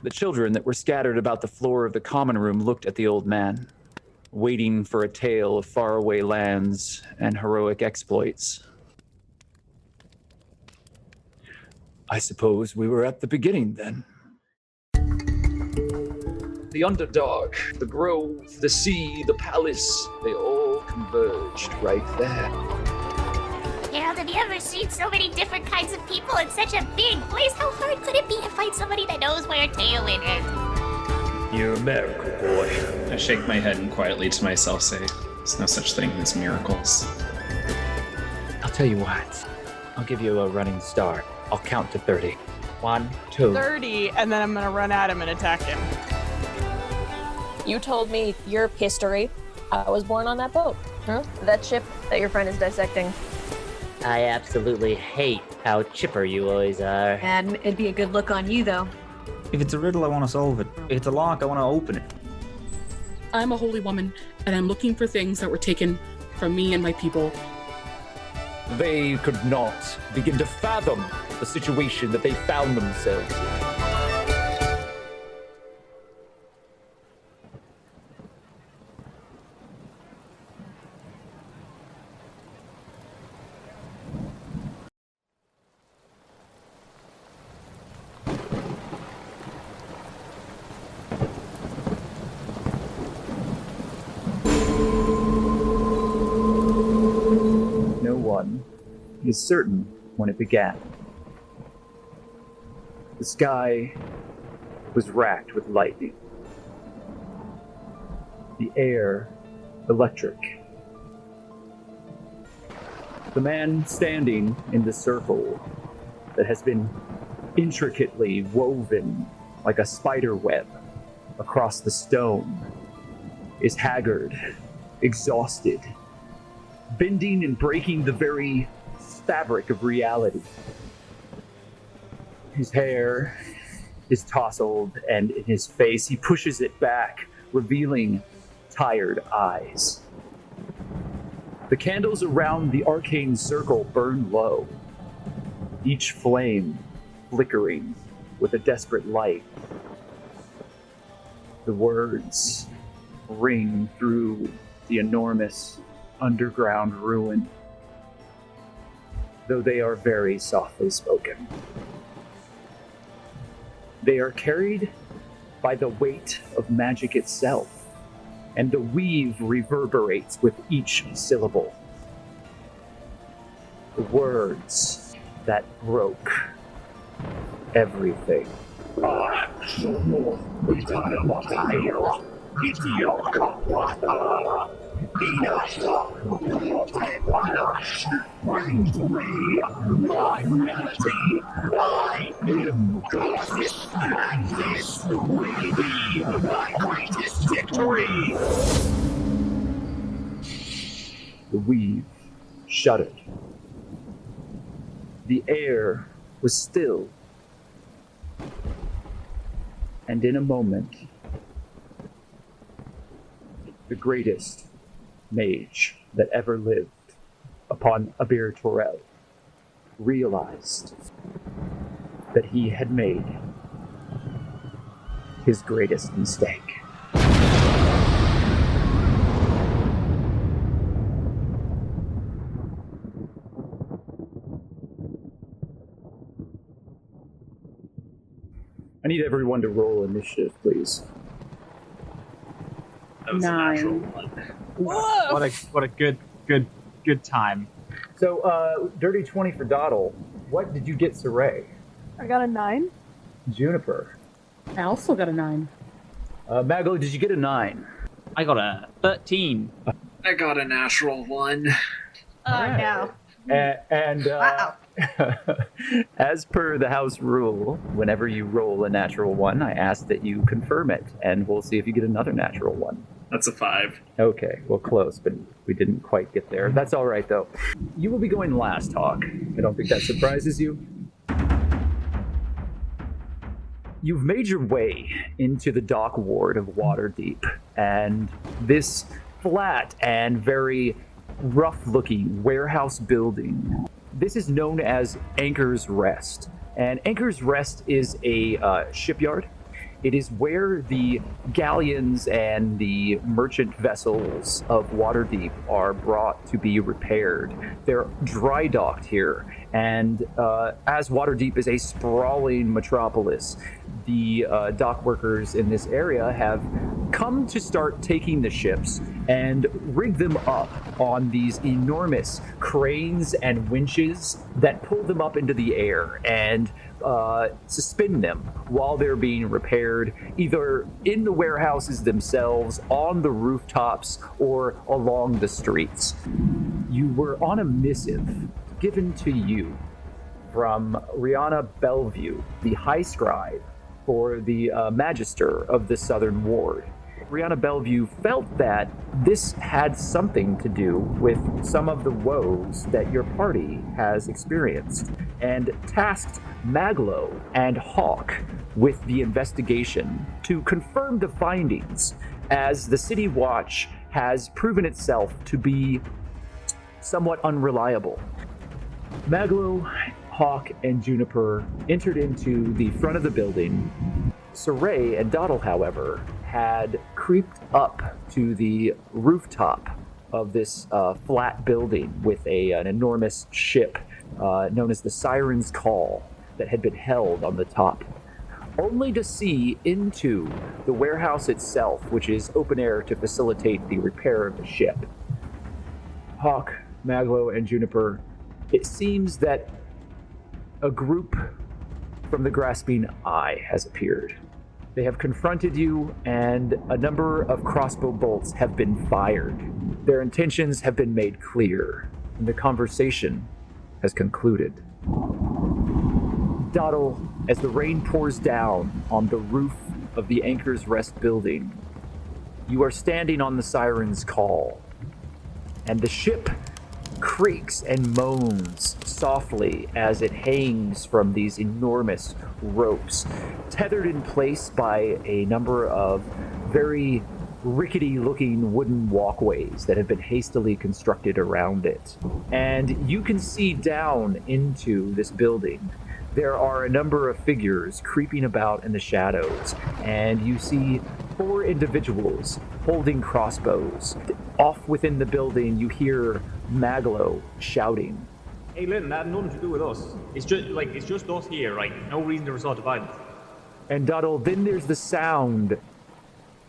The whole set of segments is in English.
The children that were scattered about the floor of the common room looked at the old man, waiting for a tale of faraway lands and heroic exploits. I suppose we were at the beginning then. The underdog, the grove, the sea, the palace, they all converged right there. Harold, have you ever seen so many different kinds of people in such a big place? How hard could it be to find somebody that knows where Tailwind is? You're a miracle, boy. I shake my head and quietly to myself say, there's no such thing as miracles. I'll tell you what. I'll give you a running start. I'll count to 30. 1, 2. 30, and then I'm gonna run at him and attack him. You told me your history. I was born on that boat. Huh? That ship that your friend is dissecting. I absolutely hate how chipper you always are. And it'd be a good look on you, though. If it's a riddle, I want to solve it. If it's a lock, I want to open it. I'm a holy woman, and I'm looking for things that were taken from me and my people. They could not begin to fathom the situation that they found themselves in. Is certain when it began. The sky was racked with lightning. The air electric. The man standing in the circle that has been intricately woven like a spider web across the stone is haggard, exhausted, bending and breaking the very fabric of reality. His hair is tousled, and in his face he pushes it back, revealing tired eyes. The candles around the arcane circle burn low, each flame flickering with a desperate light. The words ring through the enormous underground ruin, though they are very softly spoken. They are carried by the weight of magic itself, and the weave reverberates with each syllable. The words that broke everything. The weave shuddered. The air was still. And in a moment, the greatest mage that ever lived upon Abir Torel realized that he had made his greatest mistake. I need everyone to roll initiative, please. That was 9. a natural one. Whoa! What a good time. So, dirty 20 for Doddle. What did you get, Siraye? I got a 9. Juniper. I also got a 9. Maglo, did you get a 9? I got a 13. I got a natural 1. No. And Wow. as per the house rule, whenever you roll a natural 1, I ask that you confirm it, and we'll see if you get another natural 1. That's a 5. Okay, well, close, but we didn't quite get there. That's all right, though. You will be going last, Hawke. I don't think that surprises you. You've made your way into the dock ward of Waterdeep, and this flat and very rough-looking warehouse building. This is known as Anchor's Rest, and Anchor's Rest is a shipyard. It is where the galleons and the merchant vessels of Waterdeep are brought to be repaired. They're dry docked here, and as Waterdeep is a sprawling metropolis, the dock workers in this area have come to start taking the ships and rig them up on these enormous cranes and winches that pull them up into the air and suspend them while they're being repaired, either in the warehouses themselves, on the rooftops, or along the streets. You were on a missive given to you from Rihanna Bellevue, the High Scribe for the Magister of the Southern Ward. Rihanna Bellevue felt that this had something to do with some of the woes that your party has experienced, and tasked Maglo and Hawke with the investigation to confirm the findings, as the City Watch has proven itself to be somewhat unreliable. Maglo, Hawke, and Juniper entered into the front of the building. Siraye and Doddle, however, had creeped up to the rooftop of this flat building with an enormous ship known as the Sirens Call that had been held on the top, only to see into the warehouse itself, which is open air to facilitate the repair of the ship. Hawke, Maglo, and Juniper, it seems that a group from the Grasping Eye has appeared. They have confronted you, and a number of crossbow bolts have been fired. Their intentions have been made clear, and the conversation has concluded. Doddle, as the rain pours down on the roof of the Anchor's Rest building, you are standing on the Siren's Call, and the ship creaks and moans softly as it hangs from these enormous ropes, tethered in place by a number of very rickety-looking wooden walkways that have been hastily constructed around it. And you can see down into this building. There are a number of figures creeping about in the shadows, and you see 4 individuals holding crossbows. Off within the building, you hear Maglo shouting. Hey, Lynn, that had nothing to do with us. It's just us here, right? No reason to resort to violence. And Doddle, then there's the sound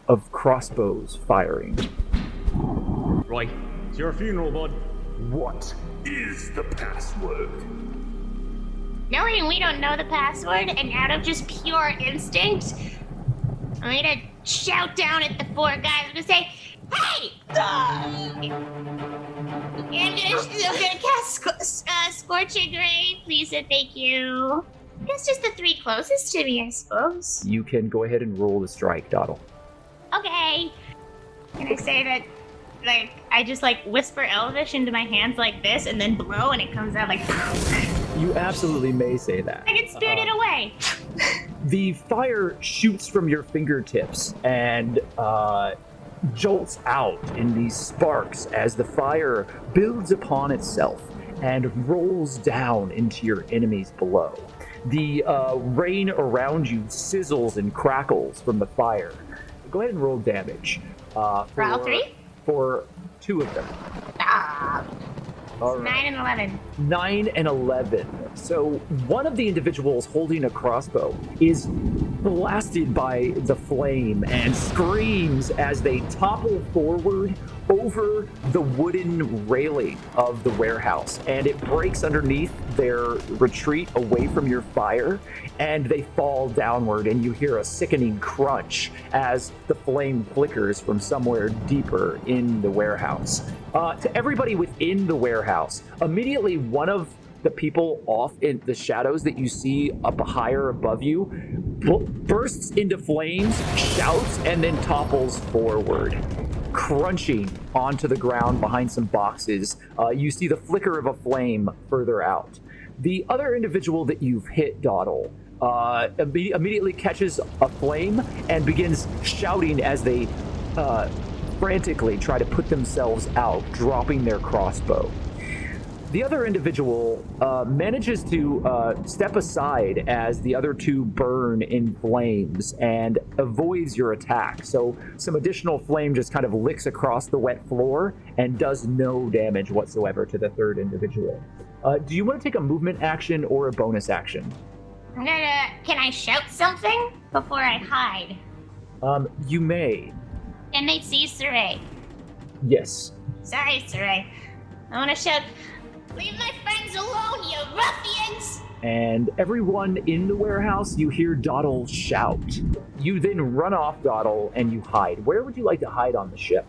of crossbows firing. Right. It's your funeral, bud. What is the password? Knowing we don't know the password, and out of just pure instinct, I'm gonna shout down at the 4 guys. I'm gonna say, "Hey!" And I'm gonna cast Scorching Ray, please and thank you. That's just the 3 closest to me, I suppose. You can go ahead and roll the strike, Doddle. Okay. Can I say that, I just, whisper Elvish into my hands like this, and then blow, and it comes out like... You absolutely may say that. I can spirit it away. The fire shoots from your fingertips and jolts out in these sparks as the fire builds upon itself and rolls down into your enemies below. The rain around you sizzles and crackles from the fire. Go ahead and roll damage. For all 3? For 2 of them. All right. 9 and 11. 9 and 11. So one of the individuals holding a crossbow is blasted by the flame and screams as they topple forward over the wooden railing of the warehouse, and it breaks underneath their retreat away from your fire, and they fall downward, and you hear a sickening crunch as the flame flickers from somewhere deeper in the warehouse. To everybody within the warehouse, immediately one of the people off in the shadows that you see up higher above you bursts into flames, shouts, and then topples forward, crunching onto the ground behind some boxes. You see the flicker of a flame further out. The other individual that you've hit, Doddle, immediately catches a flame and begins shouting as they frantically try to put themselves out, dropping their crossbow. The other individual manages to step aside as the other two burn in flames and avoids your attack. So some additional flame just kind of licks across the wet floor and does no damage whatsoever to the third individual. Do you want to take a movement action or a bonus action? Can I shout something before I hide? You may. Can they see Siraye? Yes. Sorry, Siraye. I want to shout, "Leave my friends alone, you ruffians!" And everyone in the warehouse, you hear Doddle shout. You then run off Doddle and you hide. Where would you like to hide on the ship?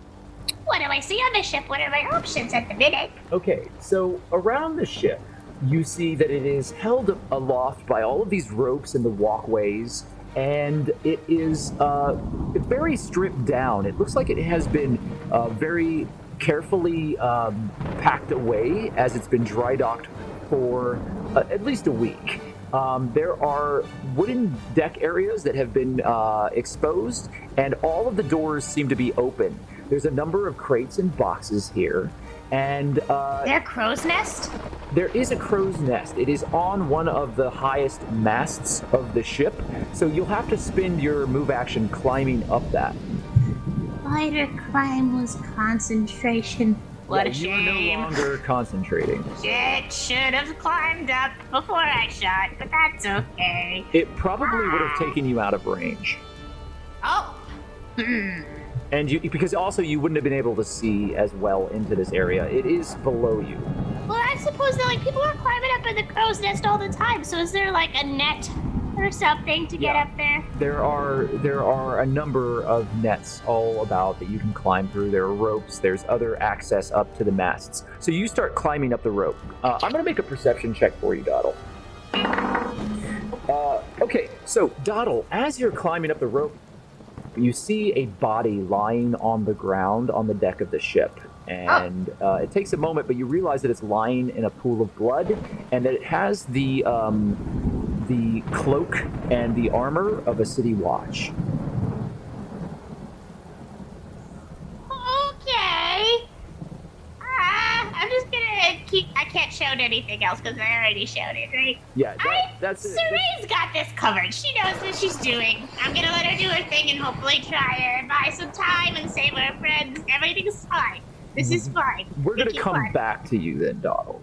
What do I see on the ship? What are my options at the minute? Okay, so around the ship, you see that it is held aloft by all of these ropes and the walkways, and it is very stripped down. It looks like it has been very carefully packed away as it's been dry docked for at least a week. There are wooden deck areas that have been exposed, and all of the doors seem to be open. There's a number of crates and boxes here, and Their crow's nest? there is a crow's nest. It is on one of the highest masts of the ship, so you'll have to spend your move action climbing up that. Spider climb was concentration. What a shame. You're no longer concentrating. Shit, should have climbed up before I shot, but that's okay. It probably would have taken you out of range. Oh. And because also you wouldn't have been able to see as well into this area. It is below you. Well, I suppose that people are climbing up in the crow's nest all the time. So is there like a net or something to get up there? There are a number of nets all about that you can climb through. There are ropes. There's other access up to the masts. So you start climbing up the rope. I'm going to make a perception check for you, Doddle. Okay, so Doddle, as you're climbing up the rope, you see a body lying on the ground on the deck of the ship. And it takes a moment, but you realize that it's lying in a pool of blood, and that it has the cloak and the armor of a city watch. Okay. I'm just gonna keep. I can't shout anything else because I already shouted, right? Yeah, that's it. Siraye's got this covered. She knows what she's doing. I'm gonna let her do her thing and hopefully try her and buy some time and save her friends. Everything's fine. This is fine. We're going to come back to you then, Doddle.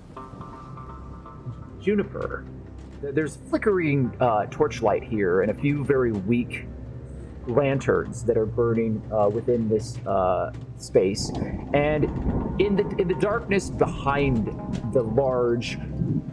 Juniper, there's flickering torchlight here and a few very weak lanterns that are burning within this space. And in the darkness behind the large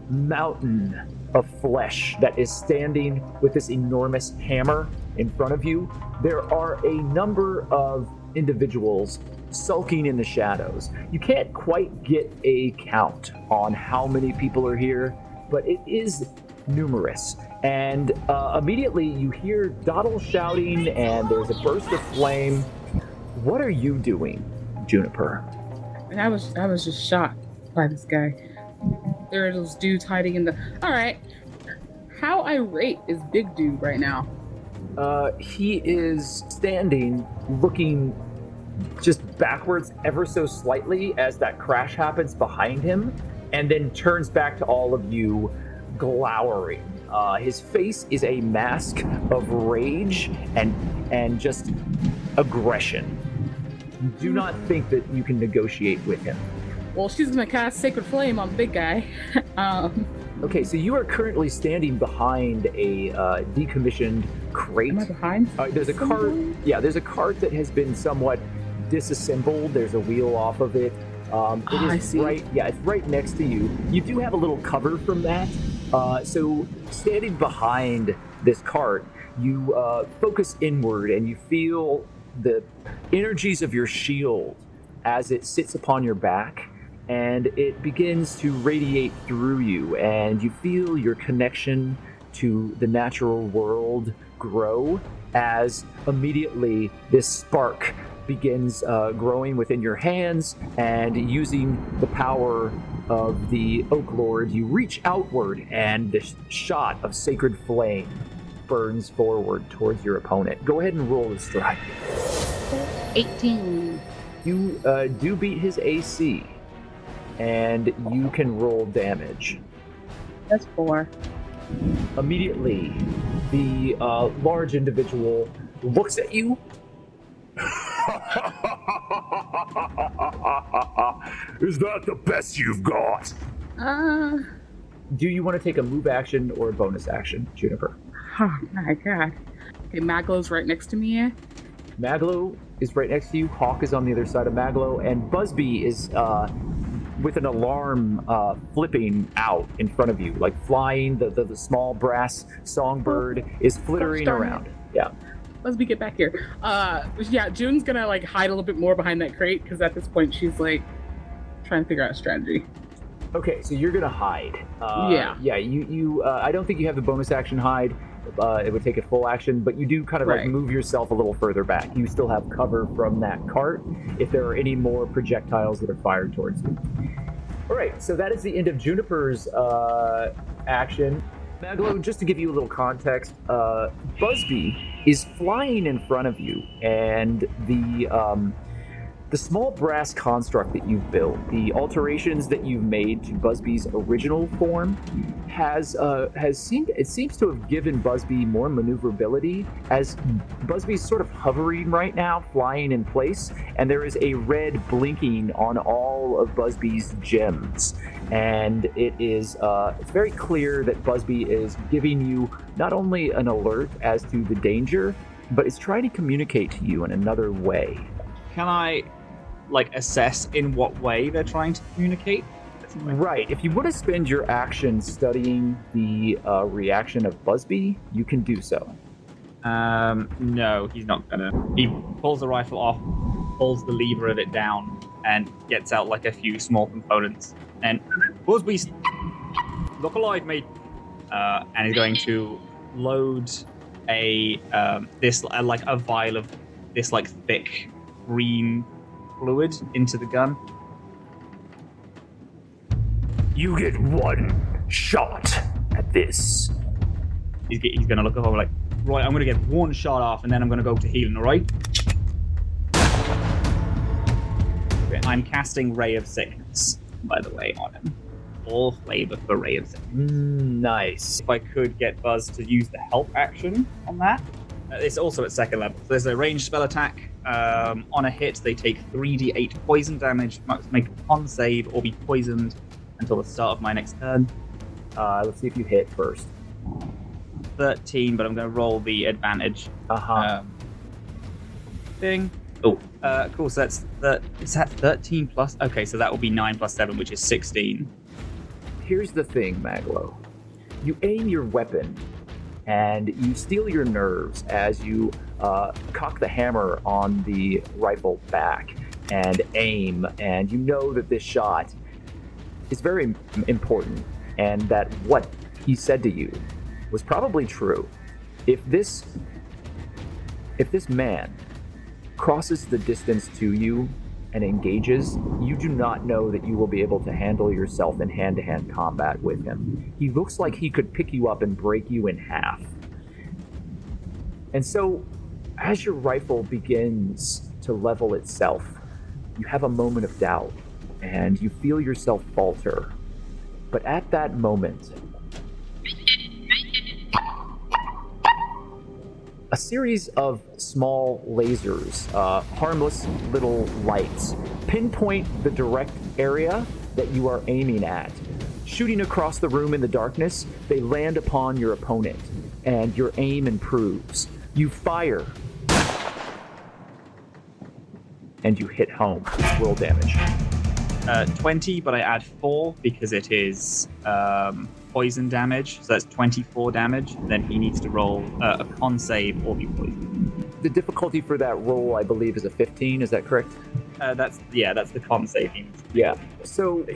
mountain of flesh that is standing with this enormous hammer in front of you, there are a number of individuals sulking in the shadows. You can't quite get a count on how many people are here, but it is numerous. And immediately you hear Doddle shouting, and there's a burst of flame. What are you doing, Juniper? I was just shocked by this guy. There are those dudes hiding in the. All right, how irate is Big Dude right now? He is standing, looking just backwards ever so slightly as that crash happens behind him, and then turns back to all of you, glowering. His face is a mask of rage and just aggression. You do not think that you can negotiate with him. Well, she's gonna cast Sacred Flame on the big guy. Okay, so you are currently standing behind a decommissioned crate. Am I behind? There's a cart. Yeah, there's a cart that has been somewhat disassembled. There's a wheel off of it. It is right. Yeah, it's right next to you. You do have a little cover from that. So standing behind this cart, you focus inward and you feel the energies of your shield as it sits upon your back, and it begins to radiate through you, and you feel your connection to the natural world grow as immediately this spark begins growing within your hands, and using the power of the Oak Lord, you reach outward, and this shot of sacred flame burns forward towards your opponent. Go ahead and roll the strike. 18. You do beat his AC. and you can roll damage. That's 4. Immediately, the large individual looks at you. Is that the best you've got? Do you want to take a move action or a bonus action, Juniper? Oh my god. Okay, Maglow's right next to me. Maglo is right next to you. Hawke is on the other side of Maglo, and Busby is with an alarm flipping out in front of you, like flying. The small brass songbird is flittering around. Yeah. Busby, get back here. Yeah, June's gonna like hide a little bit more behind that crate because at this point she's like trying to figure out a strategy. Okay, so you're gonna hide. Yeah. Yeah. You. I don't think you have the bonus action hide. It would take a full action, but you do kind of like move yourself a little further back. You still have cover from that cart if there are any more projectiles that are fired towards you. All right, so that is the end of Juniper's action. Maglo, just to give you a little context, Busby is flying in front of you, and the small brass construct that you've built, the alterations that you've made to Busby's original form, seems to have given Busby more maneuverability, as Busby's sort of hovering right now, flying in place, and there is a red blinking on all of Busby's gems. And it's very clear that Busby is giving you not only an alert as to the danger, but is trying to communicate to you in another way. Can I assess in what way they're trying to communicate? Right. If you want to spend your action studying the reaction of Busby, you can do so. No, he's not gonna. He pulls the rifle off, pulls the lever of it down, and gets out like a few small components. And Busby's, look alive, mate. And he's going to load a vial of this thick green fluid into the gun. You get one shot at this. He's gonna look over like, right, I'm gonna get one shot off and then I'm gonna go to healing, alright? Okay, I'm casting Ray of Sickness, by the way, on him. All flavor for Ray of Sickness. Nice. If I could get Buzz to use the help action on that. It's also at second level. So there's a ranged spell attack. On a hit, they take 3d8 poison damage, must make a con save or be poisoned until the start of my next turn. Let's see if you hit first. 13, but I'm going to roll the advantage. Thing. Oh. Cool. So is that 13 plus? Okay, so that will be 9 plus 7, which is 16. Here's the thing, Maglo. You aim your weapon, and you steel your nerves as you cock the hammer on the rifle back and aim, and you know that this shot is very important, and that what he said to you was probably true. If this man crosses the distance to you and engages, you do not know that you will be able to handle yourself in hand-to-hand combat with him. He looks like he could pick you up and break you in half. And so, as your rifle begins to level itself, you have a moment of doubt, and you feel yourself falter. But at that moment, a series of small lasers, harmless little lights, pinpoint the direct area that you are aiming at. Shooting across the room in the darkness, they land upon your opponent, and your aim improves. You fire, and you hit home. Roll damage. 20, but I add 4 because it is poison damage, so that's 24 damage. Then he needs to roll a con save or be poisoned. The difficulty for that roll, I believe, is a 15. Is that correct? That's the con save. Yeah. So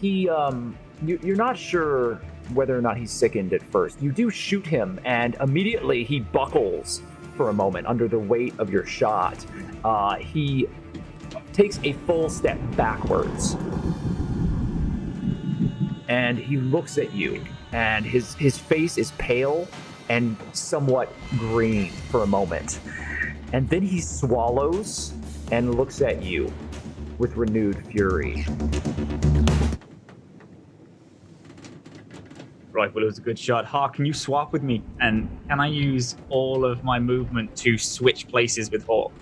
you're not sure whether or not he's sickened at first. You do shoot him, and immediately he buckles for a moment under the weight of your shot. He takes a full step backwards, and he looks at you, and his face is pale and somewhat green for a moment, and then he swallows and looks at you, with renewed fury. Right, well, it was a good shot. Hawke, can you swap with me? And can I use all of my movement to switch places with Hawke?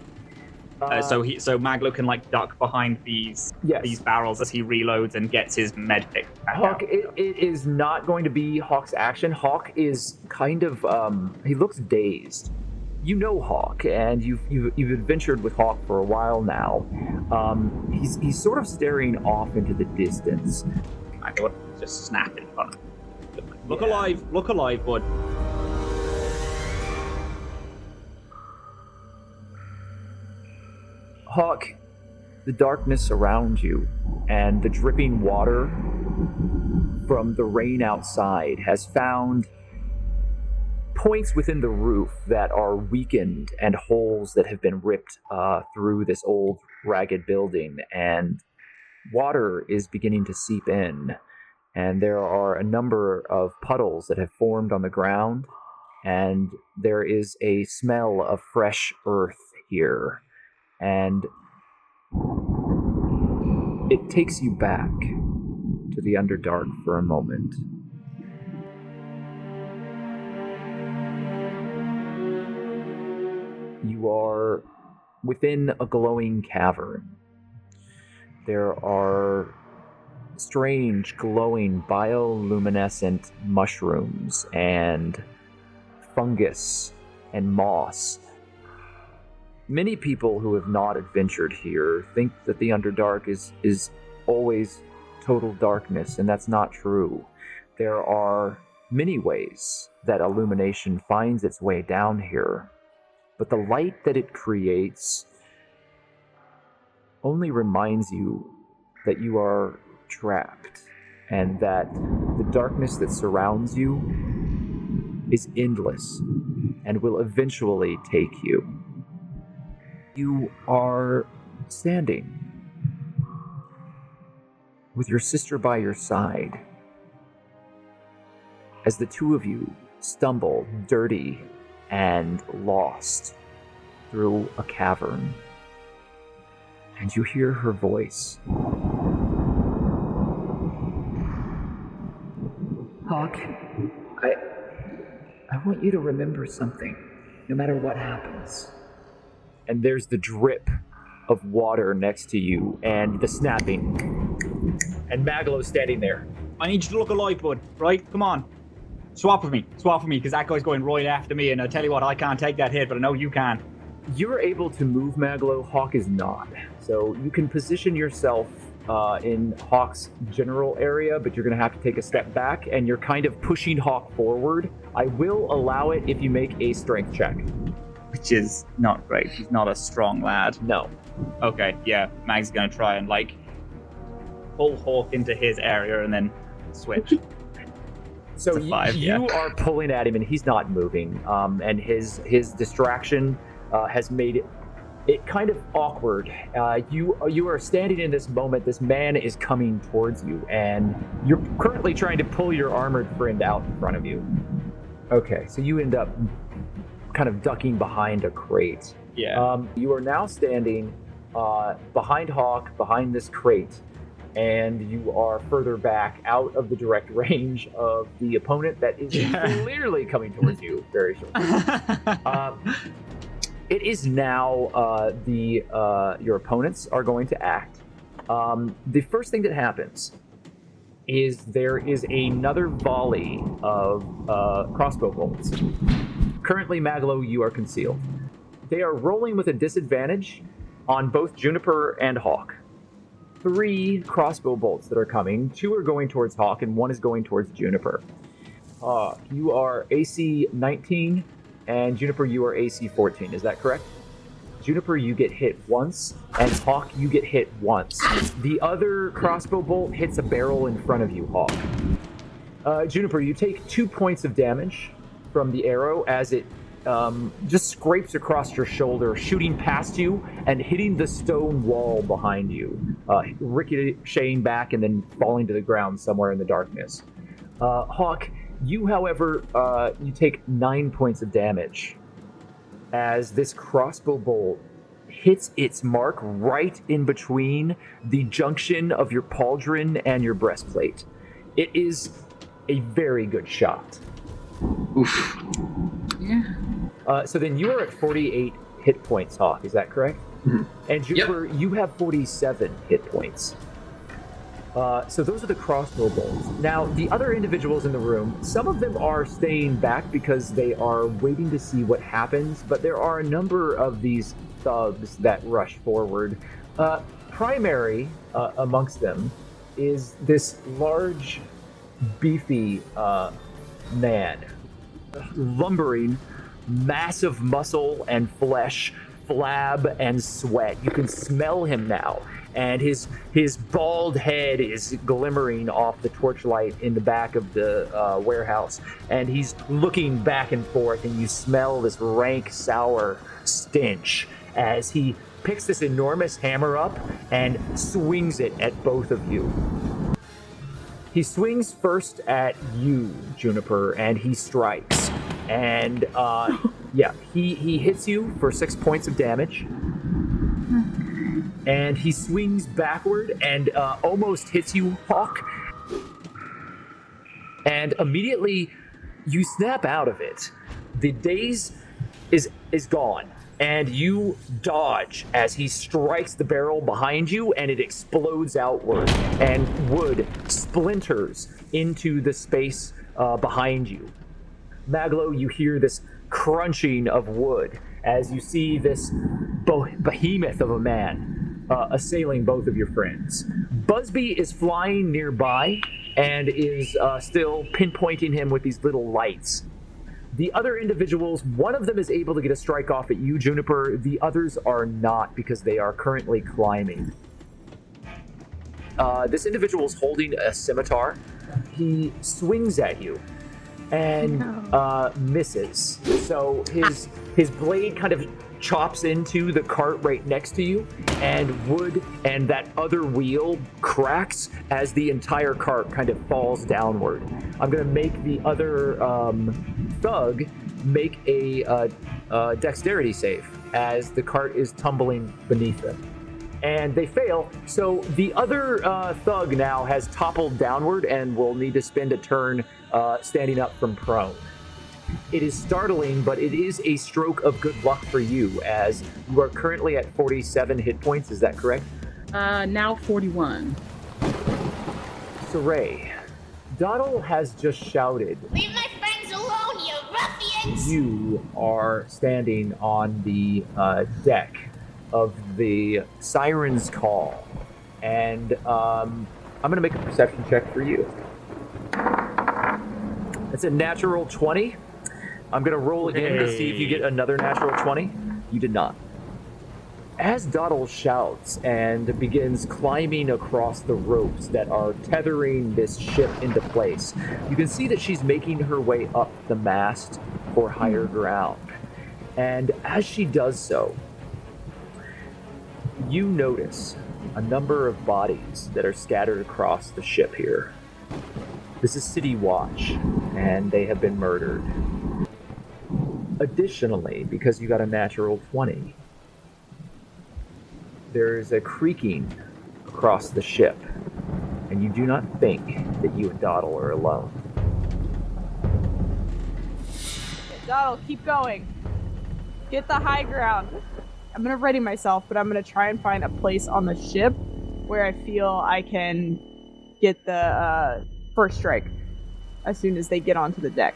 So Maglo can like duck behind these barrels as he reloads and gets his med pick back Hawke, out. it is not going to be Hawke's action. Hawke is kind of he looks dazed. You know Hawke, and you've adventured with Hawke for a while now. He's sort of staring off into the distance. I thought just snap in front of him. Look alive, bud. Hawke, the darkness around you and the dripping water from the rain outside has found points within the roof that are weakened and holes that have been ripped through this old ragged building, and water is beginning to seep in, and there are a number of puddles that have formed on the ground, and there is a smell of fresh earth here. And it takes you back to the Underdark for a moment. You are within a glowing cavern. There are strange, glowing, bioluminescent mushrooms and fungus and moss. Many people who have not adventured here think that the Underdark is always total darkness, and that's not true. There are many ways that illumination finds its way down here, but the light that it creates only reminds you that you are trapped, and that the darkness that surrounds you is endless and will eventually take you. You are standing with your sister by your side as the two of you stumble, dirty and lost, through a cavern. And you hear her voice. Hawke, I want you to remember something, no matter what happens. And there's the drip of water next to you, and the snapping. And Maglo's standing there. I need you to look alive, bud, right? Come on. Swap with me, because that guy's going right after me, and I tell you what, I can't take that hit, but I know you can. You're able to move, Maglo. Hawke is not. So you can position yourself in Hawke's general area, but you're going to have to take a step back, and you're kind of pushing Hawke forward. I will allow it if you make a strength check. Which is not great. He's not a strong lad. No. Okay, yeah. Mag's going to try and, pull Hawke into his area and then switch. So you are pulling at him, and he's not moving. And his distraction has made it kind of awkward. You are standing in this moment. This man is coming towards you, and you're currently trying to pull your armored friend out in front of you. Okay, so you end up kind of ducking behind a crate. Yeah. You are now standing behind Hawke, behind this crate, and you are further back out of the direct range of the opponent that is clearly coming towards you very shortly. It is now your opponents are going to act. The first thing that happens is there is another volley of crossbow bolts. Currently, Maglo, you are concealed. They are rolling with a disadvantage on both Juniper and Hawke. 3 crossbow bolts that are coming. 2 are going towards Hawke, and 1 is going towards Juniper. You are AC 19, and Juniper, you are AC 14. Is that correct? Juniper, you get hit once, and Hawke, you get hit once. The other crossbow bolt hits a barrel in front of you, Hawke. Juniper, you take 2 points of damage from the arrow as it just scrapes across your shoulder, shooting past you and hitting the stone wall behind you, ricocheting back and then falling to the ground somewhere in the darkness. Hawke, you, however, you take 9 points of damage as this crossbow bolt hits its mark right in between the junction of your pauldron and your breastplate. It is a very good shot. Oof. Yeah. So then you are at 48 hit points, Hawke, is that correct? Mhm. And Juniper, you have 47 hit points. So those are the crossbow bolts. Now, the other individuals in the room, some of them are staying back because they are waiting to see what happens, but there are a number of these thugs that rush forward. Primary amongst them is this large, beefy man, lumbering, massive muscle and flesh, flab and sweat. You can smell him now, and his bald head is glimmering off the torchlight in the back of the warehouse, and he's looking back and forth, and you smell this rank, sour stench as he picks this enormous hammer up and swings it at both of you. He swings first at you, Juniper, and he strikes. And he hits you for 6 points of damage. And he swings backward and almost hits you, Hawke. And immediately you snap out of it. The daze is gone. And you dodge as he strikes the barrel behind you, and it explodes outward, and wood splinters into the space behind you. Maglo, you hear this crunching of wood as you see this behemoth of a man assailing both of your friends. Busby is flying nearby and is still pinpointing him with these little lights. The other individuals, one of them is able to get a strike off at you, Juniper. The others are not because they are currently climbing. This individual is holding a scimitar. He swings at you and misses. So his blade kind of chops into the cart right next to you, and wood and that other wheel cracks as the entire cart kind of falls downward. I'm going to make the other thug make a dexterity save as the cart is tumbling beneath them. And they fail, so the other thug now has toppled downward and will need to spend a turn standing up from prone. It is startling, but it is a stroke of good luck for you, as you are currently at 47 hit points. Is that correct? Now 41. Siraye, Doddle has just shouted, Leave my friends alone, you ruffians! You are standing on the deck of the Sirens Call, and I'm going to make a perception check for you. It's a natural 20. I'm going to roll again to see if you get another natural 20. You did not. As Doddle shouts and begins climbing across the ropes that are tethering this ship into place, you can see that she's making her way up the mast for higher ground. And as she does so, you notice a number of bodies that are scattered across the ship here. This is City Watch, and they have been murdered. Additionally, because you got a natural 20, there is a creaking across the ship, and you do not think that you and Doddle are alone. Doddle, keep going. Get the high ground. I'm gonna ready myself, but I'm gonna try and find a place on the ship where I feel I can get the first strike as soon as they get onto the deck.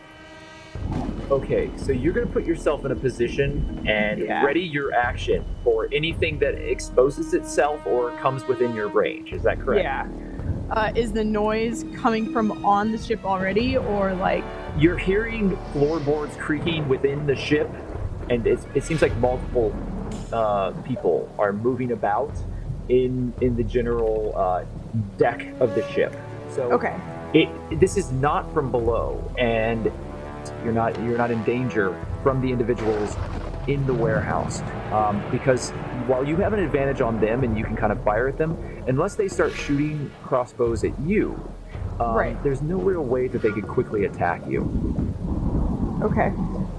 Okay, so you're going to put yourself in a position and ready your action for anything that exposes itself or comes within your range. Is that correct? Yeah. Is the noise coming from on the ship already, or like... You're hearing floorboards creaking within the ship, and it seems like multiple people are moving about in the general deck of the ship. So okay. This is not from below, and you're not in danger from the individuals in the warehouse, because while you have an advantage on them and you can kind of fire at them, unless they start shooting crossbows at you, there's no real way that they could quickly attack you. Okay.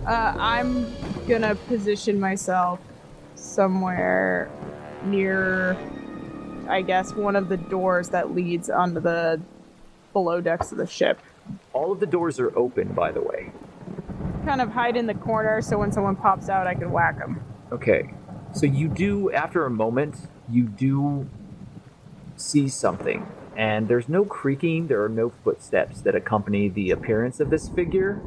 I'm gonna position myself somewhere near, I guess, one of the doors that leads onto the below decks of the ship. All of the doors are open, by the way. Kind of hide in the corner so when someone pops out, I can whack them. Okay. So you do, after a moment, you do see something. And there's no creaking, there are no footsteps that accompany the appearance of this figure.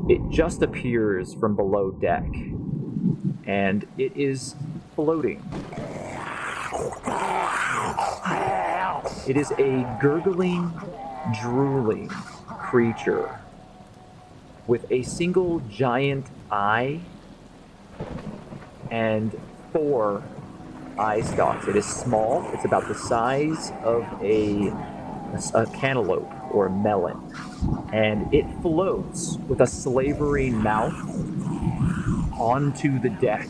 It just appears from below deck. And it is floating. It is a gurgling, drooling creature with a single giant eye and 4 eye stalks. It is small. It's about the size of a cantaloupe or a melon. And it floats with a slavery mouth onto the deck.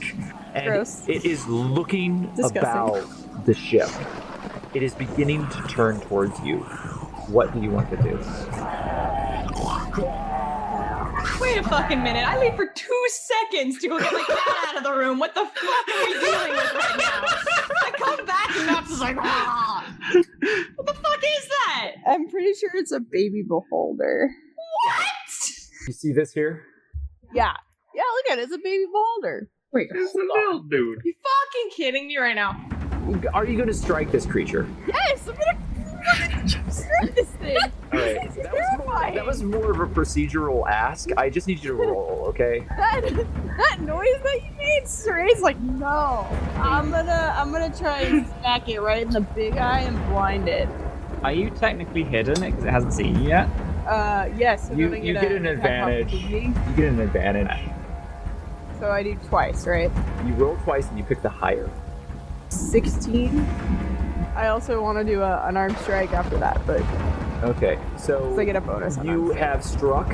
And Gross. it is looking Disgusting. about the ship. It is beginning to turn towards you. What do you want to do? Wait a fucking minute. I leave for 2 seconds to go get my cat out of the room. What the fuck are we dealing with right now? I come back and Maps is like, ah. What the fuck is that? I'm pretty sure it's a baby beholder. What? You see this here? Yeah. Yeah, look at it. It's a baby beholder. Wait, It's a little dude. You fucking kidding me right now? Are you going to strike this creature? Yes, I'm gonna strike this thing. All right. It's That was more of a procedural ask. I just need you to roll, okay? That noise that you made, Siraye's like, no. I'm gonna try and smack it right in the big eye and blind it. Are you technically hidden because it hasn't seen you yet? Yes. So You then I get an a attack advantage. opportunity. You get an advantage. So I do twice, right? You roll twice and you pick the higher. 16. I also want to do an unarmed strike after that, but Okay, so I get a bonus on you that. have struck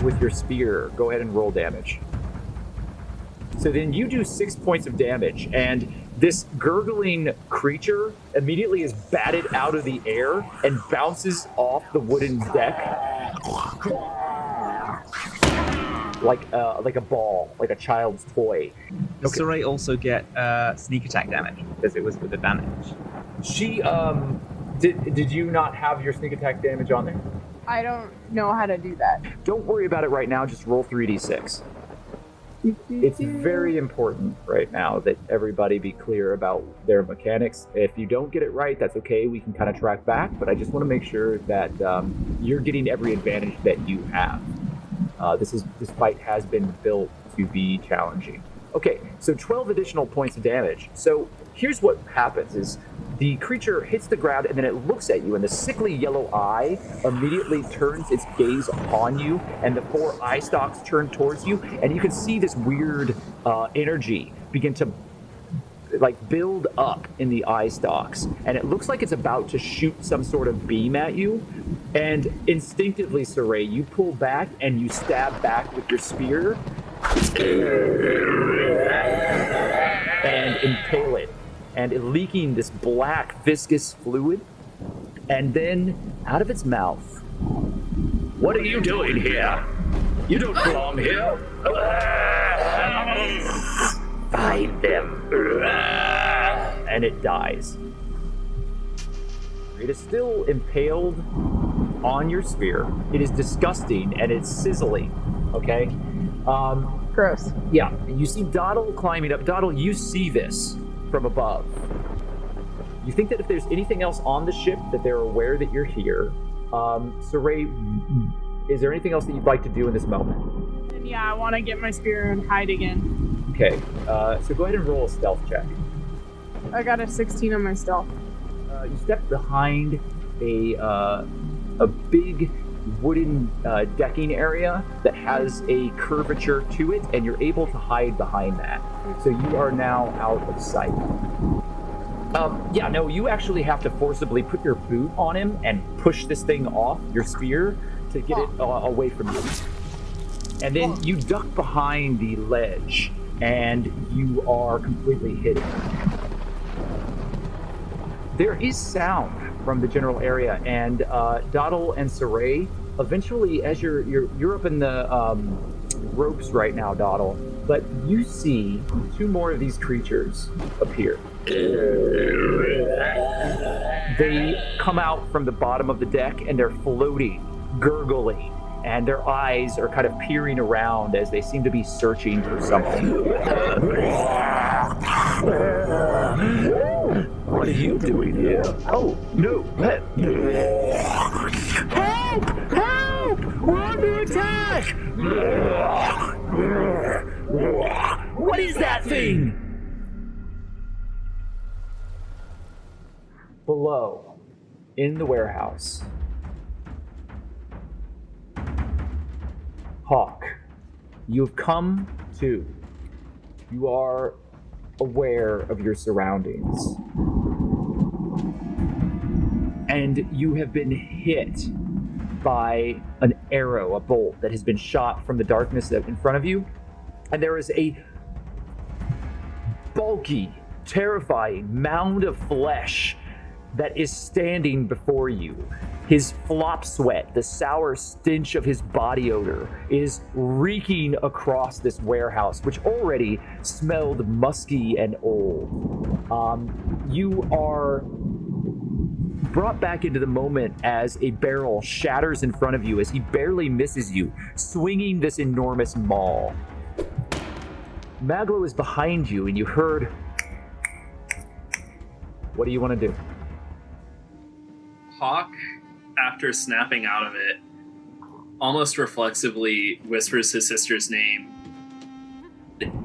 with your spear. Go ahead and roll damage. So then you do 6 points of damage, and this gurgling creature immediately is batted out of the air and bounces off the wooden deck like a ball, like a child's toy. Does Siraye also get sneak attack damage because it was with advantage? She did you not have your sneak attack damage on there? I don't know how to do that. Don't worry about it right now. Just roll 3d6. It's very important right now that everybody be clear about their mechanics. If you don't get it right, that's okay. We can kind of track back, but I just want to make sure that you're getting every advantage that you have. This fight has been built to be challenging. Okay, so 12 additional points of damage. So here's what happens is the creature hits the ground and then it looks at you, and the sickly yellow eye immediately turns its gaze upon you, and the 4 eye stalks turn towards you, and you can see this weird energy begin to build up in the eye stalks, and it looks like it's about to shoot some sort of beam at you. And instinctively, Siraye, you pull back and you stab back with your spear and impale it, and it leaking this black viscous fluid. And then out of its mouth, "What are you doing here? You don't belong here. Find them." And it dies. It is still impaled on your spear. It is disgusting and it's sizzling. Okay? Gross. Yeah, you see Doddle climbing up. Doddle, you see this from above. You think that if there's anything else on the ship, that they're aware that you're here. Siraye, is there anything else that you'd like to do in this moment? And yeah, I want to get my spear and hide again. Okay, so go ahead and roll a stealth check. I got a 16 on my stealth. You step behind a big wooden decking area that has a curvature to it, and you're able to hide behind that. So you are now out of sight. You actually have to forcibly put your boot on him and push this thing off your spear to get it away from you. And then you duck behind the ledge, and you are completely hidden. There is sound from the general area, and Doddle and Siraye, eventually, as you're up in the ropes right now, Doddle, but you see 2 more of these creatures appear. They come out from the bottom of the deck and they're floating, gurgling, and their eyes are kind of peering around as they seem to be searching for something. What are you doing here? Oh, no. Help! Help! We're under attack! What is that thing? Below, in the warehouse, Hawke, you've come to. You are aware of your surroundings. And you have been hit by an arrow, a bolt that has been shot from the darkness in front of you. And there is a bulky, terrifying mound of flesh that is standing before you. His flop sweat, the sour stench of his body odor, is reeking across this warehouse, which already smelled musky and old. You are brought back into the moment as a barrel shatters in front of you as he barely misses you, swinging this enormous maul. Maglo is behind you, and you heard... What do you want to do? Hawke, after snapping out of it, almost reflexively whispers his sister's name,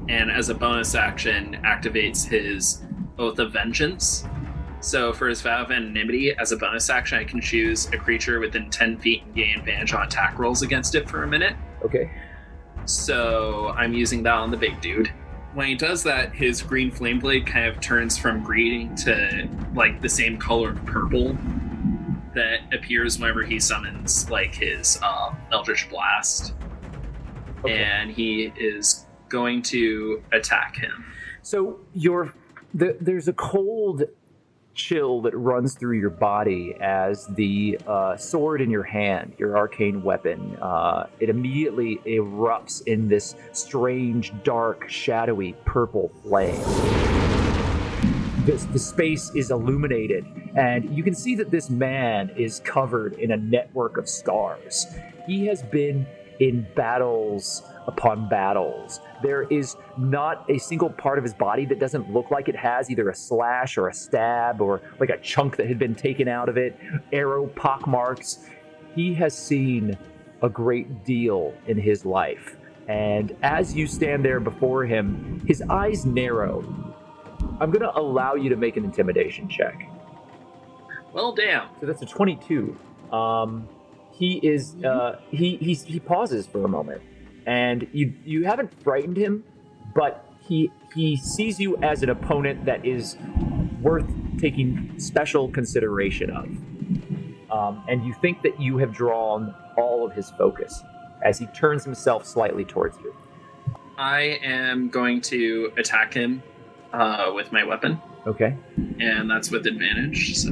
and as a bonus action, activates his Oath of Vengeance. So for his Vow of Anonymity, as a bonus action, I can choose a creature within 10 feet and gain advantage on attack rolls against it for a minute. Okay. So I'm using that on the big dude. When he does that, his green flame blade kind of turns from green to like the same color of purple that appears whenever he summons like his Eldritch Blast. Okay. And he is going to attack him. So there's a cold chill that runs through your body as the sword in your hand, your arcane weapon, it immediately erupts in this strange, dark, shadowy purple flame. The space is illuminated, and you can see that this man is covered in a network of scars. He has been in battles upon battles. There is not a single part of his body that doesn't look like it has either a slash or a stab or like a chunk that had been taken out of it, arrow pockmarks. He has seen a great deal in his life. And as you stand there before him, his eyes narrow. I'm going to allow you to make an intimidation check. Well, damn. So that's a 22. He is he pauses for a moment, and you haven't frightened him, but he sees you as an opponent that is worth taking special consideration of, and you think that you have drawn all of his focus as he turns himself slightly towards you. I am going to attack him with my weapon. Okay. And that's with advantage, so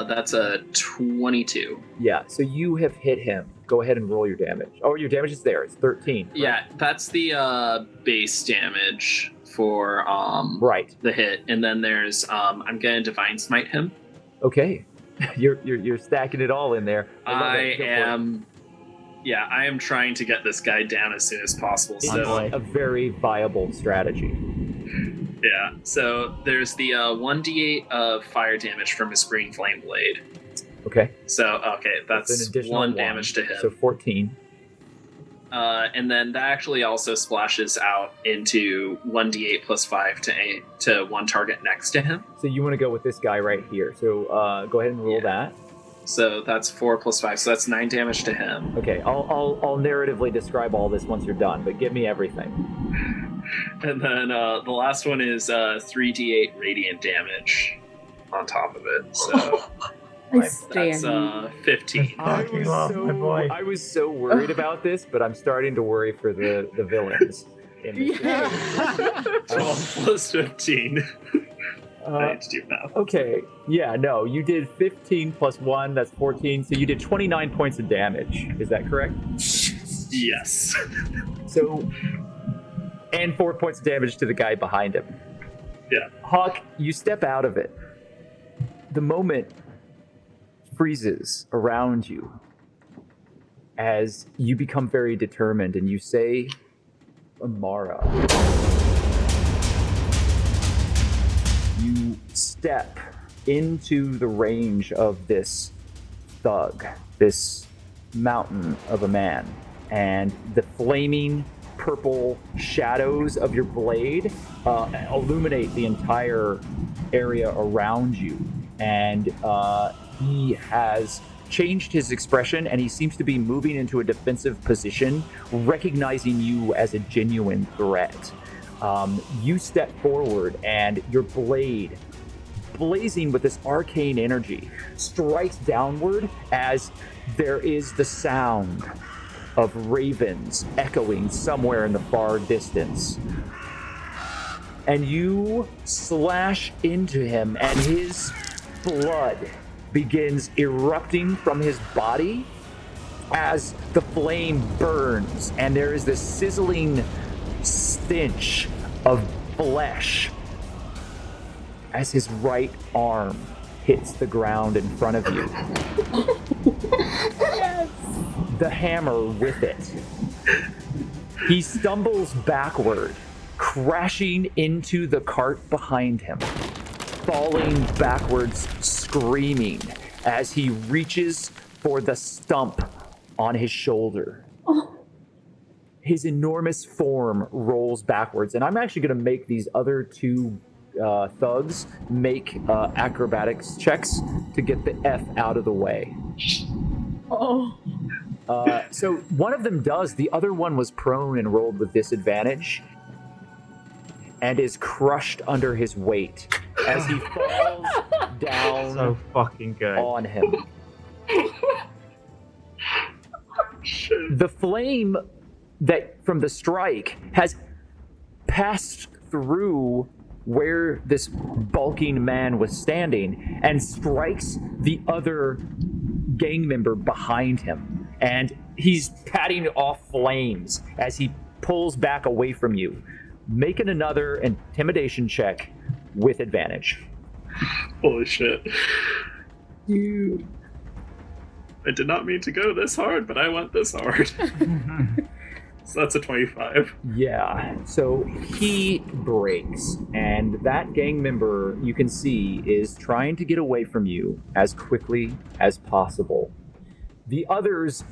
that's a 22. Yeah, so you have hit him. Go ahead and roll your damage. Oh, your damage is there. It's 13. Right? Yeah, that's the base damage for right. the hit. And then there's I'm going to Divine Smite him. Okay. You're stacking it all in there. I am trying to get this guy down as soon as possible. So a very viable strategy. Yeah, so there's the 1d8 of fire damage from his green flame blade. Okay. So, that's an additional 1 damage to him. So 14. And then that actually also splashes out into 1d8 plus 5 to one target next to him. So you want to go with this guy right here. So go ahead and roll that. So that's 4 plus 5, so that's 9 damage to him. Okay, I'll narratively describe all this once you're done, but give me everything. And then the last one is 3d8 radiant damage on top of it. So that's 15. I was so worried about this, but I'm starting to worry for the villains. In this game. 12 plus 15. I need to do math. Okay, yeah, no, you did 15 plus 1, that's 14, so you did 29 points of damage. Is that correct? Yes. So, and 4 points of damage to the guy behind him. Yeah. Hawke, you step out of it. The moment freezes around you as you become very determined and you say, Amara. You step into the range of this thug, this mountain of a man, and the flaming purple shadows of your blade illuminate the entire area around you. And he has changed his expression, and he seems to be moving into a defensive position, recognizing you as a genuine threat. You step forward, and your blade, blazing with this arcane energy, strikes downward as there is the sound of ravens echoing somewhere in the far distance. And you slash into him, and his blood begins erupting from his body as the flame burns, and there is this sizzling stench of flesh as his right arm hits the ground in front of you. Yes. The hammer with it. He stumbles backward, crashing into the cart behind him, falling backwards, screaming as he reaches for the stump on his shoulder. His enormous form rolls backwards, and I'm actually going to make these other two thugs make acrobatics checks to get the F out of the way. Oh. So one of them does. The other one was prone and rolled with disadvantage and is crushed under his weight as he falls down So fucking good. on him. The flame that from the strike has passed through where this bulking man was standing and strikes the other gang member behind him. And he's patting off flames as he pulls back away from you. Making another intimidation check with advantage. Holy shit. Dude. I did not mean to go this hard, but I went this hard. So that's a 25. Yeah, so he breaks, and that gang member, you can see, is trying to get away from you as quickly as possible. The others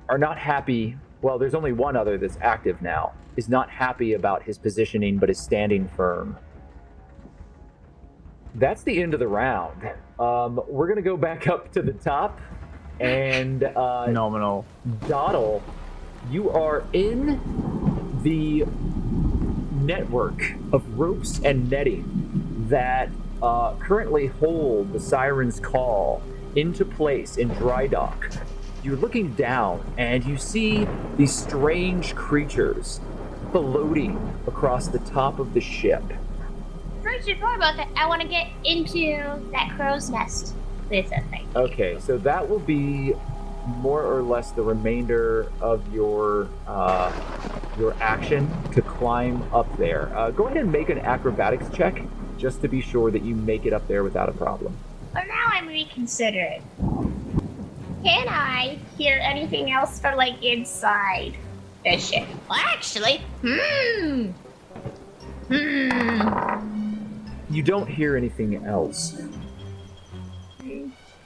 are not happy. Well, there's only one other that's active now, is not happy about his positioning, but is standing firm. That's the end of the round. We're going to go back up to the top, and Phenomenal. Doddle, you are in the network of ropes and netting that currently hold the Sirens Call into place in dry dock. You're looking down and you see these strange creatures floating across the top of the ship. First and foremost, I want to get into that crow's nest with a thing. Okay, so that will be more or less the remainder of your action to climb up there. Go ahead and make an acrobatics check just to be sure that you make it up there without a problem. But now I'm reconsidering. Can I hear anything else from like inside the ship? Well, actually, You don't hear anything else.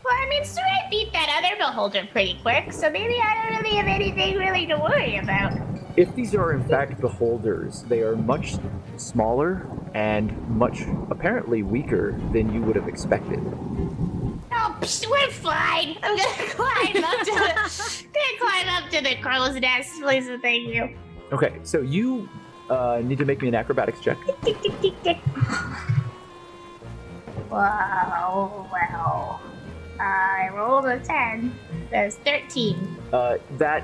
Well, I mean, Siraye beat that other beholder pretty quick, so maybe I don't really have anything really to worry about. If these are in fact beholders, they are much smaller and much apparently weaker than you would have expected. Oh, we're fine. I'm gonna climb up to the crow's nest, please and thank you. Okay, so you need to make me an acrobatics check. Tick, tick, tick, tick. Wow, well. I rolled a 10. There's 13. That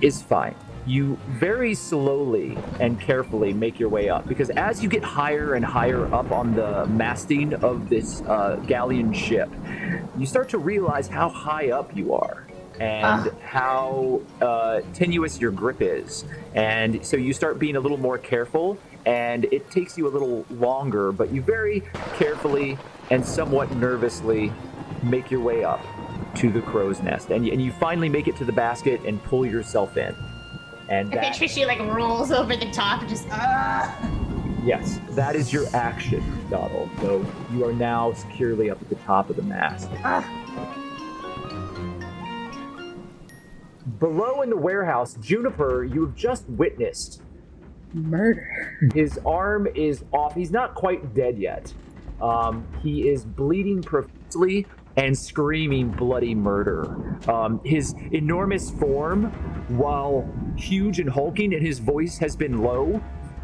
is fine. You very slowly and carefully make your way up, because as you get higher and higher up on the masting of this galleon ship, you start to realize how high up you are. and how tenuous your grip is. And so you start being a little more careful, and it takes you a little longer, but you very carefully and somewhat nervously make your way up to the crow's nest. And you finally make it to the basket and pull yourself in. And I picture she like rolls over the top and just yes, that is your action, Doddle. So you are now securely up at the top of the mast. Below in the warehouse, Juniper, you have just witnessed Murder. his arm is off. He's not quite dead yet. He is bleeding profusely and screaming bloody murder. His enormous form, while huge and hulking, and his voice has been low,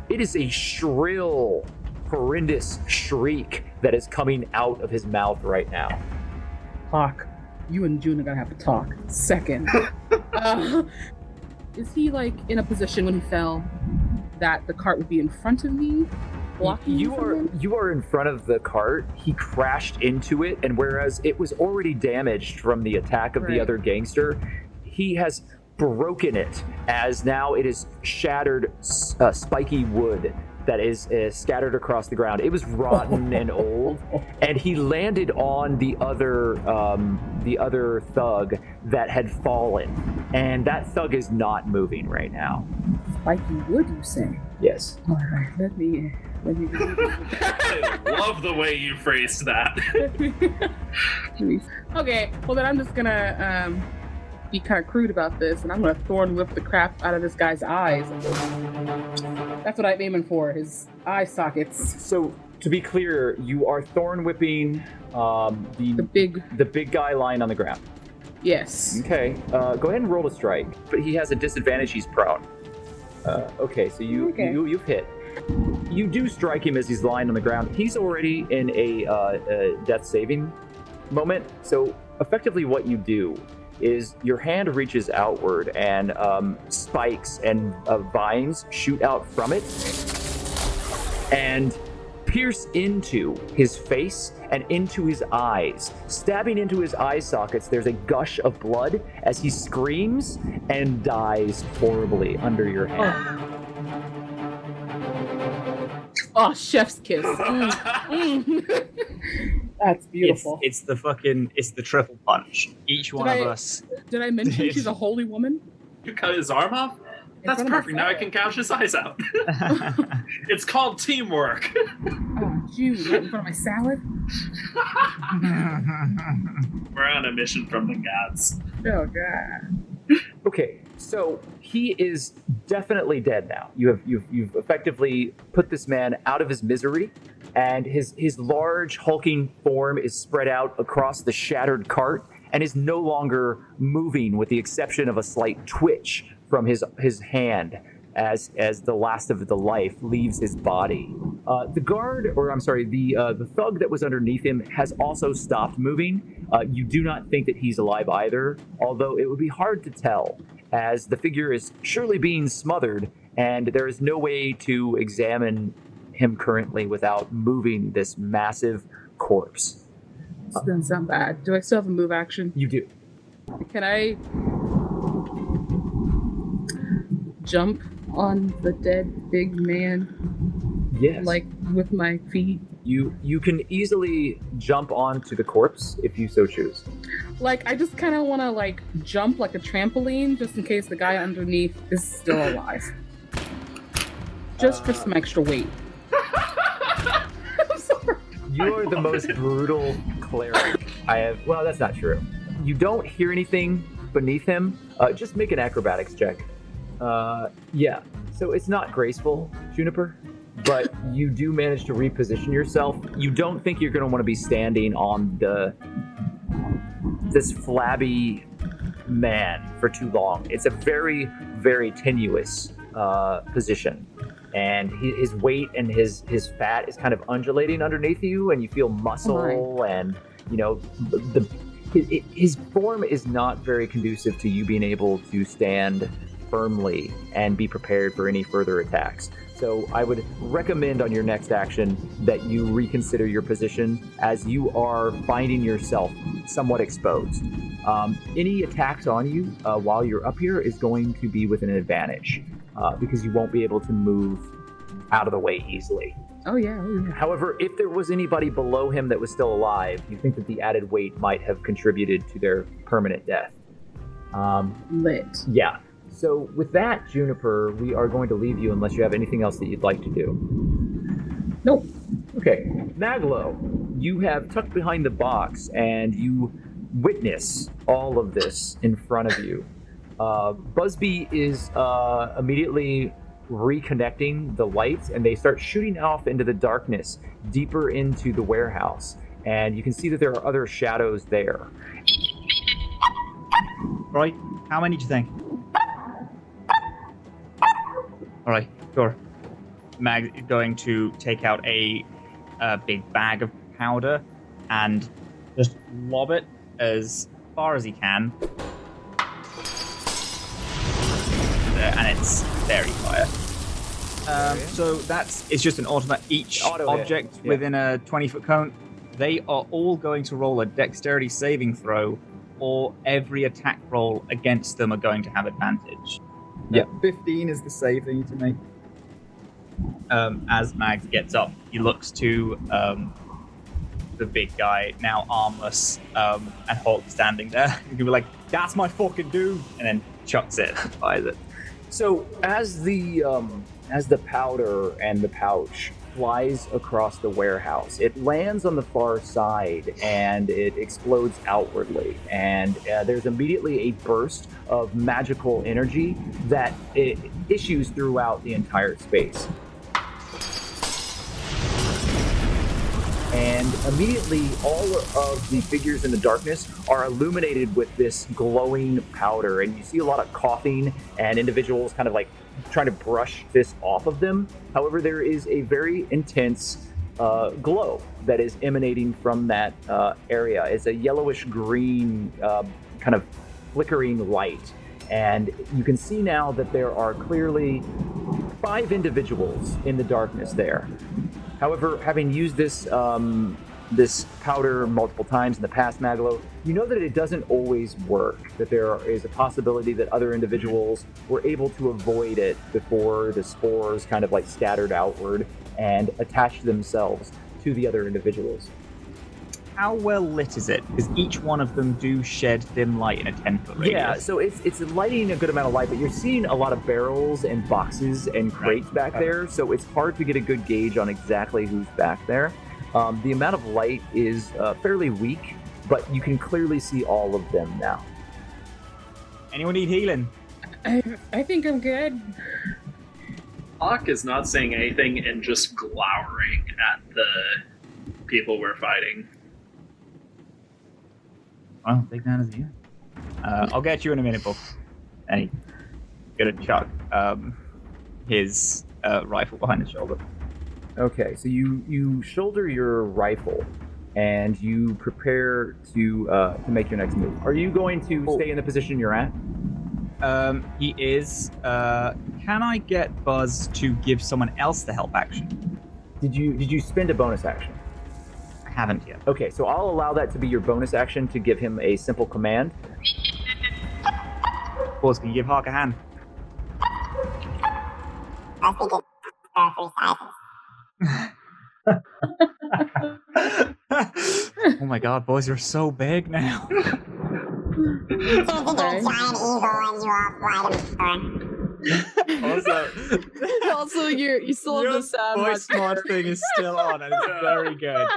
it is a shrill, horrendous shriek that is coming out of his mouth right now. Hawke, you and June are gonna have to talk. Second. Is he like in a position when he fell that the cart would be in front of me? Blocking You are in front of the cart. He crashed into it, and whereas it was already damaged from the attack of the other gangster, he has broken it, as now it is shattered spiky wood that is scattered across the ground. It was rotten and old, and he landed on the other thug that had fallen, and that thug is not moving right now. Spiky wood, you say? Yes. All right, let me. I love the way you phrased that. Okay, well then I'm just gonna be kind of crude about this, and I'm gonna thorn whip the crap out of this guy's eyes. That's what I'm aiming for, his eye sockets. So to be clear, you are thorn whipping the big guy lying on the ground. Yes. Okay. Go ahead and roll to strike, but he has a disadvantage. He's prone. Okay, so you've hit. You do strike him as he's lying on the ground. He's already in a death saving moment. So effectively, what you do is your hand reaches outward, and spikes and vines shoot out from it and pierce into his face and into his eyes. Stabbing into his eye sockets, there's a gush of blood as he screams and dies horribly under your hand. Oh, chef's kiss. That's beautiful. It's the triple punch. Each one of us. Did I mention she's a holy woman? You cut his arm off? That's perfect. Now I can gouge his eyes out. It's called teamwork. Oh, June, right in front of my salad? We're on a mission from the gods. Oh, God. Okay, so he is definitely dead now. You've effectively put this man out of his misery, and his large hulking form is spread out across the shattered cart and is no longer moving, with the exception of a slight twitch from his hand as the last of the life leaves his body. The thug that was underneath him has also stopped moving. You do not think that he's alive either, although it would be hard to tell, as the figure is surely being smothered, and there is no way to examine him currently without moving this massive corpse. This doesn't sound bad. Do I still have a move action? You do. Can I jump on the dead big man? Yes. Like with my feet? You can easily jump onto the corpse if you so choose. Like, I just kind of want to like jump like a trampoline just in case the guy underneath is still alive. Just for some extra weight. I'm sorry. You are the most brutal cleric I have. Well, that's not true. You don't hear anything beneath him. Just make an acrobatics check. Yeah. So it's not graceful, Juniper, but you do manage to reposition yourself. You don't think you're going to want to be standing on this flabby man for too long. It's a very, very tenuous position. And his weight and his fat is kind of undulating underneath you, and you feel muscle, and his form is not very conducive to you being able to stand firmly and be prepared for any further attacks. So I would recommend on your next action that you reconsider your position as you are finding yourself somewhat exposed. Any attacks on you while you're up here is going to be with an advantage because you won't be able to move out of the way easily. Oh yeah. However, if there was anybody below him that was still alive, you think that the added weight might have contributed to their permanent death. Lit. Yeah. So with that, Juniper, we are going to leave you unless you have anything else that you'd like to do. Nope. Okay. Maglo, you have tucked behind the box and you witness all of this in front of you. Busby is immediately reconnecting the lights, and they start shooting off into the darkness deeper into the warehouse. And you can see that there are other shadows there. Right, how many do you think? Alright, sure. Mag is going to take out a big bag of powder and just lob it as far as he can. And it's fairy fire. So it's just an automatic. Each object within a 20-foot cone, they are all going to roll a dexterity saving throw, or every attack roll against them are going to have advantage. Yeah, 15 is the save they need to make. As Mags gets up, he looks to the big guy, now armless, and Hawke standing there. He can be like, "That's my fucking dude," and then chucks it, fires it. So as the powder and the pouch flies across the warehouse, it lands on the far side and it explodes outwardly. And there's immediately a burst of magical energy that it issues throughout the entire space. And immediately, all of the figures in the darkness are illuminated with this glowing powder. And you see a lot of coughing and individuals kind of like trying to brush this off of them. However, there is a very intense glow that is emanating from that area. It's a yellowish green kind of flickering light. And you can see now that there are clearly 5 individuals in the darkness there. However, having used this powder multiple times in the past, Maglo, you know that it doesn't always work, that there is a possibility that other individuals were able to avoid it before the spores kind of like scattered outward and attached themselves to the other individuals. How well lit is it? Because each one of them do shed dim light in a 10-foot radius. Yeah, so it's lighting a good amount of light, but you're seeing a lot of barrels and boxes and crates back there, so it's hard to get a good gauge on exactly who's back there. The amount of light is fairly weak, but you can clearly see all of them now. Anyone need healing? I think I'm good. Hawke is not saying anything and just glowering at the people we're fighting. Well, big man is you. I'll get you in a minute, Book. And he's gonna chuck his rifle behind his shoulder. Okay, so you shoulder your rifle and you prepare to make your next move. Are you going to stay in the position you're at? He is. Can I get Buzz to give someone else the help action? Did you spend a bonus action? I haven't yet. Okay, so I'll allow that to be your bonus action to give him a simple command. Buzz, can you give Hawke a hand? I think it's 3 sizes. Oh my god, Buzz, you're so big now. You're a giant eagle and you are flying. Also, you still have the sound. Voice mod thing is still on, and it's very good.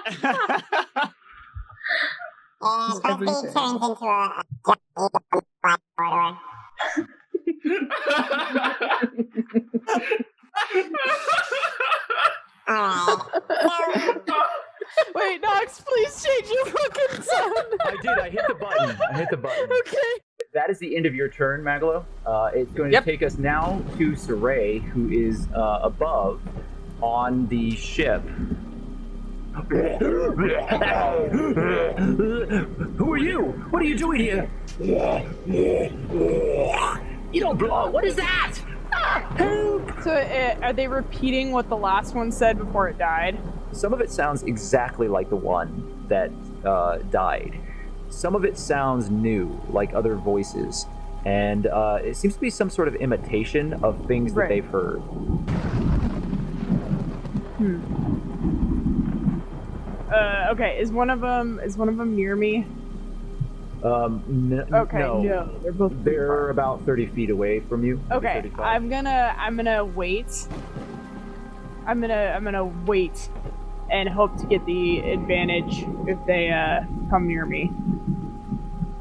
And Buffy turns into a giant eagle and flies forward. Alright. Wait, Nox, please change your fucking sound. I did. I hit the button. Okay. That is the end of your turn, Maglo. It's going to take us now to Siraye, who is above on the ship. Who are you? What are you doing here? You don't blow. What is that? Help! So are they repeating what the last one said before it died? Some of it sounds exactly like the one that died. Some of it sounds new, like other voices. And it seems to be some sort of imitation of things that they've heard. Okay, is one of them near me? No. They're both They're about 30 feet away from you. Okay, 35. I'm gonna wait. I'm gonna wait and hope to get the advantage if they come near me.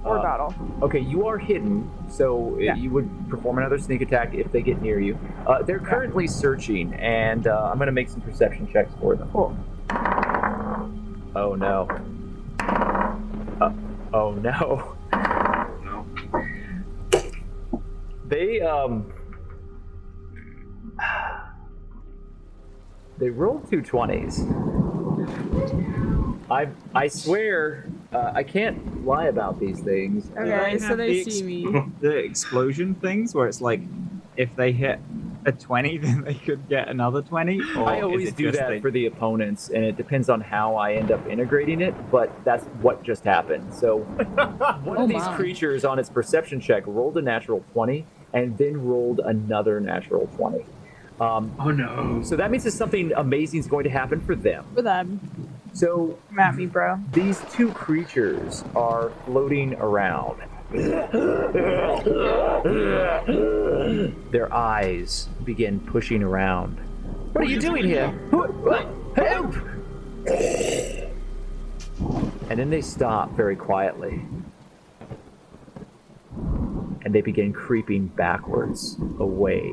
Or Doddle. Okay, you are hidden, so you would perform another sneak attack if they get near you. They're currently searching, and I'm going to make some perception checks for them. Cool. Oh no. Oh no. No. They rolled 2 20s. I swear, I can't lie about these things. Okay, so they see me. The explosion things where it's like, if they hit a 20, then they could get another 20? Or I always do that for the opponents, and it depends on how I end up integrating it, but that's what just happened. So one of these creatures on its perception check rolled a natural 20, and then rolled another natural 20. Oh no. So that means that something amazing is going to happen for them. For them. So, Come at me, bro. These 2 creatures are floating around. Their eyes begin pushing around. What are you doing here? Help! And then they stop very quietly. And they begin creeping backwards, away.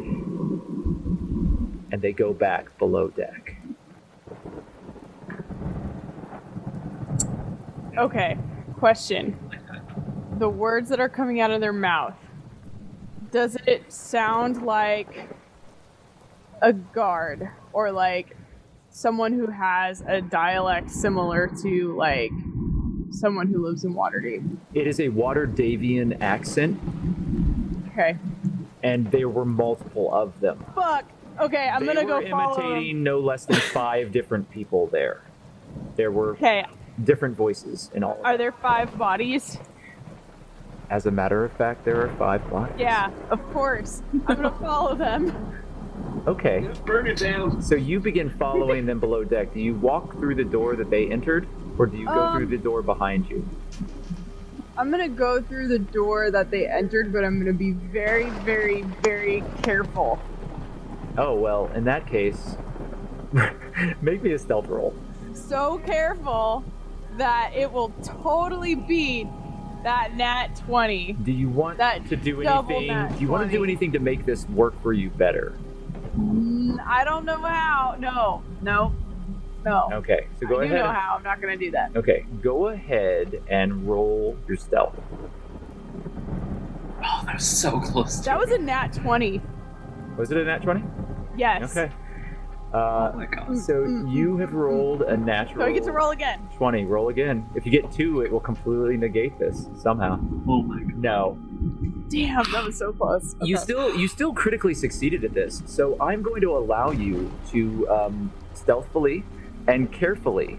And they go back below deck. Okay, question. The words that are coming out of their mouth, does it sound like a guard or like someone who has a dialect similar to like someone who lives in Waterdeep? It is a Waterdavian accent. Okay. And there were multiple of them. Fuck. Okay, I'm gonna go follow them. Imitating no less than 5 different people there. There were different voices in all. Are there 5 bodies? As a matter of fact, there are 5 bodies. Yeah, of course. I'm gonna follow them. Okay. Burn it down. So you begin following them below deck. Do you walk through the door that they entered, or do you go through the door behind you? I'm gonna go through the door that they entered, but I'm gonna be very, very, very careful. Oh, well, in that case, make me a stealth roll. So careful that it will totally beat that nat 20. Do you want to do anything? Do you want to do anything to make this work for you better? I don't know how. No. Okay, so go ahead. You know how. I'm not gonna do that. Okay, go ahead and roll your stealth. Oh, that was so close. That was a nat 20. Was it a nat 20? Yes. Okay. Oh my god. So you have rolled a natural. So I get to roll again. 20. Roll again. If you get 2, it will completely negate this somehow. Oh my god. No. Damn, that was so close. Okay. You still critically succeeded at this. So I'm going to allow you to stealthily and carefully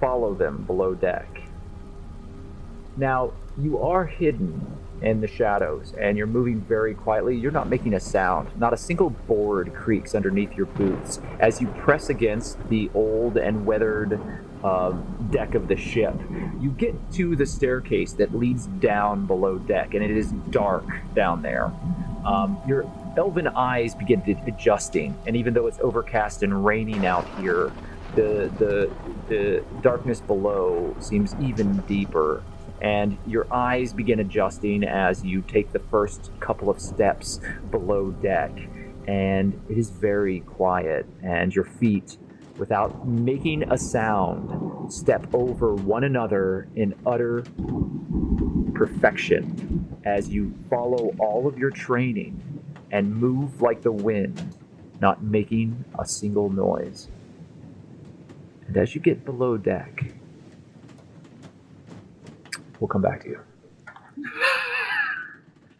follow them below deck. Now, you are hidden in the shadows, and you're moving very quietly. You're not making a sound. Not a single board creaks underneath your boots as you press against the old and weathered deck of the ship. You get to the staircase that leads down below deck, and it is dark down there. Your elven eyes begin adjusting, and even though it's overcast and raining out here, the darkness below seems even deeper. And your eyes begin adjusting as you take the first couple of steps below deck. And it is very quiet, and your feet, without making a sound, step over one another in utter perfection as you follow all of your training and move like the wind, not making a single noise. And as you get below deck, we'll come back to you.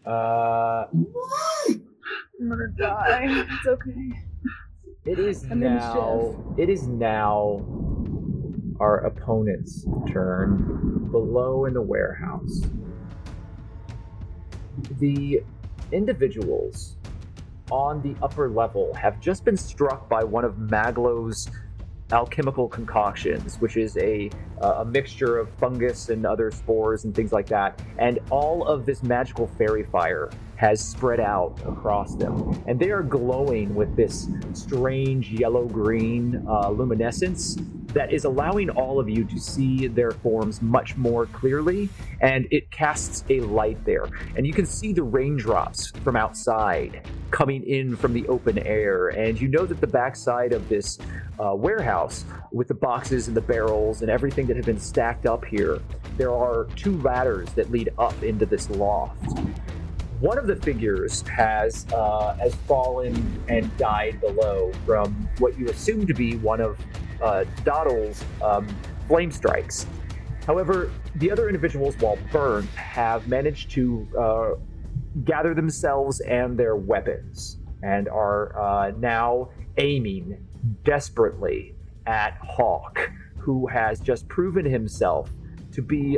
I'm gonna die. It's okay. It is I'm in now our opponent's turn below in the warehouse. The individuals on the upper level have just been struck by one of Maglo's alchemical concoctions, which is a mixture of fungus and other spores and things like that. And all of this magical fairy fire has spread out across them. And they are glowing with this strange yellow-green luminescence that is allowing all of you to see their forms much more clearly, and it casts a light there. And you can see the raindrops from outside coming in from the open air, and you know that the backside of this warehouse, with the boxes and the barrels and everything that have been stacked up here, there are 2 ladders that lead up into this loft. One of the figures has fallen and died below from what you assume to be one of Doddle's flame strikes. However, the other individuals, while burned, have managed to gather themselves and their weapons and are now aiming desperately at Hawke, who has just proven himself to be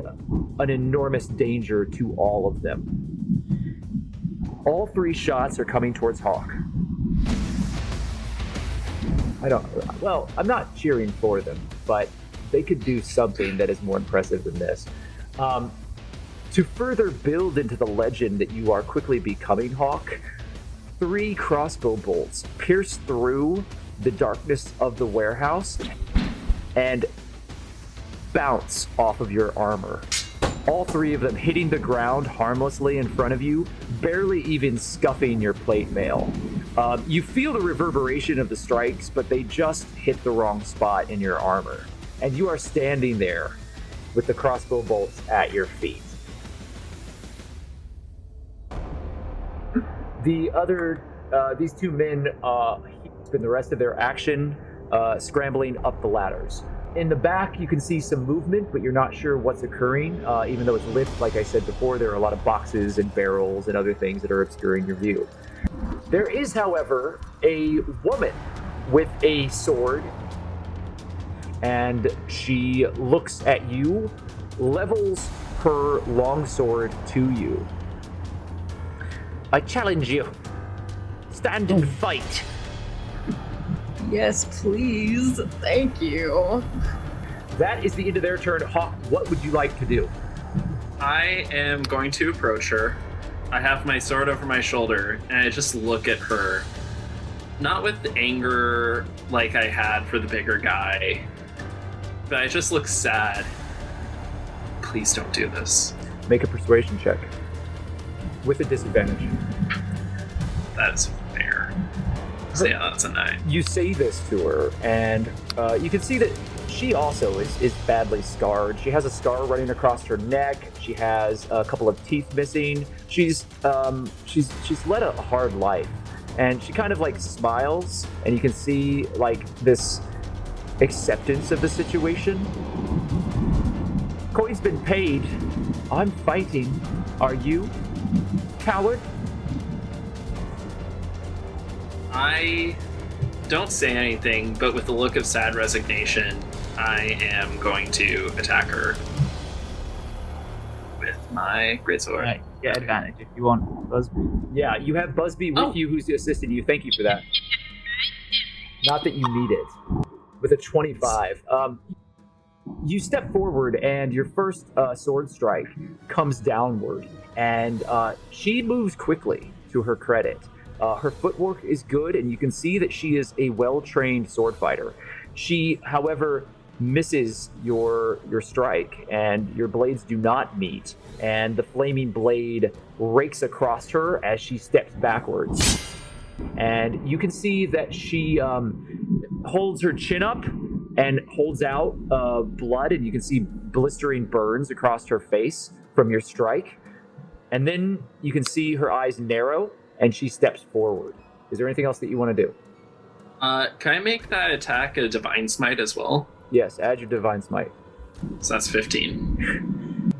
an enormous danger to all of them. All 3 shots are coming towards Hawke. I'm not cheering for them, but they could do something that is more impressive than this. To further build into the legend that you are quickly becoming, Hawke, 3 crossbow bolts pierce through the darkness of the warehouse and bounce off of your armor. All 3 of them hitting the ground harmlessly in front of you, barely even scuffing your plate mail. You feel the reverberation of the strikes, but they just hit the wrong spot in your armor. And you are standing there with the crossbow bolts at your feet. These 2 men spend the rest of their action scrambling up the ladders. In the back, you can see some movement, but you're not sure what's occurring. Even though it's lit, like I said before, there are a lot of boxes and barrels and other things that are obscuring your view. There is, however, a woman with a sword, and she looks at you, levels her longsword to you. I challenge you. Stand and fight. Yes, please. Thank you. That is the end of their turn. Hawke, what would you like to do? I am going to approach her. I have my sword over my shoulder, and I just look at her. Not with anger like I had for the bigger guy, but I just look sad. Please don't do this. Make a persuasion check. With a disadvantage. That's fair. So yeah, that's a 9. You say this to her, and you can see that she also is badly scarred. She has a scar running across her neck. She has a couple of teeth missing. She's led a hard life, and she kind of like smiles, and you can see like this acceptance of the situation. Coin's been paid. I'm fighting. Are you, coward? I don't say anything, but with a look of sad resignation, I am going to attack her with my greatsword. Right, get advantage if you want, Busby. Yeah, you have Busby with you who's assisting you. Thank you for that. Not that you need it. With a 25. You step forward, and your first sword strike comes downward, and she moves quickly, to her credit. Her footwork is good, and you can see that she is a well-trained sword fighter. She, however, misses your strike, and your blades do not meet, and the flaming blade rakes across her as she steps backwards. And you can see that she holds her chin up and holds out blood, and you can see blistering burns across her face from your strike. And then you can see her eyes narrow, and she steps forward. Is there anything else that you want to do? Can I make that attack a Divine Smite as well? Yes, add your Divine Smite. So that's 15.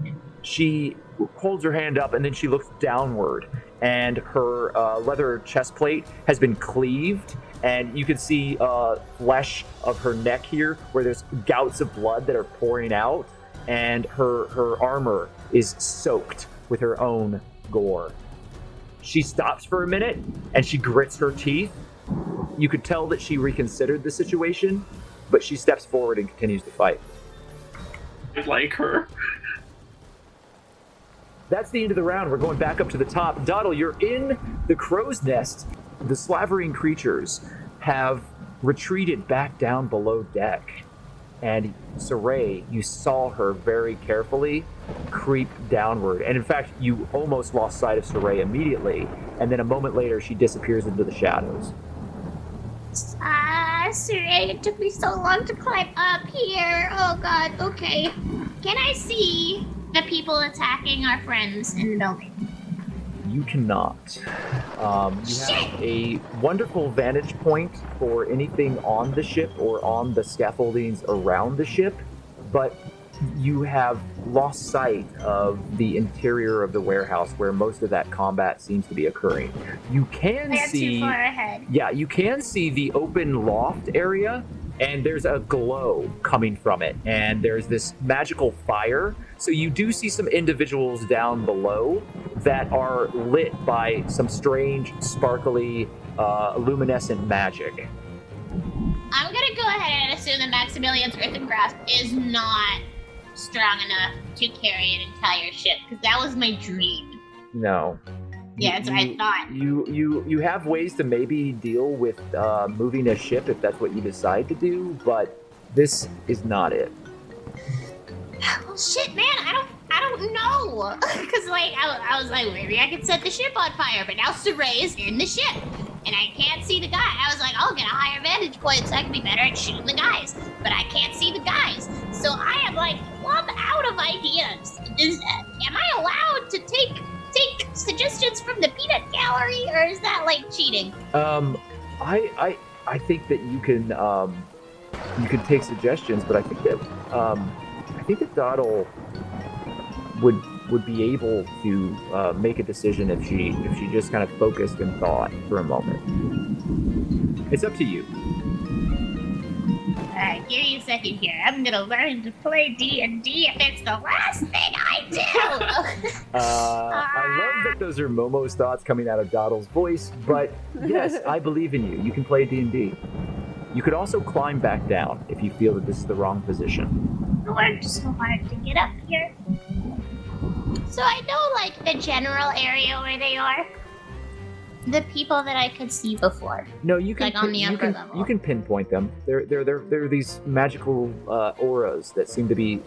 She holds her hand up and then she looks downward, and her leather chest plate has been cleaved, and you can see flesh of her neck here where there's gouts of blood that are pouring out, and her armor is soaked with her own gore. She stops for a minute and she grits her teeth. You could tell that she reconsidered the situation, but she steps forward and continues to fight. I like her. That's the end of the round. We're going back up to the top. Doddle, you're in the crow's nest. The slavering creatures have retreated back down below deck. And Siraye, you saw her very carefully creep downward. And in fact, you almost lost sight of Siraye immediately. And then a moment later, she disappears into the shadows. Siraye, it took me so long to climb up here. Oh god, okay. Can I see the people attacking our friends in the building? You cannot. You have a wonderful vantage point for anything on the ship or on the scaffoldings around the ship, but you have lost sight of the interior of the warehouse where most of that combat seems to be occurring. You can see... too far ahead. Yeah, you can see the open loft area, and there's a glow coming from it, and there's this magical fire. So you do see some individuals down below that are lit by some strange, sparkly, luminescent magic. I'm gonna go ahead and assume that Maximilian's Earthen Grasp is not strong enough to carry an entire ship, because that was my dream. No. Yeah, that's what I thought. You have ways to maybe deal with moving a ship if that's what you decide to do, but this is not it. Well, shit, man, I don't know, because like I was like, maybe I could set the ship on fire, but now Siraye is in the ship, and I can't see the guy. I was like, I'll get a higher vantage point so I can be better at shooting the guys, but I can't see the guys, so I am like plumb out of ideas. Am I allowed to take suggestions from the peanut gallery, or is that like cheating? I think that you can take suggestions, but I think that Doddle would be able to make a decision if she just kind of focused and thought for a moment. It's up to you. Alright, give me a second here. I'm gonna learn to play D&D if it's the last thing I do! I love that those are Momo's thoughts coming out of Doddle's voice, but yes, I believe in you. You can play D&D. You could also climb back down if you feel that this is the wrong position. I worked so hard to get up here. So I know, like, the general area where they are. The people that I could see before. No, you can. Like on the upper level. You can pinpoint them. They're these magical auras that seem to be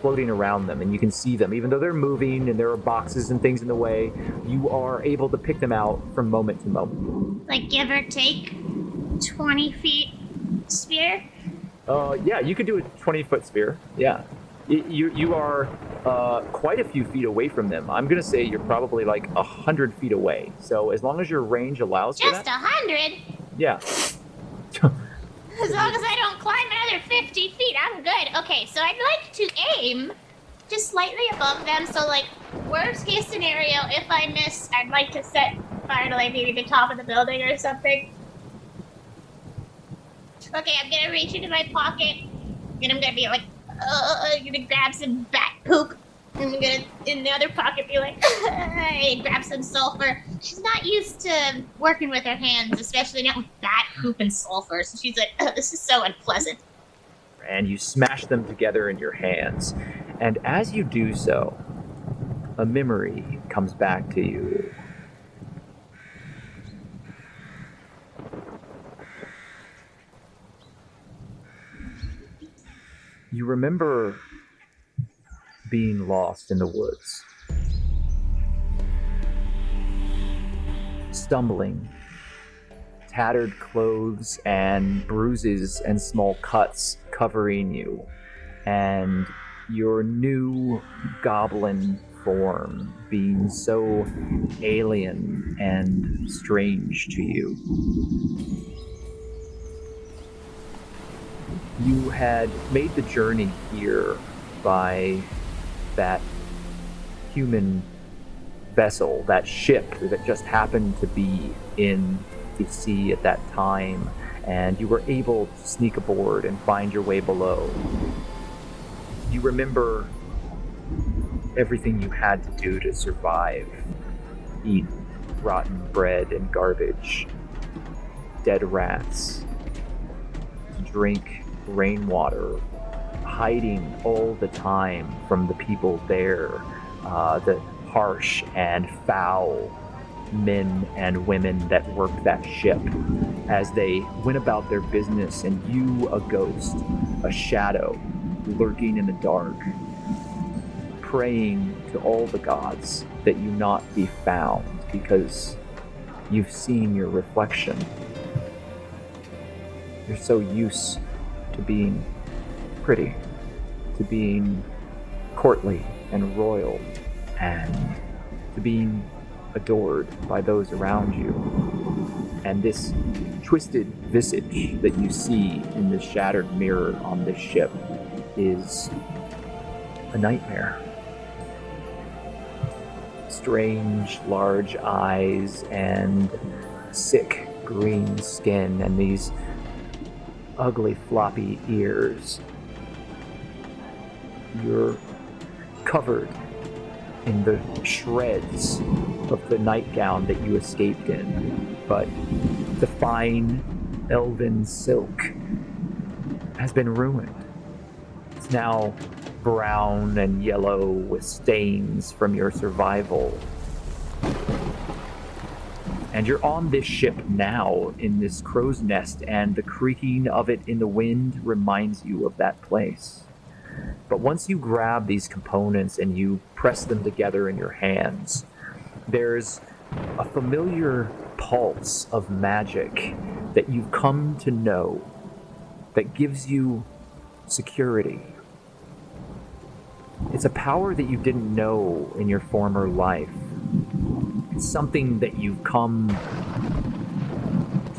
floating around them, and you can see them, even though they're moving and there are boxes and things in the way. You are able to pick them out from moment to moment. Like, give or take 20 feet sphere. Yeah, you could do a 20-foot sphere. Yeah. You are quite a few feet away from them. I'm going to say you're probably like 100 feet away. So as long as your range allows for that. Just 100? Yeah. As long as I don't climb another 50 feet, I'm good. Okay, so I'd like to aim just slightly above them. So, like, worst case scenario, if I miss, I'd like to set fire to, like, maybe the top of the building or something. Okay, I'm going to reach into my pocket, and I'm going to be like, I'm gonna grab some bat poop. And I'm gonna, in the other pocket, be like, hey, grab some sulfur. She's not used to working with her hands, especially not with bat poop and sulfur. So she's like, this is so unpleasant. And you smash them together in your hands. And as you do so, a memory comes back to you. You remember being lost in the woods, stumbling, tattered clothes and bruises and small cuts covering you, and your new goblin form being so alien and strange to you. You had made the journey here by that human vessel, that ship that just happened to be in the sea at that time, and you were able to sneak aboard and find your way below. You remember everything you had to do to survive. Eat rotten bread and garbage, dead rats, to drink rainwater, hiding all the time from the people there, the harsh and foul men and women that worked that ship as they went about their business, and you, a ghost, a shadow, lurking in the dark, praying to all the gods that you not be found because you've seen your reflection. You're so used to being pretty, to being courtly and royal, and to being adored by those around you. And this twisted visage that you see in the shattered mirror on this ship is a nightmare. Strange, large eyes and sick green skin and these ugly floppy ears. You're covered in the shreds of the nightgown that you escaped in, but the fine elven silk has been ruined. It's now brown and yellow with stains from your survival. And you're on this ship now in this crow's nest, and the creaking of it in the wind reminds you of that place. But once you grab these components and you press them together in your hands, there's a familiar pulse of magic that you've come to know that gives you security. It's a power that you didn't know in your former life. It's something that you've come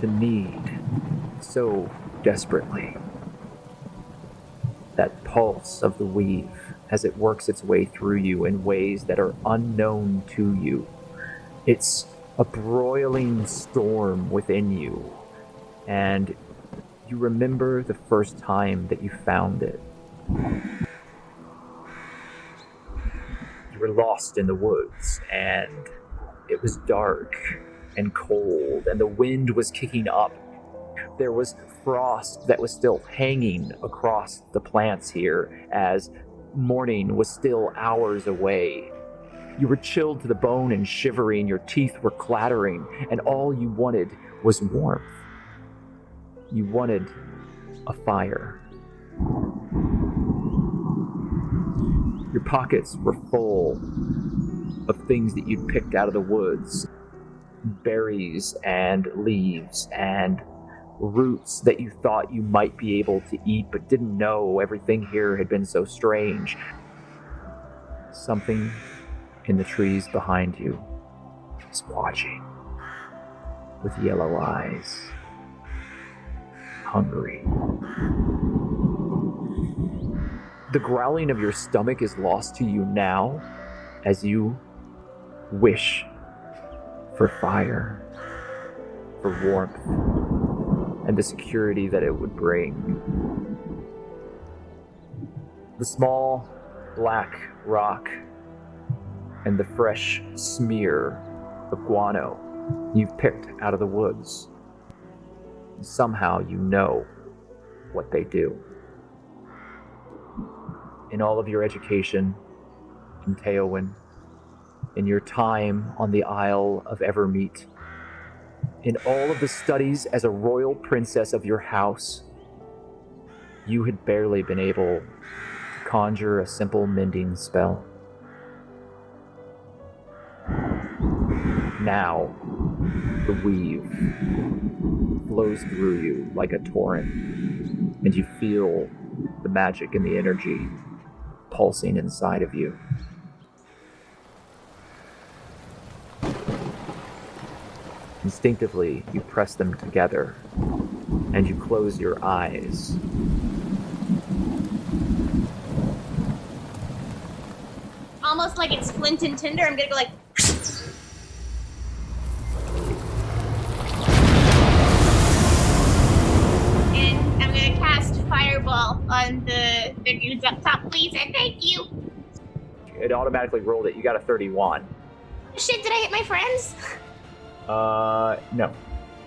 to need so desperately. That pulse of the weave as it works its way through you in ways that are unknown to you. It's a broiling storm within you, and you remember the first time that you found it. You were lost in the woods, and it was dark and cold, and the wind was kicking up. There was frost that was still hanging across the plants here as morning was still hours away. You were chilled to the bone and shivering, your teeth were clattering, and all you wanted was warmth. You wanted a fire. Your pockets were full of things that you'd picked out of the woods. Berries and leaves and roots that you thought you might be able to eat but didn't know. Everything here had been so strange. Something in the trees behind you is watching with yellow eyes, hungry. The growling of your stomach is lost to you now as you wish for fire, for warmth, and the security that it would bring. The small black rock and the fresh smear of guano you've picked out of the woods. Somehow you know what they do. In all of your education in Teowin, in your time on the Isle of Evermeet, in all of the studies as a royal princess of your house, you had barely been able to conjure a simple mending spell. Now, the weave flows through you like a torrent, and you feel the magic and the energy pulsing inside of you. Instinctively, you press them together, and you close your eyes. almost like it's flint and tinder. I'm gonna go like. And I'm gonna cast Fireball on the dudes up top, please, and thank you. It automatically rolled it. You got a 31. Shit, did I hit my friends? No.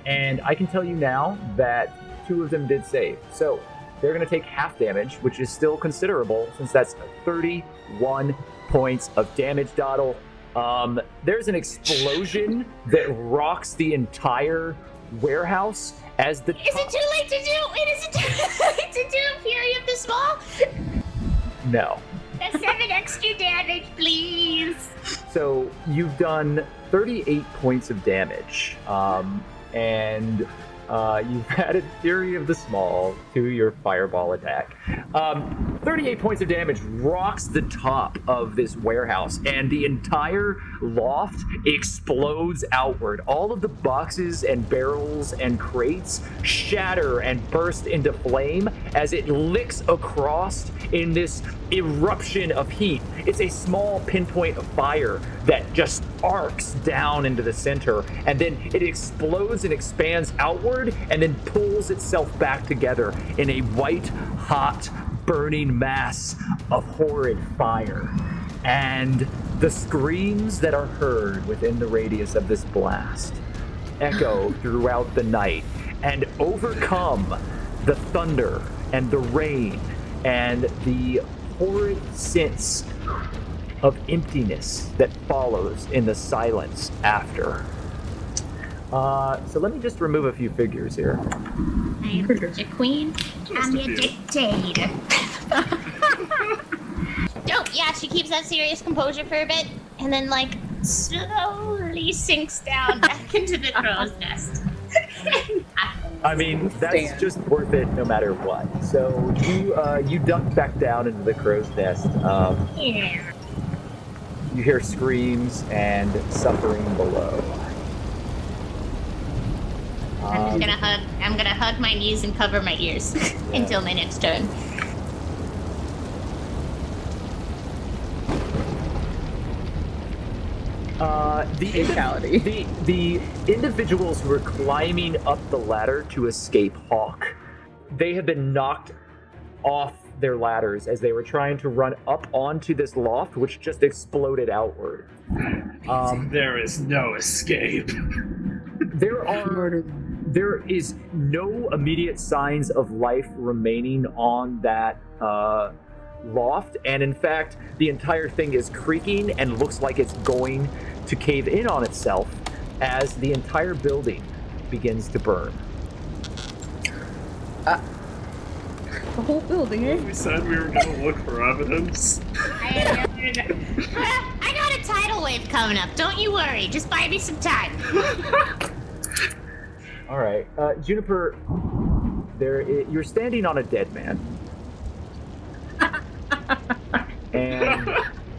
And I can tell you now that 2 of them did save. So they're going to take half damage, which is still considerable since that's 31 points of damage, Doddle. There's an explosion that rocks the entire warehouse as the... Is it too late to do? Is it too late to do Fury of the Small? No. That's 7 extra damage, please. So you've done 38 points of damage, and you've added Fury of the Small to your fireball attack. 38 points of damage rocks the top of this warehouse, and the entire loft explodes outward. All of the boxes and barrels and crates shatter and burst into flame as it licks across in this eruption of heat. It's a small pinpoint of fire that just arcs down into the center, and then it explodes and expands outward and then pulls itself back together in a white, hot, burning mass of horrid fire. And the screams that are heard within the radius of this blast echo throughout the night and overcome the thunder and the rain and the horrid sense of emptiness that follows in the silence after. So let me just remove a few figures here. I am the queen. I'm your dictator. Dope. Yeah, she keeps that serious composure for a bit, and then like slowly sinks down back into the crow's nest. I mean, that's just worth it no matter what. So you duck back down into the crow's nest. Yeah. You hear screams and suffering below. I'm gonna hug my knees and cover my ears until my next turn. The individuals who are climbing up the ladder to escape Hawke, they have been knocked off their ladders as they were trying to run up onto this loft, which just exploded outward. There is no escape. There is no immediate signs of life remaining on that loft, and in fact, the entire thing is creaking and looks like it's going to cave in on itself as the entire building begins to burn. The whole building, eh? We said we were going to look for evidence. I got a tidal wave coming up. Don't you worry. Just buy me some time. All right, Juniper, you're standing on a dead man. And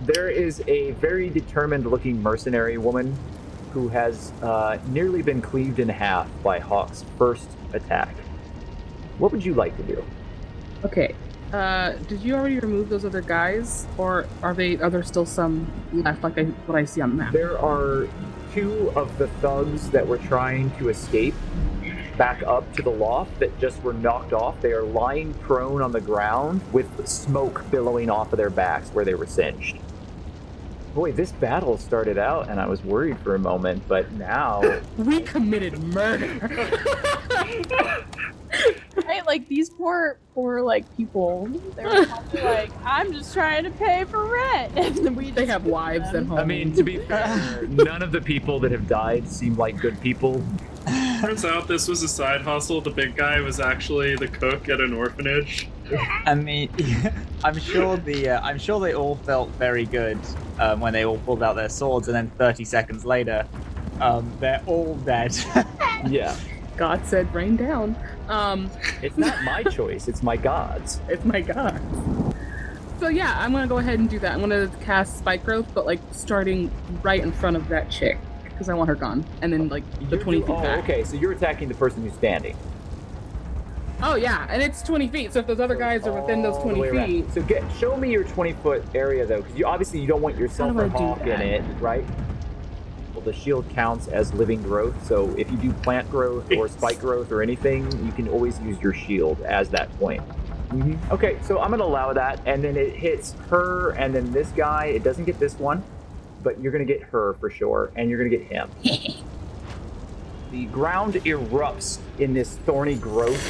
there is a very determined-looking mercenary woman who has nearly been cleaved in half by Hawke's first attack. What would you like to do? Okay. Did you already remove those other guys, or are there still some left, like what I see on the map? There are 2 of the thugs that were trying to escape back up to the loft that just were knocked off. They are lying prone on the ground with smoke billowing off of their backs where they were singed. Boy, this battle started out and I was worried for a moment, but now... We committed murder! Right, like these poor like people, they were probably like, I'm just trying to pay for rent. And they have wives at home. I mean, to be fair, none of the people that have died seem like good people. Turns out this was a side hustle. The big guy was actually the cook at an orphanage. I mean, I'm sure they all felt very good when they all pulled out their swords, and then 30 seconds later, they're all dead. Yeah. God said, rain down. It's not my choice, it's my god's. It's my god. So yeah, I'm gonna go ahead and do that. I'm gonna cast Spike Growth, but like starting right in front of that chick, because I want her gone. And then like the 20 feet back. Okay, so you're attacking the person who's standing. Oh yeah, and it's 20 feet. So if those other guys are within those All the 20 way around. feet, So show me your 20-foot area though, because you obviously you don't want yourself How do or I do Hawke in that? it, right? Well, the shield counts as living growth, so if you do plant growth or spike growth or anything, you can always use your shield as that point. Okay, so I'm gonna allow that, and then it hits her, and then this guy. It doesn't get this one, but you're gonna get her for sure, and you're gonna get him. The ground erupts in this thorny growth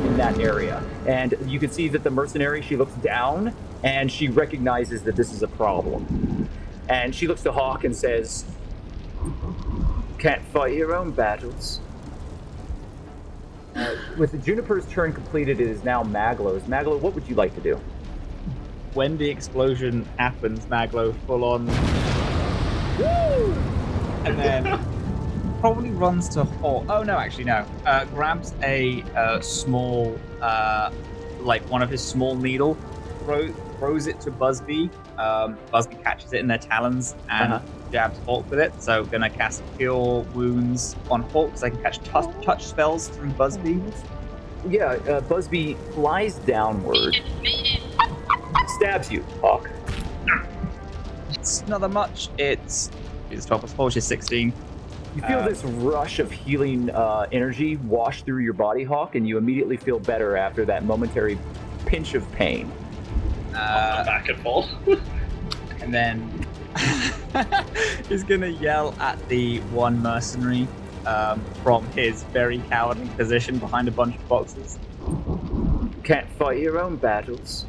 in that area, and you can see that the mercenary, she looks down, and she recognizes that this is a problem. And she looks to Hawke and says, "Can't fight your own battles." With the Juniper's turn completed, it is now Maglo's. Maglo, what would you like to do? When the explosion happens, Maglo full on. Woo! And then probably runs to Hawke. Oh no, actually no. Grabs a small, like one of his small needle, throws it to Busby. Busby catches it in their talons and jabs Hawke with it. So gonna cast Cure Wounds on Hawke because I can catch touch spells through Busby. Yeah, Busby flies downward, stabs you, Hawke. It's not that much. It's 12 plus 4, which is 16. You feel this rush of healing energy wash through your body, Hawke, and you immediately feel better after that momentary pinch of pain. I'm back at full. And then he's gonna yell at the one mercenary from his very cowardly position behind a bunch of boxes. Can't fight your own battles.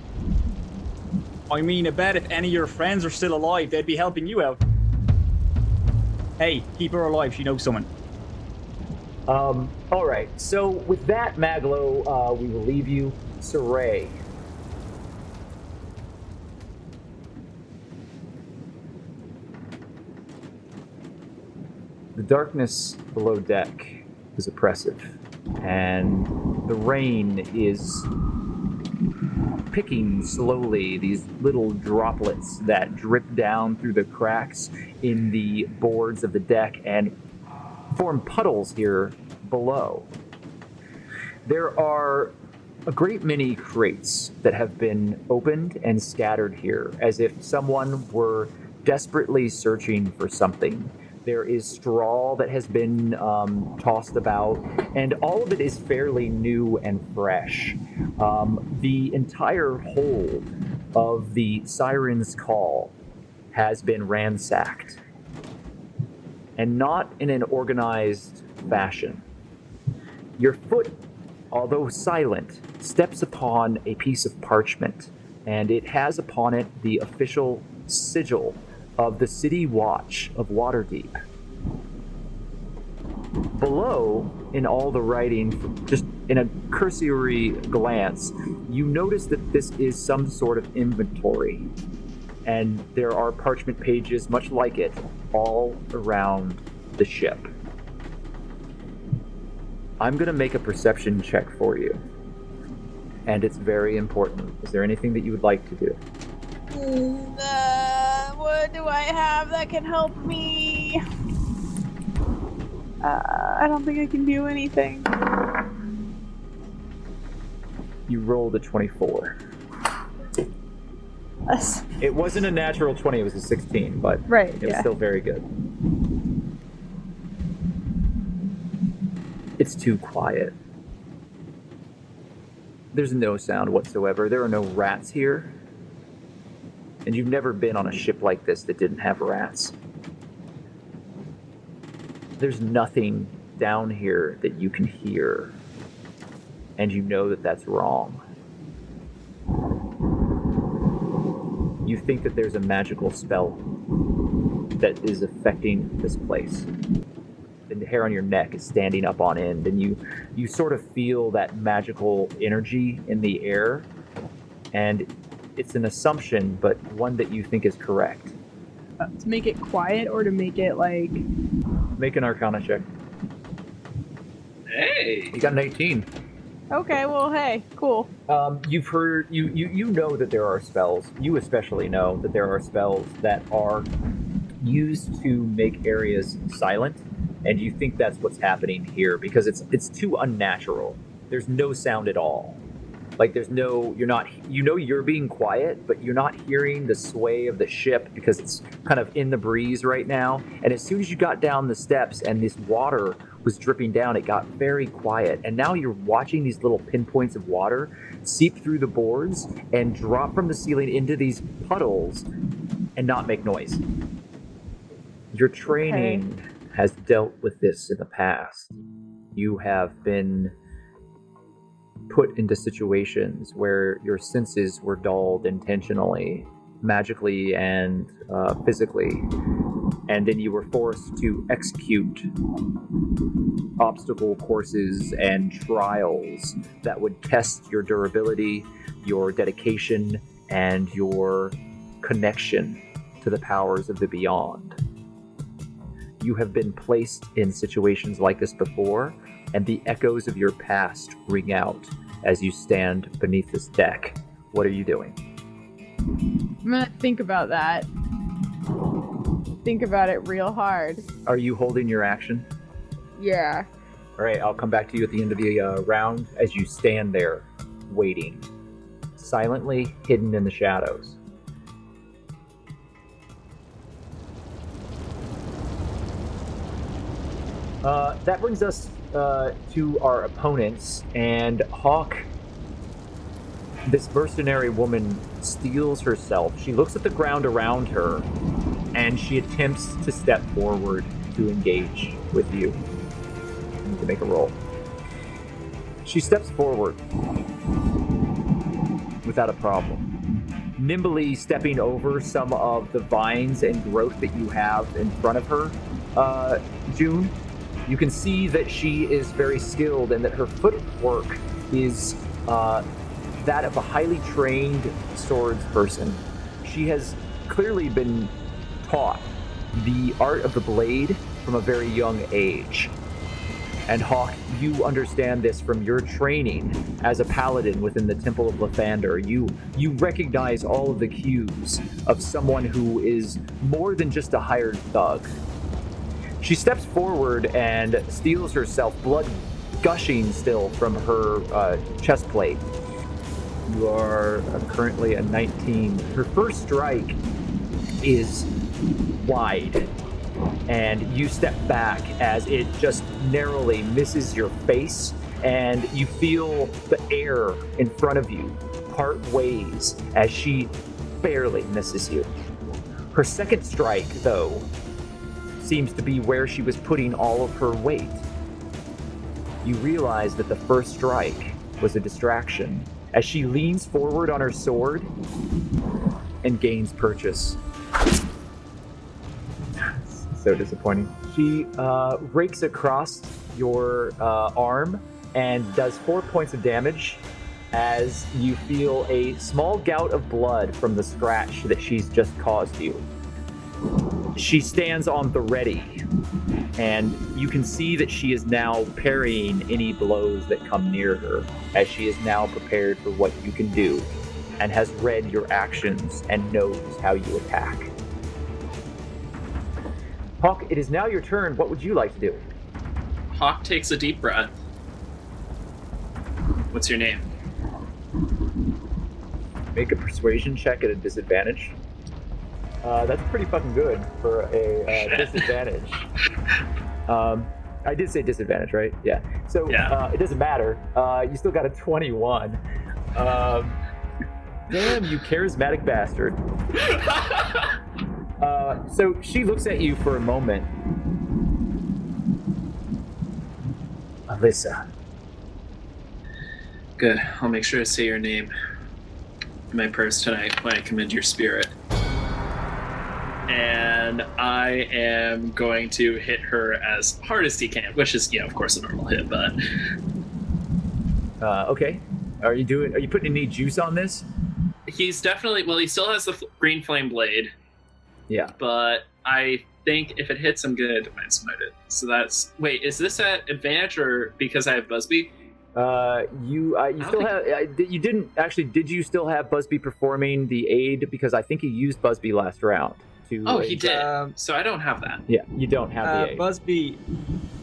I mean, I bet if any of your friends are still alive, they'd be helping you out. Hey, keep her alive. She knows someone. All right. So with that, Maglo, we will leave you. Siraye. The darkness below deck is oppressive, and the rain is picking slowly these little droplets that drip down through the cracks in the boards of the deck and form puddles here below. There are a great many crates that have been opened and scattered here, as if someone were desperately searching for something. There is straw that has been tossed about, and all of it is fairly new and fresh. The entire hold of the Sirens Call has been ransacked, and not in an organized fashion. Your foot, although silent, steps upon a piece of parchment, and it has upon it the official sigil of the City Watch of Waterdeep. Below, in all the writing, just in a cursory glance, you notice that this is some sort of inventory, and there are parchment pages much like it all around the ship. I'm going to make a perception check for you, and it's very important. Is there anything that you would like to do? What do I have that can help me? I don't think I can do anything. You rolled a 24. It wasn't a natural 20, it was a 16, but right, it was still very good. It's too quiet. There's no sound whatsoever. There are no rats here. And you've never been on a ship like this that didn't have rats. There's nothing down here that you can hear. And you know that that's wrong. You think that there's a magical spell that is affecting this place. And the hair on your neck is standing up on end, and you sort of feel that magical energy in the air. And it's an assumption, but one that you think is correct. To make it quiet or to make it like... Make an Arcana check. Hey! You got an 18. Okay, well, hey, cool. You've heard, you know that there are spells, you especially know that there are spells that are used to make areas silent and you think that's what's happening here because it's too unnatural. There's no sound at all. Like you're being quiet, but you're not hearing the sway of the ship because it's kind of in the breeze right now. And as soon as you got down the steps and this water was dripping down, it got very quiet. And now you're watching these little pinpoints of water seep through the boards and drop from the ceiling into these puddles and not make noise. Your training has dealt with this in the past. You have been put into situations where your senses were dulled intentionally, magically and physically, and then you were forced to execute obstacle courses and trials that would test your durability, your dedication, and your connection to the powers of the beyond. You have been placed in situations like this before, and the echoes of your past ring out as you stand beneath this deck. What are you doing? I'm gonna think about that. Think about it real hard. Are you holding your action? Yeah. All right, I'll come back to you at the end of the round as you stand there, waiting, silently hidden in the shadows. That brings us to our opponents, and Hawke, this mercenary woman, steels herself. She looks at the ground around her, and she attempts to step forward to engage with you. You need to make a roll. She steps forward without a problem, nimbly stepping over some of the vines and growth that you have in front of her. June, you can see that she is very skilled and that her footwork is that of a highly trained swords person. She has clearly been taught the art of the blade from a very young age. And Hawke, you understand this from your training as a paladin within the Temple of Lathander. You recognize all of the cues of someone who is more than just a hired thug. She steps forward and steels herself, blood gushing still from her chest plate. You are currently a 19. Her first strike is wide, and you step back as it just narrowly misses your face, and you feel the air in front of you part ways as she barely misses you. Her second strike, though, seems to be where she was putting all of her weight. You realize that the first strike was a distraction as she leans forward on her sword and gains purchase. So disappointing. She rakes across your arm and does 4 points of damage as you feel a small gout of blood from the scratch that she's just caused you. She stands on the ready, and you can see that she is now parrying any blows that come near her, as she is now prepared for what you can do, and has read your actions and knows how you attack. Hawke, it is now your turn. What would you like to do? Hawke takes a deep breath. What's your name? Make a persuasion check at a disadvantage. That's pretty fucking good for a disadvantage. I did say disadvantage, right? Yeah. So it doesn't matter. You still got a 21. Damn, you charismatic bastard. So she looks at you for a moment. Alyssa. Good. I'll make sure to say your name in my purse tonight when I commend your spirit. And I am going to hit her as hard as he can, which is, of course, a normal hit, but... Okay. Are you putting any juice on this? He's definitely... Well, he still has the green flame blade. Yeah. But I think if it hits, I'm going to Divine Smite it. So that's... Wait, is this at advantage or because I have Busby? You still have... you didn't... Actually, did you still have Busby performing the aid? Because I think you used Busby last round to. Oh, he did. So I don't have that. Yeah, you don't have the aid. Busby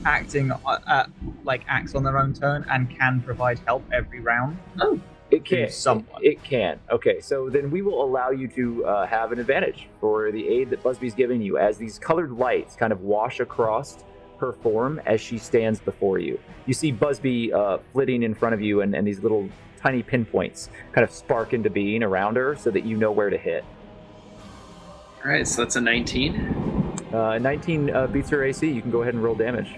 acts on their own turn and can provide help every round. Oh, it can. Someone. It can. Okay, so then we will allow you to have an advantage for the aid that Busby's giving you as these colored lights kind of wash across her form as she stands before you. You see Busby flitting in front of you, and these little tiny pinpoints kind of spark into being around her so that you know where to hit. All right, so that's a 19. 19 beats her AC. You can go ahead and roll damage.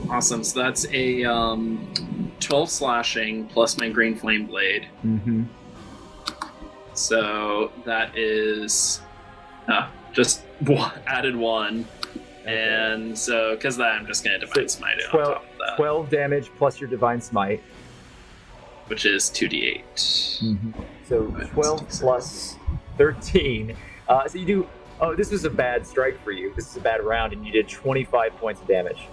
Awesome. So that's a 12 slashing plus my green flame blade. Mm-hmm. So that is just added 1. And so, because of that, I'm just going to Divine Smite it on top of that. 12 damage plus your Divine Smite. Which is 2d8. Mm-hmm. So 12 plus 13. So you do... Oh, this was a bad strike for you. This is a bad round, and you did 25 points of damage.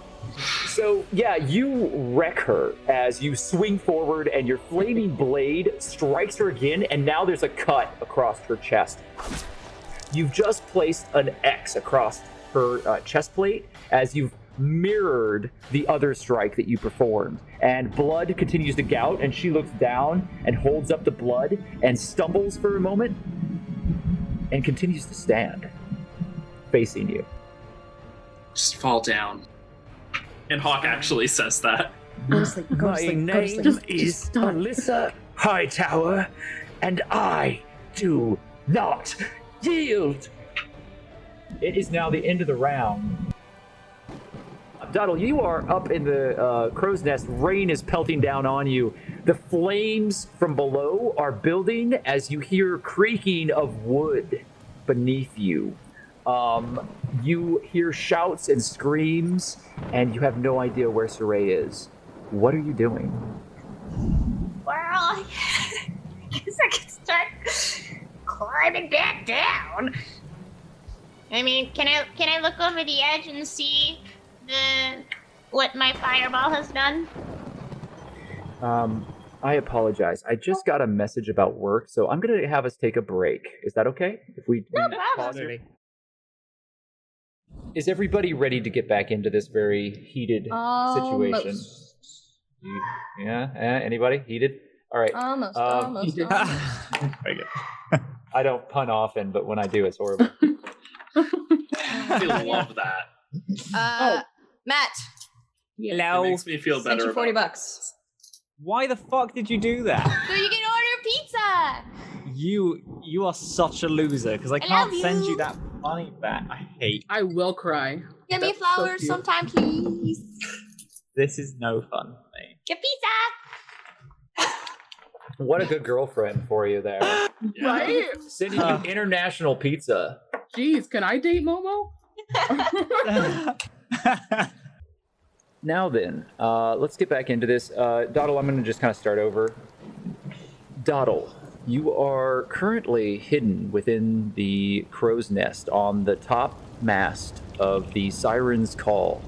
So, yeah, you wreck her as you swing forward, and your flaming blade strikes her again, and now there's a cut across her chest. You've just placed an X across her chest plate as you've mirrored the other strike that you performed. And blood continues to gout, and she looks down and holds up the blood and stumbles for a moment and continues to stand, facing you. Just fall down. And Hawke actually says that. My name is Alyssa Hightower, and I do not yield. It is now the end of the round. Doddle, you are up in the crow's nest. Rain is pelting down on you. The flames from below are building as you hear creaking of wood beneath you. You hear shouts and screams, and you have no idea where Siraye is. What are you doing? Well, I guess I can start climbing back down. I mean, can I look over the edge and see what my fireball has done? I apologize. I just got a message about work, so I'm going to have us take a break. Is that okay? If we pause here? Is everybody ready to get back into this very heated situation? Yeah? Anybody? Heated? All right. Almost. Very good. I don't pun often, but when I do, it's horrible. I love that. Matt. Hello. It makes me feel Sent better you $40. about Why the fuck did you do that? So you can order pizza! You are such a loser because I can't send you that money back. I will cry. Give me flowers sometime, please. This is no fun for me. Get pizza! What a good girlfriend for you there. Yeah. Right? Sending you international pizza. Jeez, can I date Momo? Now then, let's get back into this. Doddle, I'm going to just kind of start over. Doddle, you are currently hidden within the crow's nest on the top mast of the Sirens Call.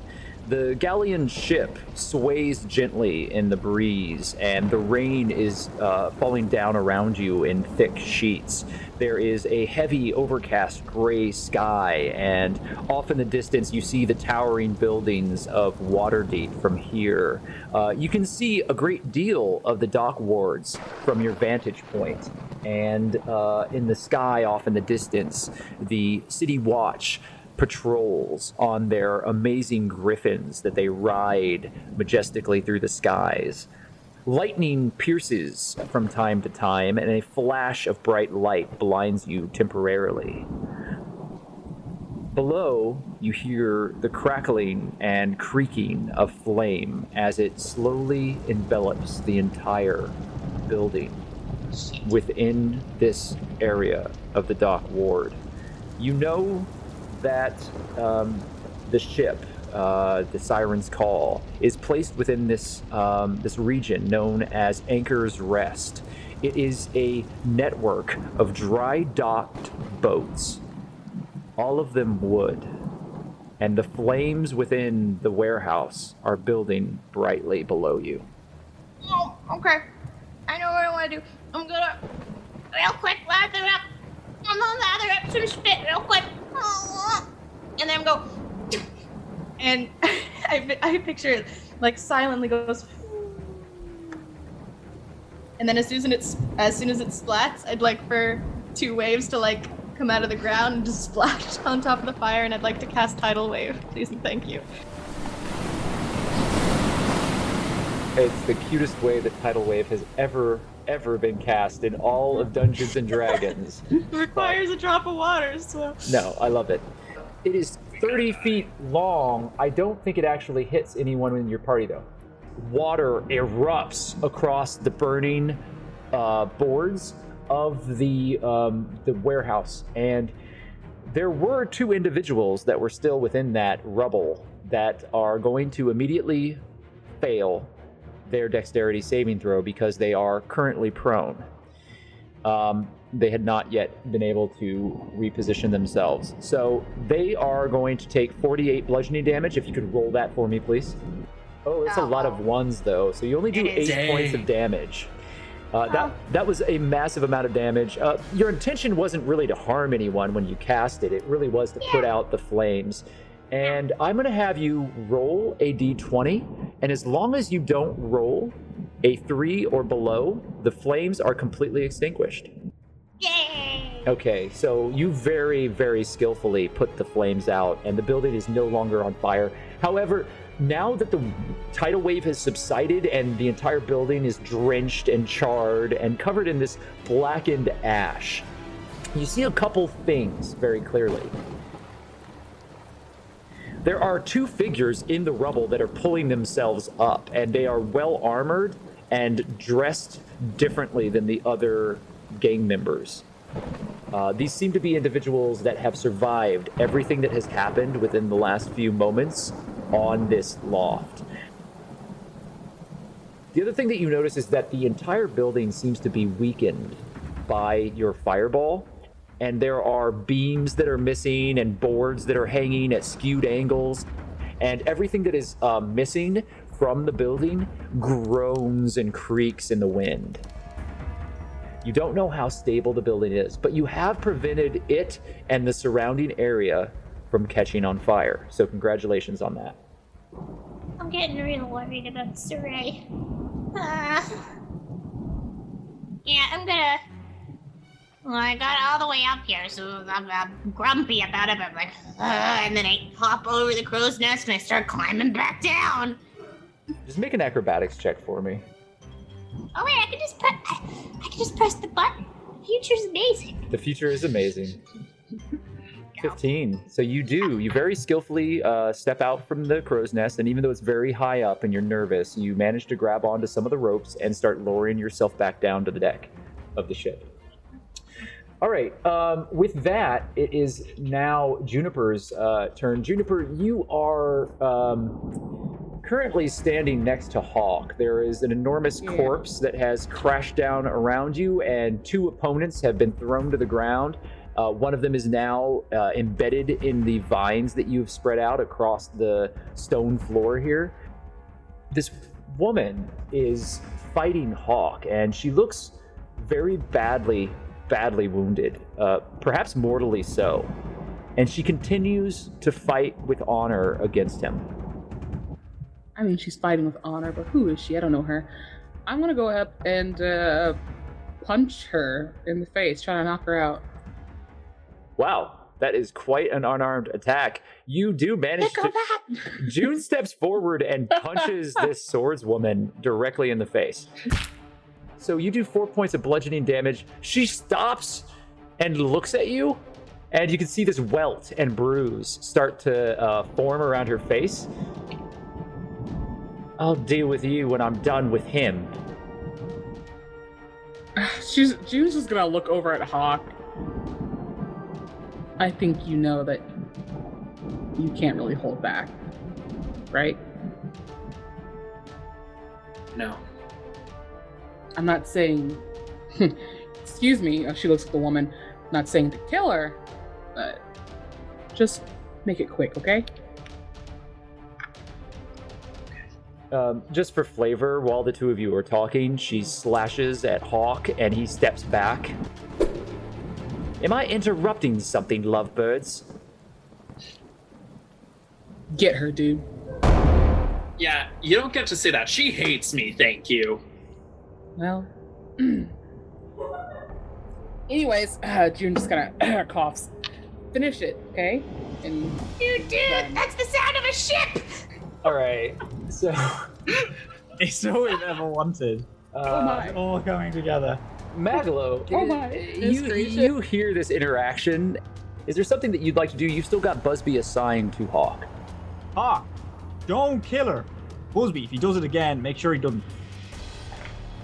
The galleon ship sways gently in the breeze, and the rain is falling down around you in thick sheets. There is a heavy, overcast gray sky, and off in the distance you see the towering buildings of Waterdeep from here. You can see a great deal of the dock wards from your vantage point, and in the sky off in the distance, the City Watch patrols on their amazing griffins that they ride majestically through the skies. Lightning pierces from time to time, and a flash of bright light blinds you temporarily. Below, you hear the crackling and creaking of flame as it slowly envelops the entire building within this area of the dock ward. You know that the ship, the Sirens Call, is placed within this this region known as Anchor's Rest. It is a network of dry docked boats, all of them wood, and the flames within the warehouse are building brightly below you. Oh, okay. I know what I want to do. I'm gonna real quick lather up I'm on the other up some spit real quick. And then go. And I picture it like silently goes. And then as soon as it splats, I'd like for 2 waves to like come out of the ground and just splash on top of the fire, and I'd like to cast Tidal Wave, please and thank you. It's the cutest way that Tidal Wave has ever been cast in all of Dungeons and Dragons. It requires a drop of water, so. No, I love it. It is 30 feet long. I don't think it actually hits anyone in your party, though. Water erupts across the burning boards of the warehouse, and there were 2 individuals that were still within that rubble that are going to immediately fail their dexterity saving throw because they are currently prone. They had not yet been able to reposition themselves. So they are going to take 48 bludgeoning damage. If you could roll that for me, please. Oh, it's a lot of 1s, though. So you only do 8 points of damage. That was a massive amount of damage. Your intention wasn't really to harm anyone when you cast it. It really was to put out the flames. And I'm going to have you roll a d20, and as long as you don't roll a 3 or below, the flames are completely extinguished. Yay! Okay, so you very, very skillfully put the flames out, and the building is no longer on fire. However, now that the tidal wave has subsided and the entire building is drenched and charred and covered in this blackened ash, you see a couple things very clearly. There are 2 figures in the rubble that are pulling themselves up, and they are well armored and dressed differently than the other gang members. These seem to be individuals that have survived everything that has happened within the last few moments on this loft. The other thing that you notice is that the entire building seems to be weakened by your fireball, and there are beams that are missing and boards that are hanging at skewed angles, and everything that is missing from the building groans and creaks in the wind. You don't know how stable the building is, but you have prevented it and the surrounding area from catching on fire. So congratulations on that. I'm getting real worried about Siraye. Yeah, I'm gonna... Well, I got all the way up here, so I'm grumpy about it. I'm like, and then I hop over the crow's nest and I start climbing back down. Just make an acrobatics check for me. Oh wait, I can just press the button. The future's amazing. The future is amazing. 15. So you very skillfully step out from the crow's nest, and even though it's very high up and you're nervous, you manage to grab onto some of the ropes and start lowering yourself back down to the deck of the ship. All right, with that, it is now Juniper's turn. Juniper, you are currently standing next to Hawke. There is an enormous corpse that has crashed down around you, and 2 opponents have been thrown to the ground. One of them is now embedded in the vines that you've spread out across the stone floor here. This woman is fighting Hawke, and she looks very badly wounded, perhaps mortally so. And she continues to fight with honor against him. I mean, she's fighting with honor, but who is she? I don't know her. I'm gonna go up and punch her in the face, trying to knock her out. Wow, that is quite an unarmed attack. You do manage to... June steps forward and punches this swordswoman directly in the face. So you do 4 points of bludgeoning damage. She stops and looks at you, and you can see this welt and bruise start to form around her face. I'll deal with you when I'm done with him. June's just gonna look over at Hawke. I think you know that you can't really hold back, right? No. I'm not saying, excuse me, she looks at the woman, I'm not saying to kill her, but just make it quick, okay? Just for flavor, while the 2 of you are talking, she slashes at Hawke and he steps back. Am I interrupting something, lovebirds? Get her, dude. Yeah, you don't get to say that. She hates me, thank you. Well. Anyways, June just kind of coughs. Finish it, okay? And Dude, that's the sound of a ship! Alright, so... It's all we've ever wanted. Oh my. All coming together. Maglo, Oh my. you hear this interaction. Is there something that you'd like to do? You've still got Busby assigned to Hawke. Hawke, don't kill her. Busby, if he does it again, make sure he doesn't.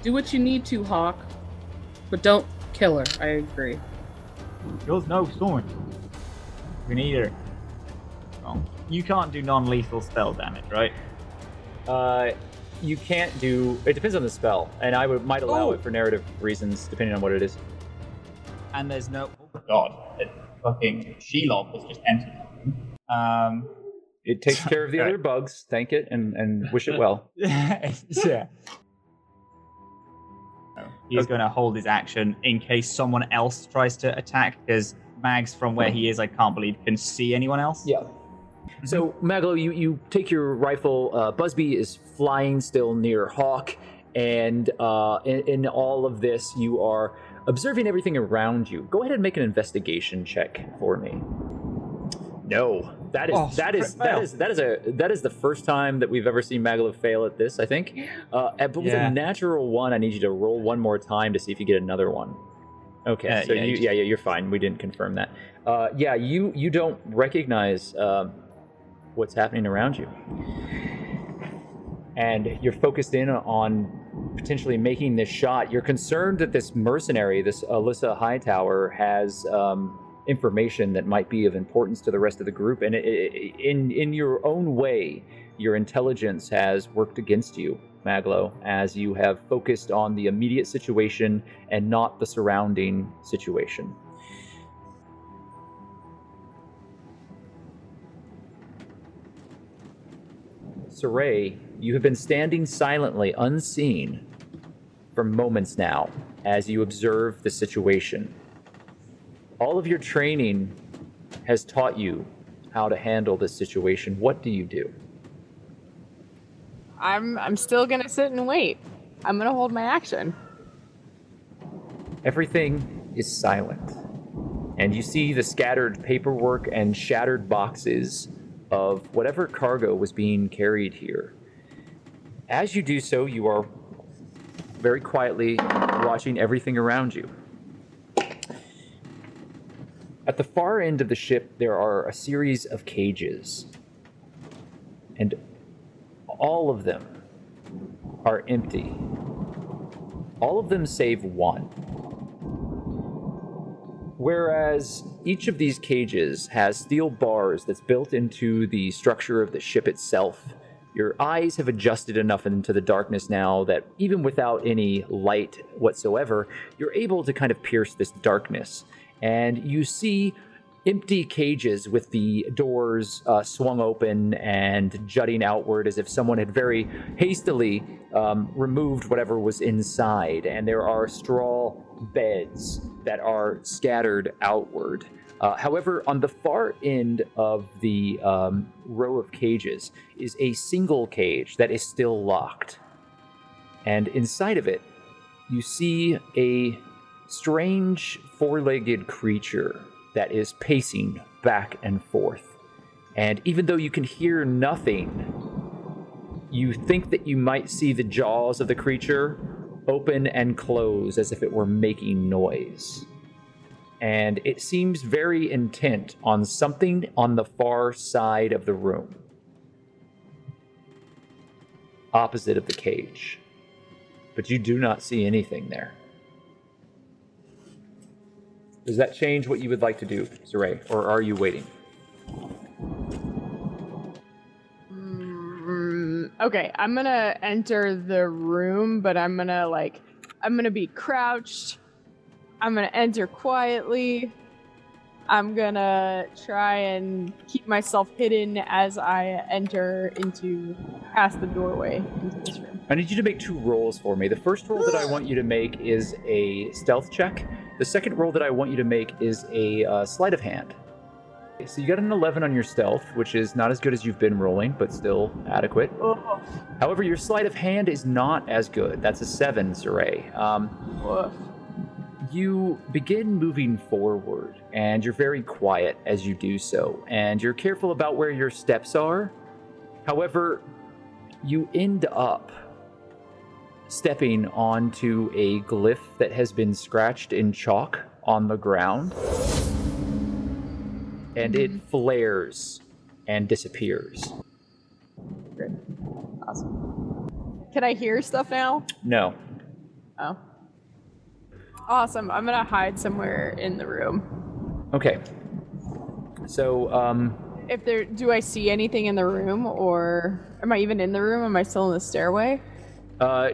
Do what you need to, Hawke. But don't kill her. I agree. There's no sword. We need her. Well, you can't do non-lethal spell damage, right? You can't do... It depends on the spell, and I might allow it for narrative reasons, depending on what it is. And there's no... Oh god, fucking Shelob has just entered. It takes care of the other bugs. Thank it and wish it well. Yeah. He's going to hold his action in case someone else tries to attack, because Mags, from where he is, I can't believe, can see anyone else. Yeah. So, Maglo, you take your rifle. Busby is flying still near Hawke, and in all of this, you are observing everything around you. Go ahead and make an investigation check for me. No, that is the first time that we've ever seen Maglo fail at this, I think. But with a natural 1, I need you to roll one more time to see if you get another one. Okay, so you're fine. We didn't confirm that. You don't recognize what's happening around you, and you're focused in on potentially making this shot. You're concerned that this mercenary, this Alyssa Hightower, has information that might be of importance to the rest of the group, and in your own way, your intelligence has worked against you, Maglo, as you have focused on the immediate situation and not the surrounding situation. Siraye, you have been standing silently, unseen, for moments now as you observe the situation. All of your training has taught you how to handle this situation. What do you do? I'm still gonna sit and wait. I'm gonna hold my action. Everything is silent, and you see the scattered paperwork and shattered boxes of whatever cargo was being carried here. As you do so, you are very quietly watching everything around you. At the far end of the ship, there are a series of cages, and all of them are empty. All of them save one. Whereas each of these cages has steel bars that's built into the structure of the ship itself. Your eyes have adjusted enough into the darkness now that even without any light whatsoever, you're able to kind of pierce this darkness. And you see empty cages with the doors swung open and jutting outward as if someone had very hastily removed whatever was inside. And there are straw beds that are scattered outward. However, on the far end of the row of cages is a single cage that is still locked. And inside of it, you see a strange four-legged creature that is pacing back and forth. And even though you can hear nothing, you think that you might see the jaws of the creature open and close as if it were making noise. And it seems very intent on something on the far side of the room, opposite of the cage. But you do not see anything there. Does that change what you would like to do, Siraye, or are you waiting? Okay, I'm gonna enter the room, but I'm gonna be crouched. I'm gonna enter quietly. I'm gonna try and keep myself hidden as I enter past the doorway into this room. I need you to make 2 rolls for me. The first roll that I want you to make is a stealth check. The second roll that I want you to make is a sleight of hand. So you got an 11 on your stealth, which is not as good as you've been rolling, but still adequate. Oh. However, your sleight of hand is not as good. That's a 7, Siraye. You begin moving forward, and you're very quiet as you do so, and you're careful about where your steps are. However, you end up stepping onto a glyph that has been scratched in chalk on the ground. And it flares and disappears. Great. Awesome. Can I hear stuff now? No. Oh. Awesome. I'm gonna hide somewhere in the room. Okay. So, do I see anything in the room, or am I even in the room? Am I still in the stairway?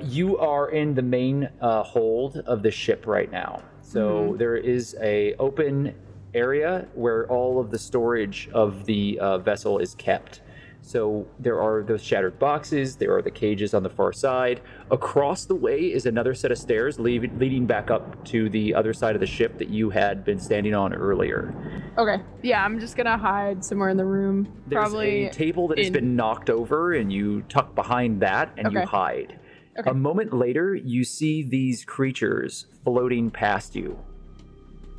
You are in the main hold of the ship right now. So there is a open area where all of the storage of the vessel is kept. So there are those shattered boxes, there are the cages on the far side. Across the way is another set of stairs leading back up to the other side of the ship that you had been standing on earlier. Okay. Yeah, I'm just gonna hide somewhere in the room. There's Probably a table that has been knocked over, and you tuck behind that and you hide. Okay. A moment later, you see these creatures floating past you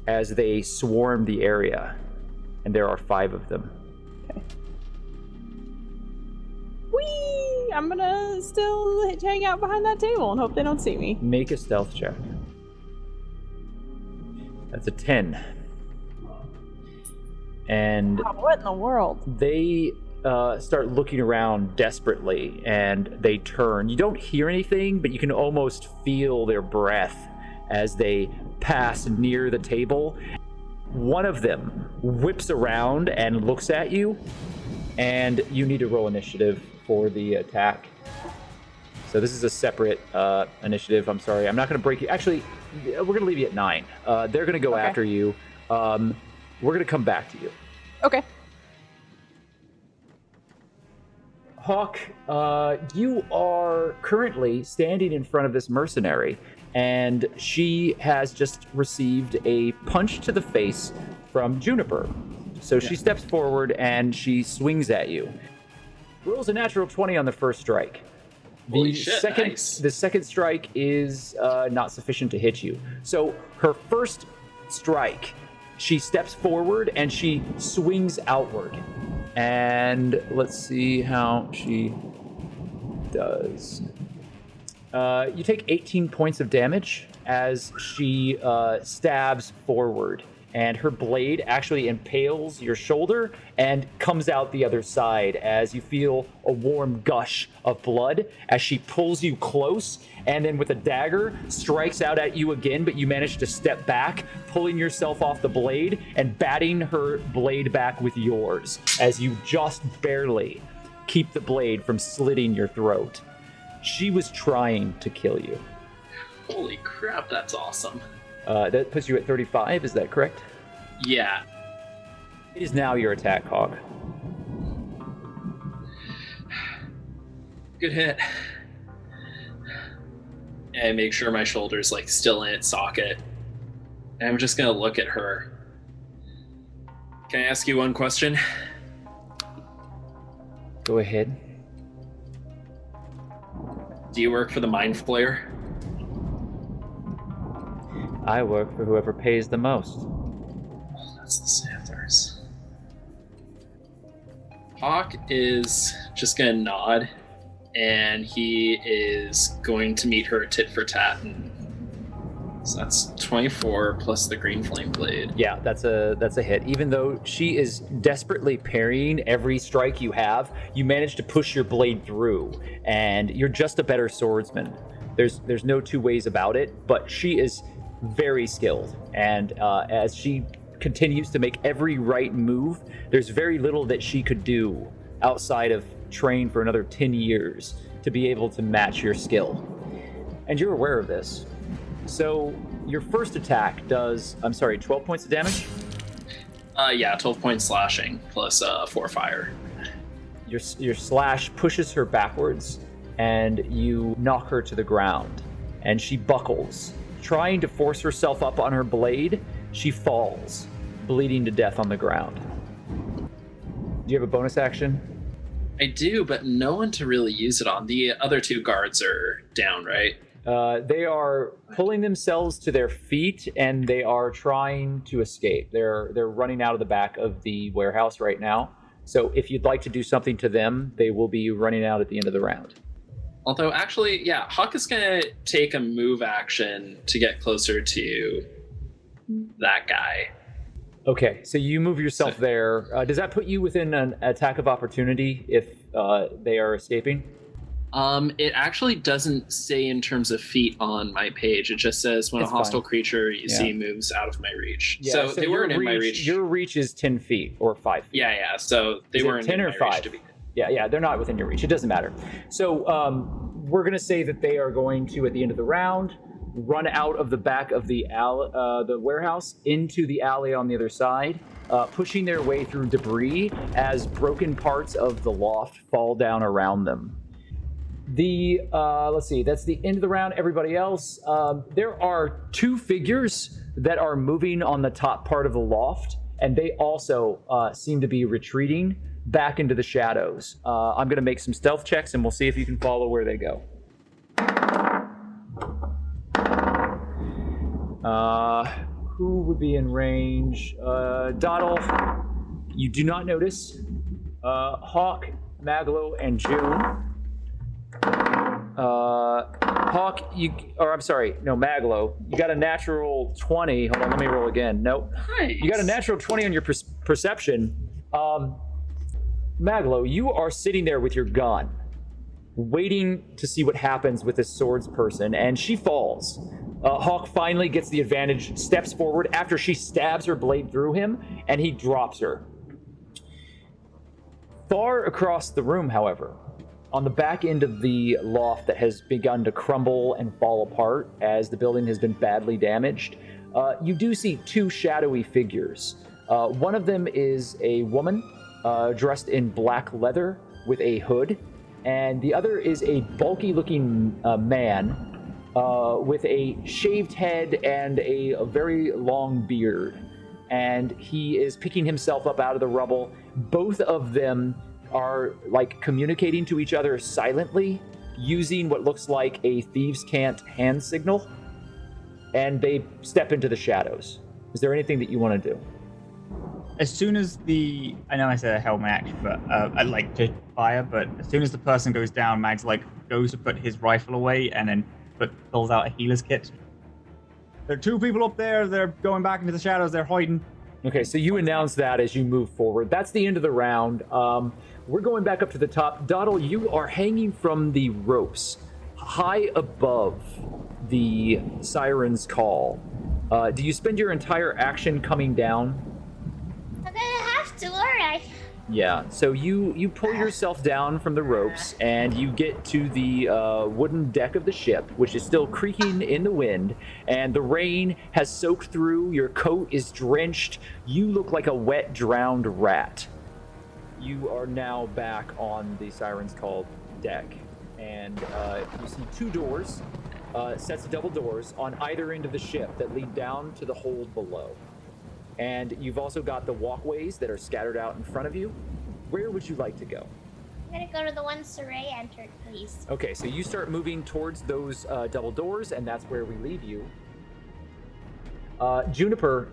as they swarm the area, and there are 5 of them. Okay. Whee! I'm gonna still hang out behind that table and hope they don't see me. Make a stealth check. That's a 10. And what in the world? They start looking around desperately, and they turn. You don't hear anything, but you can almost feel their breath as they pass near the table. One of them whips around and looks at you, and you need to roll initiative for the attack. So this is a separate initiative. I'm sorry. I'm not going to break you. Actually, we're going to leave you at 9. They're going to go after you. We're going to come back to you. Okay. Hawke, you are currently standing in front of this mercenary, and she has just received a punch to the face from Juniper. So she steps forward and she swings at you. Rolls a natural 20 on the first strike. Holy shit, nice. The second strike is not sufficient to hit you. So her first strike, she steps forward and she swings outward. And let's see how she does. You take 18 points of damage as she stabs forward, and her blade actually impales your shoulder and comes out the other side as you feel a warm gush of blood as she pulls you close, and then with a dagger strikes out at you again, but you manage to step back, pulling yourself off the blade and batting her blade back with yours as you just barely keep the blade from slitting your throat. She was trying to kill you. Holy crap, that's awesome. That puts you at 35, is that correct? Yeah. It is now your attack, Hawke. Good hit. And make sure my shoulder's like still in its socket. And I'm just gonna look at her. Can I ask you one question? Go ahead. Do you work for the Mind Flayer? I work for whoever pays the most. Oh, that's the Santhers. Hawke is just gonna nod, and he is going to meet her tit for tat. So that's 24 plus the green flame blade. Yeah, that's a hit. Even though she is desperately parrying every strike you have, you manage to push your blade through, and you're just a better swordsman. There's no two ways about it, but she is very skilled, and as she continues to make every right move, there's very little that she could do outside of train for another 10 years to be able to match your skill. And you're aware of this. So your first attack does, 12 points of damage? Yeah, 12 points slashing plus 4 fire. Your slash pushes her backwards, and you knock her to the ground, and she buckles trying to force herself up on her blade, she falls, bleeding to death on the ground. Do you have a bonus action? I do, but no one to really use it on. The other 2 guards are down, right? They are pulling themselves to their feet, and they are trying to escape. They're running out of the back of the warehouse right now. So if you'd like to do something to them, they will be running out at the end of the round. Although, actually, yeah, Hawke is going to take a move action to get closer to that guy. Okay, so you move yourself there. Does that put you within an attack of opportunity if they are escaping? It actually doesn't say in terms of feet on my page. It just says when a hostile creature you see moves out of my reach. Yeah, so they weren't in my reach. Your reach is 10 feet or 5 feet. Yeah. So they weren't 10 in or my 5? reach to be. Yeah, they're not within your reach. It doesn't matter. So we're going to say that they are going to, at the end of the round, run out of the back of the warehouse into the alley on the other side, pushing their way through debris as broken parts of the loft fall down around them. Let's see, that's the end of the round. Everybody else, there are 2 figures that are moving on the top part of the loft, and they also seem to be retreating back into the shadows. I'm going to make some stealth checks, and we'll see if you can follow where they go. Who would be in range? Doddle, you do not notice. Hawke, Maglo, and June. Hawke, Maglo, you got a natural 20. Hold on, let me roll again. Nope. Nice. You got a natural 20 on your perception. Maglo, you are sitting there with your gun, waiting to see what happens with this swords person, and she falls. Hawke finally gets the advantage, steps forward after she stabs her blade through him, and he drops her. Far across the room, however, on the back end of the loft that has begun to crumble and fall apart as the building has been badly damaged, you do see 2 shadowy figures. One of them is a woman dressed in black leather with a hood, and the other is a bulky-looking man with a shaved head and a very long beard. And he is picking himself up out of the rubble. Both of them are communicating to each other silently, using what looks like a thieves' cant hand signal. And they step into the shadows. Is there anything that you want to do? As soon as I know I said I held my action, but I'd like to fire, but as soon as the person goes down, Mags goes to put his rifle away and then pulls out a healer's kit. There are 2 people up there. They're going back into the shadows. They're hiding. Okay, so you announce that as you move forward. That's the end of the round. We're going back up to the top. Doddle, you are hanging from the ropes high above the Sirens Call. Do you spend your entire action coming down? I'm gonna have to, aren't I? Yeah, so you pull yourself down from the ropes and you get to the wooden deck of the ship, which is still creaking in the wind, and the rain has soaked through. Your coat is drenched. You look like a wet, drowned rat. You are now back on the Sirens Call deck, and you see 2 doors, sets of double doors on either end of the ship that lead down to the hold below. And you've also got the walkways that are scattered out in front of you. Where would you like to go? I'm gonna go to the one Siraye entered, please. Okay, so you start moving towards those double doors, and that's where we leave you. Juniper,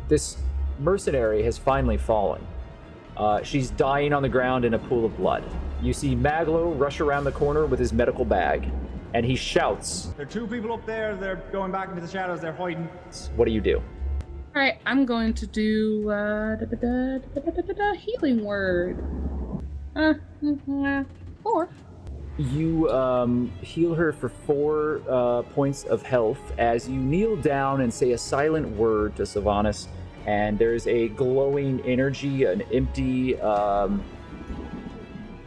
this mercenary has finally fallen. She's dying on the ground in a pool of blood. You see Maglo rush around the corner with his medical bag, and he shouts. There are 2 people up there. They're going back into the shadows. They're hiding. What do you do? All right, I'm going to do healing word. 4. You heal her for 4 points of health as you kneel down and say a silent word to Sylvanas, and there's a glowing energy, an empty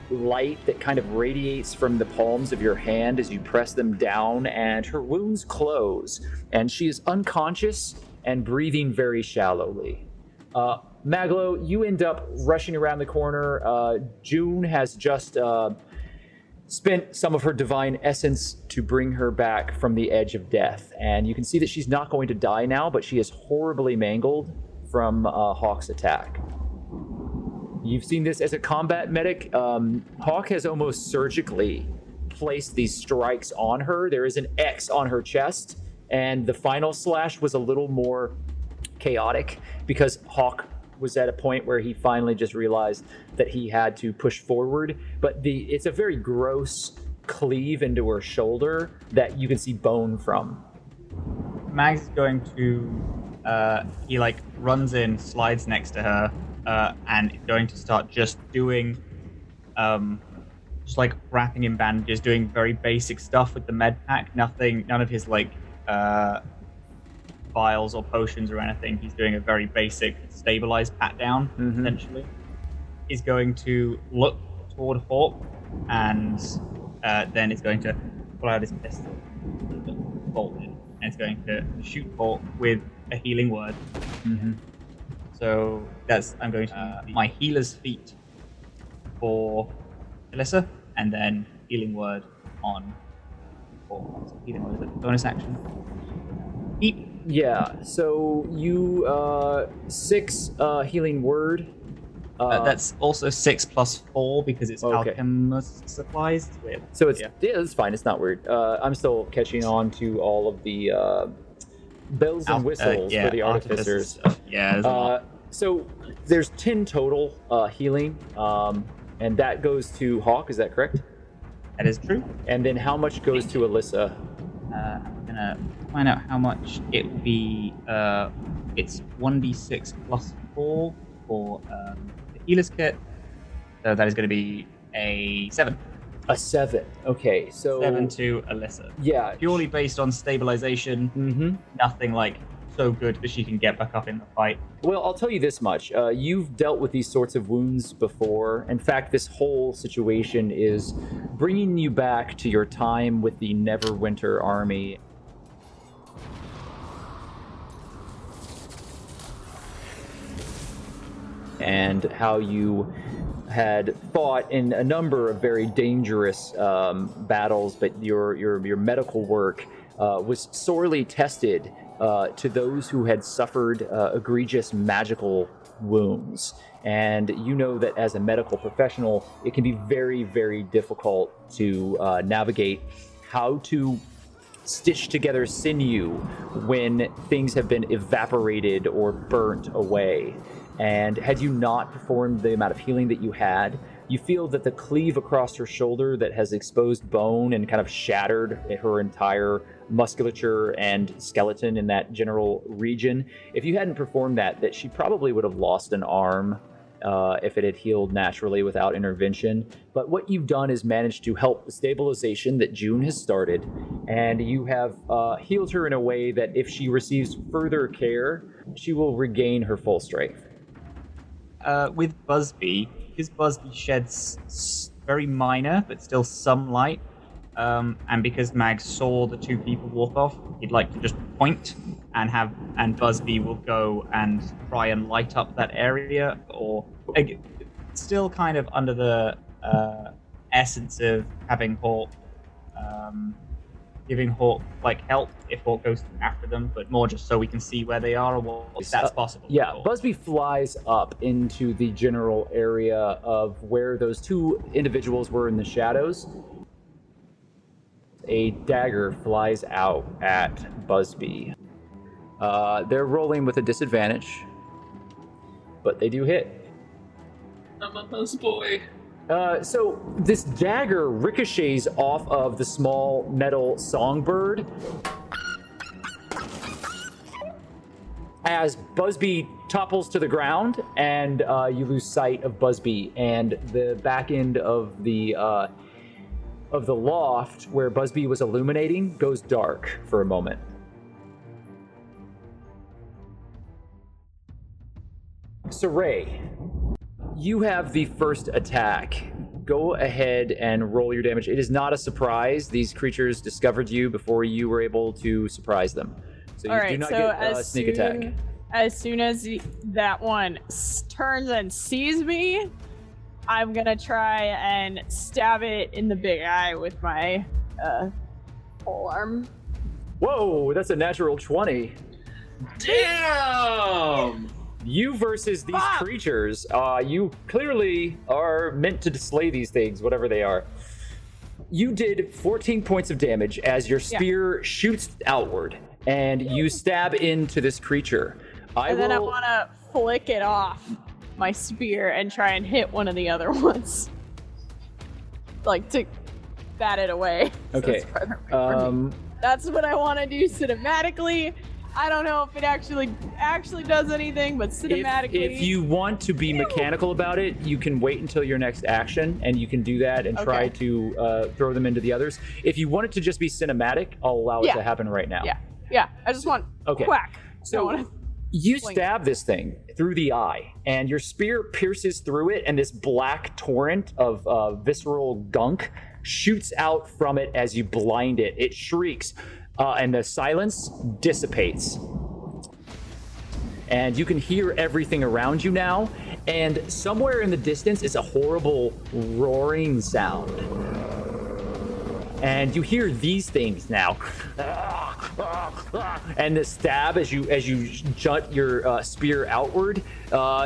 light that kind of radiates from the palms of your hand as you press them down, and her wounds close, and she is unconscious and breathing very shallowly. Maglo, you end up rushing around the corner. June has just spent some of her divine essence to bring her back from the edge of death. And you can see that she's not going to die now, but she is horribly mangled from Hawke's attack. You've seen this as a combat medic. Hawke has almost surgically placed these strikes on her. There is an X on her chest, and the final slash was a little more chaotic because Hawke was at a point where he finally just realized that he had to push forward. But it's a very gross cleave into her shoulder that you can see bone from. Mags is going to, he like runs in, slides next to her, and is going to start just doing, just like wrapping in bandages, doing very basic stuff with the med pack. None of his like, vials or potions or anything. He's doing a very basic stabilized pat down, essentially. He's going to look toward Hawke and then is going to pull out his pistol, bolt it, and it's going to shoot Hawke with a healing word. So I'm going to my healer's feat for Alyssa, and then healing word on Hawke. So healing word is a bonus action. Eep. Yeah, so you 6 healing word. That's also 6 plus 4 because it's alchemist supplies. It's weird. So it's it's fine. It's not weird. I'm still catching on to all of the bells and whistles for the artificers. Yeah. There's a lot. So there's 10 total healing, and that goes to Hawke. Is that correct? That is true. And then how much goes to Alyssa? I'm gonna find out how much it would be. It's 1d6 plus 4 for the healer's kit. So that is going to be a 7. A 7. Okay, so 7 to Alyssa. Yeah, purely based on stabilization. Nothing like so good that she can get back up in the fight. Well, I'll tell you this much. You've dealt with these sorts of wounds before. In fact, this whole situation is bringing you back to your time with the Neverwinter Army. And how you had fought in a number of very dangerous battles, but your medical work was sorely tested to those who had suffered egregious magical wounds. And you know that as a medical professional, it can be very, very difficult to navigate how to stitch together sinew when things have been evaporated or burnt away. And had you not performed the amount of healing that you had, you feel that the cleave across her shoulder that has exposed bone and kind of shattered her entire musculature and skeleton in that general region, if you hadn't performed that she probably would have lost an arm if it had healed naturally without intervention. But what you've done is managed to help the stabilization that June has started, and you have healed her in a way that if she receives further care, she will regain her full strength. With Busby, because Busby sheds very minor but still some light, and because Mag saw the 2 people walk off, he'd like to just point and Busby will go and try and light up that area, or still kind of under the essence of having Hawke, giving Hawke like help if Hawke goes after them, but more just so we can see where they are, or what, if that's possible. Yeah, Busby flies up into the general area of where those 2 individuals were in the shadows. A dagger flies out at Busby. They're rolling with a disadvantage, but they do hit. I'm a buzz boy. So this dagger ricochets off of the small metal songbird as Busby topples to the ground, and you lose sight of Busby, and the back end of the loft where Busby was illuminating goes dark for a moment. Siraye, you have the first attack. Go ahead and roll your damage. It is not a surprise. These creatures discovered you before you were able to surprise them. So you do not get a sneak attack. As soon as that one turns and sees me, I'm gonna try and stab it in the big eye with my pole arm. Whoa, that's a natural 20. Damn! You versus these creatures, you clearly are meant to slay these things, whatever they are. You did 14 points of damage as your spear shoots outward, and you stab into this creature. I want to flick it off my spear and try and hit one of the other ones. Like, to bat it away. Okay. That's what I want to do cinematically. I don't know if it actually does anything, but cinematically. If you want to be mechanical about it, you can wait until your next action, and you can do that and try to throw them into the others. If you want it to just be cinematic, I'll allow it to happen right now. Yeah. I just want whack. So you stab this thing through the eye, and your spear pierces through it, and this black torrent of visceral gunk shoots out from it as you blind it. It shrieks. And the silence dissipates. And you can hear everything around you now. And somewhere in the distance is a horrible roaring sound. And you hear these things now. And the stab as you jut your spear outward,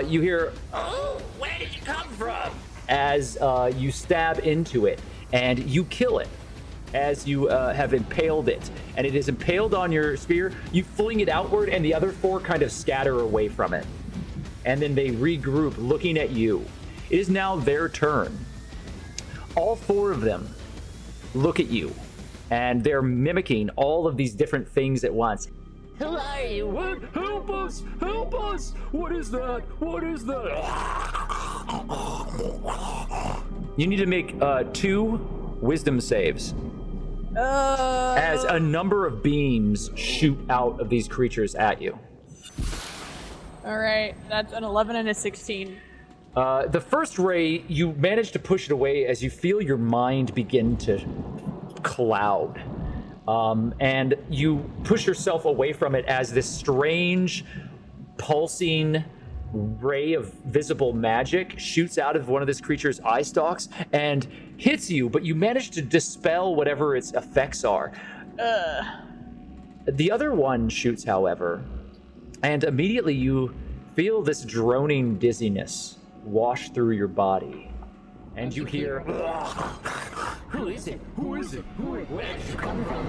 you hear, "Oh, where did you come from?" As you stab into it, and you kill it. As you have impaled it, and it is impaled on your spear, you fling it outward, and the other four kind of scatter away from it. And then they regroup, looking at you. It is now their turn. All four of them look at you, and they're mimicking all of these different things at once. Who are you? What? Help us! Help us! What is that? What is that? You need to make 2 wisdom saves. As a number of beams shoot out of these creatures at you. All right, that's an 11 and a 16. The first ray, you manage to push it away as you feel your mind begin to cloud. And you push yourself away from it as this strange, pulsing ray of visible magic shoots out of one of this creature's eye stalks and hits you, but you manage to dispel whatever its effects are. The other one shoots, however, and immediately you feel this droning dizziness wash through your body. And you hear, Who is it? Who is it? Where did you come from?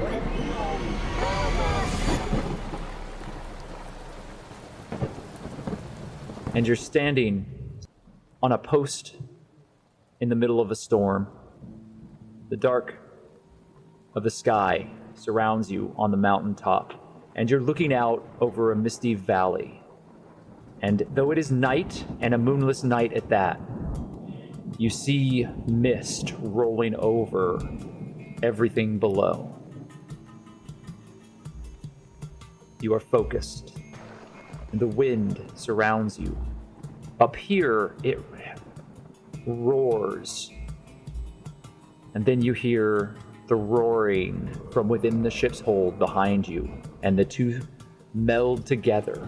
and you're standing on a post in the middle of a storm. The dark of the sky surrounds you on the mountaintop, and you're looking out over a misty valley. And though it is night, and a moonless night at that, you see mist rolling over everything below. You are focused, and the wind surrounds you. Up here, it roars, and then you hear the roaring from within the ship's hold behind you, and the two meld together,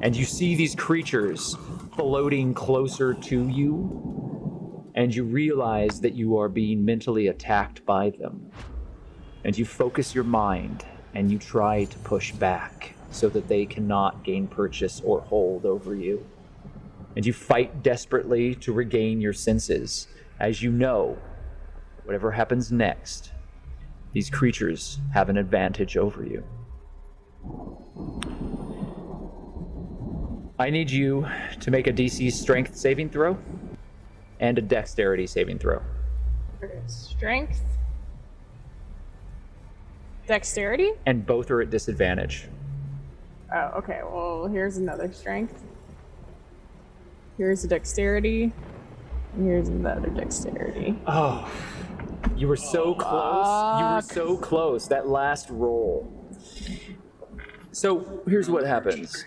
and you see these creatures floating closer to you, and you realize that you are being mentally attacked by them. And you focus your mind, and you try to push back so that they cannot gain purchase or hold over you. And you fight desperately to regain your senses, as you know, whatever happens next, these creatures have an advantage over you. I need you to make a DC strength saving throw and a dexterity saving throw. Strength. Dexterity? And both are at disadvantage. Oh, okay. Well, here's another strength. Here's a dexterity. And here's another dexterity. Oh, you were so close. You were so close. That last roll. So here's what happens.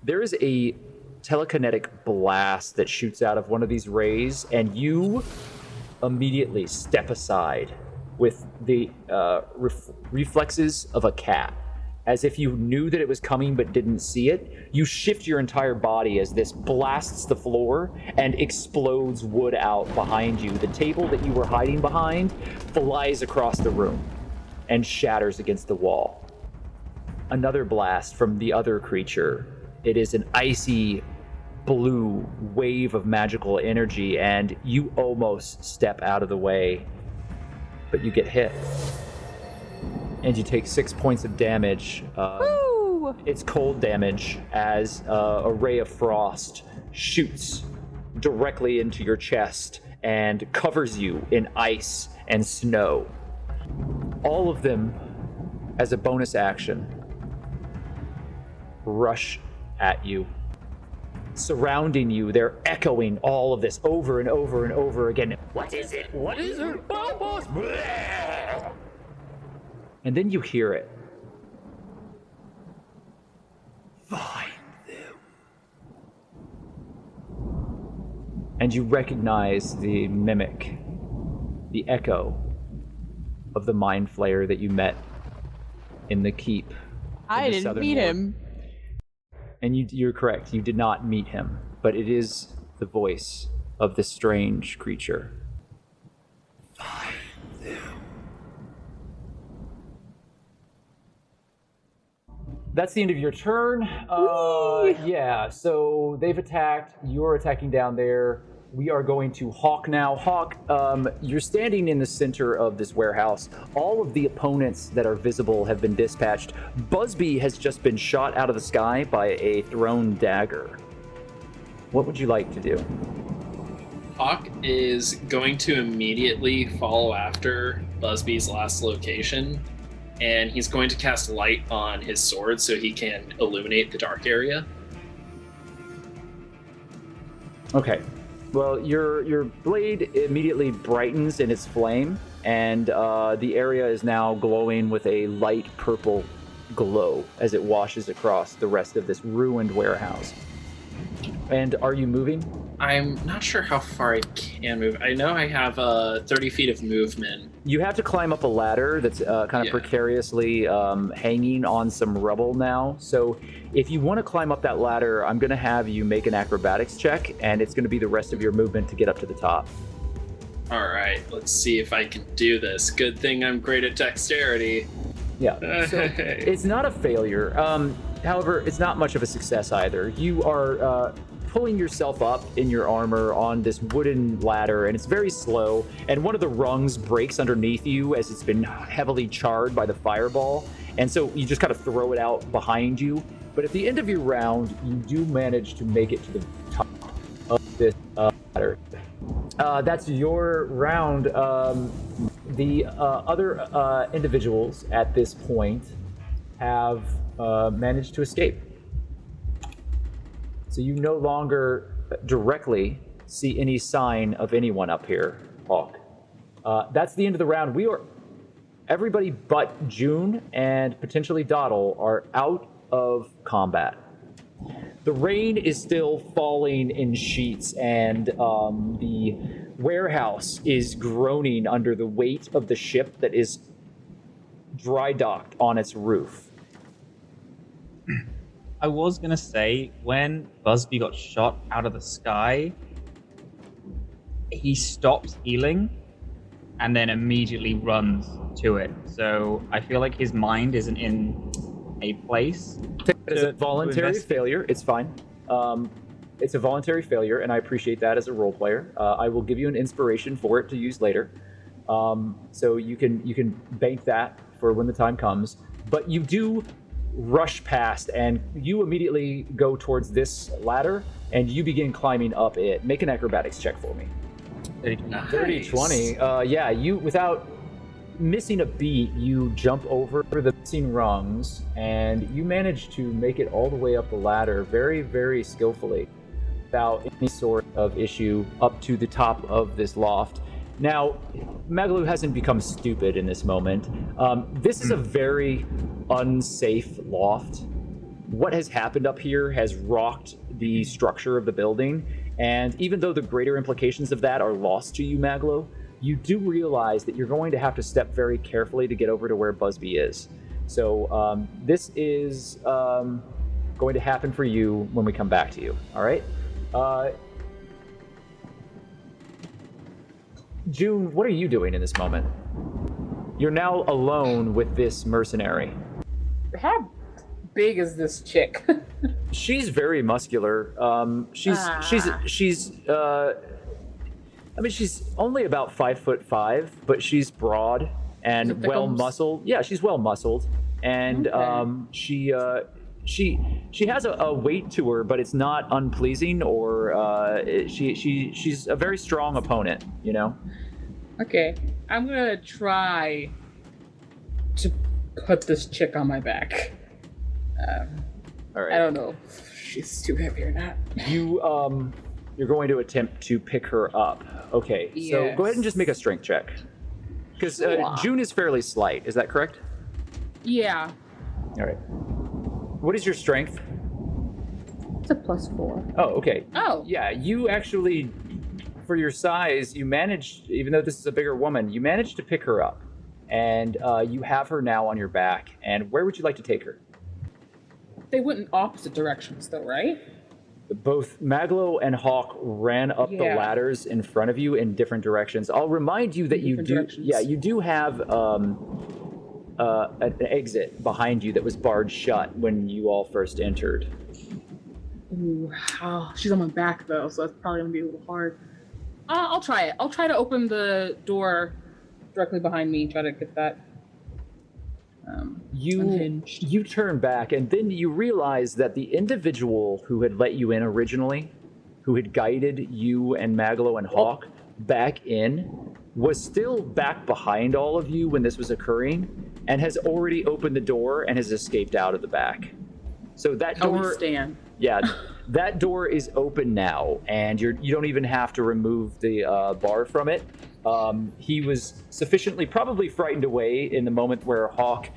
There is a telekinetic blast that shoots out of one of these rays, and you immediately step aside with the reflexes of a cat. as if you knew that it was coming but didn't see it. You shift your entire body as this blasts the floor and explodes wood out behind you. The table that you were hiding behind flies across the room and shatters against the wall. Another blast from the other creature. It is an icy blue wave of magical energy, and you almost step out of the way, but you get hit. And you take 6 points of damage. It's cold damage as a ray of frost shoots directly into your chest and covers you in ice and snow. All of them, as a bonus action, rush at you. Surrounding you, they're echoing all of this over and over and over again. What is it? What is it? Boss? And then you hear it. Find them. And you recognize the mimic, the echo of the mind flayer that you met in the keep. I didn't meet him. And you're correct, you did not meet him, but it is the voice of this strange creature. Find them. That's the end of your turn. Yeah, so they've attacked, you're attacking down there. We are going to Hawke now. Hawke, you're standing in the center of this warehouse. All of the opponents that are visible have been dispatched. Busby has just been shot out of the sky by a thrown dagger. What would you like to do? Hawke is going to immediately follow after Busby's last location, and he's going to cast light on his sword so he can illuminate the dark area. Okay. Well, your blade immediately brightens in its flame, and the area is now glowing with a light purple glow as it washes across the rest of this ruined warehouse. And are you moving? I'm not sure how far I can move. I know I have 30 feet of movement. You have to climb up a ladder that's kind of precariously hanging on some rubble now. So if you want to climb up that ladder, I'm going to have you make an acrobatics check, and it's going to be the rest of your movement to get up to the top. All right, let's see if I can do this. Good thing I'm great at dexterity. Yeah, so it's not a failure. However, it's not much of a success either. You are pulling yourself up in your armor on this wooden ladder, and it's very slow, and one of the rungs breaks underneath you as it's been heavily charred by the fireball, and so you just kind of throw it out behind you. But at the end of your round, you do manage to make it to the top of this ladder. That's your round. The other individuals at this point have managed to escape. So you no longer directly see any sign of anyone up here, Hawke. That's the end of the round. Everybody but June and potentially Doddle are out of combat. The rain is still falling in sheets, and the warehouse is groaning under the weight of the ship that is dry docked on its roof. I was going to say, when Busby got shot out of the sky, he stops healing and then immediately runs to it. So I feel like his mind isn't in a place. It's a voluntary failure. It's fine. It's a voluntary failure, and I appreciate that as a role player. I will give you an inspiration for it to use later. So you can bank that for when the time comes. But you do rush past, and you immediately go towards this ladder, and you begin climbing up it. Make an acrobatics check for me. 30-20. Yeah, you, without missing a beat, you jump over the missing rungs, and you manage to make it all the way up the ladder very, very skillfully without any sort of issue up to the top of this loft. Now, Maglo hasn't become stupid in this moment. This is a very unsafe loft. What has happened up here has rocked the structure of the building, and even though the greater implications of that are lost to you, Maglo, you do realize that you're going to have to step very carefully to get over to where Busby is. So this is going to happen for you when we come back to you. All right. June, what are you doing in this moment? You're now alone with this mercenary. How big is this chick? She's very muscular. She's only about 5'5", but she's broad and well muscled. Yeah, she's well muscled, and Okay. she has a weight to her, but it's not unpleasing, or she's a very strong opponent. You know. Okay, I'm gonna try to put this chick on my back. All right. I don't know if she's too heavy or not. You're going to attempt to pick her up. Okay, so go ahead and just make a strength check. Because June is fairly slight, is that correct? Yeah. All right. What is your strength? It's a +4. Oh, okay. Oh. Yeah, you actually, for your size, you managed, even though this is a bigger woman, you managed to pick her up. And you have her now on your back. And where would you like to take her? They went in opposite directions, though, right? Both Maglo and Hawke ran up the ladders in front of you in different directions. I'll remind you that you do have an exit behind you that was barred shut when you all first entered. Ooh, she's on my back though, so that's probably gonna be a little hard. I'll try it. I'll try to open the door directly behind me. Try to get that. Unhinged. You turn back, and then you realize that the individual who had let you in originally, who had guided you and Maglo and Hawke back in, was still back behind all of you when this was occurring, and has already opened the door and has escaped out of the back. So that door, that door is open now, and you don't even have to remove the bar from it. He was sufficiently probably frightened away in the moment where Hawke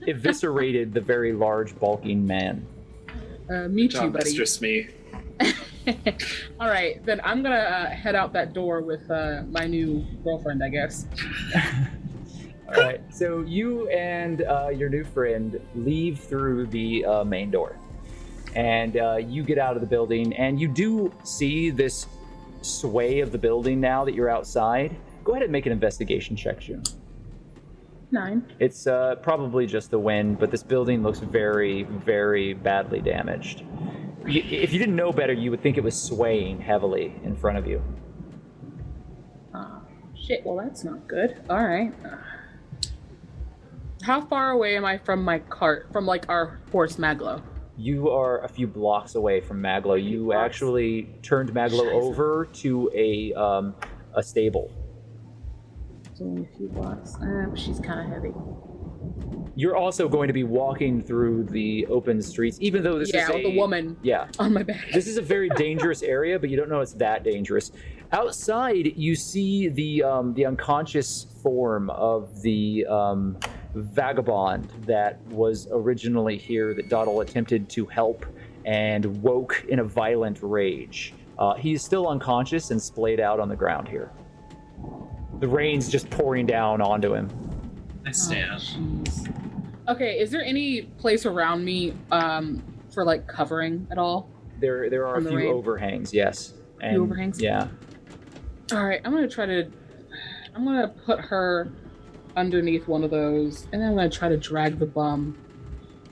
eviscerated the very large, bulking man. Meet you, buddy. Mr. Smee. All right, then I'm gonna head out that door with my new girlfriend, I guess. All right, so you and your new friend leave through the main door, and you get out of the building, and you do see this sway of the building now that you're outside. Go ahead and make an investigation check, June. 9. It's probably just the wind, but this building looks very, very badly damaged. If you didn't know better, you would think it was swaying heavily in front of you. Shit, well that's not good. All right. How far away am I from my cart, from like our horse Maglo? You are a few blocks away from Maglo. You actually turned Maglo over to a stable. It's only a few blocks. She's kind of heavy. You're also going to be walking through the open streets, even though this is with a woman on my back. This is a very dangerous area, but you don't know it's that dangerous. Outside, you see the unconscious form of the vagabond that was originally here that Doddle attempted to help and woke in a violent rage. He is still unconscious and splayed out on the ground here. The rain's just pouring down onto him. I stand. Okay, is there any place around me for like covering at all? There are a few overhangs, yes. Few overhangs? Yeah. All right, I'm gonna put her underneath one of those, and then I'm gonna try to drag the bum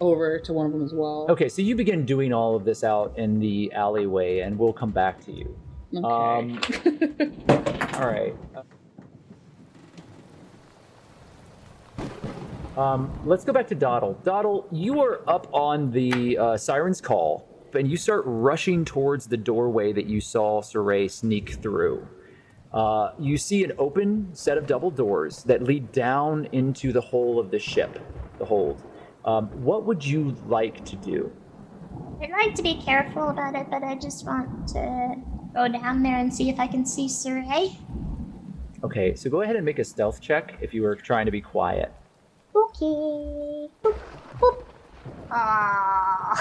over to one of them as well. Okay, so you begin doing all of this out in the alleyway, and we'll come back to you. Okay. All right. Let's go back to Doddle. Doddle, you are up on the Sirens Call, and you start rushing towards the doorway that you saw Siraye sneak through. You see an open set of double doors that lead down into the hull of the ship, the hold. What would you like to do? I'd like to be careful about it, but I just want to go down there and see if I can see Siraye. Okay, so go ahead and make a stealth check if you were trying to be quiet. Okay. Boop, boop. Ah.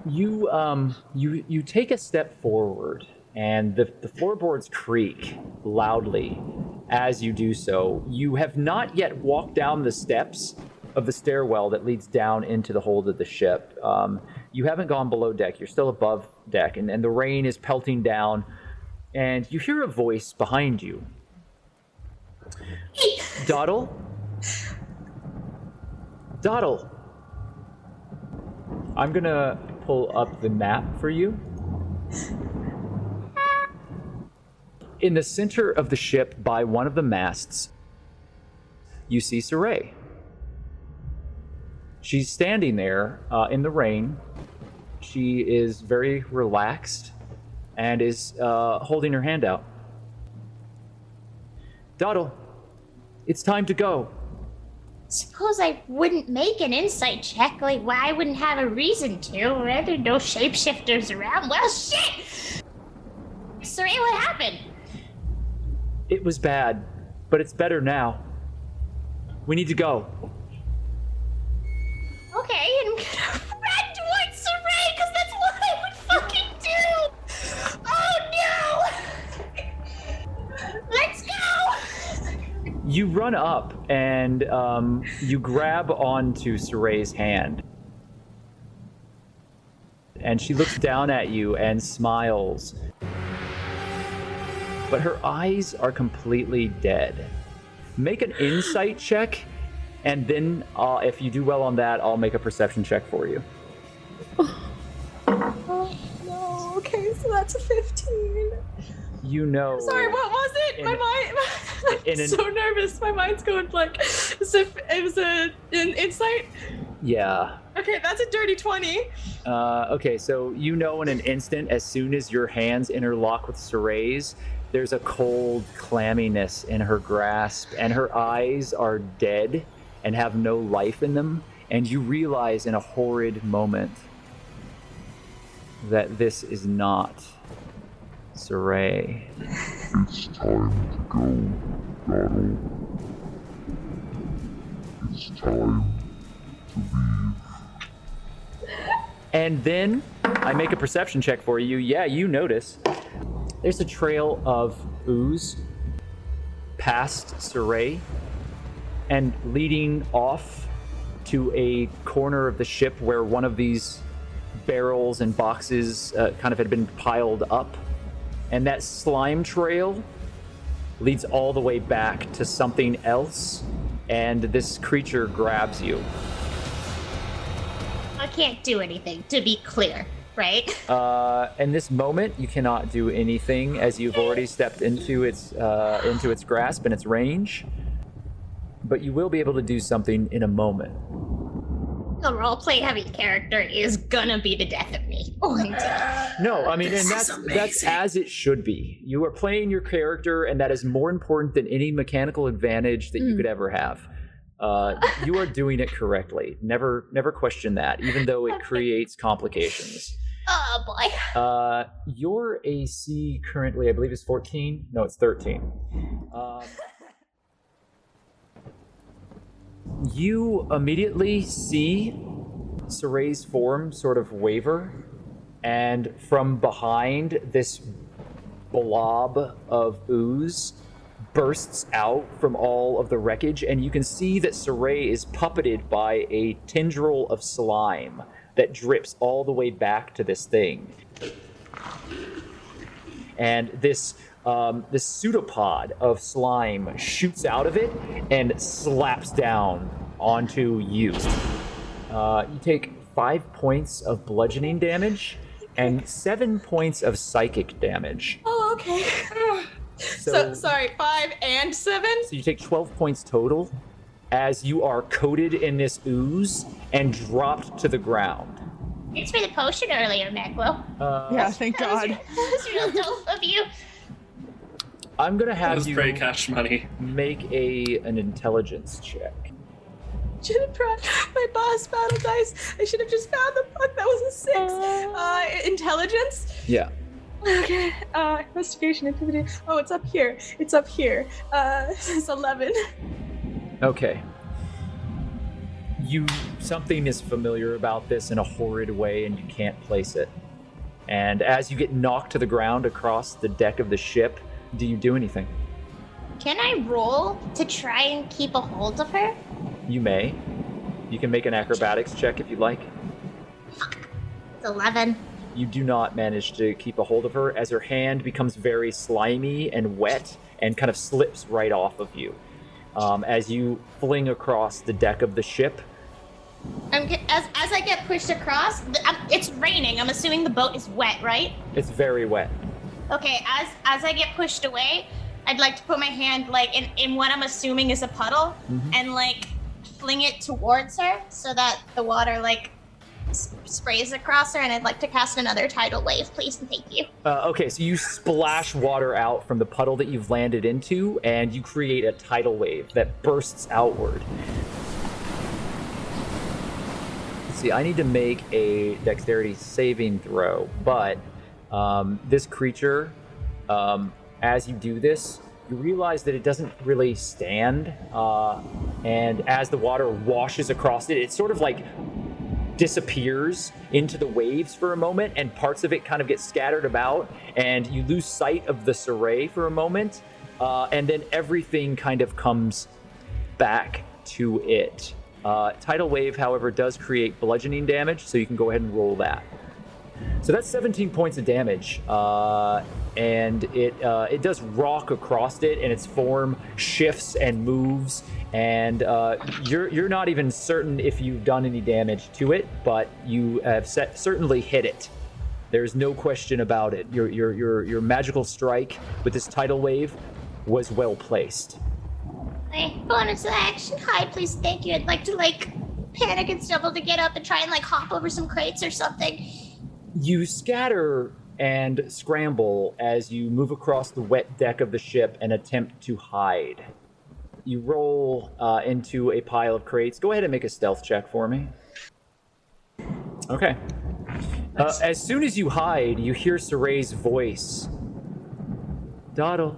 You take a step forward, and the floorboards creak loudly, as you do so. You have not yet walked down the steps of the stairwell that leads down into the hold of the ship. You haven't gone below deck. You're still above deck, and the rain is pelting down, and you hear a voice behind you. Doddle? Doddle! I'm gonna pull up the map for you. In the center of the ship, by one of the masts, you see Siraye. She's standing there in the rain. She is very relaxed and is holding her hand out. Doddle, it's time to go. Suppose I wouldn't make an insight check. Like, why I wouldn't have a reason to? Right? There are no shapeshifters around. Well, shit! Siraye, what happened? It was bad, but it's better now. We need to go. Okay, and I'm gonna run towards Siraye, because that's what I would fucking do! Oh no! Let's go! You run up and you grab onto Siraye's hand. And she looks down at you and smiles. But her eyes are completely dead. Make an insight check, and then if you do well on that, I'll make a perception check for you. Oh, no. Okay, so that's a 15. You know... Sorry, what was it? My mind... I'm so nervous. My mind's going blank. As if it was an insight? Yeah. Okay, that's a dirty 20. Okay, so you know in an instant, as soon as your hands interlock with Siraye's, there's a cold clamminess in her grasp, and her eyes are dead and have no life in them, and you realize in a horrid moment that this is not Siraye. It's time to go, Doddle. It's time to leave. And then I make a perception check for you. Yeah, you notice. There's a trail of ooze past Siraye and leading off to a corner of the ship where one of these barrels and boxes kind of had been piled up. And that slime trail leads all the way back to something else, and this creature grabs you. I can't do anything, to be clear, right? In this moment, you cannot do anything as you've already stepped into its grasp and its range. But you will be able to do something in a moment. The roleplay heavy character is gonna be the death of me. Oh, indeed. No, I mean, This and is that's amazing. as it should be. You are playing your character, and that is more important than any mechanical advantage that you could ever have. You are doing it correctly. Never question that, even though it creates complications. Oh boy. Your AC currently, I believe, is 14. No, it's 13. You immediately see Siraye's form sort of waver, and from behind, this blob of ooze bursts out from all of the wreckage, and you can see that Siraye is puppeted by a tendril of slime that drips all the way back to this thing. And this pseudopod of slime shoots out of it and slaps down onto you. You take 5 points of bludgeoning damage and 7 points of psychic damage. Oh, okay. So sorry, 5 and 7? So you take 12 points total as you are coated in this ooze and dropped to the ground. Thanks for the potion earlier, Maglo. Yeah, thank God. That was real dope of you. I'm gonna have you pray cash money. Make an intelligence check. Juniper, my boss battle dice. I should have just found the book. That was a 6. Intelligence? Yeah. Okay. Investigation, activity. Oh, it's up here. It's up here. It's 11. Okay. Something is familiar about this in a horrid way, and you can't place it. And as you get knocked to the ground across the deck of the ship, do you do anything? Can I roll to try and keep a hold of her? You may. You can make an acrobatics check if you like. It's 11. You do not manage to keep a hold of her as her hand becomes very slimy and wet and kind of slips right off of you. As you fling across the deck of the ship. As I get pushed across, it's raining. I'm assuming the boat is wet, right? It's very wet. Okay, as I get pushed away, I'd like to put my hand like in what I'm assuming is a puddle and like fling it towards her so that the water like sprays across her, and I'd like to cast another tidal wave, please, and thank you. Okay, so you splash water out from the puddle that you've landed into, and you create a tidal wave that bursts outward. Let's see, I need to make a dexterity saving throw, but this creature, as you do this, you realize that it doesn't really stand, and as the water washes across it, it sort of like disappears into the waves for a moment, and parts of it kind of get scattered about, and you lose sight of the Siraye for a moment, and then everything kind of comes back to it. Tidal wave, however, does create bludgeoning damage, so you can go ahead and roll that. So that's 17 points of damage, and it does rock across it, and its form shifts and moves, and you're not even certain if you've done any damage to it, but you have certainly hit it. There's no question about it. Your magical strike with this tidal wave was well placed. Okay, bonus action. Hi, please, thank you. I'd like to like panic and stumble to get up and try and like hop over some crates or something. You scatter and scramble as you move across the wet deck of the ship and attempt to hide. You roll into a pile of crates. Go ahead and make a stealth check for me. Okay. As soon as you hide, you hear Siraye's voice. Doddle,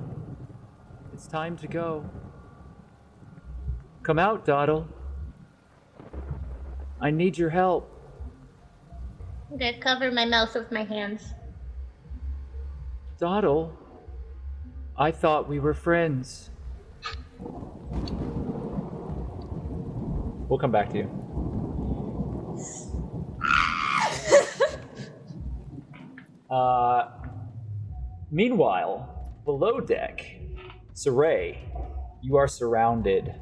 it's time to go. Come out, Doddle. I need your help. I'm gonna cover my mouth with my hands. Doddle, I thought we were friends. We'll come back to you. Meanwhile, below deck, Siraye, you are surrounded.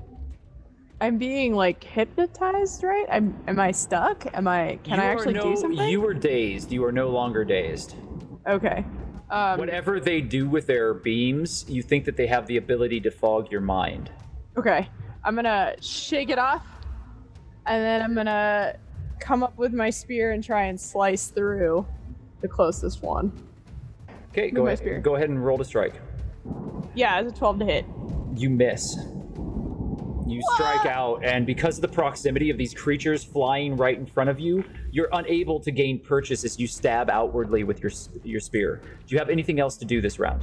I'm being like hypnotized, right? Am I stuck? Can I actually do something? You were dazed. You are no longer dazed. Okay. Whatever they do with their beams, you think that they have the ability to fog your mind. Okay. I'm gonna shake it off, and then I'm gonna come up with my spear and try and slice through the closest one. Okay, go ahead and roll to strike. Yeah, it's a 12 to hit. You miss. You strike out, and because of the proximity of these creatures flying right in front of you, you're unable to gain purchase as you stab outwardly with your spear. Do you have anything else to do this round?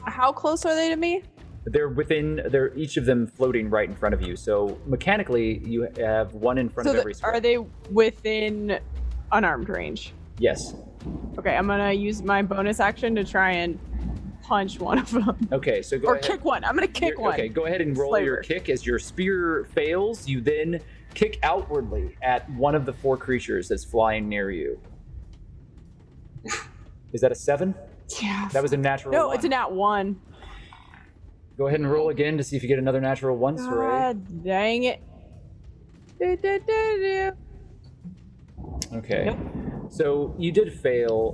How close are they to me? They're each of them floating right in front of you. So mechanically, you have one in front of every square. Are they within unarmed range? Yes. Okay, I'm gonna use my bonus action to try and punch one of them. Okay, so go ahead. Or kick one. I'm gonna kick one. Okay, go ahead and roll your kick. As your spear fails, you then kick outwardly at one of the four creatures that's flying near you. Is that a 7? Yeah. That was a natural 1. It's a nat 1. Go ahead and roll again to see if you get another natural 1, Siraye. God dang it. Okay. Yep. So you did fail.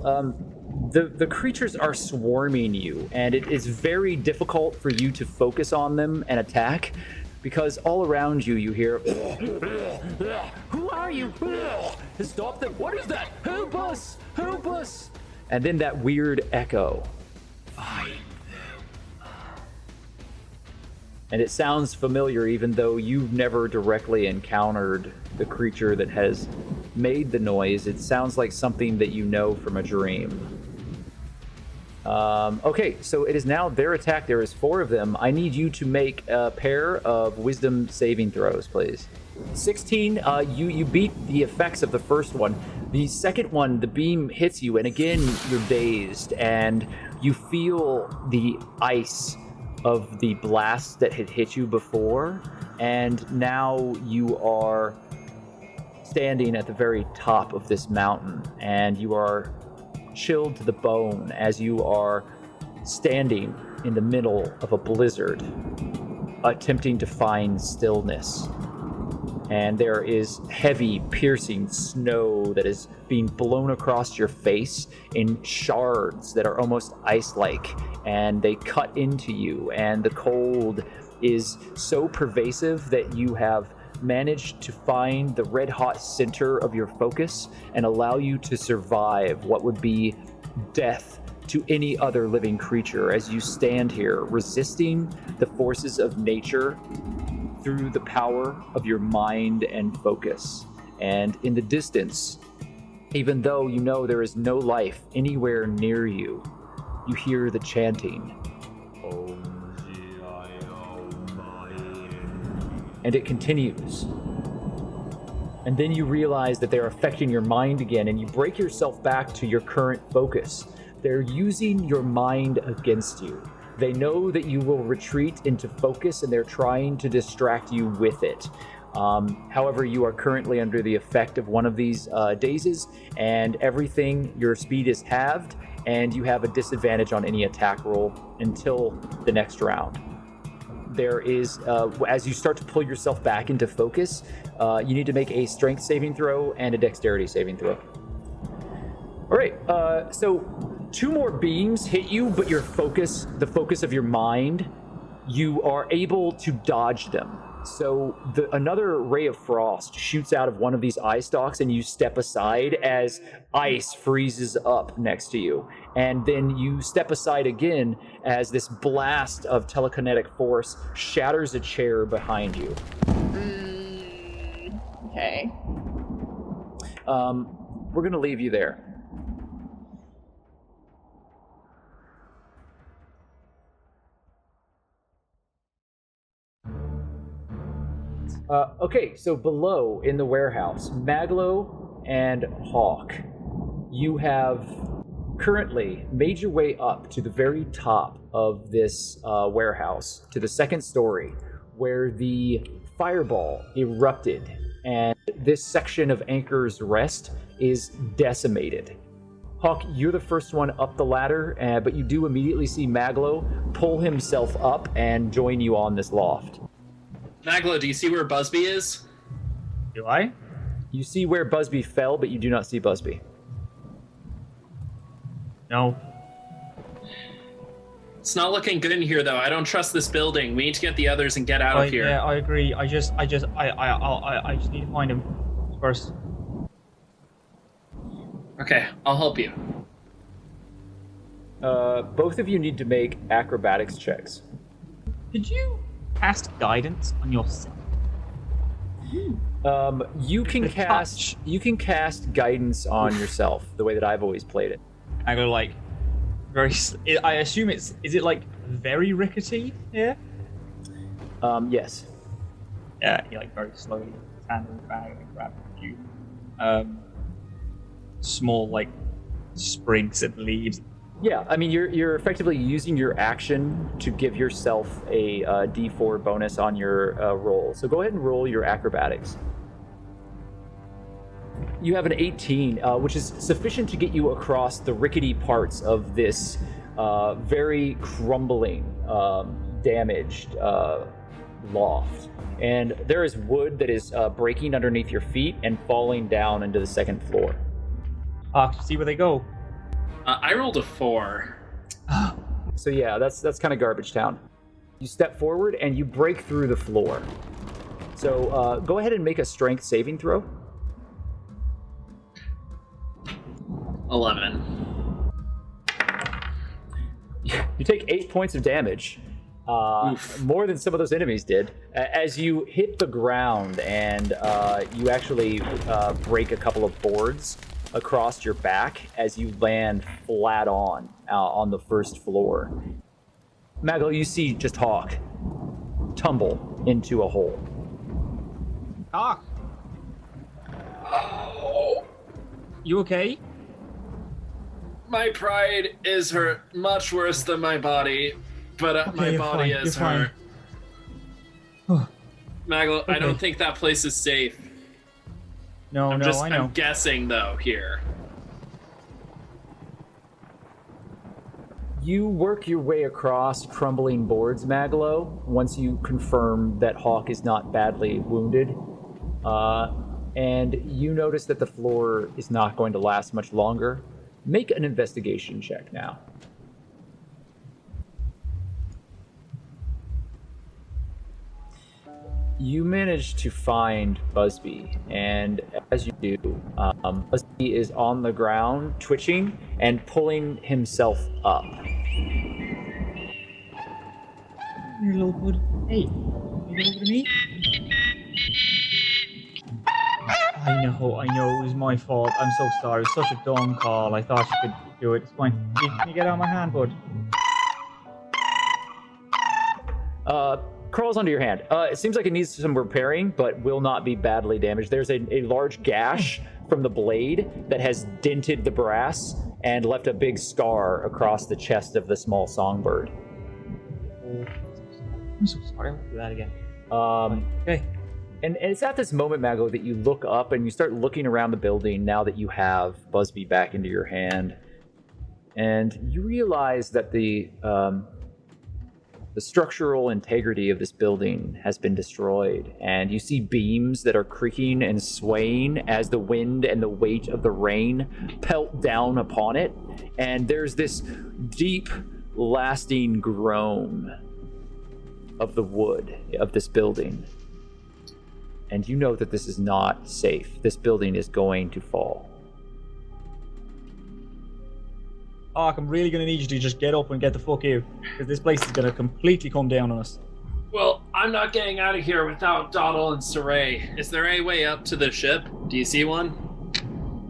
The creatures are swarming you, and it is very difficult for you to focus on them and attack, because all around you hear, "Who are you? Stop them! What is that? Help us! Help us!" And then that weird echo. Find them. And it sounds familiar, even though you've never directly encountered the creature that has made the noise. It sounds like something that you know from a dream. Okay, so it is now their attack. There is 4 of them. I need you to make a pair of wisdom saving throws, please. 16, you beat the effects of the first one. The second one, the beam hits you, and again, you're dazed, and you feel the ice of the blast that had hit you before, and now you are standing at the very top of this mountain, and you are chilled to the bone as you are standing in the middle of a blizzard, attempting to find stillness. And there is heavy, piercing snow that is being blown across your face in shards that are almost ice-like, and they cut into you, and the cold is so pervasive that you have managed to find the red-hot center of your focus and allow you to survive what would be death to any other living creature as you stand here resisting the forces of nature through the power of your mind and focus. And in the distance, even though you know there is no life anywhere near you, you hear the chanting. And it continues. And then you realize that they're affecting your mind again, and you break yourself back to your current focus. They're using your mind against you. They know that you will retreat into focus, and they're trying to distract you with it. However, you are currently under the effect of one of these dazes, and your speed is halved, and you have a disadvantage on any attack roll until the next round. There is, as you start to pull yourself back into focus, you need to make a strength saving throw and a dexterity saving throw. All right, so 2 more beams hit you, but the focus of your mind, you are able to dodge them. So another ray of frost shoots out of one of these eye stalks, and you step aside as ice freezes up next to you. And then you step aside again as this blast of telekinetic force shatters a chair behind you. Okay. We're going to leave you there. Okay, so below in the warehouse, Maglo and Hawke, you have currently made your way up to the very top of this warehouse, to the second story, where the fireball erupted, and this section of Anchor's Rest is decimated. Hawke, you're the first one up the ladder, but you do immediately see Maglo pull himself up and join you on this loft. Maglo, do you see where Busby is? Do I? You see where Busby fell, but you do not see Busby. No. It's not looking good in here, though. I don't trust this building. We need to get the others and get out of here. Yeah, I agree. I just need to find him first. Okay, I'll help you. Both of you need to make acrobatics checks. Did you cast guidance on yourself? You can cast guidance on yourself the way that I've always played it. I go like very. I assume is it like very rickety here? Yes. Yeah, he like very slowly puts his hand in the bag and grabs a few small like sprigs and leaves. Yeah, I mean you're effectively using your action to give yourself a D4 bonus on your roll. So go ahead and roll your acrobatics. You have an 18, which is sufficient to get you across the rickety parts of this very crumbling, damaged loft. And there is wood that is breaking underneath your feet and falling down into the second floor. See where they go. I rolled a 4. So yeah, that's kind of garbage town. You step forward and you break through the floor. So go ahead and make a strength saving throw. 11. You take 8 points of damage. More than some of those enemies did. As you hit the ground and you actually break a couple of boards, across your back as you land flat on the first floor. Maglo, you see just Hawke tumble into a hole. Hawke! You okay? My pride is hurt much worse than my body, but my body is hurt. Maglo, I don't think that place is safe. I know. I'm guessing, though, here. You work your way across crumbling boards, Maglo, once you confirm that Hawke is not badly wounded. And you notice that the floor is not going to last much longer. Make an investigation check now. You manage to find Busby, and as you do, Busby is on the ground, twitching and pulling himself up. Your little bud. Hey, you go over to me? I know, it was my fault. I'm so sorry. It was such a dumb call. I thought you could do it. It's fine. Can you get out of my hand, bud? Crawls under your hand. It seems like it needs some repairing, but will not be badly damaged. There's a large gash from the blade that has dented the brass and left a big scar across the chest of the small songbird. I'm so sorry. I won't do that again. Okay. And it's at this moment, Maglo, that you look up and you start looking around the building now that you have Busby back into your hand. And you realize that the structural integrity of this building has been destroyed. And you see beams that are creaking and swaying as the wind and the weight of the rain pelt down upon it. And there's this deep, lasting groan of the wood of this building. And you know that this is not safe. This building is going to fall. Hawke, I'm really going to need you to just get up and get the fuck out, because this place is going to completely come down on us. Well, I'm not getting out of here without Doddle and Siraye. Is there any way up to the ship? Do you see one?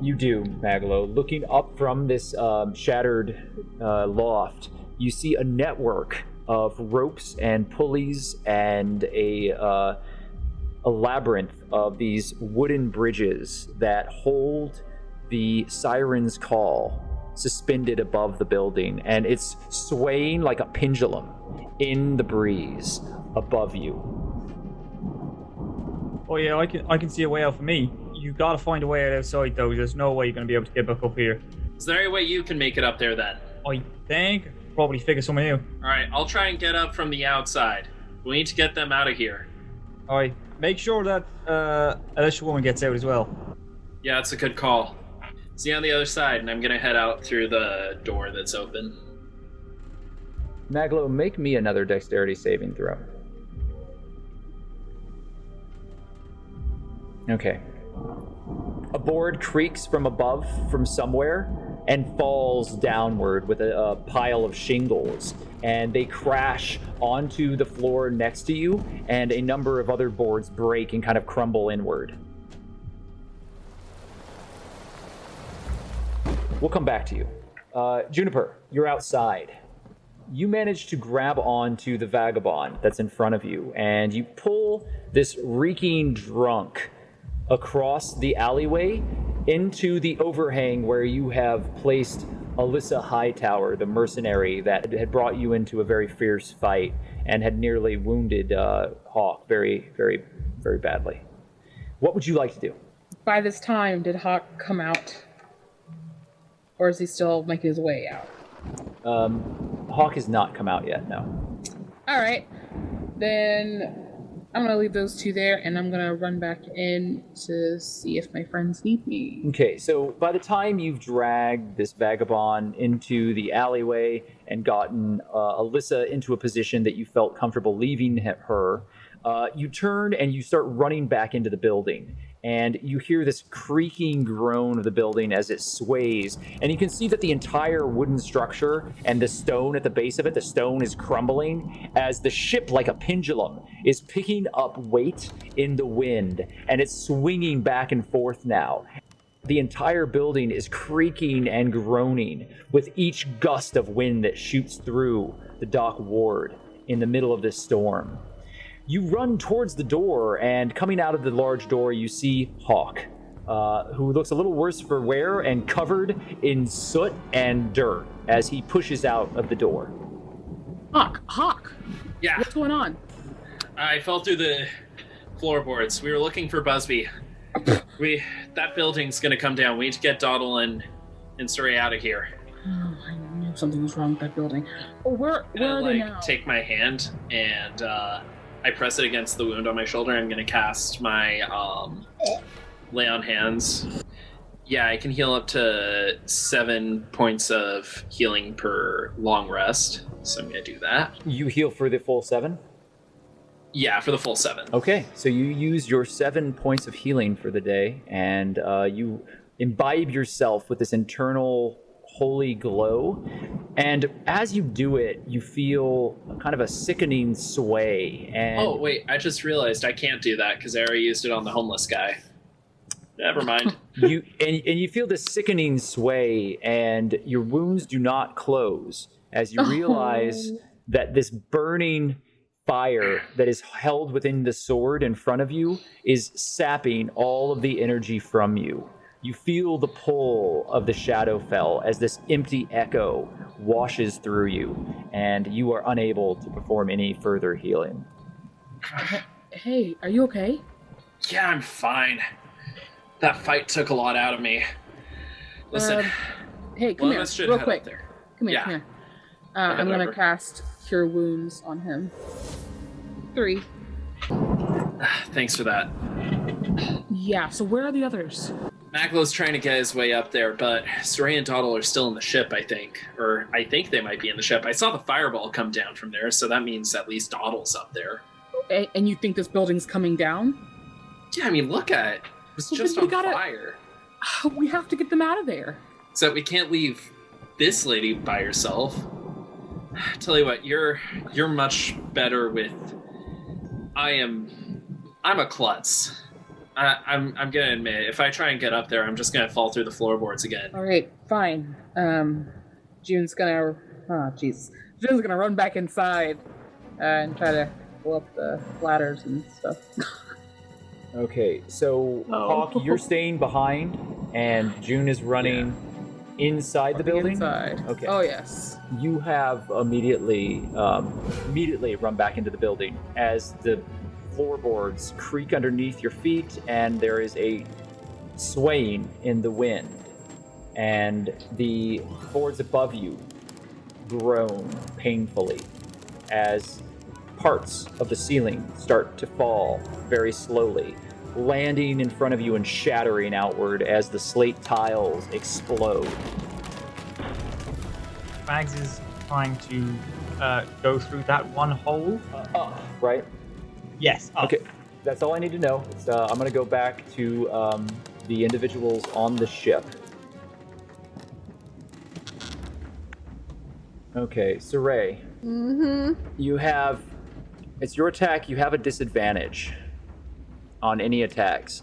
You do, Maglo. Looking up from this shattered loft, you see a network of ropes and pulleys and a labyrinth of these wooden bridges that hold the Sirens Call suspended above the building, and it's swaying like a pendulum in the breeze above you. Oh yeah, I can see a way out for me. You gotta find a way out outside though. There's no way you're gonna be able to get back up here. Is there any way you can make it up there then? I think probably figure something out. Alright, I'll try and get up from the outside. We need to get them out of here. Alright, make sure that Alicia woman gets out as well. Yeah, that's a good call. See you on the other side, and I'm gonna head out through the door that's open. Maglo, make me another dexterity saving throw. Okay. A board creaks from above, from somewhere, and falls downward with a pile of shingles. And they crash onto the floor next to you, and a number of other boards break and kind of crumble inward. We'll come back to you. Juniper, you're outside. You manage to grab onto the vagabond that's in front of you, and you pull this reeking drunk across the alleyway into the overhang where you have placed Alyssa Hightower, the mercenary that had brought you into a very fierce fight and had nearly wounded Hawke very, very, very badly. What would you like to do? By this time, did Hawke come out? Or is he still making his way out? Hawke has not come out yet, no. Alright. Then I'm going to leave those two there, and I'm going to run back in to see if my friends need me. Okay, so by the time you've dragged this vagabond into the alleyway and gotten Alyssa into a position that you felt comfortable leaving her, you turn and you start running back into the building. And you hear this creaking groan of the building as it sways. And you can see that the entire wooden structure and the stone at the base of it, the stone is crumbling as the ship, like a pendulum, is picking up weight in the wind. And it's swinging back and forth now. the entire building is creaking and groaning with each gust of wind that shoots through the dock ward in the middle of this storm. You run towards the door, and coming out of the large door, you see Hawke, who looks a little worse for wear and covered in soot and dirt as he pushes out of the door. Hawke. Yeah. What's going on? I fell through the floorboards. We were looking for Busby. That building's gonna come down. We need to get Doddle and Siraye out of here. Oh, I knew something was wrong with that building. Oh, where are they now? Take my hand and I press it against the wound on my shoulder. I'm gonna cast my lay on hands. Yeah, I can heal up to 7 points of healing per long rest. So I'm gonna do that. You heal for the full 7? Yeah, for the full 7. Okay, so you use your 7 points of healing for the day, and you imbibe yourself with this internal holy glow. And as you do it, you feel kind of a sickening sway. And Oh, wait, I just realized I can't do that because I already used it on the homeless guy. Never mind. you feel this sickening sway, and your wounds do not close as you realize that this burning fire that is held within the sword in front of you is sapping all of the energy from you. You feel the pull of the Shadowfell as this empty echo washes through you, and you are unable to perform any further healing. Hey, are you okay? Yeah, I'm fine. That fight took a lot out of me. Listen. Hey, come here, real quick. Come here, Yeah. come here. I'm gonna cast Cure Wounds on him. 3. Thanks for that. Yeah, so where are the others? Maglo's trying to get his way up there, but Siraye and Doddle are still in the ship, I think. Or I think they might be in the ship. I saw the fireball come down from there, so that means at least Doddle's up there. And you think this building's coming down? Yeah, I mean, look at it. It's just on fire. We have to get them out of there. So we can't leave this lady by herself. Tell you what, you're much better with... I'm a klutz. I'm gonna admit, if I try and get up there, I'm just gonna fall through the floorboards again. All right, fine. June's gonna... June's gonna run back inside and try to go up the ladders and stuff. Okay, so Hawke, you're staying behind, and June is running inside the building? Inside. Okay. Oh, yes. You have immediately run back into the building as the floorboards creak underneath your feet, and there is a swaying in the wind, and the boards above you groan painfully as parts of the ceiling start to fall very slowly, landing in front of you and shattering outward as the slate tiles explode. Mags is trying to go through that one hole. Right? Yes. Okay, that's all I need to know. I'm going to go back to the individuals on the ship. Okay, Siraye. Mm-hmm. You have... It's your attack. You have a disadvantage on any attacks.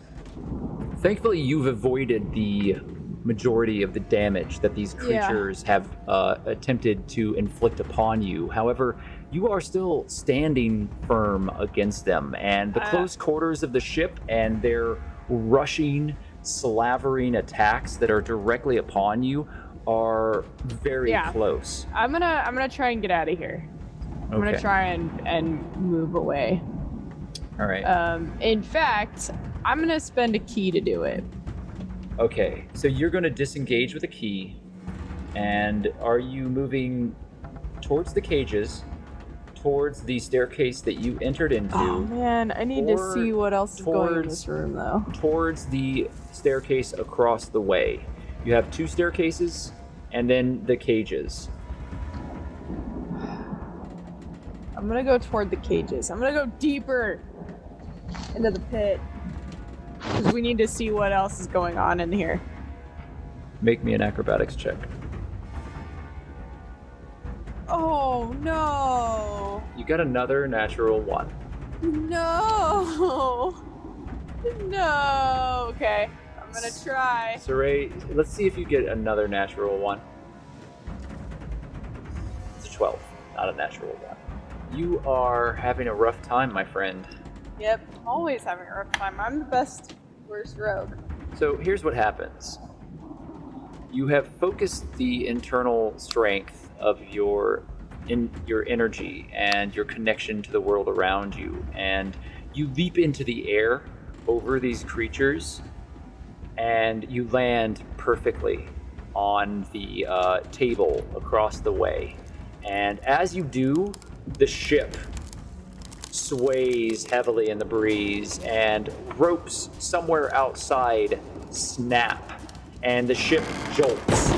Thankfully, you've avoided the majority of the damage that these creatures have attempted to inflict upon you. However, you are still standing firm against them, and the close quarters of the ship and their rushing, slavering attacks that are directly upon you are very close. I'm gonna try and get out of here. I'm gonna try and move away. All right. In fact, I'm gonna spend a key to do it. Okay, so you're gonna disengage with a key, and are you moving towards the cages, towards the staircase that you entered into? Oh man, I need to see what else is going in this room though. Towards the staircase across the way. You have 2 staircases, and then the cages. I'm gonna go toward the cages. I'm gonna go deeper into the pit. Because we need to see what else is going on in here. Make me an acrobatics check. Oh no! You got another natural 1. No! No! Okay. I'm gonna try. Siraye, let's see if you get another natural one. It's a 12, not a natural one. You are having a rough time, my friend. Yep, I'm always having a rough time. I'm the best, worst rogue. So here's what happens. You have focused the internal strength of your energy and your connection to the world around you, and you leap into the air over these creatures, and you land perfectly on the table across the way. And as you do, the ship sways heavily in the breeze, and ropes somewhere outside snap, and the ship jolts.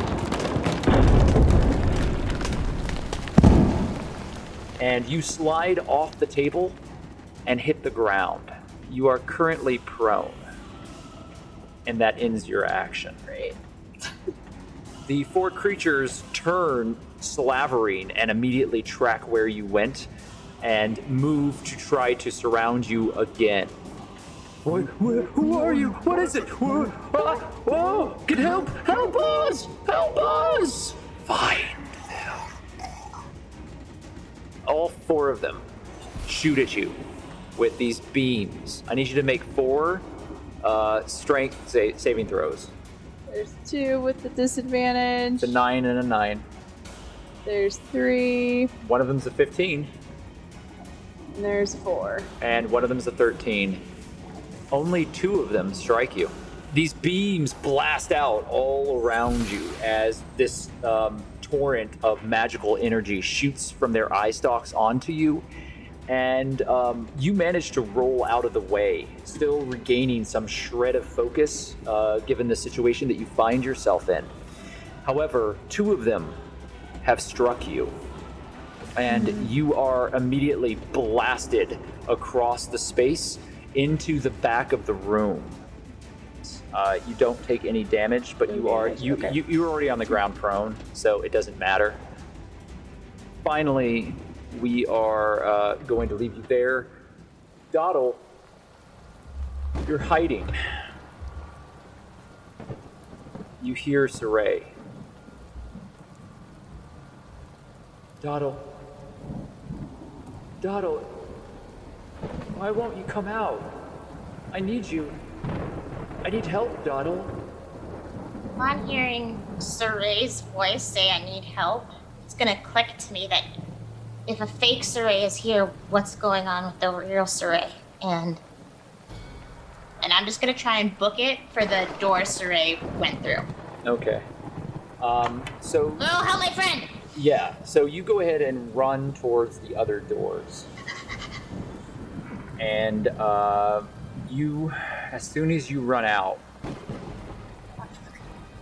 And you slide off the table and hit the ground. You are currently prone. And that ends your action. Great. The 4 creatures turn slavering and immediately track where you went and move to try to surround you again. Who are you? What is it? Whoa! Get help! Help us! Help us! Find them. All 4 of them shoot at you with these beams. I need you to make 4 strength saving throws. There's 2 with the disadvantage. It's a 9 and a 9. There's 3. One of them's a 15. And there's 4. And one of them's a 13. Only 2 of them strike you. These beams blast out all around you as this torrent of magical energy shoots from their eye stalks onto you. And you manage to roll out of the way, still regaining some shred of focus, given the situation that you find yourself in. However, 2 of them have struck you, and you are immediately blasted across the space into the back of the room. You don't take any damage, but you're already on the ground prone, so it doesn't matter. Finally, we are going to leave you there. Doddle, you're hiding. You hear Siraye. Doddle, why won't you come out? I need you. I need help, Doddle. I'm hearing Siraye's voice say I need help. It's gonna click to me that if a fake Siraye is here, what's going on with the real Siraye? And I'm just gonna try and book it for the door Siraye went through. Okay. So. Oh, help my friend! Yeah, so you go ahead and run towards the other doors. And you, as soon as you run out,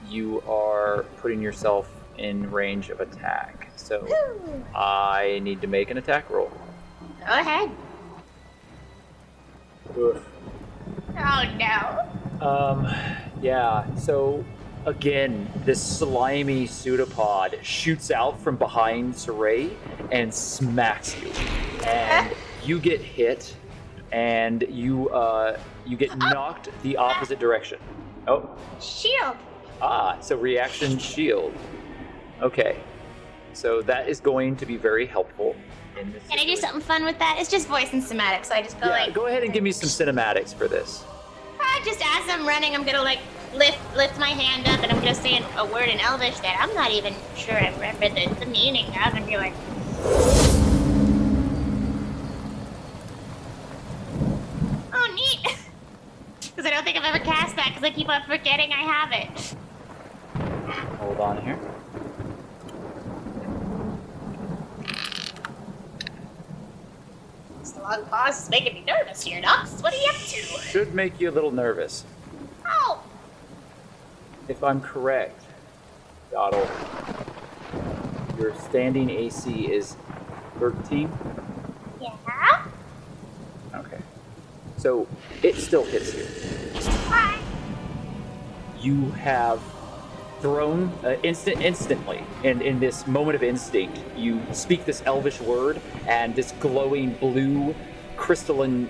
you are putting yourself in range of attack. So I need to make an attack roll. Go ahead. Oof. Oh no. Yeah, so again, this slimy pseudopod shoots out from behind Siraye and smacks you. And you get hit, and you get knocked the opposite direction. Oh. Shield. So reaction shield. Okay. So that is going to be very helpful in this Can I do something fun with that? It's just voice and somatic, so I just go go ahead and give me some cinematics for this. Just as I'm running, I'm gonna lift my hand up, and I'm gonna say a word in Elvish that I'm not even sure I remember the meaning of, and be like, oh neat, because I don't think I've ever cast that, because I keep on forgetting I have it. Hold on here. This long pause is making me nervous here, Nox. What are you up to? Should make you a little nervous. Oh. If I'm correct, Doddle, your standing AC is 13? Yeah? Okay. So it still hits you. Hi. You have thrown instantly, in this moment of instinct, you speak this elvish word, and this glowing blue crystalline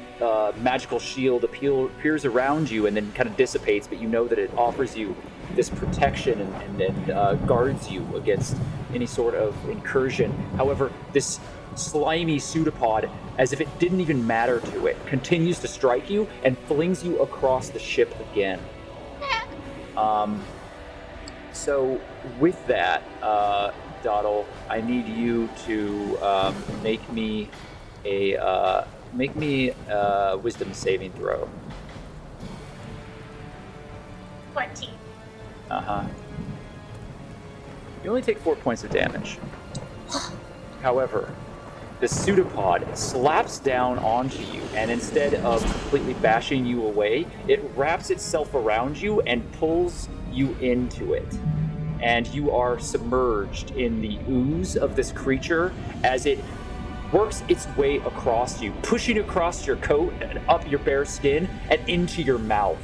magical shield appears around you and then kind of dissipates, but you know that it offers you this protection and guards you against any sort of incursion. However, this slimy pseudopod, as if it didn't even matter to it, continues to strike you and flings you across the ship again. So with that, Doddle, I need you to make me a wisdom saving throw. 14. You only take 4 points of damage. However, the pseudopod slaps down onto you, and instead of completely bashing you away, it wraps itself around you and pulls you into it. And you are submerged in the ooze of this creature as it works its way across you, pushing across your coat and up your bare skin and into your mouth.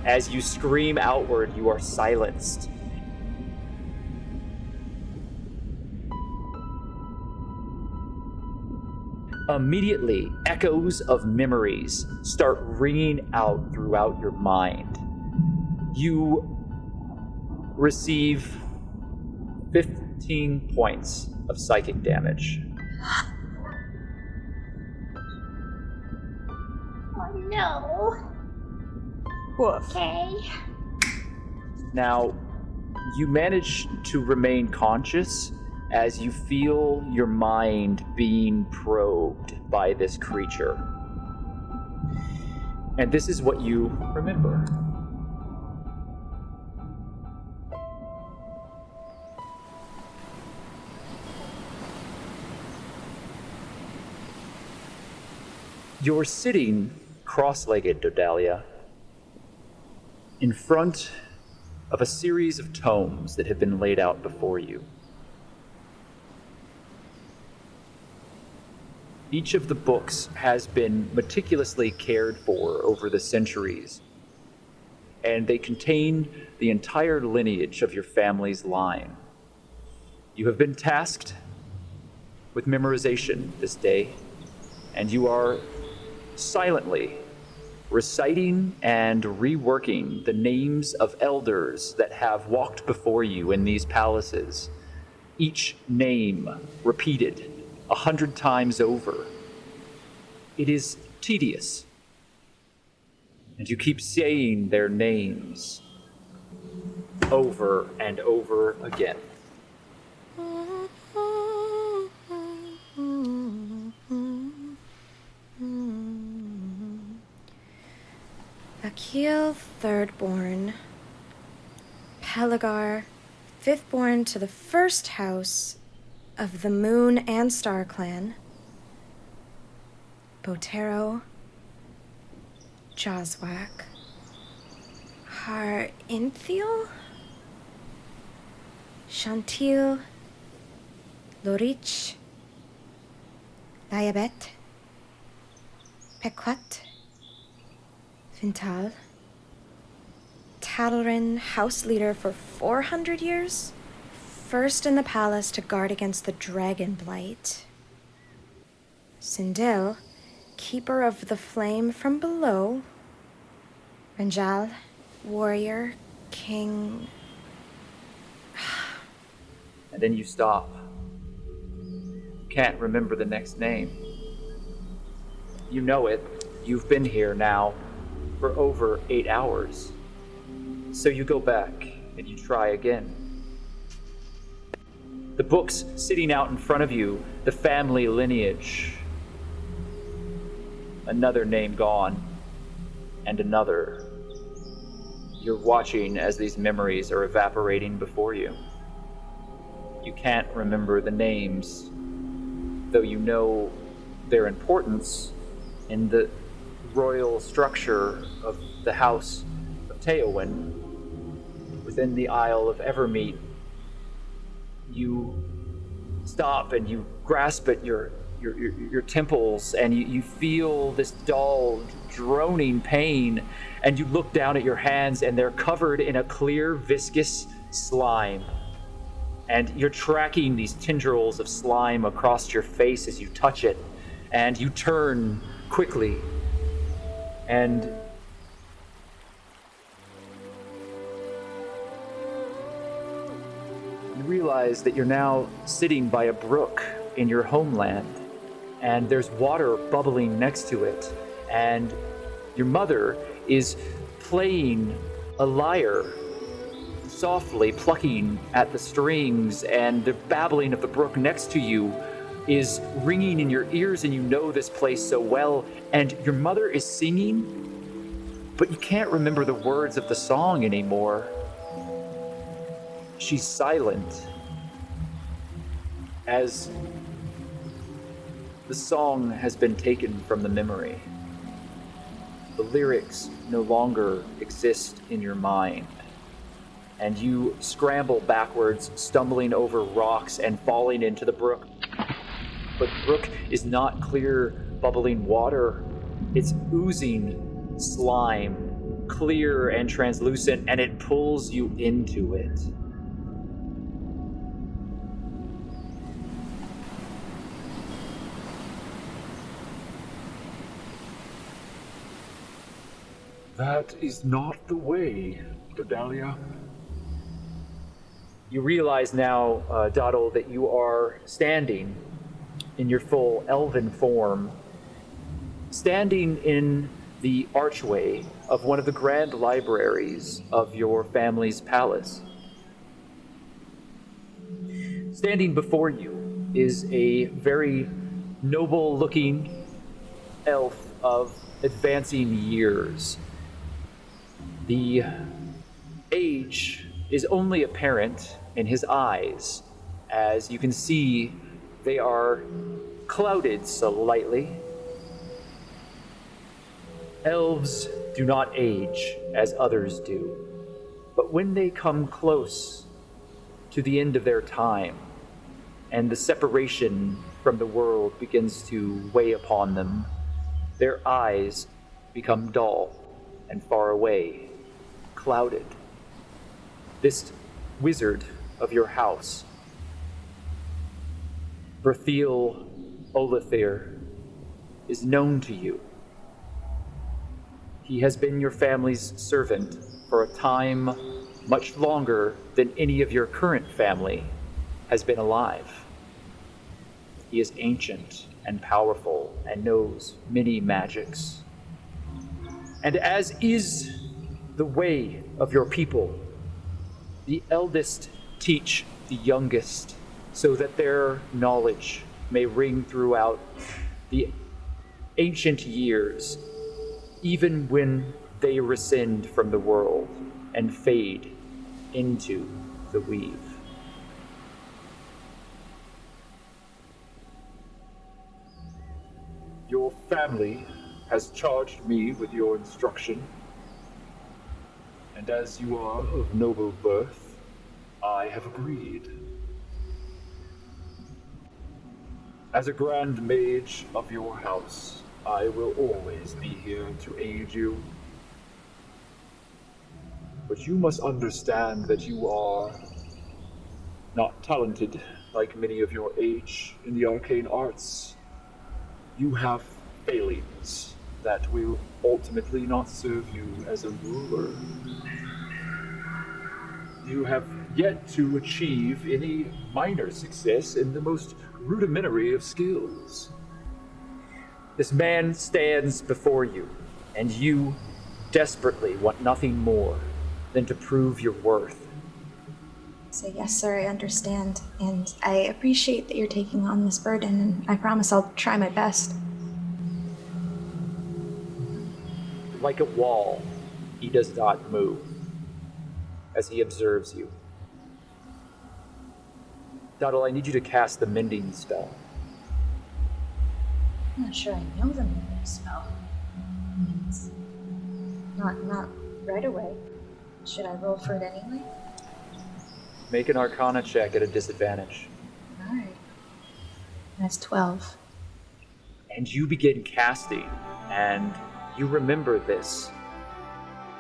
As you scream outward, you are silenced. Immediately, echoes of memories start ringing out throughout your mind. You receive 15 points of psychic damage. Oh no. Woof. Okay. Now, you manage to remain conscious as you feel your mind being probed by this creature. And this is what you remember. You're sitting cross-legged, Dodalia, in front of a series of tomes that have been laid out before you. Each of the books has been meticulously cared for over the centuries, and they contain the entire lineage of your family's line. You have been tasked with memorization this day, and you are silently reciting and reworking the names of elders that have walked before you in these palaces, each name repeated 100 times over. It is tedious, and you keep saying their names over and over again. Akil, thirdborn. Pelagar, fifthborn to the first house of the Moon and Star Clan. Botero, Joswak, Har Inthiel, Shantil, Lorich, Layabet, Pequat, Fintal, Talrin, house leader for 400 years, first in the palace to guard against the dragon blight. Sindel, keeper of the flame from below. Ranjal, warrior, king. And then you stop. You can't remember the next name. You know it. You've been here now for over 8 hours. So you go back and you try again. The books sitting out in front of you, the family lineage. Another name gone, and another. You're watching as these memories are evaporating before you. You can't remember the names, though you know their importance in the royal structure of the House of Teowin within the Isle of Evermeet. You stop and you grasp at your temples, and you feel this dull, droning pain, and you look down at your hands and they're covered in a clear, viscous slime. And you're tracking these tendrils of slime across your face as you touch it, and you turn quickly, and you realize that you're now sitting by a brook in your homeland, and there's water bubbling next to it, and your mother is playing a lyre, softly plucking at the strings, and the babbling of the brook next to you is ringing in your ears, and you know this place so well, and your mother is singing, but you can't remember the words of the song anymore. She's silent as the song has been taken from the memory. The lyrics no longer exist in your mind, and you scramble backwards, stumbling over rocks and falling into the brook. But the brook is not clear, bubbling water. It's oozing slime, clear and translucent, and it pulls you into it. That is not the way, Dodalia. You realize now, Doddle, that you are standing in your full elven form, standing in the archway of one of the grand libraries of your family's palace. Standing before you is a very noble-looking elf of advancing years. The age is only apparent in his eyes. As you can see, they are clouded slightly. Elves do not age as others do, but when they come close to the end of their time and the separation from the world begins to weigh upon them, their eyes become dull and far away, clouded. This wizard of your house, Berthiel Olithir, is known to you. He has been your family's servant for a time much longer than any of your current family has been alive. He is ancient and powerful and knows many magics. And as is the way of your people, the eldest teach the youngest, so that their knowledge may ring throughout the ancient years, even when they rescind from the world and fade into the weave. Your family has charged me with your instruction, and as you are of noble birth, I have agreed. As a grand mage of your house, I will always be here to aid you. But you must understand that you are not talented like many of your age in the arcane arts. You have failings that will ultimately not serve you as a ruler. You have yet to achieve any minor success in the most rudimentary of skills. This man stands before you, and you desperately want nothing more than to prove your worth. So yes, sir, I understand, and I appreciate that you're taking on this burden, and I promise I'll try my best. Like a wall, he does not move as he observes you. Doddle, I need you to cast the mending spell. I'm not sure I know the mending spell. It's not right away. Should I roll for it anyway? Make an Arcana check at a disadvantage. Alright. That's 12. And you begin casting, and you remember this.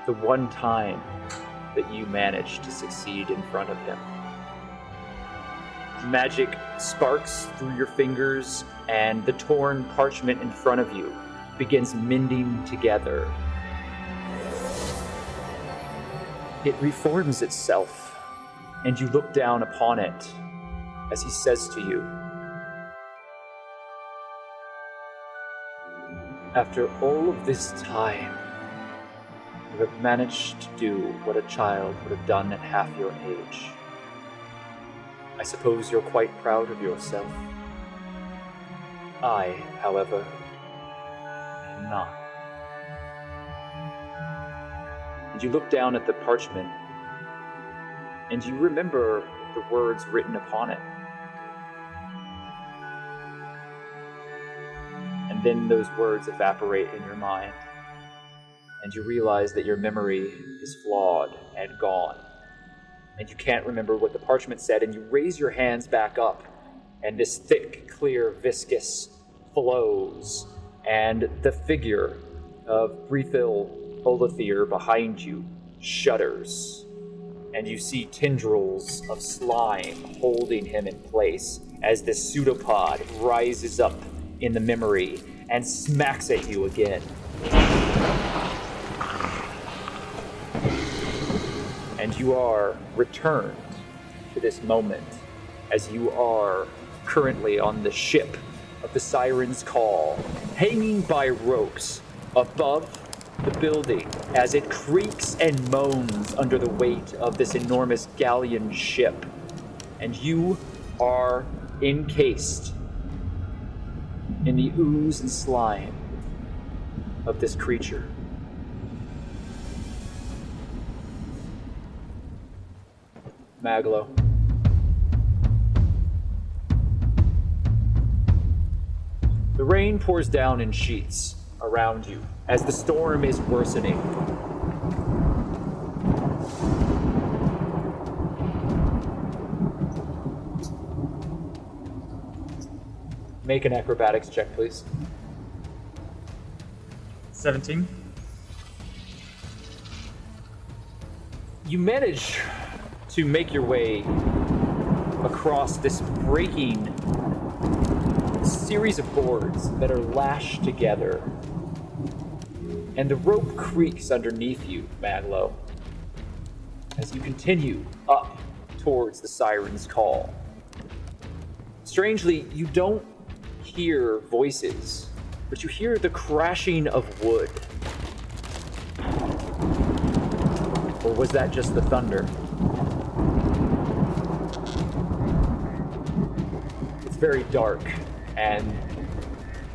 The one time that you managed to succeed in front of him. Magic sparks through your fingers, and the torn parchment in front of you begins mending together. It reforms itself, and you look down upon it as he says to you, "After all of this time, you have managed to do what a child would have done at half your age. I suppose you're quite proud of yourself. I, however, am not." And you look down at the parchment, and you remember the words written upon it. And then those words evaporate in your mind, and you realize that your memory is flawed and gone, and you can't remember what the parchment said, and you raise your hands back up, and this thick, clear, viscous flows, and the figure of Brethil Olathir behind you shudders, and you see tendrils of slime holding him in place as this pseudopod rises up in the memory and smacks at you again. And you are returned to this moment as you are currently on the ship of the Sirens Call, hanging by ropes above the building as it creaks and moans under the weight of this enormous galleon ship. And you are encased in the ooze and slime of this creature. Maglo. The rain pours down in sheets around you as the storm is worsening. Make an acrobatics check, please. 17. You manage to make your way across this breaking series of boards that are lashed together. And the rope creaks underneath you, Maglo, as you continue up towards the Sirens Call. Strangely, you don't hear voices, but you hear the crashing of wood. Or was that just the thunder? It's very dark, and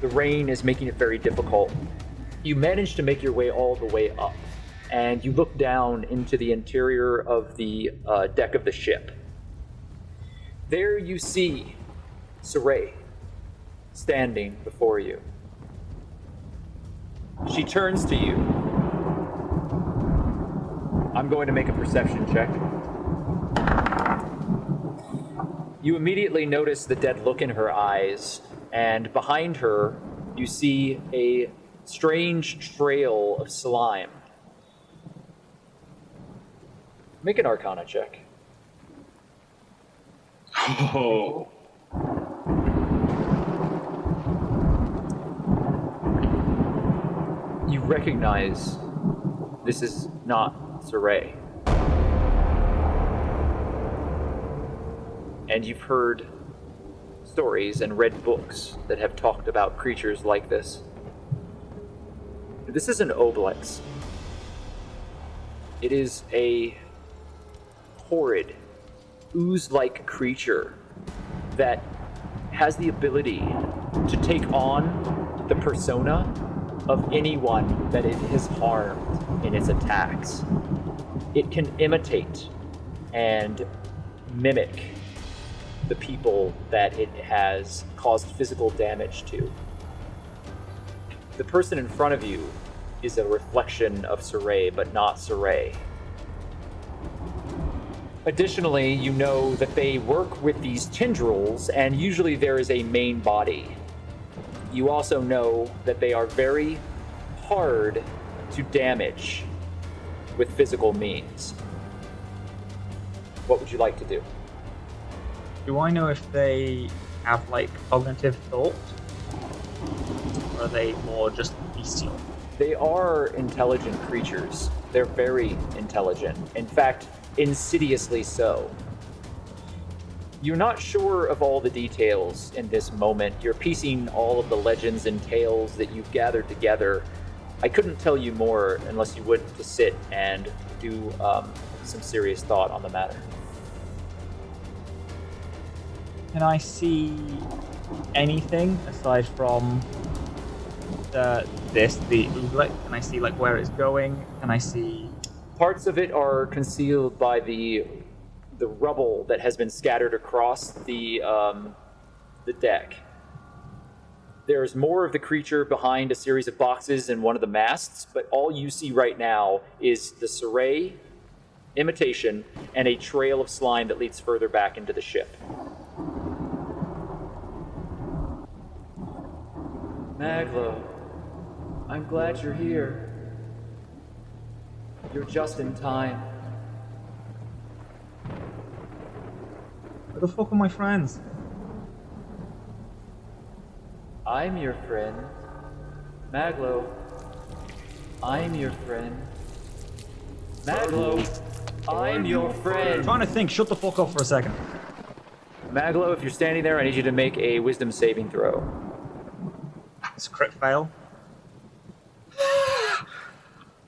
the rain is making it very difficult. You manage to make your way all the way up, and you look down into the interior of the deck of the ship. There you see Siraye standing before you. She turns to you. I'm going to make a perception check. You immediately notice the dead look in her eyes, and behind her, you see a strange trail of slime. Make an Arcana check. Oh. You recognize this is not Siraye. And you've heard stories and read books that have talked about creatures like this. This is an Oblex. It is a horrid, ooze-like creature that has the ability to take on the persona of anyone that it has harmed in its attacks. It can imitate and mimic the people that it has caused physical damage to. The person in front of you is a reflection of Siraye, but not Siraye. Additionally, you know that they work with these tendrils, and usually there is a main body. You also know that they are very hard to damage with physical means. What would you like to do? Do I know if they have, like, cognitive thought? Or are they more just bestial. They are intelligent creatures. They're very intelligent. In fact, insidiously so. You're not sure of all the details in this moment. You're piecing all of the legends and tales that you've gathered together. I couldn't tell you more unless you would to sit and do some serious thought on the matter. Can I see anything aside from the oobleck? Can I see like where it's going? Can I see? Parts of it are concealed by the rubble that has been scattered across the deck. There's more of the creature behind a series of boxes and one of the masts, but all you see right now is the Siraye imitation and a trail of slime that leads further back into the ship. Maglo, I'm glad you're here. You're just in time. Where the fuck are my friends? I'm your friend. Maglo, I'm your friend. Maglo, I'm your friend. I'm trying to think. Shut the fuck up for a second. Maglo, if you're standing there, I need you to make a wisdom saving throw. It's a crit fail.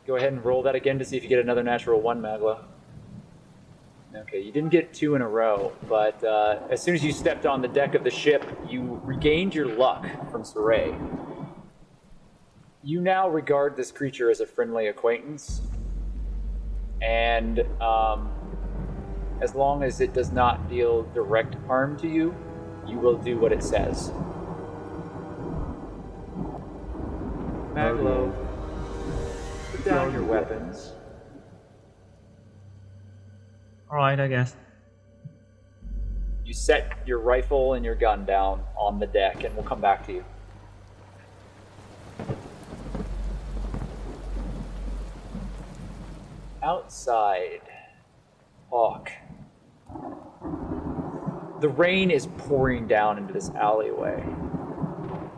Go ahead and roll that again to see if you get another natural 1, Maglo. Okay, you didn't get 2 in a row, but as soon as you stepped on the deck of the ship, you regained your luck from Siraye. You now regard this creature as a friendly acquaintance, and as long as it does not deal direct harm to you, you will do what it says. Maglo, put down your weapons. Alright, I guess. You set your rifle and your gun down on the deck, and we'll come back to you. Outside, Hawke. The rain is pouring down into this alleyway.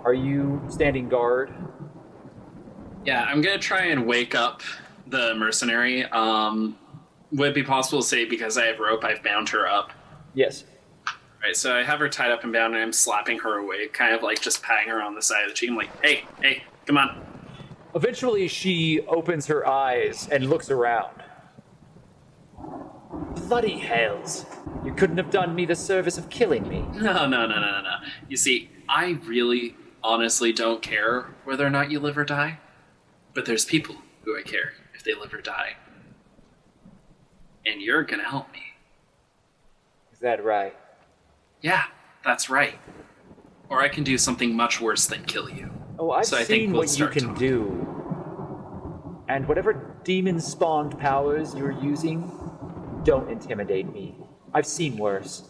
Are you standing guard? Yeah, I'm gonna try and wake up the mercenary. Would it be possible to say, because I have rope, I've bound her up? Yes. Right, so I have her tied up and bound, and I'm slapping her awake, kind of like just patting her on the side of the cheek. I'm like, hey, come on. Eventually, she opens her eyes and looks around. Bloody hells. You couldn't have done me the service of killing me. No. You see, I really, honestly don't care whether or not you live or die. But there's people who I care if they live or die. And you're gonna help me. Is that right? Yeah, that's right. Or I can do something much worse than kill you. Oh, I've so I seen think we'll what you can do. And whatever demon-spawned powers you're using, don't intimidate me. I've seen worse.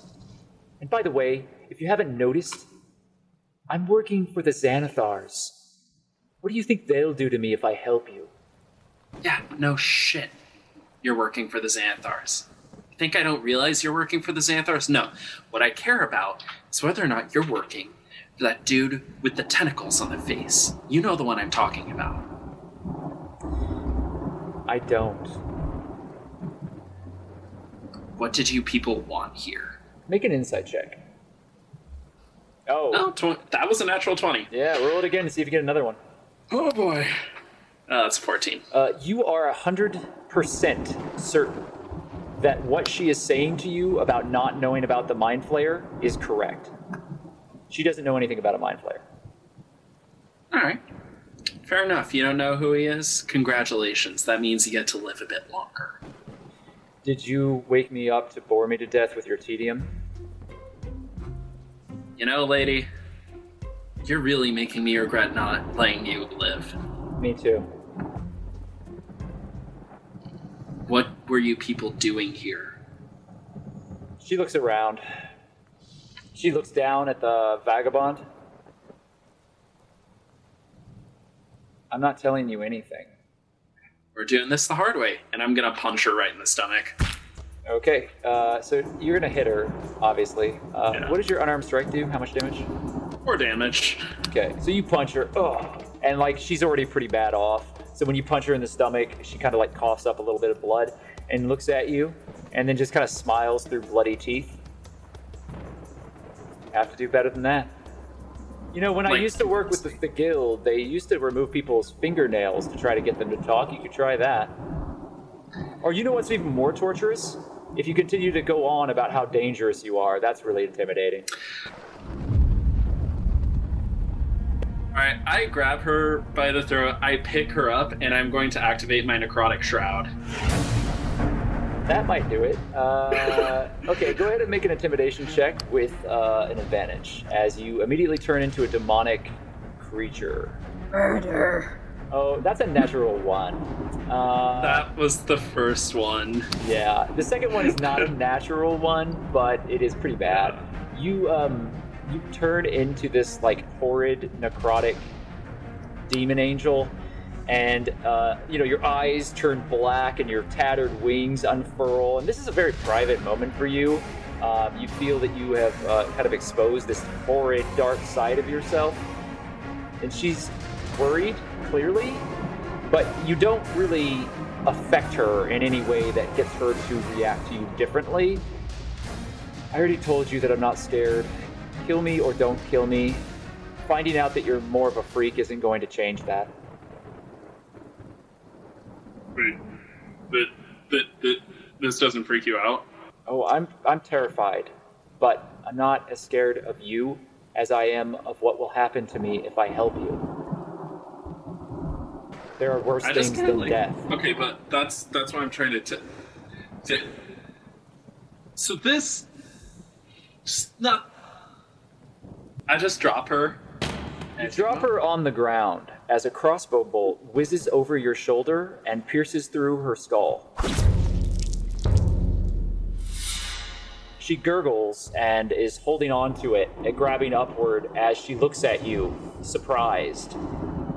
And by the way, if you haven't noticed, I'm working for the Xanathars. What do you think they'll do to me if I help you? Yeah, no shit. You're working for the Xanathars. You think I don't realize you're working for the Xanathars? No. What I care about is whether or not you're working for that dude with the tentacles on the face. You know the one I'm talking about. I don't. What did you people want here? Make an insight check. Oh. No, that was a natural 20. Yeah, roll it again to see if you get another one. Oh boy. That's 14. You are 100% certain that what she is saying to you about not knowing about the Mind Flayer is correct. She doesn't know anything about a Mind Flayer. Alright. Fair enough. You don't know who he is? Congratulations. That means you get to live a bit longer. Did you wake me up to bore me to death with your tedium? You know, lady, you're really making me regret not letting you live. Me too. What were you people doing here? She looks around. She looks down at the vagabond. I'm not telling you anything. We're doing this the hard way, and I'm gonna punch her right in the stomach. Okay, so you're gonna hit her, obviously. Yeah. What does your unarmed strike do? How much damage? 4 damage. Okay, so you punch her. Oh, And like she's already pretty bad off. So when you punch her in the stomach, she kind of like coughs up a little bit of blood and looks at you, and then just kind of smiles through bloody teeth. Have to do better than that. You know, when I used to work with the guild, they used to remove people's fingernails to try to get them to talk. You could try that. Or you know what's even more torturous? If you continue to go on about how dangerous you are, that's really intimidating. Alright, I grab her by the throat, I pick her up, and I'm going to activate my necrotic shroud. That might do it. Okay, go ahead and make an intimidation check with an advantage as you immediately turn into a demonic creature. Murder. Oh, that's a natural 1. That was the first one. Yeah, the second one is not a natural one, but it is pretty bad. You turn into this like horrid necrotic demon angel, and your eyes turn black and your tattered wings unfurl, and this is a very private moment for you. You feel that you have kind of exposed this horrid dark side of yourself, and she's worried, clearly, but you don't really affect her in any way that gets her to react to you differently. I already told you that I'm not scared. Kill me or don't kill me. Finding out that you're more of a freak isn't going to change that. Wait, this doesn't freak you out? Oh, I'm terrified, but I'm not as scared of you as I am of what will happen to me if I help you. There are worse things than death. Okay, but that's what I'm trying to so this just not. I just drop her. You drop her on the ground as a crossbow bolt whizzes over your shoulder and pierces through her skull. She gurgles and is holding on to it and grabbing upward as she looks at you, surprised,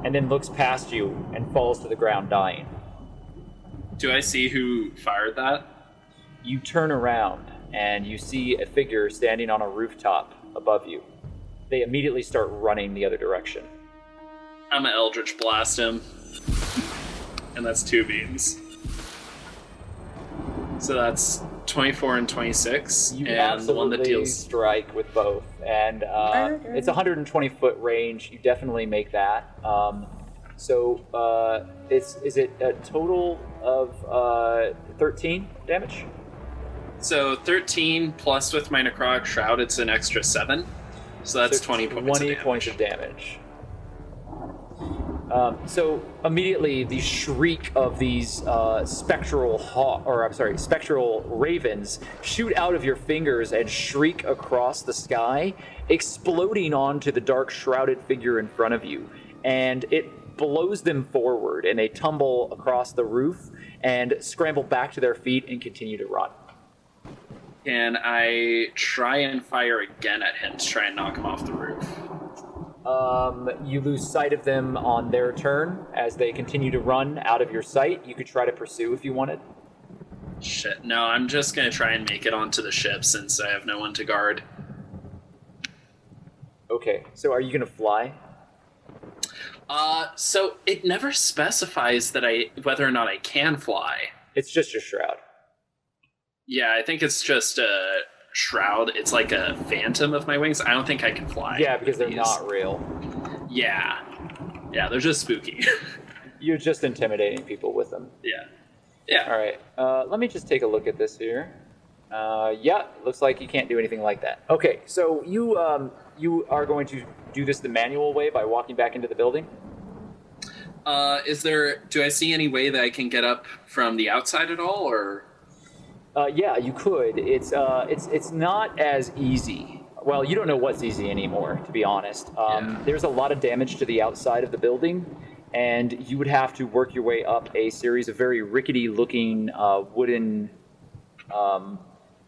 and then looks past you and falls to the ground dying. Do I see who fired that? You turn around and you see a figure standing on a rooftop above you. They immediately start running the other direction. I'm gonna Eldritch Blast him. And that's 2 beams. So that's 24 and 26. You and absolutely the one that deals strike with both. And it's a 120-foot range. You definitely make that. Is it a total of 13 damage? So 13 plus with my necrotic shroud, it's an extra 7. So that's 20 points of damage. So immediately the shriek of these spectral ravens shoot out of your fingers and shriek across the sky, exploding onto the dark shrouded figure in front of you. And it blows them forward, and they tumble across the roof and scramble back to their feet and continue to run. Can I try and fire again at him to try and knock him off the roof? You lose sight of them on their turn as they continue to run out of your sight. You could try to pursue if you wanted. Shit, no, I'm just gonna try and make it onto the ship since I have no one to guard. Okay, so are you gonna fly? So it never specifies that whether or not I can fly. It's just your shroud. Yeah, I think it's just a shroud. It's like a phantom of my wings. I don't think I can fly. Yeah, because they're not real. Yeah, they're just spooky. You're just intimidating people with them. Yeah. All right, let me just take a look at this here. Looks like you can't do anything like that. Okay, so you are going to do this the manual way by walking back into the building? Do I see any way that I can get up from the outside at all, or? Yeah, you could. It's not as easy. Well, you don't know what's easy anymore, to be honest. There's a lot of damage to the outside of the building, and you would have to work your way up a series of very rickety-looking wooden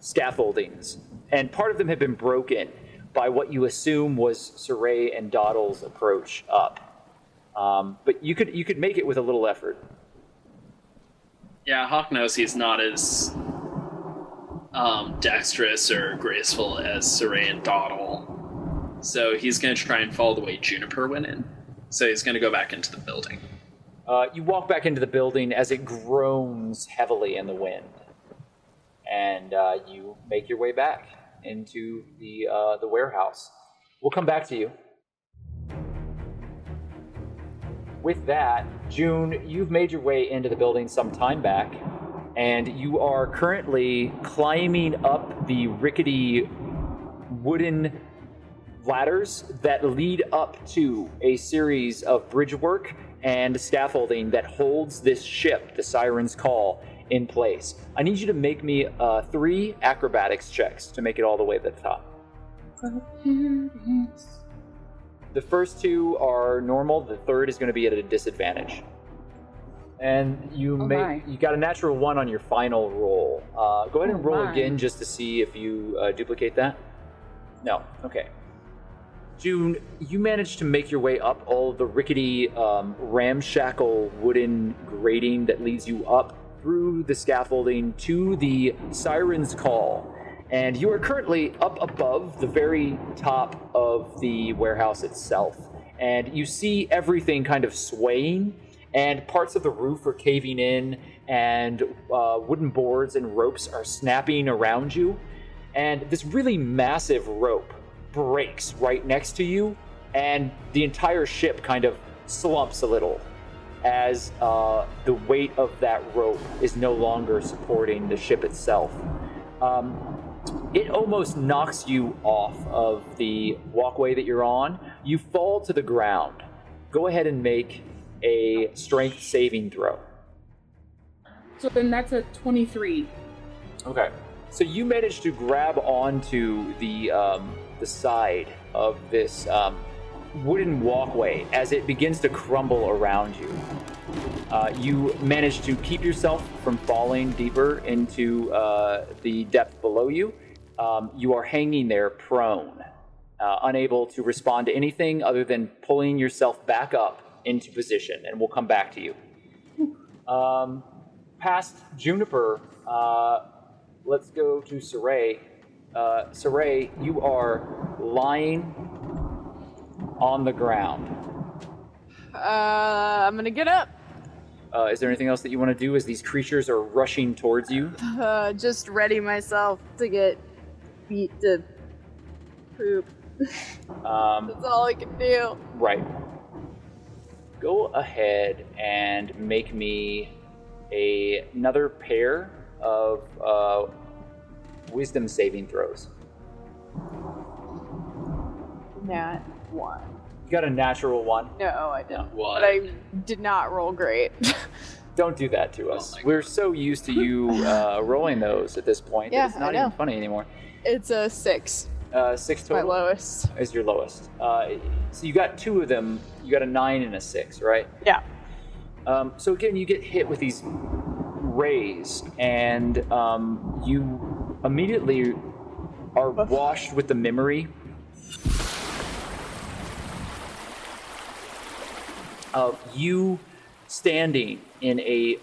scaffoldings. And part of them have been broken by what you assume was Siraye and Doddle's approach up. But you could make it with a little effort. Yeah, Hawke knows he's not as dexterous or graceful as Siraye and Doddle. So he's going to try and follow the way Juniper went in. So he's going to go back into the building. You walk back into the building as it groans heavily in the wind. And you make your way back into the warehouse. We'll come back to you. With that, June, you've made your way into the building some time back, and you are currently climbing up the rickety wooden ladders that lead up to a series of bridge work and scaffolding that holds this ship, the Sirens Call, in place. I need you to make me 3 acrobatics checks to make it all the way to the top. The first 2 are normal. The third is going to be at a disadvantage. And you got a natural 1 on your final roll. Go ahead and roll again just to see if you duplicate that. No. Okay. June, you managed to make your way up all of the rickety, ramshackle wooden grating that leads you up through the scaffolding to the Sirens Call. And you are currently up above the very top of the warehouse itself. And you see everything kind of swaying, and parts of the roof are caving in, and wooden boards and ropes are snapping around you. And this really massive rope breaks right next to you, and the entire ship kind of slumps a little as the weight of that rope is no longer supporting the ship itself. It almost knocks you off of the walkway that you're on. You fall to the ground. Go ahead and make a strength saving throw. So then that's a 23. Okay. So you managed to grab onto the side of this wooden walkway as it begins to crumble around you. You manage to keep yourself from falling deeper into the depth below you. You are hanging there prone, unable to respond to anything other than pulling yourself back up into position, and we'll come back to you. Past Juniper, let's go to Siraye. Siraye, you are lying on the ground. I'm gonna get up. Is there anything else that you want to do as these creatures are rushing towards you? Just ready myself to get beat to poop. That's all I can do. Right. Go ahead and make me another pair of wisdom saving throws. Nat 1. You got a natural 1? No, I didn't. What? But I did not roll great. Don't do that to us. We're so used to you rolling those at this point that it's not even funny anymore. It's a 6. 6 total? My lowest. Is your lowest. So you got 2 of them. You got a 9 and a 6, right? Yeah. So again, you get hit with these rays, and you immediately are washed with the memory of you standing in a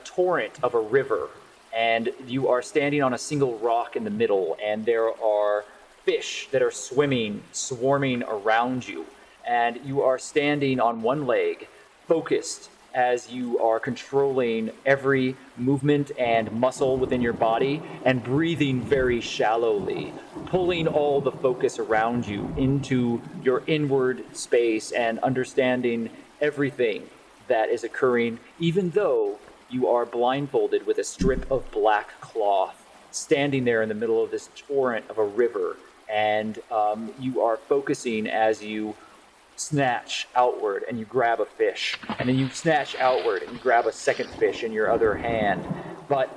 torrent of a river, and you are standing on a single rock in the middle, and there are fish that are swarming around you, and you are standing on one leg, focused as you are controlling every movement and muscle within your body and breathing very shallowly, pulling all the focus around you into your inward space and understanding everything that is occurring, even though you are blindfolded with a strip of black cloth, standing there in the middle of this torrent of a river, and you are focusing as you snatch outward and you grab a fish, and then you snatch outward and you grab a second fish in your other hand. But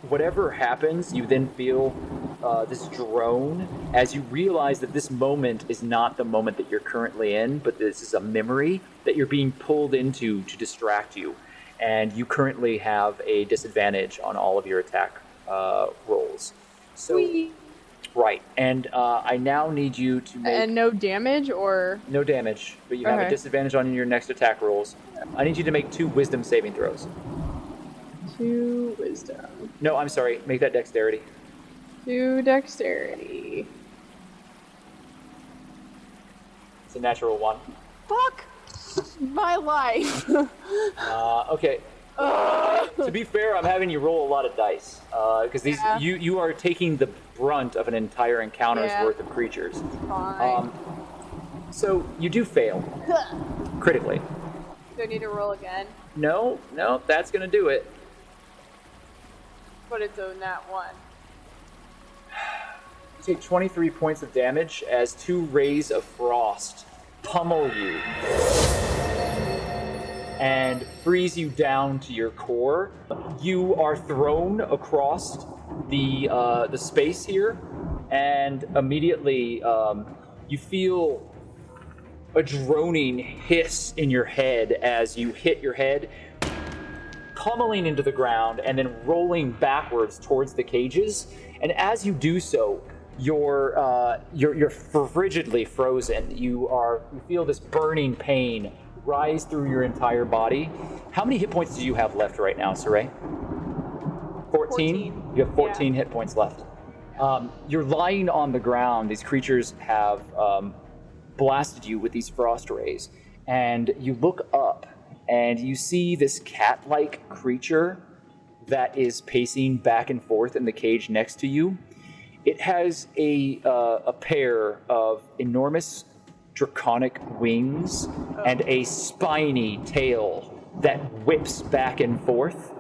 whatever happens, you then feel this drone as you realize that this moment is not the moment that you're currently in, but this is a memory that you're being pulled into to distract you. And you currently have a disadvantage on all of your attack rolls. So, right, and I now need you to make... And no damage, or...? No damage, but you have a disadvantage on your next attack rolls. I need you to make 2 wisdom saving throws. 2 wisdom. No, I'm sorry. Make that dexterity. 2 dexterity. It's a natural 1. Fuck! My life. Okay. To be fair, I'm having you roll a lot of dice because these you are taking the brunt of an entire encounter's worth of creatures. Fine. So you do fail critically. Do I need to roll again? No, that's gonna do it. But it's a nat 1. You take 23 points of damage as 2 rays of frost pummel you and freeze you down to your core. You are thrown across the space here, and immediately you feel a droning hiss in your head as you hit your head, pummeling into the ground and then rolling backwards towards the cages. And as you do so, you're frigidly frozen. You feel this burning pain rise through your entire body. How many hit points do you have left right now, Siraye? 14? You have 14 hit points left. You're lying on the ground. These creatures have blasted you with these frost rays, and you look up and you see this cat-like creature that is pacing back and forth in the cage next to you. It has a pair of enormous draconic wings and a spiny tail that whips back and forth,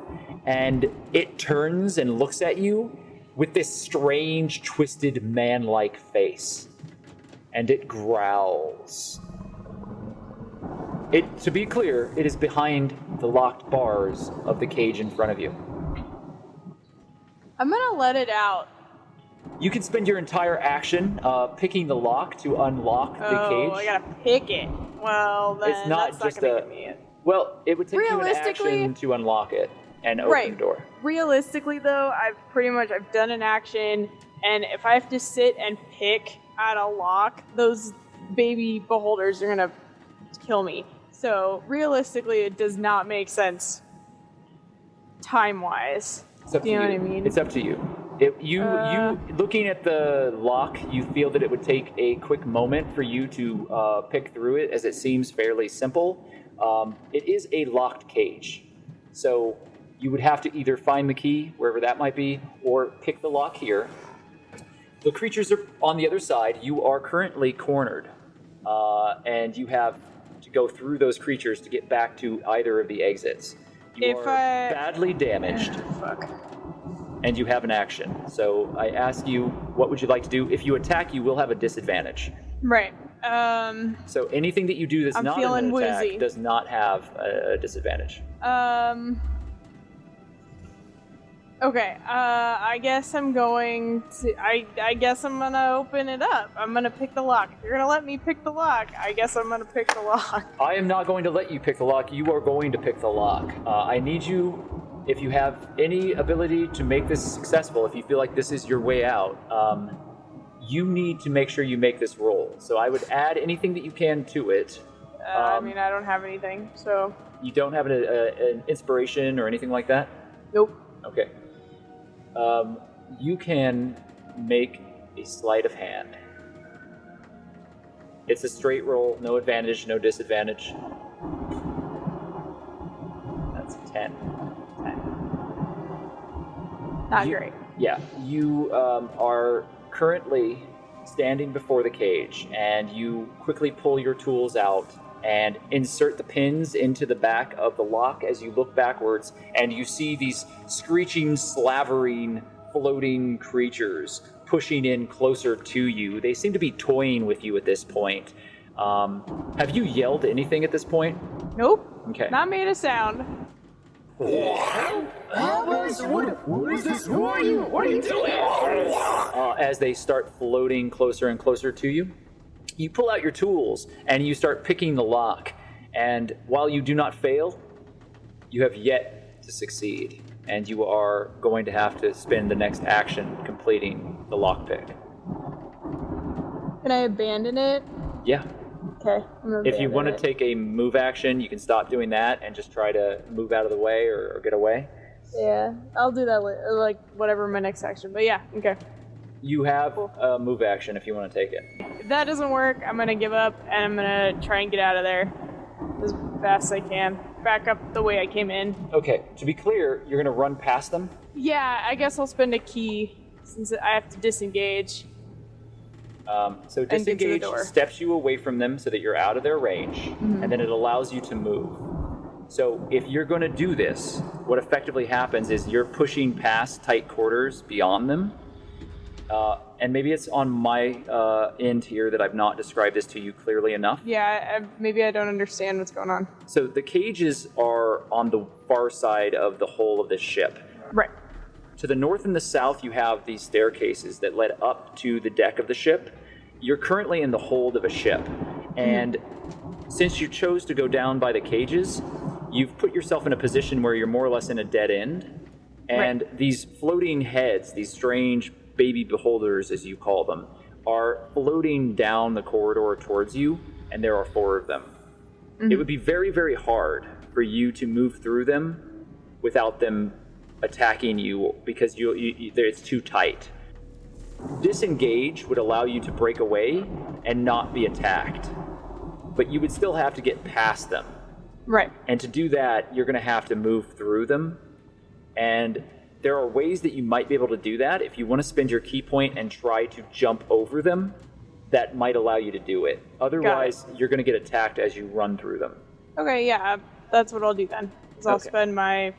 and it turns and looks at you with this strange, twisted, man-like face, and it growls. To be clear, it is behind the locked bars of the cage in front of you. I'm gonna let it out. You can spend your entire action picking the lock to unlock the cage. Oh, I gotta pick it. Well, then it's not that's just not gonna give me it. Well, it would take you an action to unlock it and open the door. Realistically, though, I've done an action, and if I have to sit and pick at a lock, those baby beholders are gonna kill me. So realistically, it does not make sense time-wise. Do you know what I mean? It's up to you. You looking at the lock, you feel that it would take a quick moment for you to pick through it, as it seems fairly simple. It is a locked cage, so you would have to either find the key, wherever that might be, or pick the lock here. The creatures are on the other side. You are currently cornered, and you have to go through those creatures to get back to either of the exits. You are badly damaged. Fuck. And you have an action. So I ask you, what would you like to do? If you attack, you will have a disadvantage. Right. So anything that you do that's not an attack does not have a disadvantage. Okay. I guess I'm going to. I guess I'm gonna open it up. I'm gonna pick the lock. If you're gonna let me pick the lock, I guess I'm gonna pick the lock. I am not going to let you pick the lock. You are going to pick the lock. I need you. If you have any ability to make this successful, if you feel like this is your way out, you need to make sure you make this roll. So I would add anything that you can to it. I mean, I don't have anything, so... You don't have an inspiration or anything like that? Nope. Okay. You can make a sleight of hand. It's a straight roll, no advantage, no disadvantage. That's 10. Not great. Yeah, you are currently standing before the cage, and you quickly pull your tools out and insert the pins into the back of the lock as you look backwards, and you see these screeching, slavering, floating creatures pushing in closer to you. They seem to be toying with you at this point. Have you yelled anything at this point? Nope. Okay. Not made a sound. What is this? Who are you? What are you doing? As they start floating closer and closer to you, you pull out your tools and you start picking the lock. And while you do not fail, you have yet to succeed. And you are going to have to spend the next action completing the lockpick. Can I abandon it? Yeah. Okay. If you want to take a move action, you can stop doing that and just try to move out of the way or get away. Yeah, I'll do that like whatever my next action. But yeah, okay. You have a move action if you want to take it. If that doesn't work, I'm gonna give up and I'm gonna try and get out of there. as fast as I can. Back up the way I came in. Okay, to be clear, you're gonna run past them? Yeah, I guess I'll spend a key since I have to disengage. So get to the disengage door. steps you away from them so that you're out of their range, and then it allows you to move. So if you're going to do this, what effectively happens is you're pushing past tight quarters beyond them. And maybe it's on my end here that I've not described this to you clearly enough. Yeah, maybe I don't understand what's going on. So the cages are on the far side of the hull of the ship. Right. To the north and the south, you have these staircases that lead up to the deck of the ship. You're currently in the hold of a ship. And since you chose to go down by the cages, you've put yourself in a position where you're more or less in a dead end. And these floating heads, these strange baby beholders, as you call them, are floating down the corridor towards you, and there are 4 of them. It would be very, very hard for you to move through them without them attacking you because it's too tight. Disengage would allow you to break away and not be attacked, but you would still have to get past them. Right. And to do that, you're going to have to move through them. And there are ways that you might be able to do that. If you want to spend your key point and try to jump over them, that might allow you to do it. Otherwise, you're going to get attacked as you run through them. Okay, yeah, that's what I'll do then. Is I'll Okay. spend my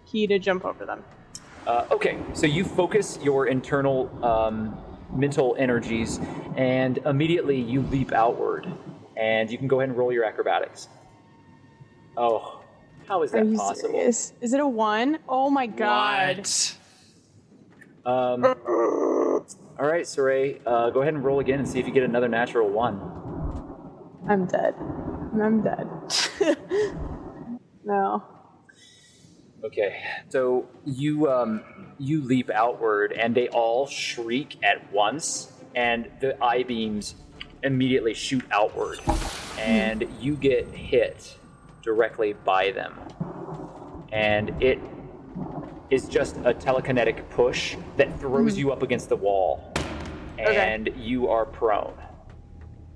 key to jump over them. Okay, so you focus your internal mental energies, and immediately you leap outward. And you can go ahead and roll your acrobatics. Oh, how is that Are you possible? serious? Is it a 1? Oh my god. All right, Siraye, go ahead and roll again and see if you get another natural 1. I'm dead. I'm dead. No. Okay, so you leap outward, and they all shriek at once, and the eye beams immediately shoot outward, and you get hit directly by them. And it is just a telekinetic push that throws you up against the wall, and you are prone.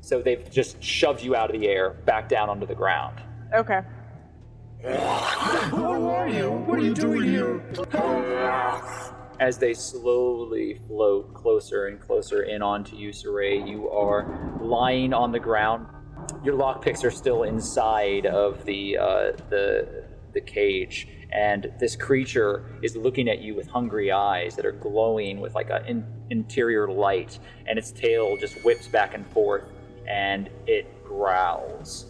So they've just shoved you out of the air, back down onto the ground. Okay. Who are you? What are you doing here? As they slowly float closer and closer in onto you, Siraye, you are lying on the ground. Your lockpicks are still inside of the cage, and this creature is looking at you with hungry eyes that are glowing with like an interior light, and its tail just whips back and forth, and it growls.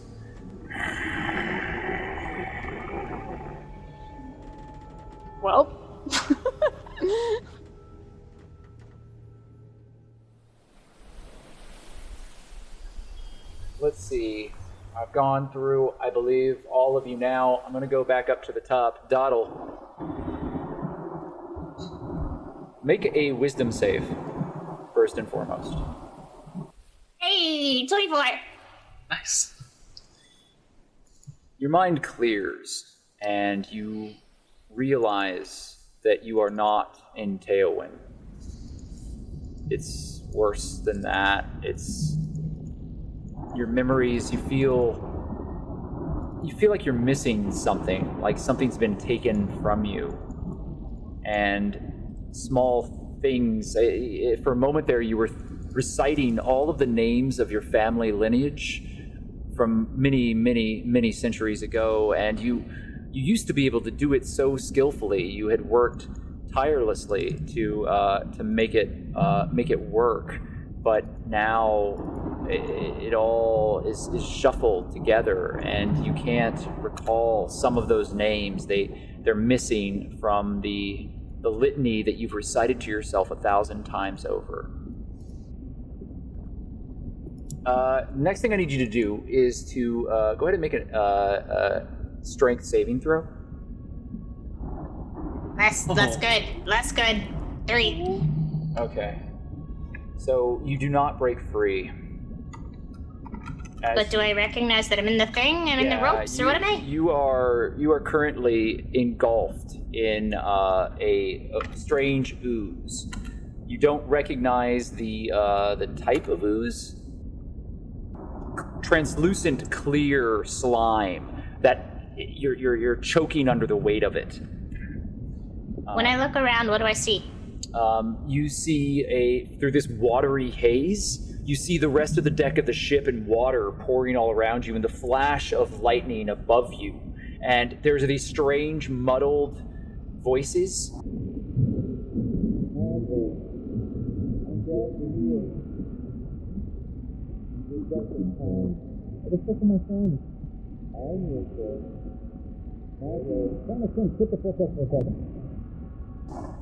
Well. Let's see. I've gone through, I believe, all of you now. I'm going to go back up to the top. Doddle. Make a wisdom save, first and foremost. Hey, 24. Nice. Your mind clears, and you realize that you are not in Tailwind. It's worse than that. It's your memories. You feel like you're missing something, like something's been taken from you. And small things. For a moment there, you were reciting all of the names of your family lineage from many, many, many centuries ago, and you used to be able to do it so skillfully. You had worked tirelessly to make it work, but now it all is shuffled together, and you can't recall some of those names. They're missing from the litany that you've recited to yourself 1,000 times over. Next thing I need you to do is to go ahead and make a strength saving throw. That's good. That's good. 3. Okay. So you do not break free. But do I recognize that I'm in the thing? I'm in the ropes, or what am I? You are currently engulfed in a strange ooze. You don't recognize the type of ooze. translucent, clear slime that you're choking under the weight of it. When I look around, what do I see? You see through this watery haze, you see the rest of the deck of the ship in water pouring all around you and the flash of lightning above you. And there's these strange, muddled voices.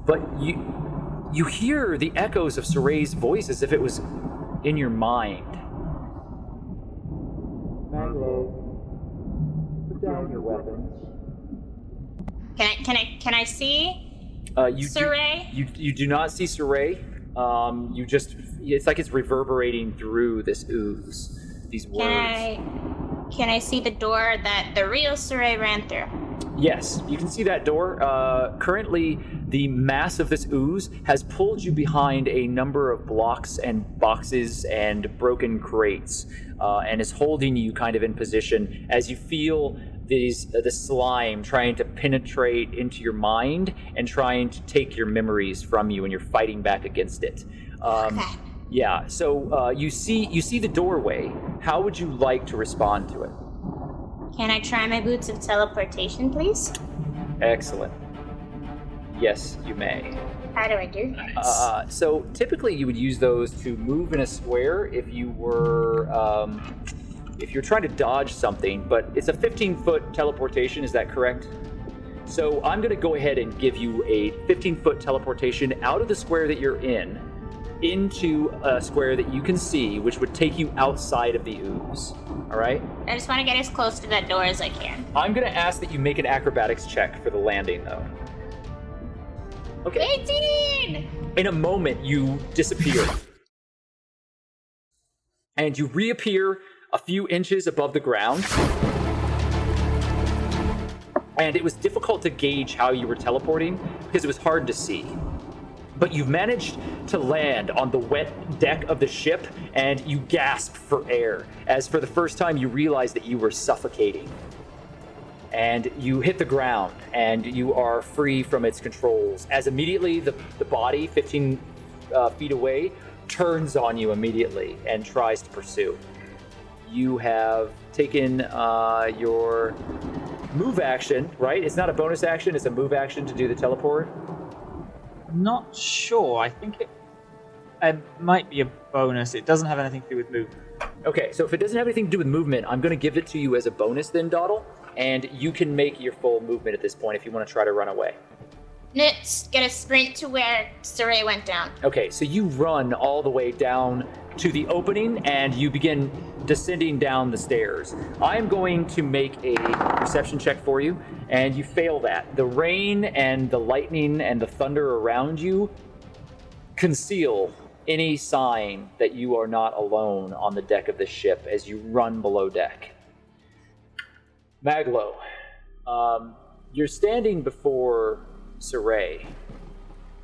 But you hear the echoes of Siraye's voice as if it was in your mind. Maglo, put down your weapons. Can I see Siraye? You do not see Siraye. It's like it's reverberating through this ooze. These words. Can I see the door that the real Siraye ran through? Yes, you can see that door. Currently, the mass of this ooze has pulled you behind a number of blocks and boxes and broken crates, and is holding you kind of in position as you feel the slime trying to penetrate into your mind and trying to take your memories from you, and you're fighting back against it. Okay. Yeah. So you see the doorway. How would you like to respond to it? Can I try my boots of teleportation, please? Excellent. Yes, you may. How do I do this? So typically you would use those to move in a square if you were if you're trying to dodge something, but it's a 15-foot teleportation, is that correct? So I'm going to go ahead and give you a 15-foot teleportation out of the square that you're in into a square that you can see, which would take you outside of the ooze. All right? I just want to get as close to that door as I can. I'm going to ask that you make an acrobatics check for the landing, though. Okay. 18! In a moment, you disappear. And you reappear a few inches above the ground. And it was difficult to gauge how you were teleporting because it was hard to see. But you've managed to land on the wet deck of the ship, and you gasp for air, as for the first time you realize that you were suffocating. And you hit the ground, and you are free from its controls, as immediately the body, 15 feet away, turns on you immediately and tries to pursue. You have taken your move action, right? It's not a bonus action, it's a move action to do the teleport. Not sure. I think it might be a bonus. It doesn't have anything to do with movement. Okay, so if it doesn't have anything to do with movement, I'm going to give it to you as a bonus then, Doddle, and you can make your full movement at this point if you want to try to run away. Let's get a sprint to where Siraye went down. Okay, so you run all the way down to the opening, and you begin descending down the stairs. I'm going to make a perception check for you, and you fail that. The rain and the lightning and the thunder around you conceal any sign that you are not alone on the deck of the ship as you run below deck. Maglo, you're standing before Siraye,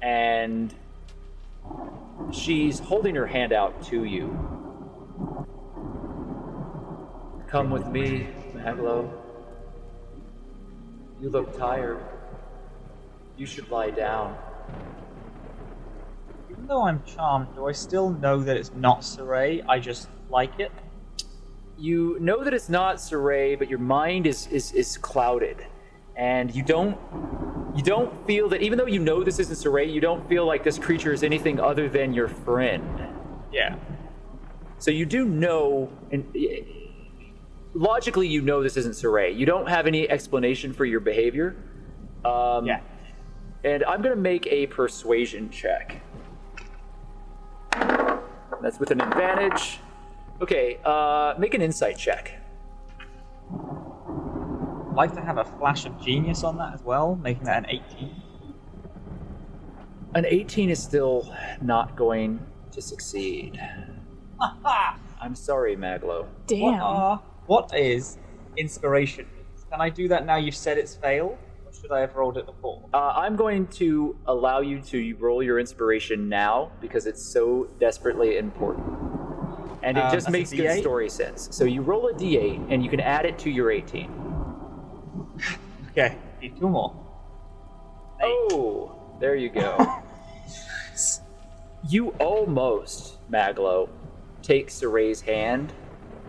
and she's holding her hand out to you. Come with me, Maglo. You look tired. You should lie down. Even though I'm charmed, do I still know that it's not Siraye? I just like it? You know that it's not Siraye, but your mind is clouded. And you don't feel that, even though you know this isn't Siraye, you don't feel like this creature is anything other than your friend. Yeah. So you do know, and logically you know this isn't Siraye. You don't have any explanation for your behavior. Yeah. And I'm going to make a persuasion check. That's with an advantage. Okay, make an insight check. I'd like to have a flash of genius on that as well, making that an 18. An 18 is still not going to succeed. I'm sorry, Maglo. Damn. What is inspiration? Can I do that now you've said it's failed? Or should I have rolled it before? I'm going to allow you to roll your inspiration now because it's so desperately important. And it just That's makes a good D8? story sense. So you roll a d8, and you can add it to your 18. Okay, need 2 more. Oh, there you go. You almost, Maglo, take Siraye's hand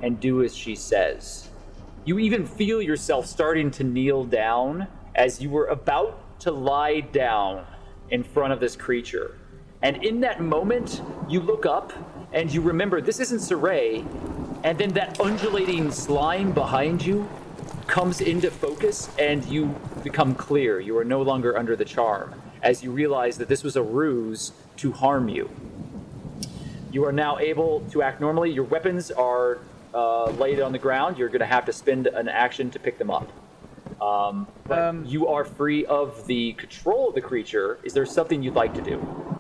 and do as she says. You even feel yourself starting to kneel down as you were about to lie down in front of this creature. And in that moment, you look up and you remember this isn't Siraye, and then that undulating slime behind you comes into focus and you become clear. You are no longer under the charm as you realize that this was a ruse to harm you. You are now able to act normally. Your weapons are laid on the ground. You're going to have to spend an action to pick them up. But you are free of the control of the creature. Is there something you'd like to do?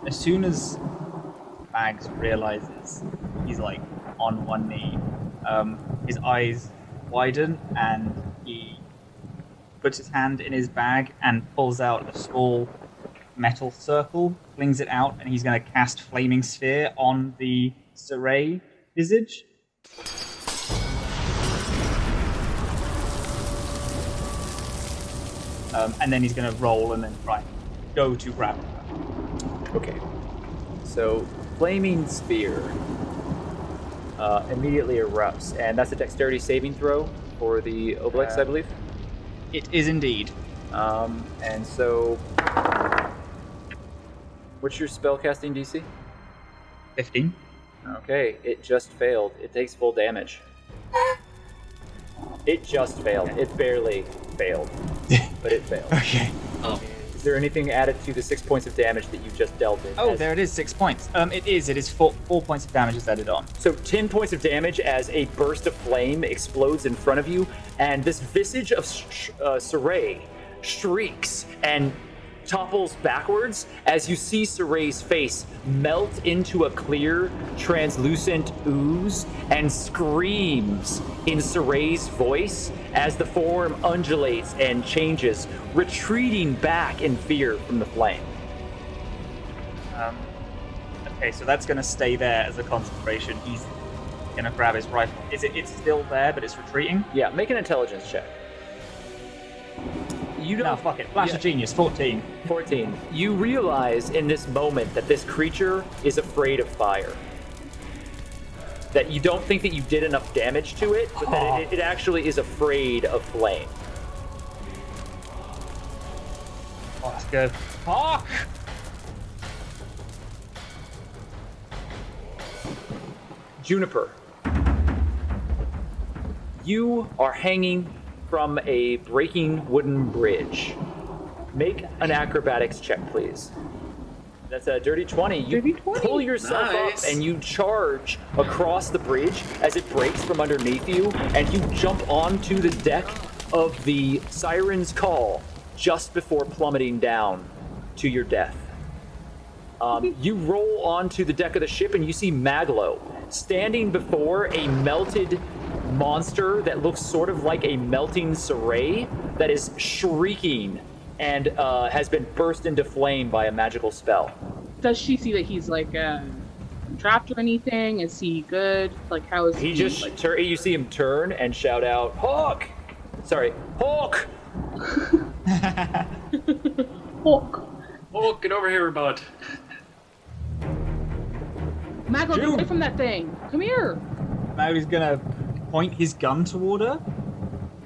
As soon as Mags realizes he's like on one knee, his eyes widen and he puts his hand in his bag and pulls out a small metal circle, flings it out, and he's going to cast Flaming Sphere on the Siraye visage. And then he's going to roll and then go to grab her. Okay. So, Flaming Sphere immediately erupts, and that's a dexterity saving throw for the Obelix, I believe. It is indeed. And so, what's your spellcasting DC? 15. Okay, it just failed. It takes full damage. It just failed. It barely failed, but it failed. Okay. Oh. Is there anything added to the 6 points of damage that you just dealt in? Oh, there it is, 6 points. It is 4 points of damage is added on. So 10 points of damage as a burst of flame explodes in front of you, and this visage of Siraye shrieks and topples backwards as you see Siraye's face melt into a clear, translucent ooze and screams in Siraye's voice as the form undulates and changes, retreating back in fear from the flame. Okay, so that's going to stay there as a concentration. He's going to grab his rifle. It's still there, but it's retreating? Yeah, make an intelligence check. You don't. No, fuck it. Flash of genius, 14. 14. You realize in this moment that this creature is afraid of fire. That you don't think that you did enough damage to it, but that it actually is afraid of flame. Oh, that's good. Hawke! Juniper. You are hanging from a breaking wooden bridge. Make an acrobatics check, please. That's a dirty 20. You pull yourself up and you charge across the bridge as it breaks from underneath you, and you jump onto the deck of the Sirens Call just before plummeting down to your death. You roll onto the deck of the ship and you see Maglo standing before a melted monster that looks sort of like a melting Siraye that is shrieking and has been burst into flame by a magical spell. Does she see that he's like trapped or anything? Is he good? Like, how is he? He just you see him turn and shout out, "Hawke!" Sorry, Hawke! Hawke! Hawke, get over here, bud. Maglo, get away from that thing. Come here. Now he's gonna point his gun toward her.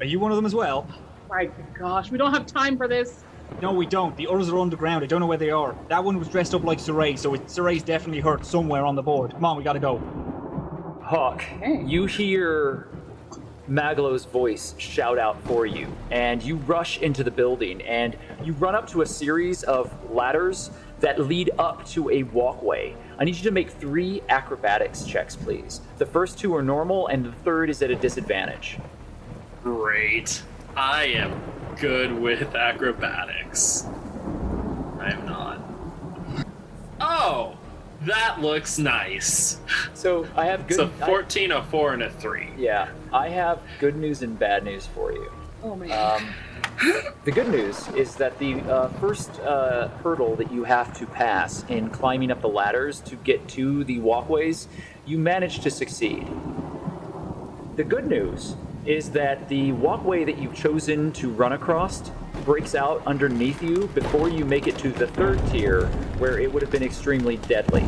Are you one of them as well? My gosh, we don't have time for this. No, we don't. The others are underground. I don't know where they are. That one was dressed up like Siraye, so Siraye's definitely hurt somewhere on the board. Come on, we gotta go. Hawke, you hear Maglo's voice shout out for you, and you rush into the building, and you run up to a series of ladders that lead up to a walkway. I need you to make 3 acrobatics checks, please. The first 2 are normal, and the third is at a disadvantage. Great. I am good with acrobatics. I am not. Oh, that looks nice. So I have good. It's a 14, a 4, and a 3. Yeah, I have good news and bad news for you. Oh man. The good news is that the first hurdle that you have to pass in climbing up the ladders to get to the walkways, you managed to succeed. The good news is that the walkway that you've chosen to run across breaks out underneath you before you make it to the third tier, where it would have been extremely deadly.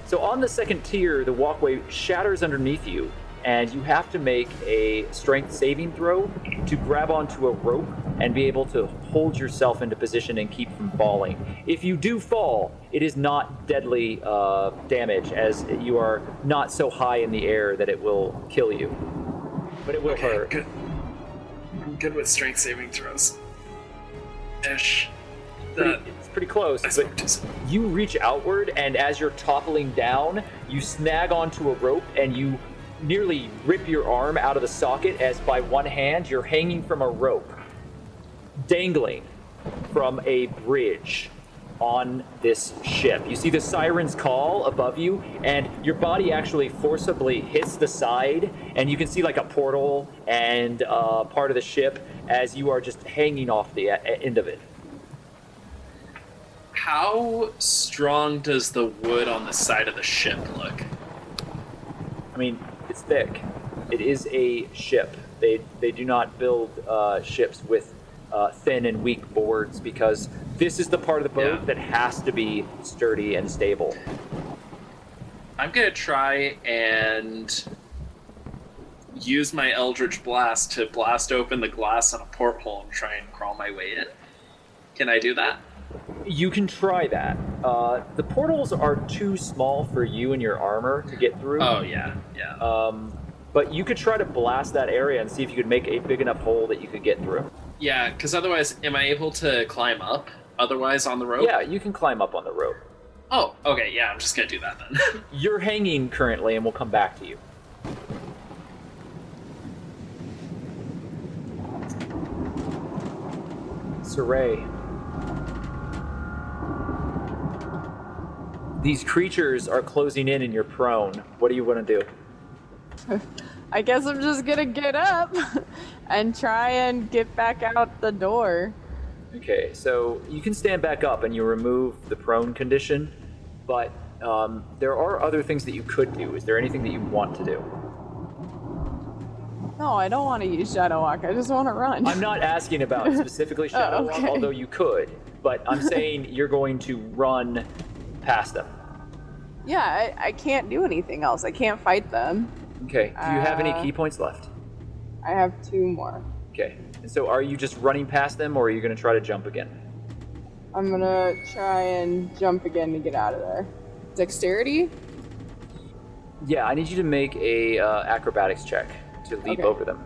So on the second tier, the walkway shatters underneath you, and you have to make a strength saving throw to grab onto a rope and be able to hold yourself into position and keep from falling. If you do fall, it is not deadly damage, as you are not so high in the air that it will kill you. But it will hurt. Good. I'm good with strength saving throws. Ish. It's pretty close, but you reach outward, and as you're toppling down, you snag onto a rope, and you nearly rip your arm out of the socket, as by one hand you're hanging from a rope, dangling from a bridge on this ship. You see the Sirens Call above you, and your body actually forcibly hits the side, and you can see like a portal and part of the ship as you are just hanging off the end of it. How strong does the wood on the side of the ship look? I mean, it's thick. It is a ship. They do not build ships with thin and weak boards, because this is the part of the boat that has to be sturdy and stable. I'm gonna try and use my Eldritch Blast to blast open the glass on a porthole and try and crawl my way in. Can I do that? You can try that. The portals are too small for you and your armor to get through. Oh, yeah. But you could try to blast that area and see if you could make a big enough hole that you could get through. Yeah, because otherwise, am I able to climb up otherwise on the rope? Yeah, you can climb up on the rope. Oh, okay, yeah, I'm just gonna do that then. You're hanging currently, and we'll come back to you. Siraye. These creatures are closing in and you're prone. What do you want to do? I guess I'm just gonna get up and try and get back out the door. Okay, so you can stand back up and you remove the prone condition, but there are other things that you could do. Is there anything that you want to do? No, I don't want to use Shadow Walk. I just want to run. I'm not asking about specifically Shadow Walk, although you could, but I'm saying you're going to run past them. Yeah, I can't do anything else. I can't fight them. Okay, do you have any key points left? I have 2 more. Okay, and so are you just running past them, or are you going to try to jump again? I'm going to try and jump again to get out of there. Dexterity? Yeah, I need you to make a acrobatics check to leap over them.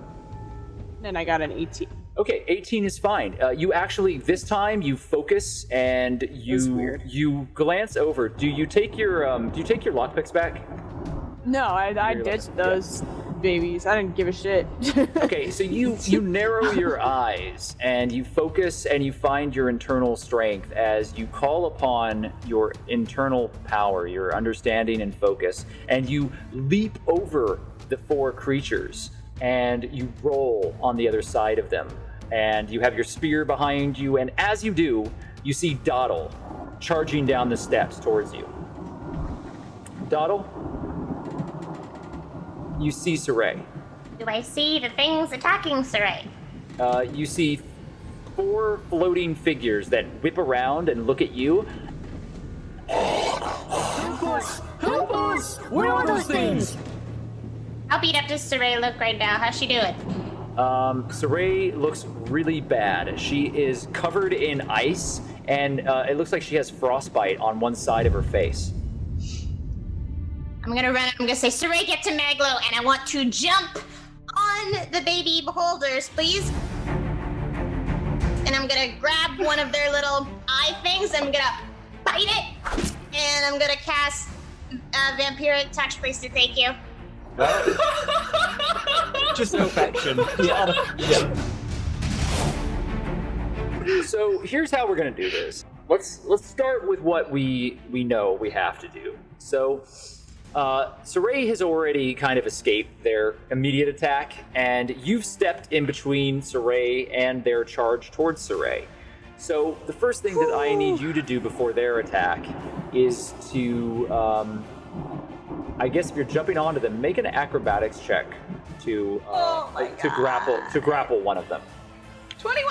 And I got an 18. Okay, 18 is fine. You actually, this time, you focus and you glance over. Do you take your lockpicks back? No, I ditched those babies. I didn't give a shit. Okay, so you narrow your eyes and you focus and you find your internal strength as you call upon your internal power, your understanding and focus, and you leap over the 4 creatures and you roll on the other side of them. And you have your spear behind you, and as you do, you see Doddle charging down the steps towards you. Doddle, you see Siraye. Do I see the things attacking Siraye? You see 4 floating figures that whip around and look at you. Help us! Help us! Where are those things? How beat up does Siraye look right now? How's she doing? Siraye looks really bad. She is covered in ice, and it looks like she has frostbite on one side of her face. I'm gonna run. I'm gonna say, Siraye, get to Maglo, and I want to jump on the baby beholders, please. And I'm gonna grab one of their little eye things, and I'm gonna bite it, and I'm gonna cast Vampiric Touch, please, to thank you. Just no affection. Yeah. So here's how we're gonna do this. Let's start with what we know we have to do. So Siraye has already kind of escaped their immediate attack, and you've stepped in between Siraye and their charge towards Siraye. So the first thing that I need you to do before their attack is to, I guess if you're jumping onto them, make an acrobatics check to grapple one of them. 21!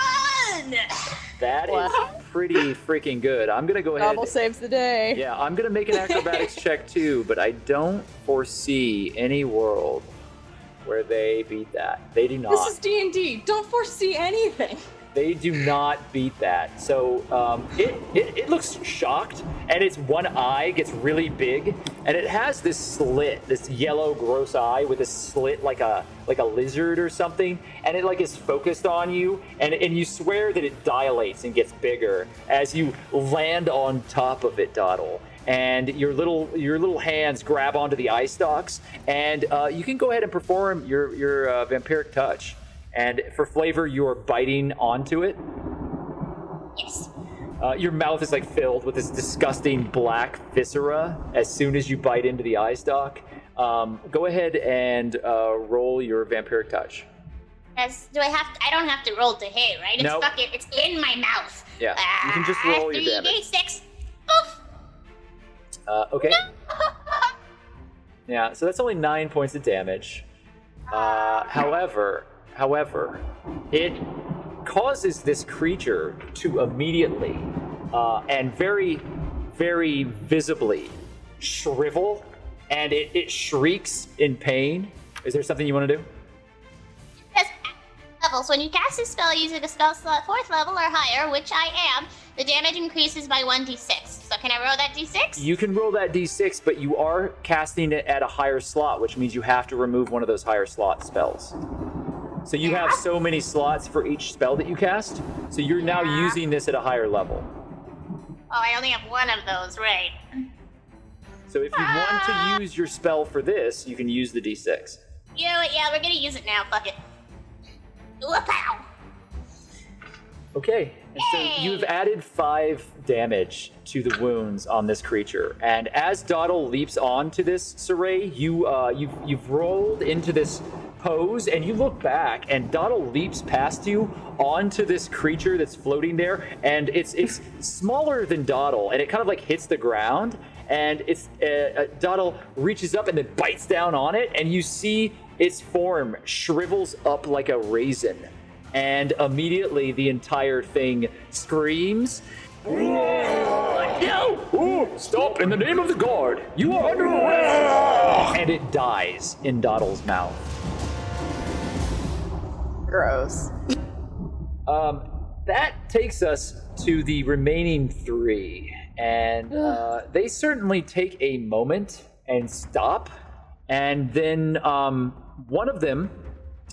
That is pretty freaking good. I'm gonna go ahead. Doddle saves the day. Yeah, I'm gonna make an acrobatics check too, but I don't foresee any world where they beat that. They do not. This is D&D. Don't foresee anything. They do not beat that. So it looks shocked, and its one eye gets really big, and it has this slit, this yellow gross eye with a slit like a lizard or something, and it like is focused on you, and you swear that it dilates and gets bigger as you land on top of it, Doddle. And your little hands grab onto the eye stalks, and you can go ahead and perform your vampiric touch. And for flavor, you are biting onto it. Yes. Your mouth is like filled with this disgusting black viscera as soon as you bite into the eye stalk. Go ahead and roll your vampiric touch. I don't have to roll to hit, right? It's Nope. it's in my mouth. Yeah, you can just roll your damage. 3d6. Oof. Okay. Yeah, so that's only 9 points of damage. However, it causes this creature to immediately and very, very visibly shrivel, and it shrieks in pain. Is there something you want to do? Yes. Levels. When you cast a spell using a spell slot 4th level or higher, which I am, the damage increases by 1d6. So can I roll that d6? You can roll that d6, but you are casting it at a higher slot, which means you have to remove one of those higher slot spells. So you have so many slots for each spell that you cast, so you're now using this at a higher level. Oh, I only have one of those, right? So if you want to use your spell for this, you can use the d6. Yeah, we're gonna use it now. Fuck it. Whoop-ow! Okay, and so you've added 5 damage to the wounds on this creature, and as Doddle leaps onto this Siraye, you've rolled into this pose, and you look back, and Doddle leaps past you onto this creature that's floating there, and it's smaller than Doddle, and it kind of like hits the ground, and it's Doddle reaches up and then bites down on it, and you see its form shrivels up like a raisin. And immediately the entire thing screams, "No! Ooh, stop in the name of the guard! You are under arrest!" And it dies in Doddle's mouth. Gross. That takes us to the remaining 3. And they certainly take a moment and stop. And then one of them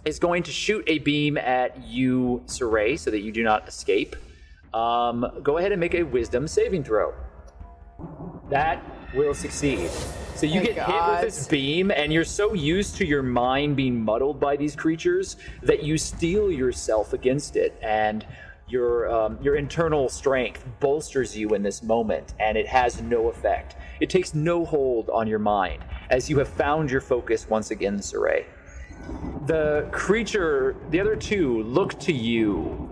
is going to shoot a beam at you, Siraye, so that you do not escape. Go ahead and make a wisdom saving throw. That will succeed. So you get hit with this beam, and you're so used to your mind being muddled by these creatures that you steel yourself against it, and your internal strength bolsters you in this moment, and it has no effect. It takes no hold on your mind, as you have found your focus once again, Siraye. The creature, the other 2, look to you,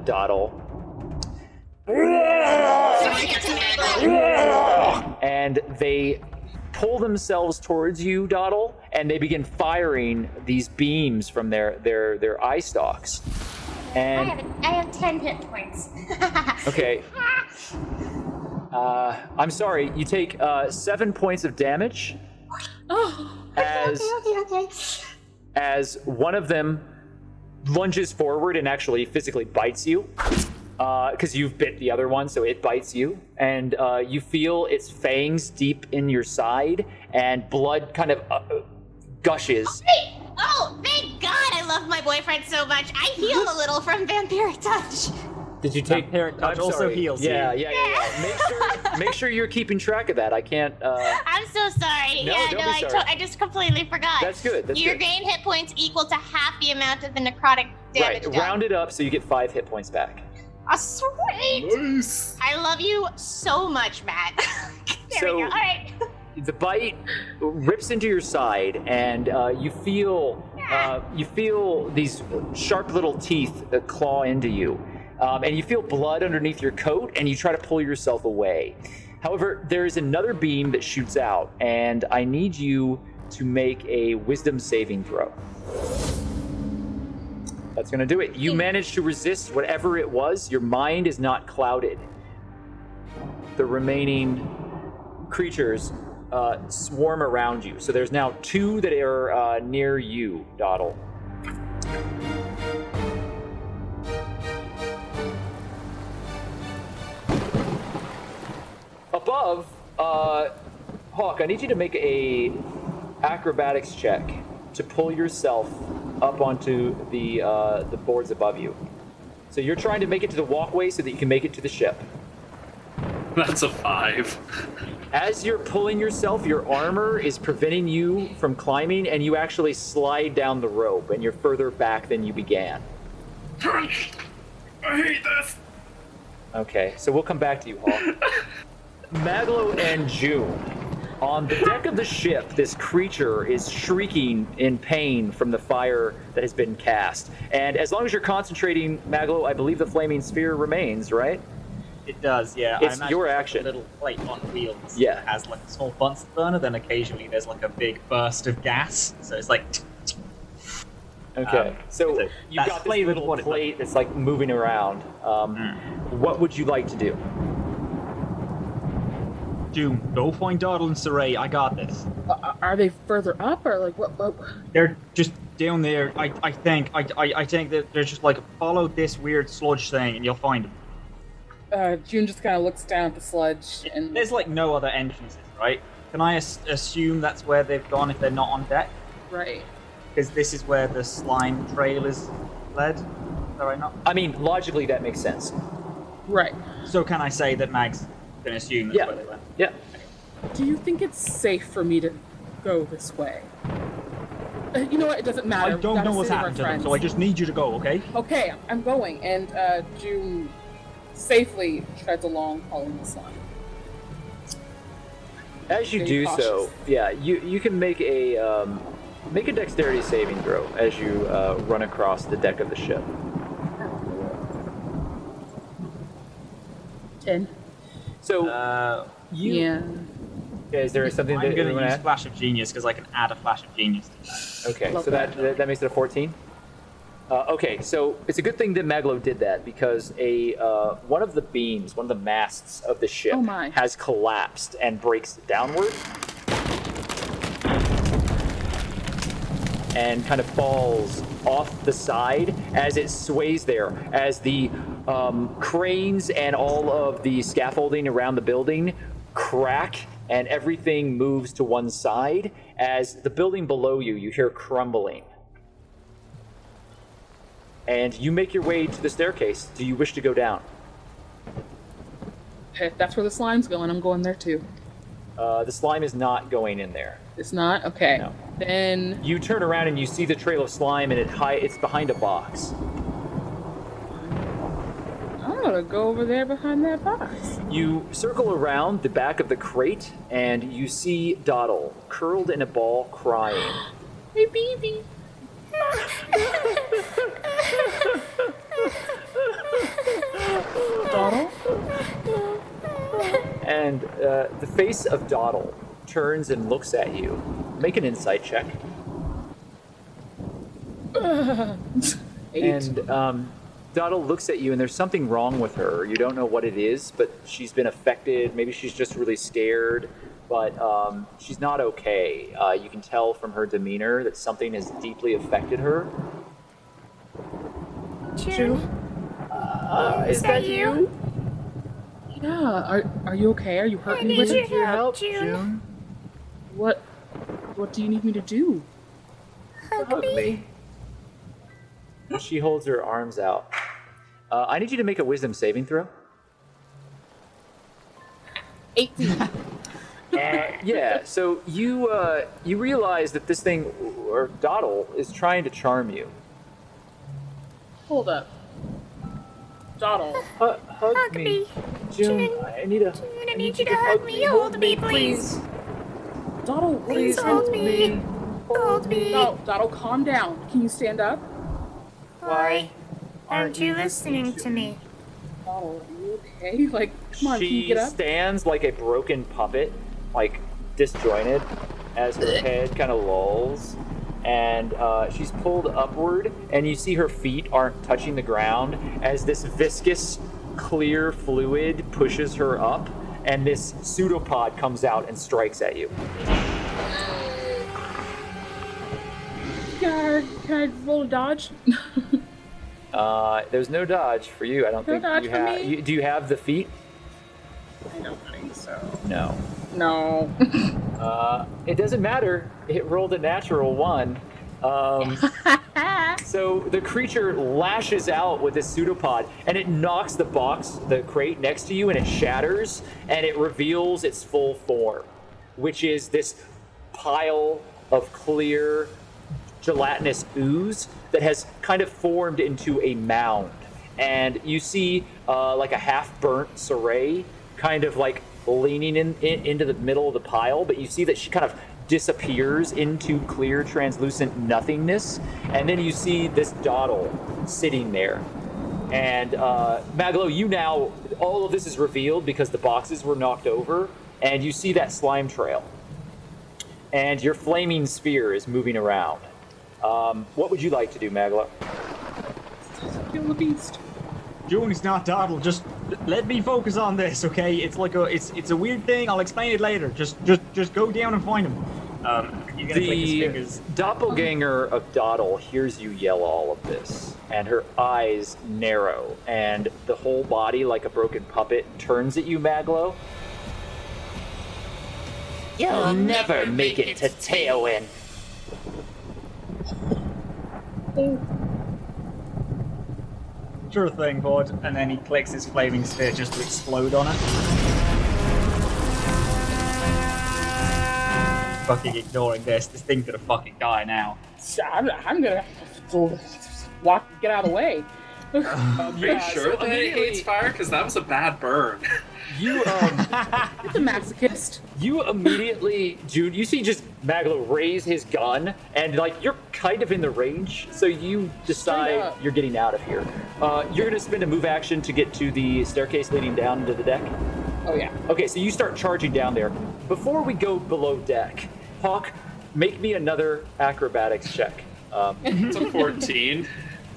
Doddle. And they pull themselves towards you, Doddle, and they begin firing these beams from their eye stalks. And I have 10 hit points. okay. I'm sorry, you take 7 points of damage. Oh, okay. As one of them lunges forward and actually physically bites you, because you've bit the other one, so it bites you, and you feel its fangs deep in your side, and blood kind of gushes. Oh, thank God I love my boyfriend so much. I heal a little from vampiric touch. Did you take Vampiric touch also heals you. Yeah. Make sure you're keeping track of that. I can't. I'm so sorry. No, don't be sorry. I just completely forgot. That's good. Your gain hit points equal to half the amount of the necrotic damage. Right. Round it up so you get 5 hit points back. Oh, sweet. Nice. I love you so much, Matt. There we go. All right. the bite rips into your side, and you feel these sharp little teeth claw into you, and you feel blood underneath your coat, and you try to pull yourself away. However, there is another beam that shoots out, and I need you to make a wisdom saving throw. That's going to do it. You managed to resist whatever it was. Your mind is not clouded. The remaining creatures swarm around you. So there's now 2 that are near you, Doddle. Above, Hawke, I need you to make a acrobatics check to pull yourself up onto the boards above you. So you're trying to make it to the walkway so that you can make it to the ship. That's a 5. As you're pulling yourself, your armor is preventing you from climbing, and you actually slide down the rope, and you're further back than you began. I hate this. Okay, so we'll come back to you, Hawke. Maglo and June. On the deck of the ship, this creature is shrieking in pain from the fire that has been cast. And as long as you're concentrating, Maglo, I believe the flaming sphere remains, right? It does, yeah. It's your action. A little plate on wheels. Yeah. It has like a small Bunsen burner, then occasionally there's like a big burst of gas. So it's like. Okay, so you've got this little plate that's like moving around. What would you like to do? June, go find Doddle and Siraye. I got this. Are they further up or like what? They're just down there. I think that they're just like follow this weird sludge thing and you'll find them. June just kind of looks down at the sludge and there's like no other entrances, right? Can I assume that's where they've gone if they're not on deck? Right. Because this is where the slime trail is led. Is that right? Not. I mean, logically that makes sense. Right. So can I say that Mag's can assume that's where they went? Yeah. Do you think it's safe for me to go this way? You know what? It doesn't matter. I don't know what's happened to them, so I just need you to go, okay? Okay, I'm going. And June safely treads along, following the slime. As you do so, yeah, you can make a dexterity saving throw as you run across the deck of the ship. 10. So, yeah. Is there something I'm that going you to want to use add? Flash of Genius because I can add a Flash of Genius to that. Okay, Love so that makes it a 14? Okay, so it's a good thing that Maglo did that because one of the beams, one of the masts of the ship has collapsed and breaks downward and kind of falls off the side as it sways there, as the cranes and all of the scaffolding around the building crack and everything moves to one side. As the building below you, you hear crumbling. And you make your way to the staircase. Do you wish to go down? If that's where the slime's going, I'm going there too. The slime is not going in there. It's not? Okay. No. Then you turn around and you see the trail of slime, and it's behind a box. I'm gonna go over there behind that box. You circle around the back of the crate, and you see Doddle curled in a ball, crying. Hey, baby. Doddle? And the face of Doddle turns and looks at you. Make an insight check. 8. And Doddle looks at you, and there's something wrong with her. You don't know what it is, but she's been affected. Maybe she's just really scared, but she's not okay. You can tell from her demeanor that something has deeply affected her. June? Is that you? Yeah. Are you okay? Are you hurt? I need your help, June. What do you need me to do? Hug me. She holds her arms out. I need you to make a wisdom saving throw. 18. Yeah, so you realize that this thing, or Doddle, is trying to charm you. Hold up. Doddle. Hug me. June, I need June, I need you to hug me. Hold me, please. Doddle, what are you Please trying hold to me. Hold me. Doddle, calm down. Can you stand up? Why aren't you listening to me? Doddle, are you okay? Like, come on, can you She get up? stands like a broken puppet, like disjointed, as her head kind of lolls. And she's pulled upward, and you see her feet aren't touching the ground as this viscous, clear fluid pushes her up, and this pseudopod comes out and strikes at you. Can I roll a dodge? There's no dodge for you. I don't No think dodge you for have. me? Do you have the feet? I don't think so. No. No. It doesn't matter. It rolled a natural 1. So the creature lashes out with this pseudopod, and it knocks the crate next to you, and it shatters, and it reveals its full form, which is this pile of clear, gelatinous ooze that has kind of formed into a mound. And you see like a half-burnt Siraye kind of like leaning into the middle of the pile, but you see that she kind of disappears into clear, translucent nothingness. And then you see this Doddle sitting there. And Maglo, you now, all of this is revealed because the boxes were knocked over, and you see that slime trail. And your flaming sphere is moving around. What would you like to do, Maglo? Kill the beast. June, it's not Doddle. Just let me focus on this, okay? It's like it's a weird thing. I'll explain it later. Just go down and find him. You're gonna click his The fingers. doppelganger of Doddle hears you yell all of this, and her eyes narrow, and the whole body, like a broken puppet, turns at you, Maglo. You'll never make it to Tailwind. Sure thing, bud. And then he clicks his flaming sphere just to explode on her. Fucking ignoring this. This thing's gonna fucking die now. I'm gonna get out of the way. Are you sure that it hates fire? Because that was a bad burn. You It's a masochist. You immediately, Jude, you see just Maglo raise his gun, and like you're kind of in the range, so you decide you're getting out of here. You're gonna spend a move action to get to the staircase leading down into the deck. Oh yeah. Okay, so you start charging down there. Before we go below deck, Hawke, make me another acrobatics check. It's a 14.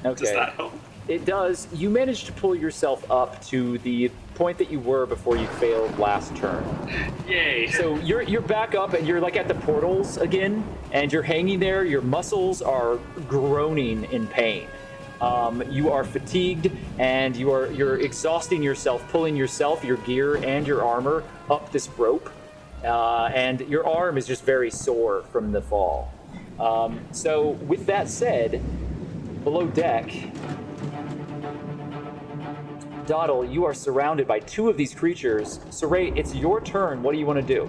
Okay. Does that help? It does. You managed to pull yourself up to the point that you were before you failed last turn. Yay. So you're back up, and you're like at the portals again, and you're hanging there. Your muscles are groaning in pain. You are fatigued, and you're exhausting yourself, pulling yourself, your gear, and your armor up this rope. And your arm is just very sore from the fall. So with that said, below deck, Doddle, you are surrounded by 2 of these creatures. Siraye, it's your turn. What do you want to do?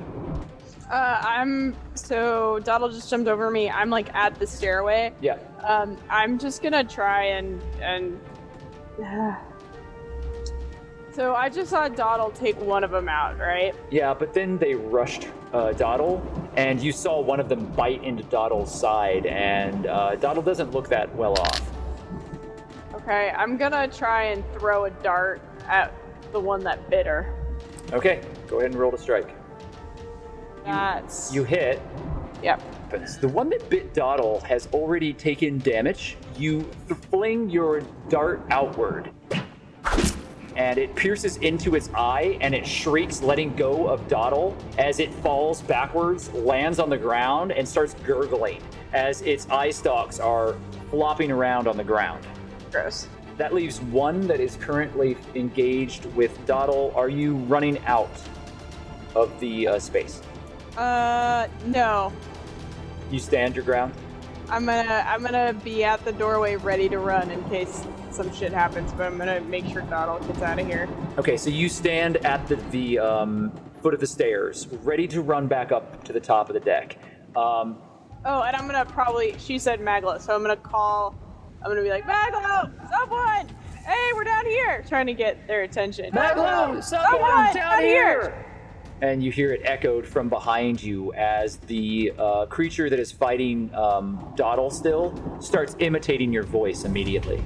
So Doddle just jumped over me. I'm like at the stairway. Yeah. I'm just gonna try and so I just saw Doddle take one of them out, right? Yeah, but then they rushed Doddle, and you saw one of them bite into Doddle's side, and Doddle doesn't look that well off. Okay, I'm gonna try and throw a dart at the one that bit her. Okay, go ahead and roll to strike. That's... You hit. Yep. But the one that bit Doddle has already taken damage. You fling your dart outward, and it pierces into its eye, and it shrieks, letting go of Doddle as it falls backwards, lands on the ground, and starts gurgling as its eye stalks are flopping around on the ground. Gross. That leaves one that is currently engaged with Doddle. Are you running out of the space? No. You stand your ground? I'm gonna be at the doorway ready to run in case some shit happens, but I'm gonna make sure Doddle gets out of here. Okay, so you stand at the foot of the stairs, ready to run back up to the top of the deck. Oh, and I'm gonna probably, she said Maglo, so I'm gonna be like, Maglo, someone! Hey, we're down here! Trying to get their attention. Maglo, someone down here! and you hear it echoed from behind you as the creature that is fighting Doddle still starts imitating your voice immediately.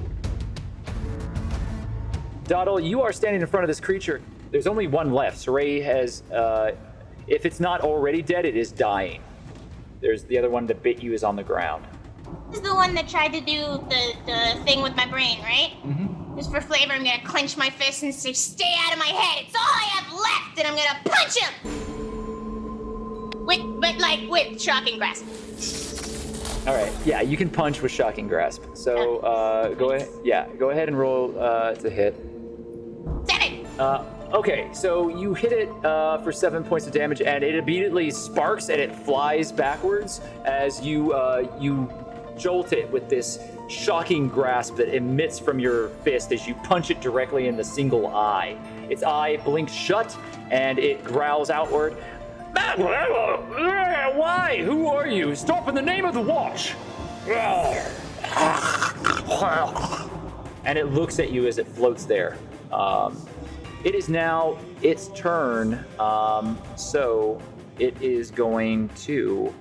Doddle, you are standing in front of this creature. There's only one left. Siraye has, if it's not already dead, it is dying. There's the other one that bit you is on the ground. This is the one that tried to do the thing with my brain, right? Mm-hmm. Just for flavor, I'm gonna clench my fist and say, stay out of my head. It's all I have left, and I'm gonna punch him! With shocking grasp. All right, yeah, you can punch with shocking grasp. So go ahead. Yeah, go ahead and roll to hit. 7. Okay, so you hit it for 7 points of damage, and it immediately sparks and it flies backwards as you jolt it with this shocking grasp that emits from your fist as you punch it directly in the single eye. Its eye blinks shut, and it growls outward. Why? Who are you? Stop in the name of the watch! And it looks at you as it floats there. It is now its turn, so it is going to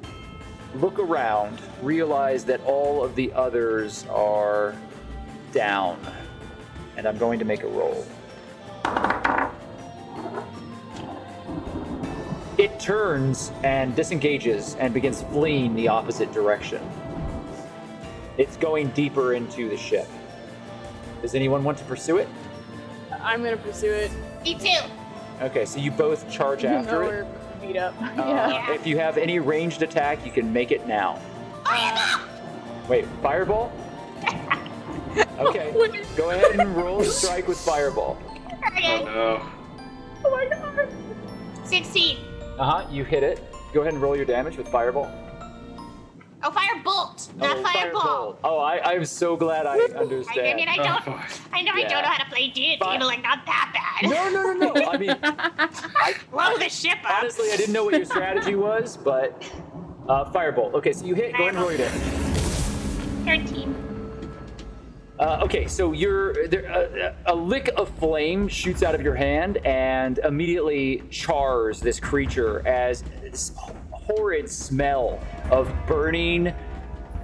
look around, realize that all of the others are down, and I'm going to make a roll. It turns and disengages and begins fleeing the opposite direction. It's going deeper into the ship. Does anyone want to pursue it? I'm gonna pursue it. Me too. Okay, so you both charge after it. We're beat up. Yeah. If you have any ranged attack, you can make it now. Wait, fireball? Okay, go ahead and roll a strike with fireball. Okay. Oh no. Oh my god. 16. You hit it. Go ahead and roll your damage with fireball. Oh, firebolt, not fireball. Oh, I'm so glad I understand. I mean, I don't know how to play D&D, but like not that bad. No. I mean, blow the ship up. Honestly, I didn't know what your strategy was, but firebolt. Okay, so you hit. Go ahead and roll your damage. 13. Okay, so a lick of flame shoots out of your hand and immediately chars this creature as this horrid smell of burning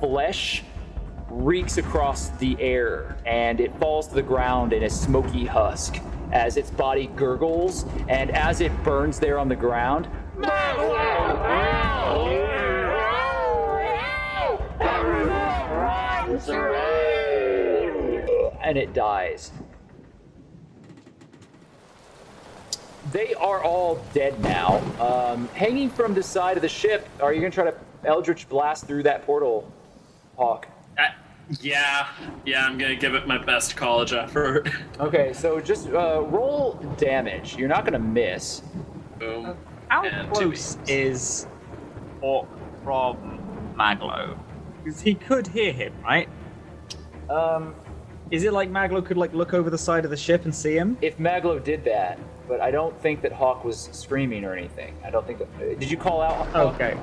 flesh reeks across the air, and it falls to the ground in a smoky husk as its body gurgles, and as it burns there on the ground, and it dies. They are all dead now. Hanging from the side of the ship, are you going to try to Eldritch Blast through that portal, Hawke? Yeah, I'm going to give it my best college effort. Okay, so just roll damage. You're not going to miss. Boom. How And close is Hawke from Maglo? Because he could hear him, right? Is it like Maglo could look over the side of the ship and see him? If Maglo did that, but I don't think that Hawke was screaming or anything. I don't think that... Did you call out Hawke? Okay.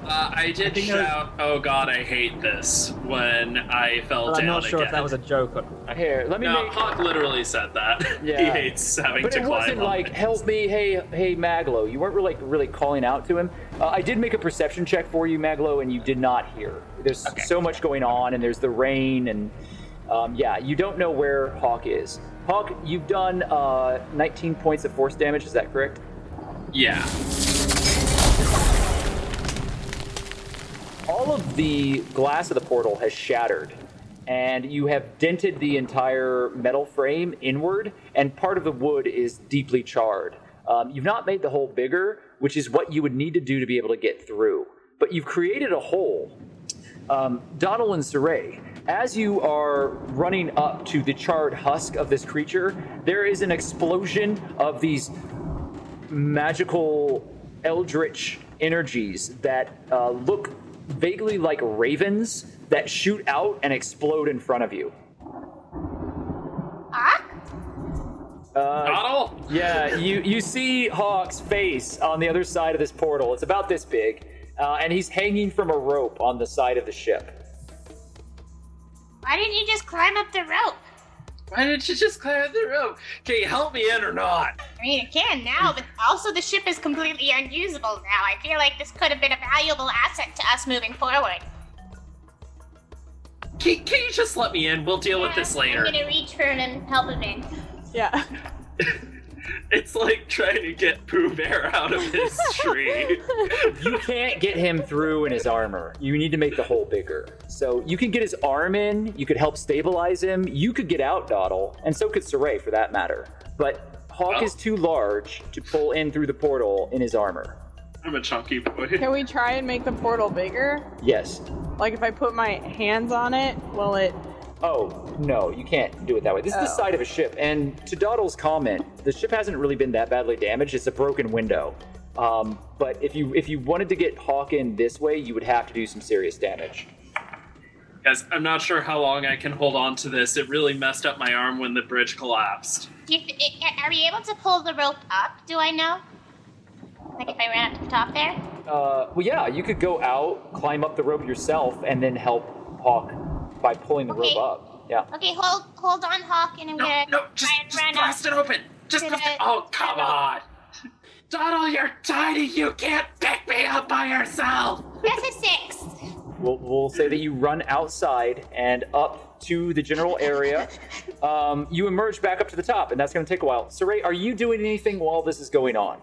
I did shout, "Oh God, I hate this!" when I fell down. I'm not sure again. if that was a joke or... Here, let me No, make... Hawke literally said that. Yeah. He hates having but to it climb wasn't up like, things. help me, hey Maglo. You weren't really calling out to him. I did make a perception check for you, Maglo, and you did not hear. There's so much going on, and there's the rain, and you don't know where Hawke is. Hawke, you've done 19 points of force damage, is that correct? Yeah. All of the glass of the portal has shattered, and you have dented the entire metal frame inward, and part of the wood is deeply charred. You've not made the hole bigger, which is what you would need to do to be able to get through, but you've created a hole. Doddle and Siraye, as you are running up to the charred husk of this creature, there is an explosion of these magical eldritch energies that look vaguely like ravens that shoot out and explode in front of you. Doddle? Yeah, you see Hawke's face on the other side of this portal. It's about this big, and he's hanging from a rope on the side of the ship. Why didn't you just climb up the rope? Why didn't you just climb up the rope? Can you help me in or not? mean, it can now, but also the ship is completely unusable now. I feel like this could have been a valuable asset to us moving forward. Can you just let me in? We'll deal with this later. I'm gonna reach for him and help him in. Yeah. It's like trying to get Pooh Bear out of his tree. You can't get him through in his armor. You need to make the hole bigger. So you can get his arm in, you could help stabilize him, you could get out, Doddle, and so could Siraye for that matter. But Hawke is too large to pull in through the portal in his armor. I'm a chunky boy. Can we try and make the portal bigger? Yes. Like if I put my hands on it, will it... Oh, no, you can't do it that way. This is the side of a ship, and to Doddle's comment, the ship hasn't really been that badly damaged. It's a broken window. But if you wanted to get Hawke in this way, you would have to do some serious damage. Guys, I'm not sure how long I can hold on to this. It really messed up my arm when the bridge collapsed. Are we able to pull the rope up, do I know? Like if I ran up to the top there? Well, yeah, you could go out, climb up the rope yourself, and then help Hawke by pulling the rope up. Yeah. Okay, hold on, Hawke, and I'm gonna try and run blast up. it open! Just blast it! Oh, come on! Doddle, you're tiny! You can't pick me up by yourself! That's a 6. We'll say that you run outside and up to the general area. You emerge back up to the top, and that's going to take a while. Siraye, are you doing anything while this is going on?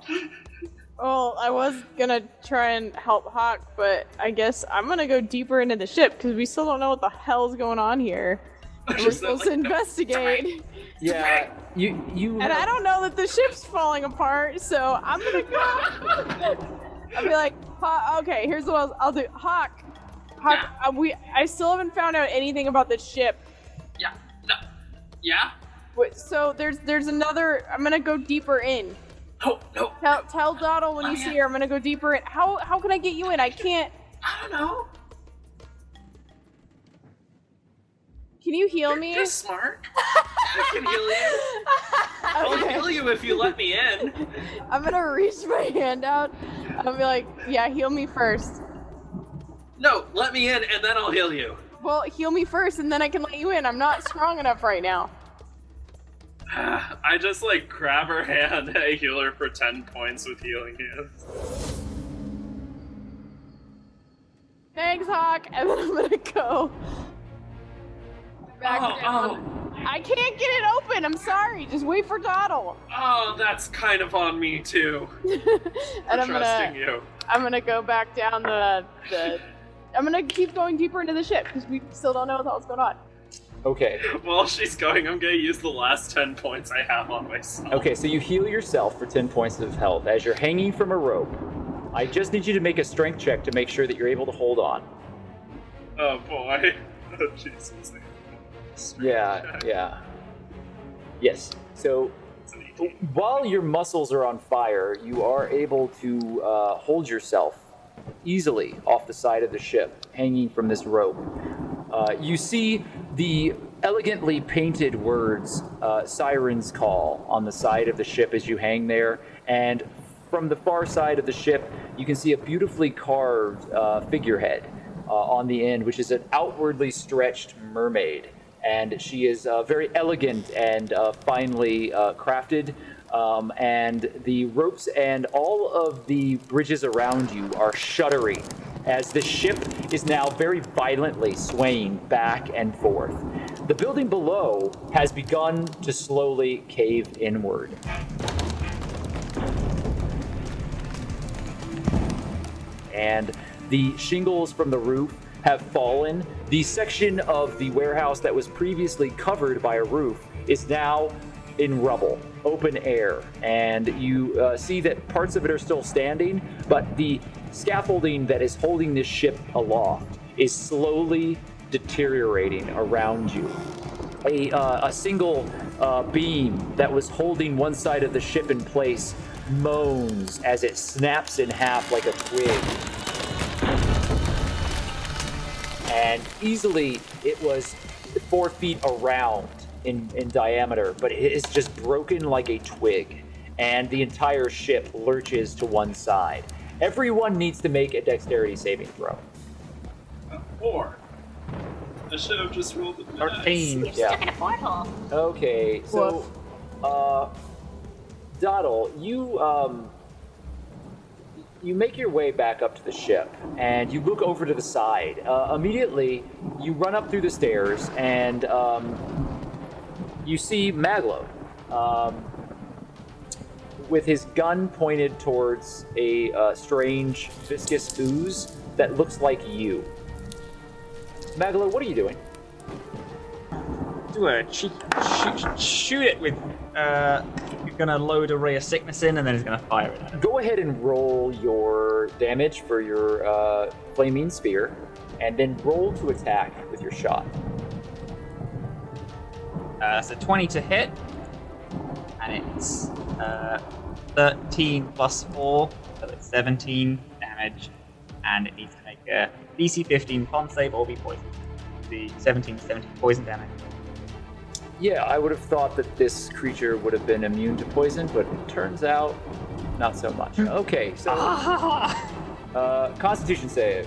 Well, I was gonna try and help Hawke, but I guess I'm gonna go deeper into the ship because we still don't know what the hell's going on here. We're supposed to investigate. Yeah, you. And I don't know that the ship's falling apart, so I'm gonna go. I'll be like, okay, here's what I'll do. Hawke, I still haven't found out anything about the ship. Yeah. No. Yeah. So there's another. I'm gonna go deeper in. No. Tell Doddle when you see her. I'm gonna go deeper in. How can I get you in? I can't. I don't know. Can you heal me? You're smart. I can heal you. I'll heal you if you let me in. I'm gonna reach my hand out. I'll be like, yeah, heal me first. No, let me in and then I'll heal you. Well, heal me first and then I can let you in. I'm not strong enough right now. I just grab her hand and I heal her for 10 points with healing hands. Thanks, Hawke. And then I'm gonna go back down. I can't get it open. I'm sorry. Just wait for Doddle. Oh, that's kind of on me too. And trusting you. I'm gonna go back down the. I'm gonna keep going deeper into the ship because we still don't know what the hell's going on. Okay. While she's going, I'm gonna use the last 10 points I have on myself. Okay, so you heal yourself for 10 points of health as you're hanging from a rope. I just need you to make a strength check to make sure that you're able to hold on. Oh boy. Oh Jesus. Yeah. Yes. So while your muscles are on fire, you are able to hold yourself easily off the side of the ship, hanging from this rope. You see the elegantly painted words, Sirens Call, on the side of the ship as you hang there. And from the far side of the ship, you can see a beautifully carved figurehead on the end, which is an outwardly stretched mermaid. And she is very elegant and finely crafted. And the ropes and all of the bridges around you are shuddering as the ship is now very violently swaying back and forth. The building below has begun to slowly cave inward. And the shingles from the roof have fallen. The section of the warehouse that was previously covered by a roof is now in rubble, open air, and you see that parts of it are still standing, but the scaffolding that is holding this ship aloft is slowly deteriorating around you. A single beam that was holding one side of the ship in place moans as it snaps in half like a twig. And easily it was 4 feet around in diameter, but it is just broken like a twig, and the entire ship lurches to one side. Everyone needs to make a dexterity saving throw. 4. I should have just rolled the 13. You're stuck in a porthole. Okay, so Doddle, you make your way back up to the ship, and you look over to the side. Immediately, you run up through the stairs, and you see Maglo with his gun pointed towards a strange viscous ooze that looks like you. Maglo, what are you doing? Do a shoot it with. You're gonna load a ray of sickness in, and then he's gonna fire it at it. Go ahead and roll your damage for your flaming sphere, and then roll to attack with your shot. That's a 20 to hit, and it's 13 plus 4, so it's 17 damage, and it needs to make a DC 15 con save or be poisoned. The 17 poison damage. Yeah, I would have thought that this creature would have been immune to poison, but it turns out not so much. Okay, so Constitution save.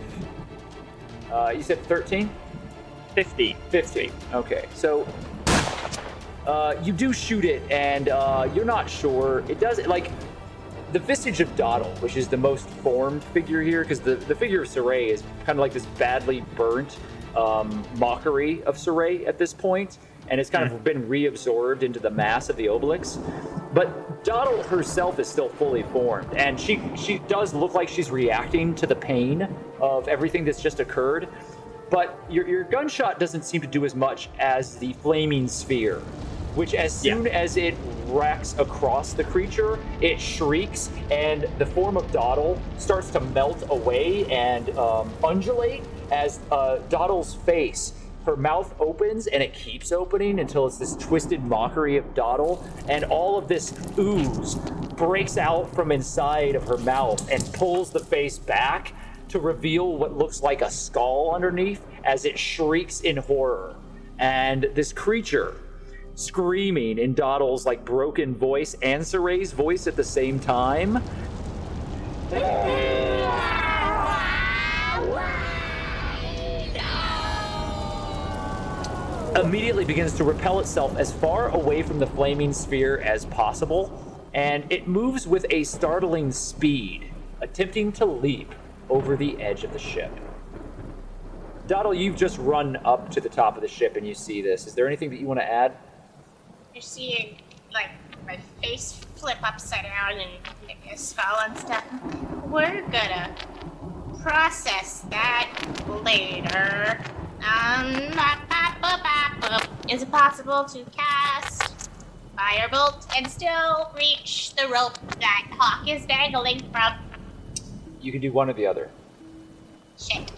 You said 13? 15. 15. Okay, so you do shoot it, and you're not sure. It does, like, the visage of Doddle, which is the most formed figure here, because the figure of Siraye is kind of like this badly burnt mockery of Siraye at this point, and it's kind of been reabsorbed into the mass of the Obelix. But Doddle herself is still fully formed, and she does look like she's reacting to the pain of everything that's just occurred. But your gunshot doesn't seem to do as much as the flaming sphere, which as soon as it racks across the creature, it shrieks, and the form of Doddle starts to melt away and undulate as Doddle's face, her mouth opens, and it keeps opening until it's this twisted mockery of Doddle, and all of this ooze breaks out from inside of her mouth and pulls the face back to reveal what looks like a skull underneath as it shrieks in horror. And this creature, screaming in Doddle's like broken voice and Siraye's voice at the same time, immediately begins to repel itself as far away from the flaming sphere as possible, and it moves with a startling speed, attempting to leap over the edge of the ship. Doddle, you've just run up to the top of the ship and you see this. Is there anything that you want to add? You're seeing, like, my face flip upside down and maybe a skull and stuff. We're gonna process that later. Is it possible to cast Firebolt and still reach the rope that Hawke is dangling from? You can do one or the other. Shit.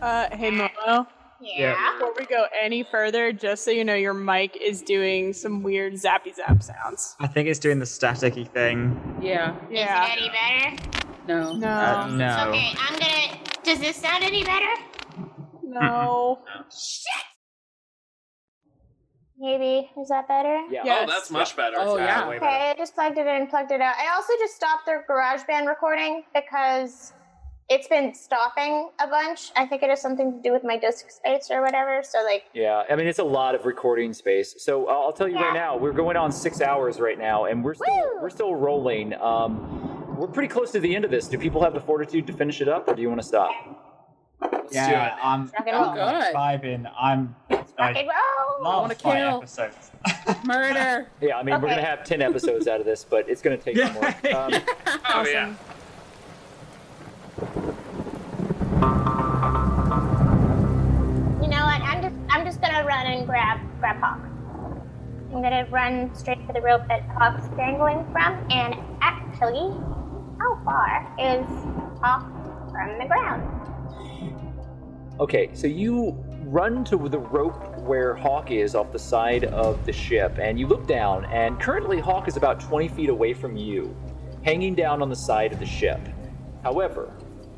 Hey Momo. Yeah? Before we go any further, just so you know, your mic is doing some weird zappy zap sounds. I think it's doing the staticky thing. Yeah. Is it any better? No. No. Okay, I'm gonna... Does this sound any better? No. Shit! Maybe. Is that better? Yeah. Oh, that's much better. Oh, yeah. Way Okay, better. I just plugged it in, plugged it out. I also just stopped the GarageBand recording because it's been stopping a bunch. I think it has something to do with my disk space or whatever, so like... Yeah, I mean, it's a lot of recording space. So I'll tell you right now, we're going on 6 hours right now, and we're still rolling. We're pretty close to the end of this. Do people have the fortitude to finish it up, or do you want to stop? Yeah, I'm Rock and roll. Good. vibing. I'm Rock and roll! love wanna 5 kill. episodes. Murder. Yeah, I mean, we're going to have 10 episodes out of this, but it's going to take some more. Oh, yeah. You know what? I'm just gonna run and grab Hawke. I'm gonna run straight for the rope that Hawke's dangling from, and actually, how far is Hawke from the ground? Okay, so you run to the rope where Hawke is off the side of the ship, and you look down, and currently Hawke is about 20 feet away from you, hanging down on the side of the ship. However,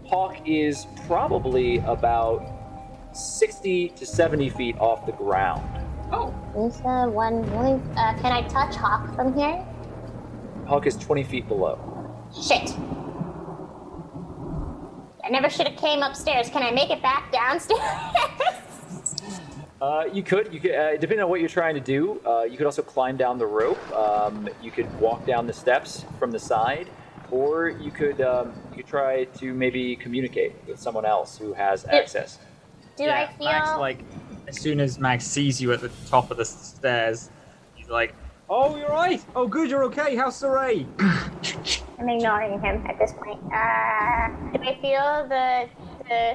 Hawke is probably about 60 to 70 feet off the ground. Oh. Is one really? Can I touch Hawke from here? Hawke is 20 feet below. Shit. I never should have came upstairs. Can I make it back downstairs? You could, depending on what you're trying to do, you could also climb down the rope. You could walk down the steps from the side, or you could try to maybe communicate with someone else who has access. I feel Max, like, as soon as Max sees you at the top of the stairs, he's like, "Oh, you're right. Oh, good, you're okay. How's Siraye?" I'm ignoring him at this point. Do I feel the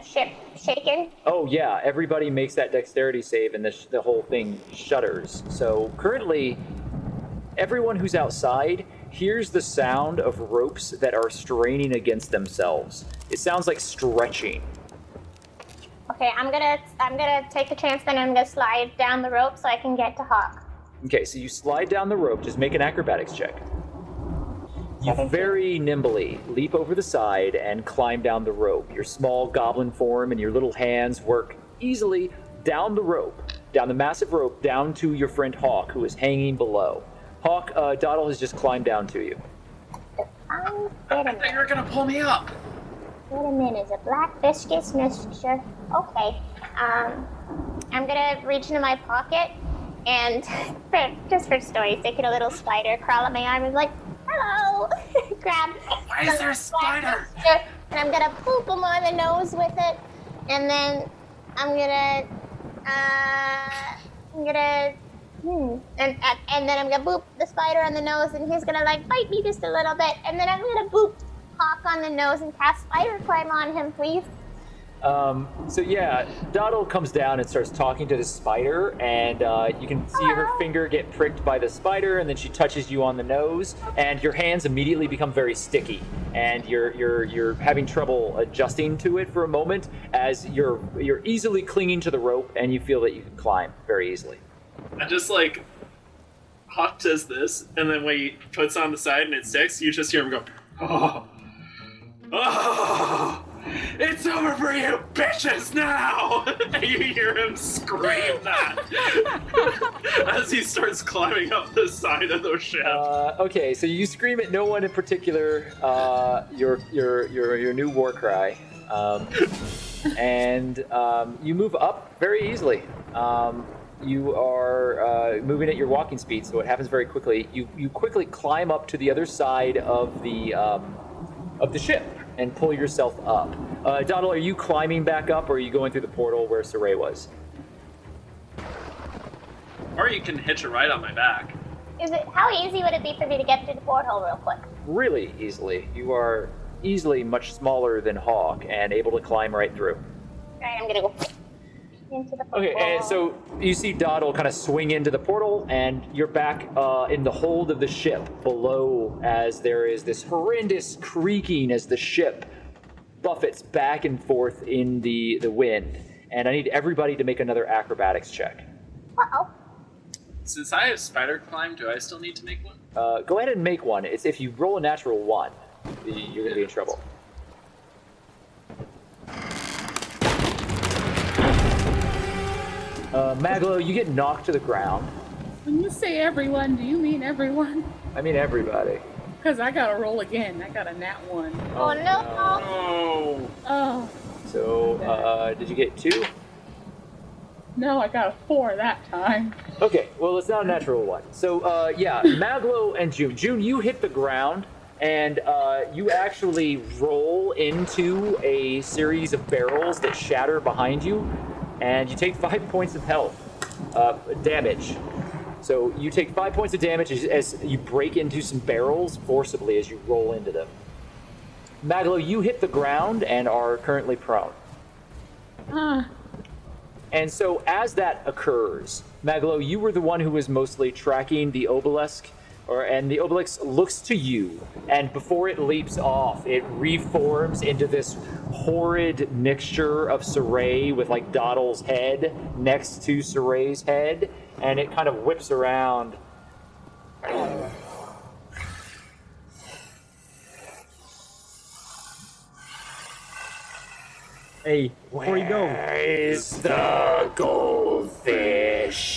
ship shaking? Oh yeah, everybody makes that dexterity save, and the whole thing shudders. So currently, everyone who's outside hears the sound of ropes that are straining against themselves. It sounds like stretching. Okay, I'm gonna take a chance then. I'm gonna slide down the rope so I can get to Hawke. Okay, so you slide down the rope. Just make an acrobatics check. You very nimbly leap over the side and climb down the rope. Your small goblin form and your little hands work easily down the rope, down the massive rope, down to your friend Hawke, who is hanging below. Hawke, Doddle has just climbed down to you. I thought you were gonna pull me up. Wait a minute, is a black viscous mixture? Okay. I'm gonna reach into my pocket and, just for story's sake, get a little spider crawl up my arm and be like, hello! Grab. Why is there a spider? And I'm gonna poop him on the nose with it, and then I'm gonna, and then I'm gonna boop the spider on the nose, and he's gonna like bite me just a little bit, and then I'm gonna boop Hawke on the nose and cast spider climb on him, please. So yeah, Doddle comes down and starts talking to the spider, and you can see her finger get pricked by the spider, and then she touches you on the nose, and your hands immediately become very sticky, and you're having trouble adjusting to it for a moment as you're easily clinging to the rope, and you feel that you can climb very easily. I just like Hawke does this, and then when he puts it on the side and it sticks, you just hear him go, oh. Oh, it's over for you bitches now! And you hear him scream that as he starts climbing up the side of the ship. Okay, so you scream at no one in particular, your new war cry, and you move up very easily. You are moving at your walking speed, so it happens very quickly. You quickly climb up to the other side of the ship and pull yourself up. Doddle, are you climbing back up, or are you going through the portal where Siraye was? Or you can hitch a ride on my back. How easy would it be for me to get through the porthole real quick? Really easily. You are easily much smaller than Hawke and able to climb right through. Alright, I'm gonna go into the portal. Okay, and so you see Doddle kind of swing into the portal, and you're back in the hold of the ship below, as there is this horrendous creaking as the ship buffets back and forth in the wind. And I need everybody to make another acrobatics check. Uh-oh. Since I have spider climb, do I still need to make one? Go ahead and make one. It's if you roll a natural 1, you're going to be in trouble. Maglo, you get knocked to the ground. When you say everyone, do you mean everyone? I mean everybody. Because I gotta roll again. I got a nat 1. Oh no! Oh. Oh. So, did you get 2? No, I got a 4 that time. Okay, well, it's not a natural 1. So, yeah, Maglo and June. June, you hit the ground, and you actually roll into a series of barrels that shatter behind you, and you take 5 points of health, damage. So you take 5 points of damage as you break into some barrels forcibly as you roll into them. Maglo, you hit the ground and are currently prone. And so as that occurs, Maglo, you were the one who was mostly tracking the obelisk, and the obelisk looks to you, and before it leaps off, it reforms into this horrid mixture of Siraye with like Doddle's head next to Siraye's head, and it kind of whips around. Hey, before you go, where is the goldfish?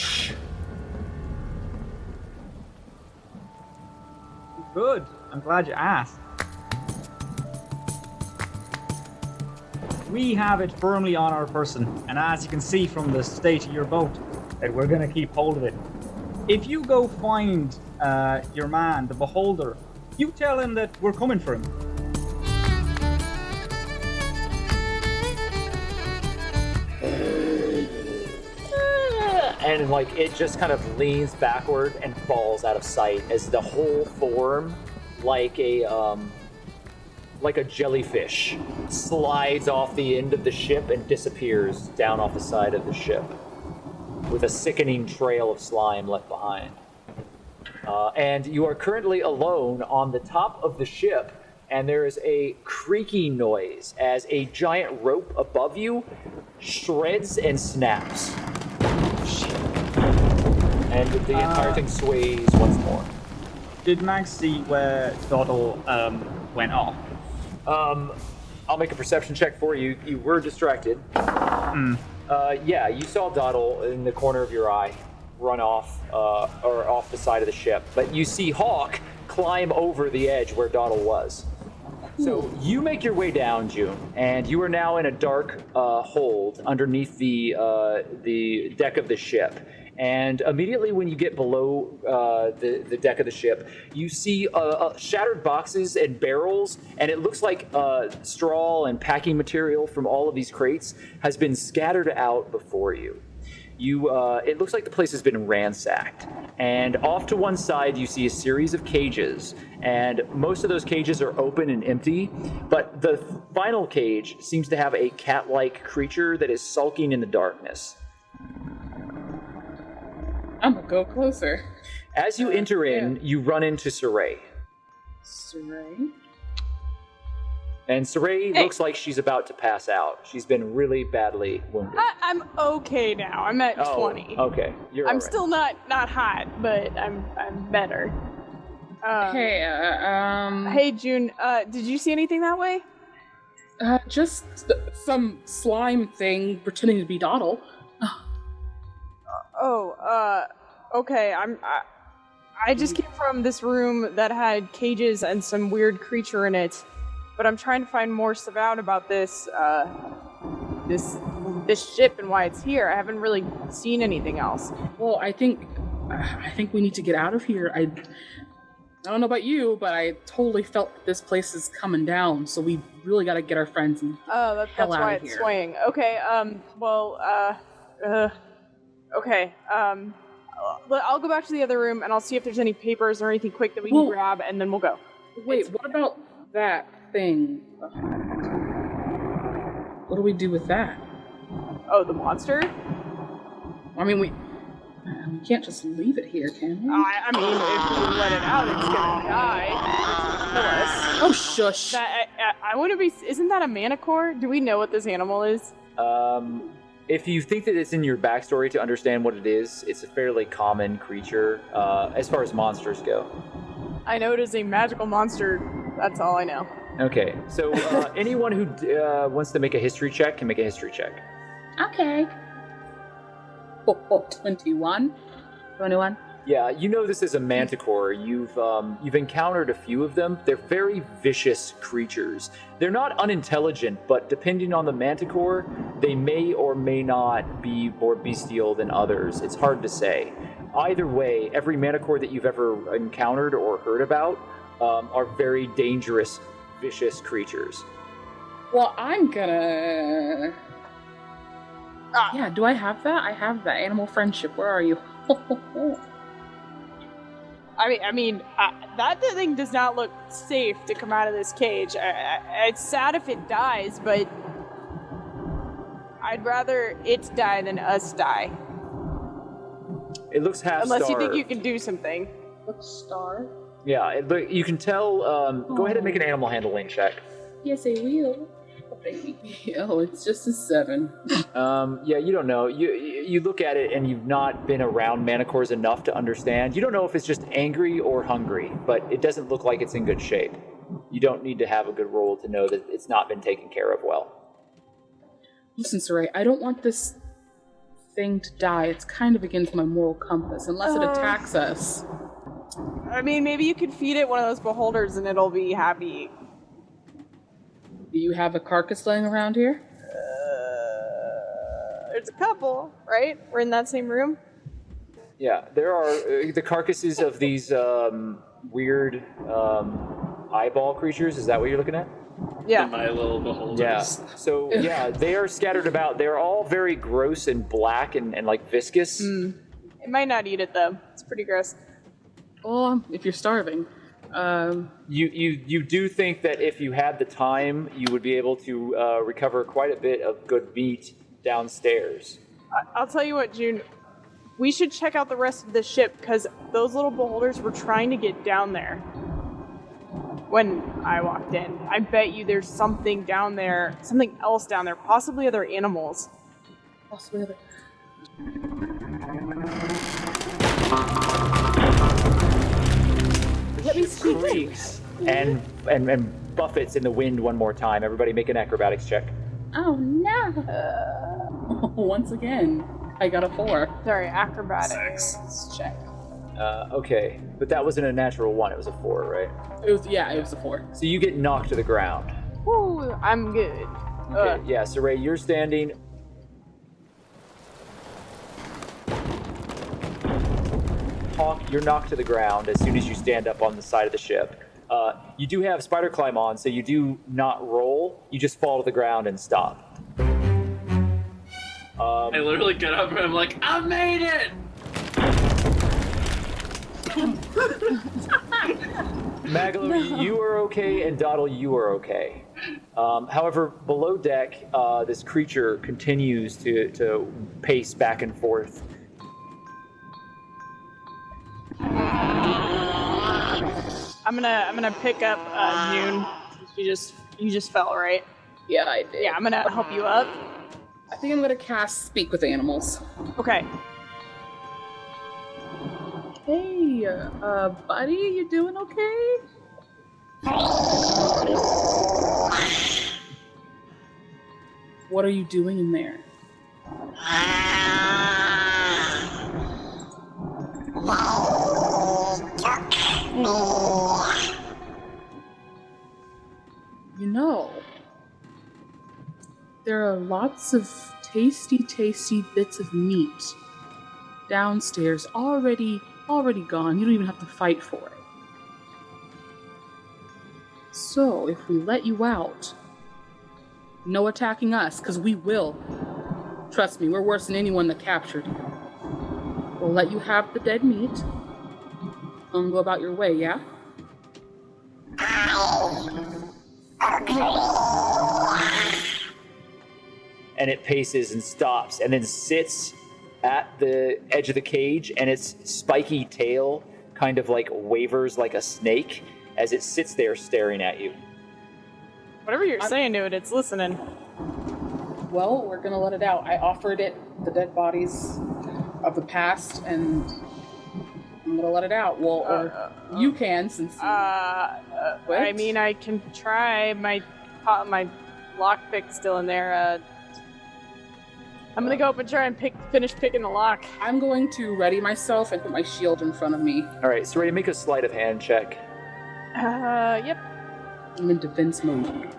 Good. I'm glad you asked. we have it firmly on our person, and as you can see from the state of your boat, that we're gonna keep hold of it. If you go find your man, the Beholder, you tell him that we're coming for him. And like it just kind of leans backward and falls out of sight as the whole form, like a jellyfish, slides off the end of the ship and disappears down off the side of the ship, with a sickening trail of slime left behind. And you are currently alone on the top of the ship, and there is a creaking noise as a giant rope above you shreds and snaps. And the entire thing sways once more. Did Max see where Doddle went off? I'll make a perception check for you. You were distracted. Yeah, you saw Doddle in the corner of your eye run off, or off the side of the ship. But you see Hawke climb over the edge where Doddle was. So you make your way down, June, and you are now in a dark hold underneath the deck of the ship. And immediately when you get below the deck of the ship, you see shattered boxes and barrels, and it looks like straw and packing material from all of these crates has been scattered out before you. It looks like the place has been ransacked. And off to one side, you see a series of cages, and most of those cages are open and empty, but the final cage seems to have a cat-like creature that is sulking in the darkness. I'm gonna go closer. As you enter in, you run into Siraye. Siraye? And Siraye looks like she's about to pass out. She's been really badly wounded. I'm okay now. I'm at 20. Okay, you're I'm all right. still not hot, but I'm better. Hey June, did you see anything that way? Just some slime thing pretending to be Doddle. Okay. I just came from this room that had cages and some weird creature in it, but I'm trying to find more stuff out about this ship and why it's here. I haven't really seen anything else. Well, I think we need to get out of here. I don't know about you, but I totally felt that this place is coming down, so we really got to get our friends and that's why it's swaying. Okay, okay, I'll go back to the other room and I'll see if there's any papers or anything quick that we can grab, and then we'll go. Wait, what about that thing? What do we do with that? Oh, the monster? I mean, we can't just leave it here, can we? I mean, if we let it out, it's gonna die. It's Oh, shush. I want to be... Isn't that a manicore? Do we know what this animal is? If you think that it's in your backstory to understand what it is, it's a fairly common creature as far as monsters go. I know it is a magical monster. That's all I know. Okay, so anyone who wants to make a history check can make a history check. Okay. 21. Yeah, you know this is a manticore. You've encountered a few of them. They're very vicious creatures. They're not unintelligent, but depending on the manticore, they may or may not be more bestial than others. It's hard to say. Either way, every manticore that you've ever encountered or heard about are very dangerous, vicious creatures. Well, I'm gonna... Yeah, do I have that? I have that. Animal friendship. Where are you? I mean, that thing does not look safe to come out of this cage. It's sad if it dies, but I'd rather it die than us die. It looks half Unless starved. you think you can do something. Looks starved? Yeah, you can tell. Go ahead and make an animal handling check. Yes, I will. Oh, it's just a 7. Yeah, you don't know. You look at it and you've not been around manticores enough to understand. You don't know if it's just angry or hungry, but it doesn't look like it's in good shape. You don't need to have a good roll to know that it's not been taken care of well. Listen, Siraye, I don't want this thing to die. It's kind of against my moral compass, unless it attacks us. I mean, maybe you could feed it one of those beholders and it'll be happy. Do you have a carcass laying around here? There's a couple, right? We're in that same room. Yeah, there are the carcasses of these weird eyeball creatures. Is that what you're looking at? Yeah. My little beholders. Yeah. So yeah, they are scattered about. They're all very gross and black and like viscous. It might not eat it though. It's pretty gross. Oh, if you're starving. You do think that if you had the time, you would be able to recover quite a bit of good meat downstairs. I'll tell you what, June. We should check out the rest of the ship because those little beholders were trying to get down there when I walked in. I bet you there's something down there, something else down there, possibly other animals. Possibly other. Let me creaks and buffets in the wind one more time. Everybody make an acrobatics check. Oh no! Once again, I got a 4. Sorry, acrobatics. Let's check. Okay, but that wasn't a natural 1. It was a 4, right? It was a 4. So you get knocked to the ground. Woo, I'm good. Okay, yeah, Siraye, you're standing. Hawke, you're knocked to the ground as soon as you stand up on the side of the ship. You do have spider climb on, so you do not roll. You just fall to the ground and stop. I literally get up and I'm like, I made it! Maglo, you are okay, and Doddle, you are okay. However, below deck, this creature continues to pace back and forth. I'm gonna pick up Noon. You just fell, right? Yeah, I did. Yeah, I'm gonna help you up. I think I'm gonna cast Speak with Animals. Okay. Hey, buddy, you doing okay? What are you doing in there? You know, there are lots of tasty bits of meat downstairs already gone. You don't even have to fight for it. So, if we let you out, no attacking us, because we will. Trust me, we're worse than anyone that captured you. We'll let you have the dead meat and go about your way, yeah? And it paces and stops and then sits at the edge of the cage, and its spiky tail kind of like wavers like a snake as it sits there staring at you. Whatever you're saying to it, it's listening. Well, we're gonna let it out. I offered it the dead bodies of the past, and I'm gonna let it out. Well, or you can, since I mean, I can try. My lockpick's still in there. I'm gonna go up and try and finish picking the lock. I'm going to ready myself and put my shield in front of me. All right, so ready to make a sleight of hand check. Yep. I'm in defense mode.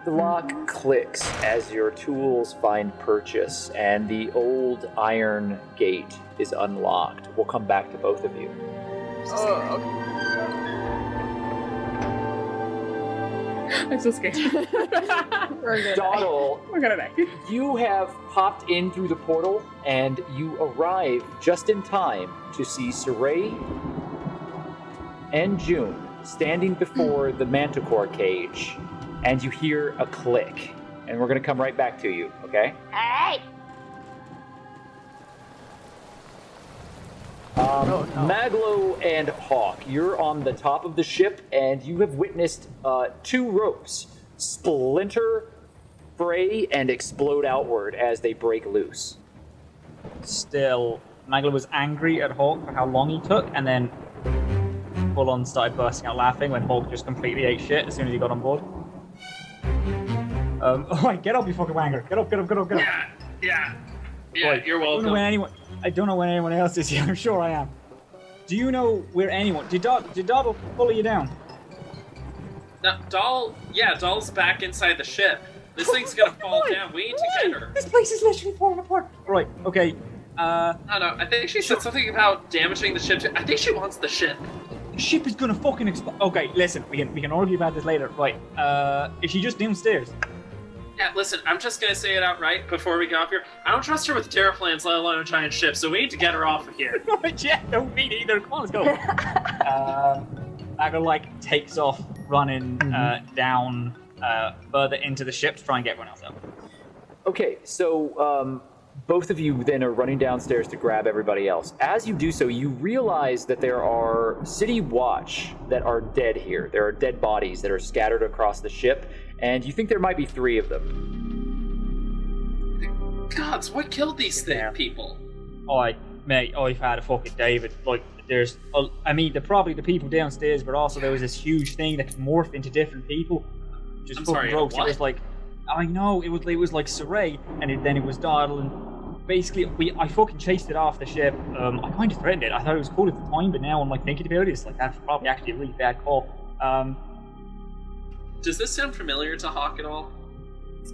The lock clicks as your tools find purchase, and the old iron gate is unlocked. We'll come back to both of you. Oh, okay. I'm so scared. Doddle, we're gonna die. You have popped in through the portal, and you arrive just in time to see Siraye and June standing before the manticore cage, and you hear a click. And we're going to come right back to you, okay? Alright. Maglo and Hawke, you're on the top of the ship, and you have witnessed 2 ropes splinter, fray, and explode outward as they break loose. Still, Maglo was angry at Hawke for how long he took, and then full on started bursting out laughing when Hawke just completely ate shit as soon as he got on board. Alright, get up, you fucking wanger. Get up. Yeah, Right. you're welcome. I don't know when anyone else is here. I'm sure I am. Do you know where anyone... Did Doddle pull you down? No, Doll's back inside the ship. This thing's gonna fall down. We need to get her. This place is literally falling apart. Right, okay. No, I think she said something about damaging the ship. I think she wants the ship. The ship is gonna fucking explode. Okay, listen, we can argue about this later. Right, is she just downstairs? Yeah, listen, I'm just gonna say it outright before we get off here. I don't trust her with terror plans, let alone a giant ship, so we need to get her off of here. Yeah, no, me neither. Come on, let's go. Maglo, takes off, running down further into the ship to try and get everyone else out. Okay, so both of you then are running downstairs to grab everybody else. As you do so, you realize that there are City Watch that are dead here. There are dead bodies that are scattered across the ship, and you think there might be 3 of them. Gods, what killed these people? Mate, I've had a fucking David. There's, probably the people downstairs, but also there was this huge thing that could morph into different people. Just I'm fucking sorry, broke. what? It was I know, it was like Siraye, and then it was Doddle, and basically I fucking chased it off the ship. I kind of threatened it. I thought it was cool at the time, but now I'm thinking about it, it's that's probably actually a really bad call. Does this sound familiar to Hawke at all?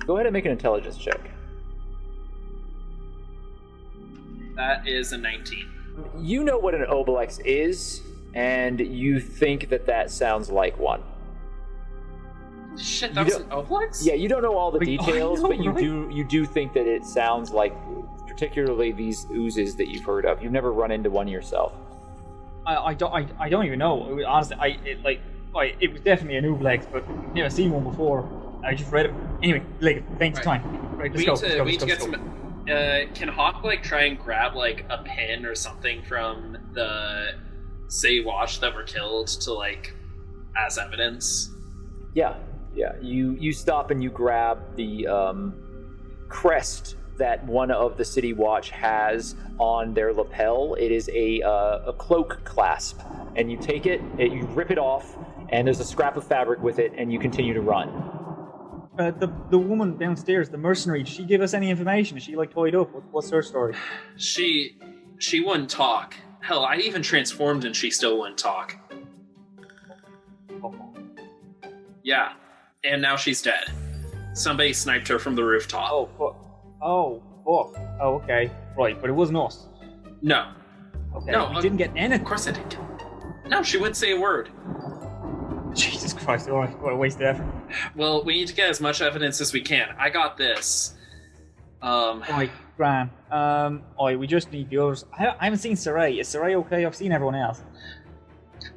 Go ahead and make an intelligence check. That is a 19. You know what an obelix is, and you think that sounds like one. Shit, that was an obelix? Yeah, you don't know all the details, but you do think that it sounds like, particularly these oozes that you've heard of. You've never run into one yourself. I don't even know. Honestly, it was definitely an obelix, but I've never seen one before. I just read it. Anyway, thanks for time. Right, let's go. We need to get some. Can Hawke try and grab a pin or something from the City Watch that were killed to as evidence? Yeah. You stop and you grab the crest that one of the City Watch has on their lapel. It is a cloak clasp, and you take it, you rip it off, and there's a scrap of fabric with it, and you continue to run. The woman downstairs, the mercenary, did she give us any information? Is she tied up? What's her story? She wouldn't talk. Hell, I even transformed and she still wouldn't talk. Yeah, and now she's dead. Somebody sniped her from the rooftop. Oh, fuck. Oh, okay. Right, but it wasn't us. No. Okay, no, we didn't get any. Of course I didn't. No, she wouldn't say a word. Jesus Christ, what a waste of effort. Well, we need to get as much evidence as we can. I got this. Right, Gran. We just need the others. I haven't seen Siraye. Is Siraye okay? I've seen everyone else.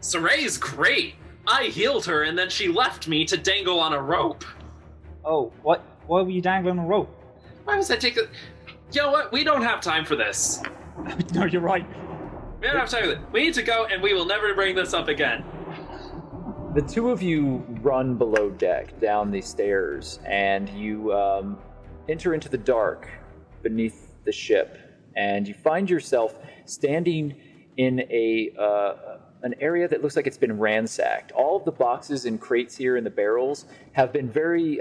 Siraye's great. I healed her and then she left me to dangle on a rope. Oh, what? Why were you dangling on a rope? Why was I taking... You know what? We don't have time for this. No, you're right. We don't have time for this. We need to go and we will never bring this up again. The 2 of you run below deck, down these stairs, and you enter into the dark beneath the ship, and you find yourself standing in an area that looks like it's been ransacked. All of the boxes and crates here and the barrels have been very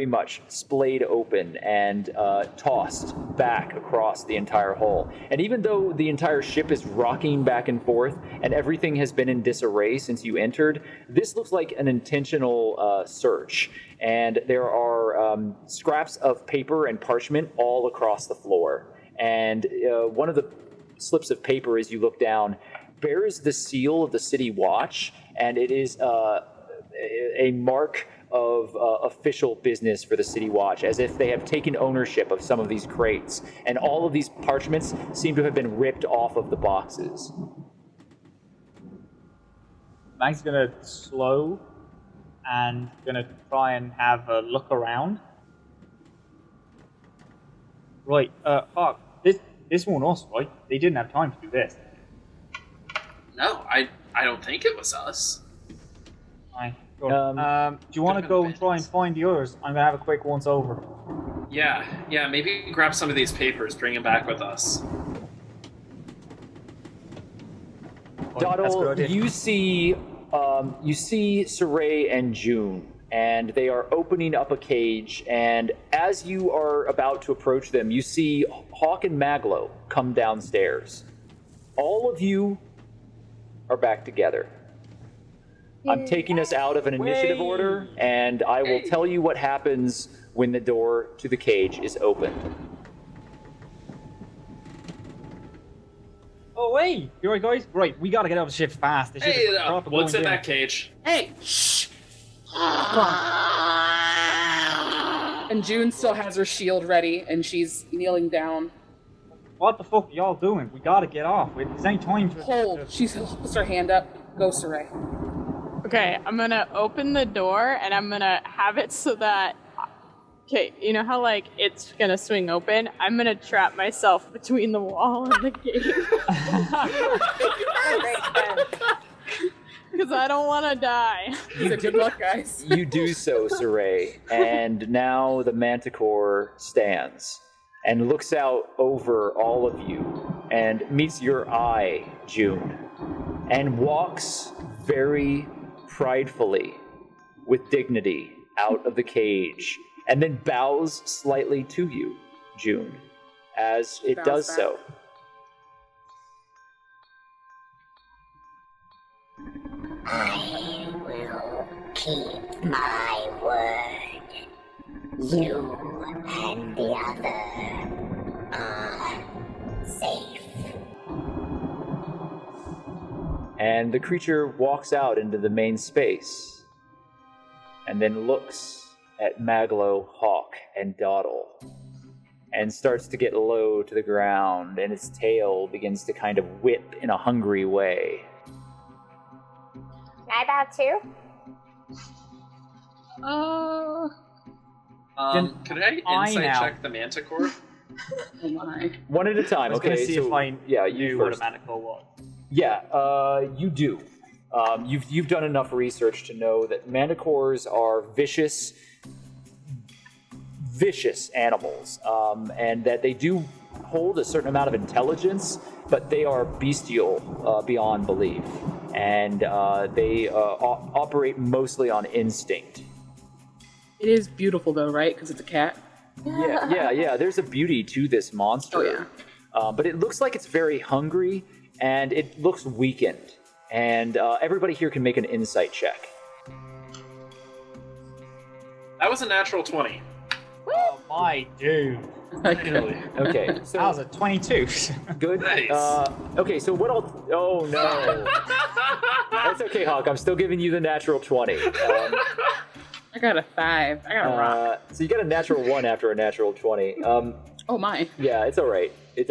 much splayed open and tossed back across the entire hull. And even though the entire ship is rocking back and forth and everything has been in disarray since you entered, this looks like an intentional search. And there are scraps of paper and parchment all across the floor. And one of the slips of paper, as you look down, bears the seal of the City Watch, and it is a mark of official business for the City Watch, as if they have taken ownership of some of these crates, and all of these parchments seem to have been ripped off of the boxes. Mag's gonna slow and gonna try and have a look around. Right, Hawke, this wasn't us, right? They didn't have time to do this. No, I don't think it was us. Right. Do you want to go and try and find the others? I'm gonna have a quick once over. Yeah, maybe grab some of these papers, bring them back with us. Doddle, you see Siraye and June, and they are opening up a cage, and as you are about to approach them, you see Hawke and Maglo come downstairs. All of you are back together. I'm taking us out of an initiative order, and I will tell you what happens when the door to the cage is opened. Oh, hey! You alright, guys? Right, we gotta get out of the ship fast. The ship Hey, is proper what's going in down. that cage? Hey, shh! And June still has her shield ready, and she's kneeling down. What the fuck are y'all doing? We gotta get off. There's any time to... Hold. She's puts her hand up. Go, Siraye. Okay, I'm gonna open the door and I'm gonna have it so that. Okay, you know how like it's gonna swing open? I'm gonna trap myself between the wall and the gate. Because I don't want to die. Good luck, guys. You do so, Siraye, and now the Manticore stands and looks out over all of you and meets your eye, June, and walks very pridefully with dignity out of the cage and then bows slightly to you, June, as it Bows does back. so. I will keep my word. You and the other are safe. And the creature walks out into the main space and then looks at Maglo, Hawke, and Doddle and starts to get low to the ground, and its tail begins to kind of whip in a hungry way. Can I bow too? Could I insight check the Manticore? Oh my. One at a time, I was okay? gonna see if I yeah, you knew what a first. Manticore was. Yeah, you do. You've done enough research to know that manticores are vicious animals, and that they do hold a certain amount of intelligence, but they are bestial beyond belief, and they operate mostly on instinct. It is beautiful though, right? Because it's a cat. Yeah. There's a beauty to this monster. Oh yeah. But it looks like it's very hungry, and it looks weakened. And everybody here can make an insight check. That was a natural 20. Oh my dude. Okay, so that was a 22. Good. Nice. Okay, so what I'll... Oh, no. That's okay, Hawke. I'm still giving you the natural 20. I got a 5. I got a rock. So you got a natural 1 after a natural 20. Oh my. Yeah, it's all right. That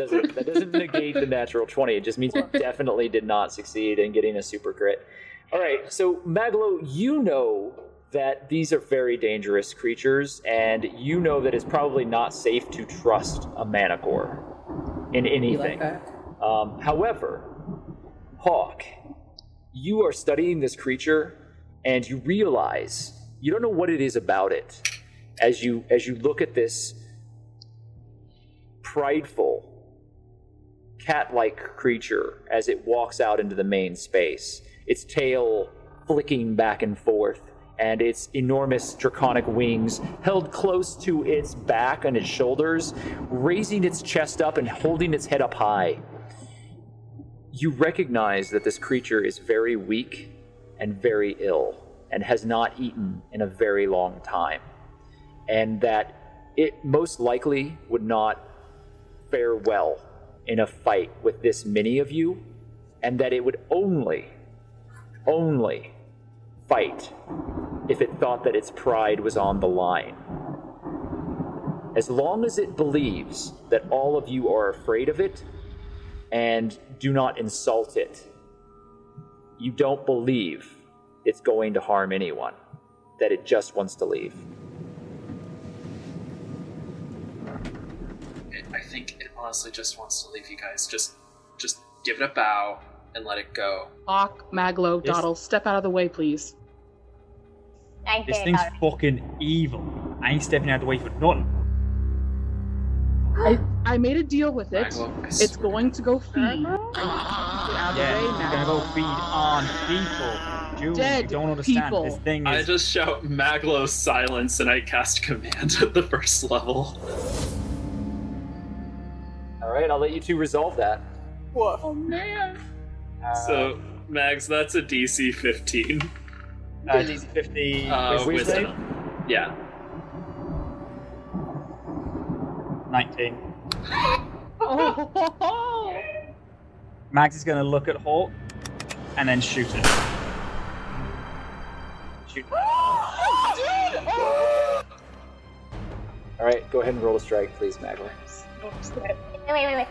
doesn't negate the natural 20. It just means you definitely did not succeed in getting a super crit. All right, so Maglo, you know that these are very dangerous creatures, and you know that it's probably not safe to trust a Manticore in anything. Like that? However, Hawke, you are studying this creature, and you realize you don't know what it is about it. As you look at this prideful, cat-like creature as it walks out into the main space, its tail flicking back and forth, and its enormous draconic wings held close to its back and its shoulders, raising its chest up and holding its head up high. You recognize that this creature is very weak and very ill, and has not eaten in a very long time, and that it most likely would not fare well in a fight with this many of you, and that it would only fight if it thought that its pride was on the line. As long as it believes that all of you are afraid of it and do not insult it, you don't believe it's going to harm anyone, that it just wants to leave. I think it honestly just wants to leave you guys. Just give it a bow and let it go. Hawke, Maglo, This- Doddle, step out of the way, please. I This did thing's already. fucking evil. I ain't stepping out of the way for nothing. I made a deal with it. Maglo, I It's swear. going to go feed. Get out of the Yeah, way, you're gonna go Maglo. feed on people. Dude, Dead you don't understand. people. This thing I is... just shout Maglo silence and I cast command at the first level. All right, I'll let you two resolve that. Whoa. Oh man. So, Mags, that's a DC 15. DC 50 wisdom. Yeah. 19. Mags is going to look at Hawke and then shoot it. Shoot. All right, go ahead and roll a strike, please, Maglo. Wait.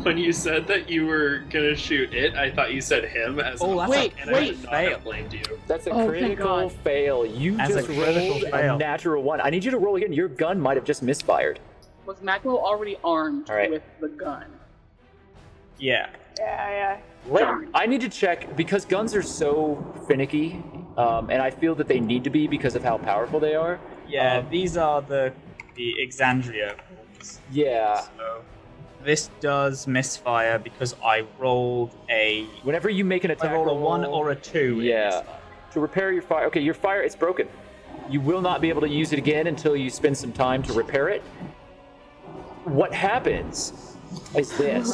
When you said that you were gonna shoot it, I thought you said him as Oh, that's wait, a and I would not have blamed you. That's a critical fail. You That's just a critical rolled fail. a natural 1. I need you to roll again. Your gun might have just misfired. Was Maglo already armed with the gun? Yeah. Yeah. I need to check, because guns are so finicky, and I feel that they need to be because of how powerful they are. Yeah, these are the Exandria rules. Yeah. So this does misfire because I rolled a... Whenever you make an attack I roll a roll, 1 or a 2. Yeah. To repair your fire... Okay, your fire, it's broken. You will not be able to use it again until you spend some time to repair it. What happens is this.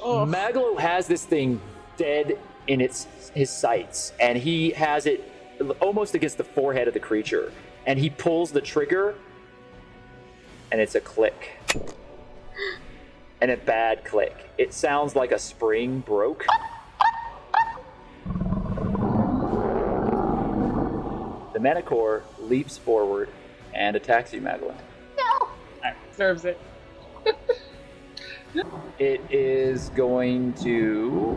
Oh my gosh. Maglo has this thing dead in his sights, and he has it almost against the forehead of the creature. And he pulls the trigger, and it's a click. And a bad click. It sounds like a spring broke. The Manicore leaps forward and attacks you, Maglo. No! Deserves it. It is going to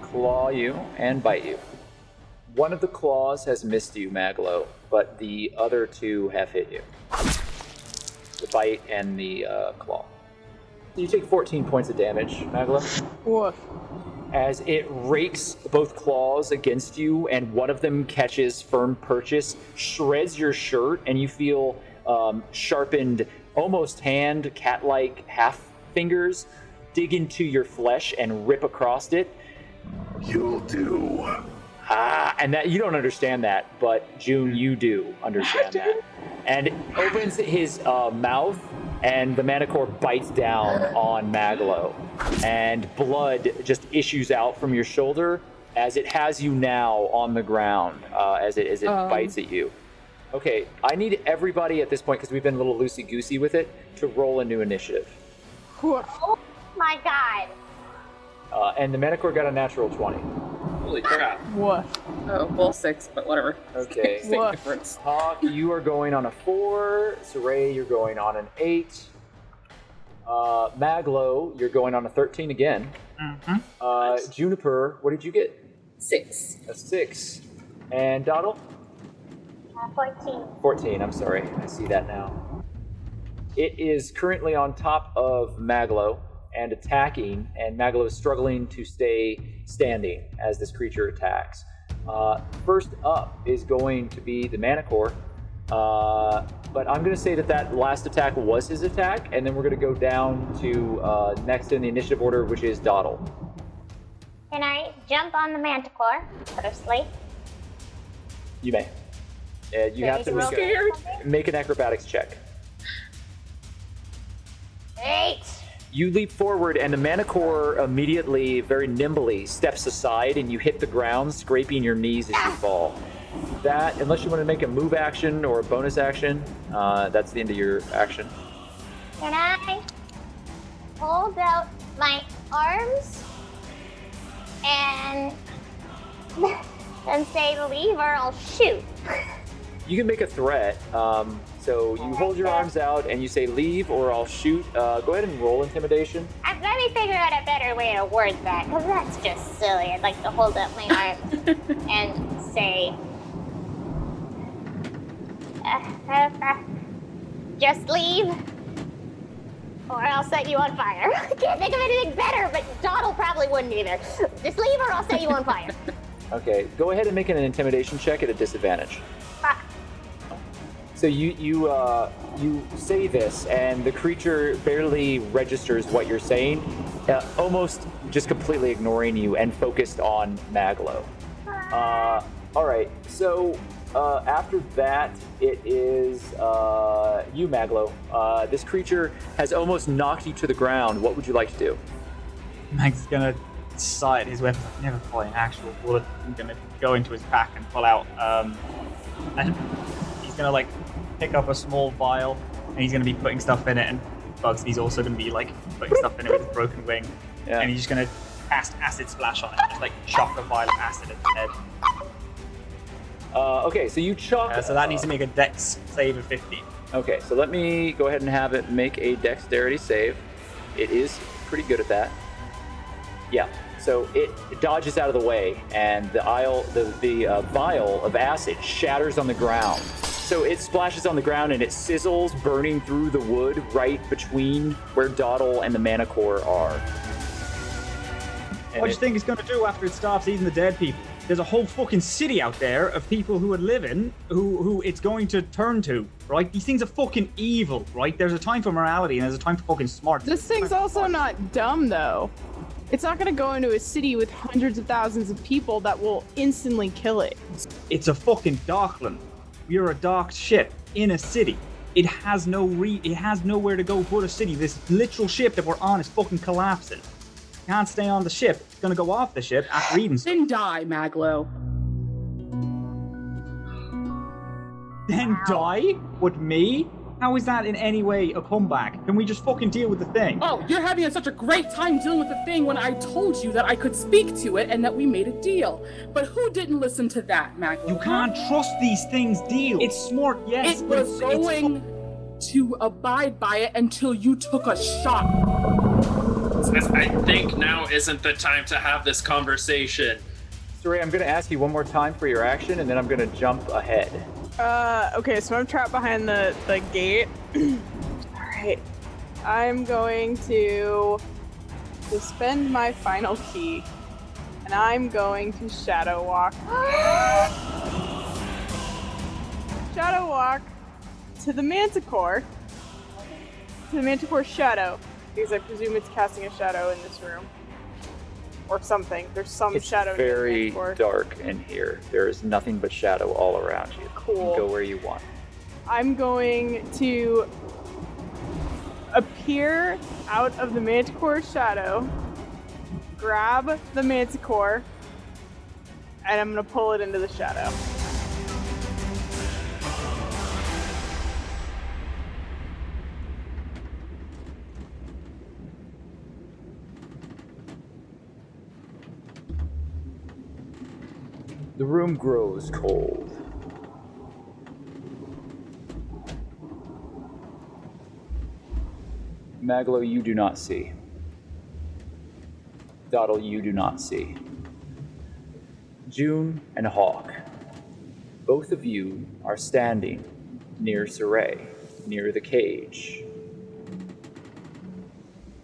claw you and bite you. One of the claws has missed you, Maglo, but the other two have hit you. The bite and the claw. You take 14 points of damage, Maglo. Woof. As it rakes both claws against you, and one of them catches firm purchase, shreds your shirt, and you feel sharpened, almost hand, cat-like half fingers dig into your flesh and rip across it. You'll do. And that you don't understand that, but June, you do understand that. And opens his mouth, and the Manicore bites down on Maglo, and blood just issues out from your shoulder as it has you now on the ground as it bites at you. Okay, I need everybody at this point, because we've been a little loosey-goosey with it, to roll a new initiative. Oh my god. And the Manicore got a natural 20. Holy crap. Woof. Oh, well, 6, but whatever. Okay. Same difference. Hawke, you are going on a 4. Siraye, you're going on an 8. Maglo, you're going on a 13 again. Mm-hmm. Juniper, what did you get? 6. A 6. And Doddle? 14. 14, I'm sorry. I see that now. It is currently on top of Maglo and attacking, and Maglo is struggling to stay standing as this creature attacks. First up is going to be the Manicore, but I'm going to say that last attack was his attack, and then we're going to go down to next in the initiative order, which is Doddle. Can I jump on the Manticore, firstly? You may. You have to make an acrobatics check. 8. You leap forward, and the Manicore immediately, very nimbly, steps aside, and you hit the ground, scraping your knees as you fall. That, unless you want to make a move action or a bonus action, that's the end of your action. Can I hold out my arms and say leave or I'll shoot? You can make a threat. So you hold your arms out and you say leave or I'll shoot. Go ahead and roll intimidation. Let me figure out a better way to word that, because that's just silly. I'd like to hold up my arms and say, just leave or I'll set you on fire. I can't think of anything better, but Doddle probably wouldn't either. Just leave or I'll set you on fire. Okay, go ahead and make an intimidation check at a disadvantage. So you say this, and the creature barely registers what you're saying, almost just completely ignoring you and focused on Maglo. All right, so after that, it is you, Maglo. This creature has almost knocked you to the ground. What would you like to do? Max is gonna sight his weapon. Never fire an actual bullet. He's gonna go into his pack and pull out. And he's gonna like pick up a small vial, and he's gonna be putting stuff in it. And Bugsy's also gonna be like putting stuff in it with his broken wing. Yeah. And he's just gonna cast acid splash on it, just like shock a vial of acid at the head. Okay, so you chalk. So that needs to make a dex save of 15. Okay, so let me go ahead and have it make a dexterity save. It is pretty good at that. Yeah, so it dodges out of the way, and the vial of acid shatters on the ground. So it splashes on the ground and it sizzles, burning through the wood right between where Doddle and the Manicore are. What do you think it's gonna do after it stops eating the dead people? There's a whole fucking city out there of people who are living, who it's going to turn to, right? These things are fucking evil, right? There's a time for morality and there's a time for fucking smart. This thing's also not dumb, though. It's not going to go into a city with hundreds of thousands of people that will instantly kill it. It's a fucking dockland. You're a docked ship in a city. It has nowhere to go but a city. This literal ship that we're on is fucking collapsing. Can't stay on the ship. It's gonna go off the ship after eating stuff. Then die, Maglo. Then die? With me? How is that in any way a comeback? Can we just fucking deal with the thing? Oh, you're having such a great time dealing with the thing when I told you that I could speak to it and that we made a deal. But who didn't listen to that, Maglo? You can't trust these things deal. It's smart, yes. It was going to abide by it until you took a shot. I think now isn't the time to have this conversation. Siraye, I'm going to ask you one more time for your action, and then I'm going to jump ahead. Okay, so I'm trapped behind the gate. Alright. I'm going to spend my final key, and I'm going to Shadow Walk. Shadow Walk to the Manticore. To the Manticore's shadow. Because I presume it's casting a shadow in this room. Or something. There's some shadow It's very in the dark in here. There is nothing but shadow all around you. Cool. You can go where you want. I'm going to appear out of the Manticore's shadow, grab the Manticore, and I'm going to pull it into the shadow. The room grows cold. Maglo, you do not see. Doddle, you do not see. June and Hawke, both of you are standing near Siraye, near the cage.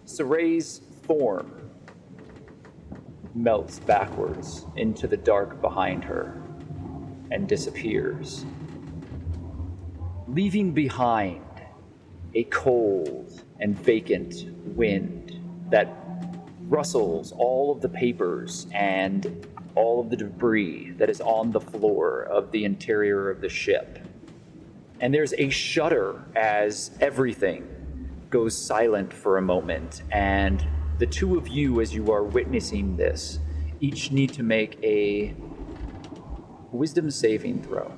Siraye's form melts backwards into the dark behind her and disappears, leaving behind a cold and vacant wind that rustles all of the papers and all of the debris that is on the floor of the interior of the ship. And there's a shudder as everything goes silent for a moment, and the two of you, as you are witnessing this, each need to make a wisdom saving throw.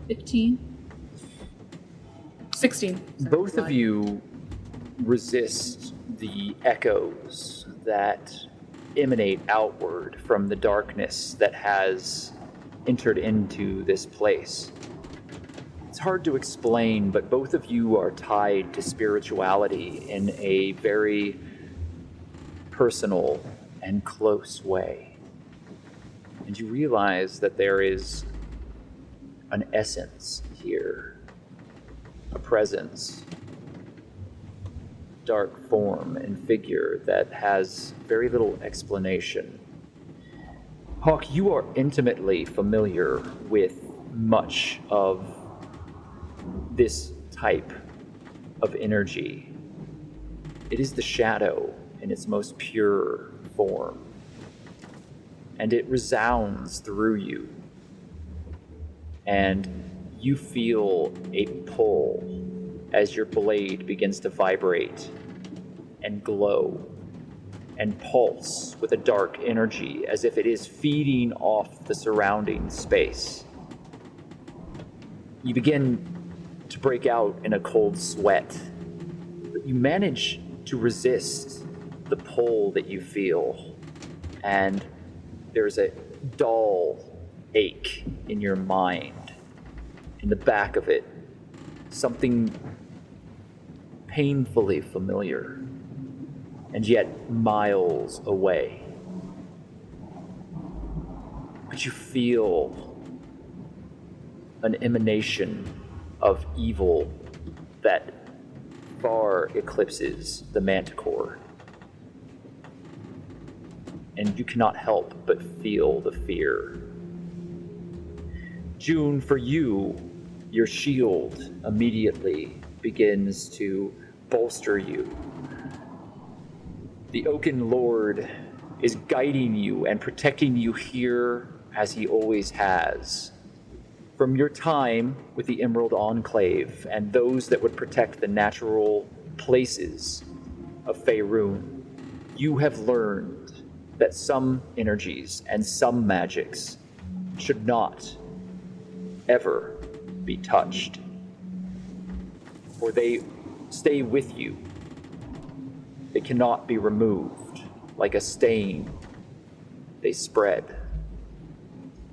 15. 16. Both of you resist the echoes that emanate outward from the darkness that has entered into this place. It's hard to explain, but both of you are tied to spirituality in a very personal and close way. And you realize that there is an essence here, a presence, dark form and figure that has very little explanation. Hawke, you are intimately familiar with much of this type of energy. It is the shadow in its most pure form, and it resounds through you, and you feel a pull as your blade begins to vibrate and glow and pulse with a dark energy as if it is feeding off the surrounding space. You begin to break out in a cold sweat, but you manage to resist the pull that you feel, and there's a dull ache in your mind. In the back of it, something painfully familiar, and yet miles away. But you feel an emanation of evil that far eclipses the manticore. And you cannot help but feel the fear. June, for you, your shield immediately begins to bolster you. The Oaken Lord is guiding you and protecting you here as he always has. From your time with the Emerald Enclave and those that would protect the natural places of Faerun, you have learned that some energies and some magics should not ever be touched, for they stay with you. They cannot be removed. Like a stain, they spread.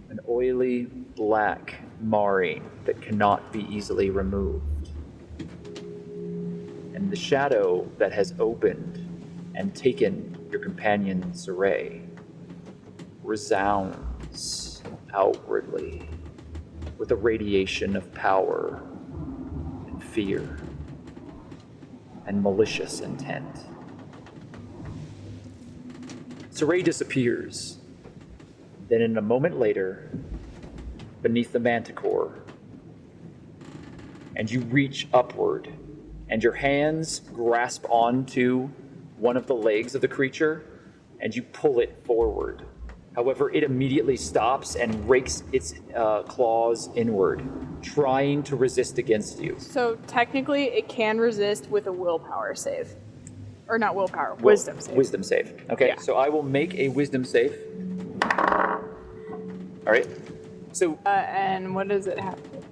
An oily, black marring that cannot be easily removed. And the shadow that has opened and taken your companion Siraye resounds outwardly with a radiation of power and fear and malicious intent. Siraye disappears. Then in a moment later, beneath the manticore, and you reach upward, and your hands grasp onto one of the legs of the creature, and you pull it forward. However, it immediately stops and rakes its claws inward, trying to resist against you. So technically, it can resist with a willpower save. Or not willpower, wisdom save. Wisdom save. Okay, Yeah. so I will make a wisdom save. All right. So, and what does it have to?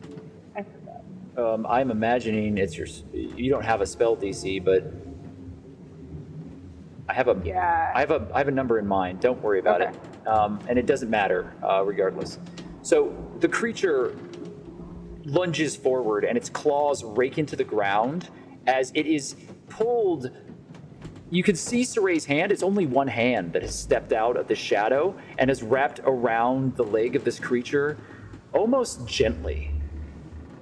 I forgot. I'm imagining it's your. You don't have a spell DC, but I have a. Yeah. I have a number in mind. Don't worry about it. And it doesn't matter, regardless. So the creature lunges forward, and its claws rake into the ground as it is pulled. You can see Siraye's hand. It's only one hand that has stepped out of the shadow and has wrapped around the leg of this creature almost gently.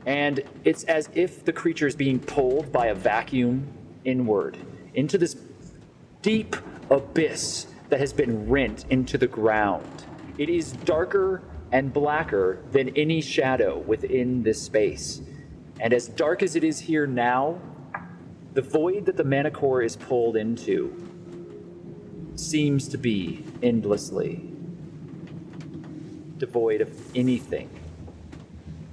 And it's as if the creature is being pulled by a vacuum inward into this deep abyss that has been rent into the ground. It is darker and blacker than any shadow within this space. And as dark as it is here now, the void that the manticore is pulled into seems to be endlessly devoid of anything.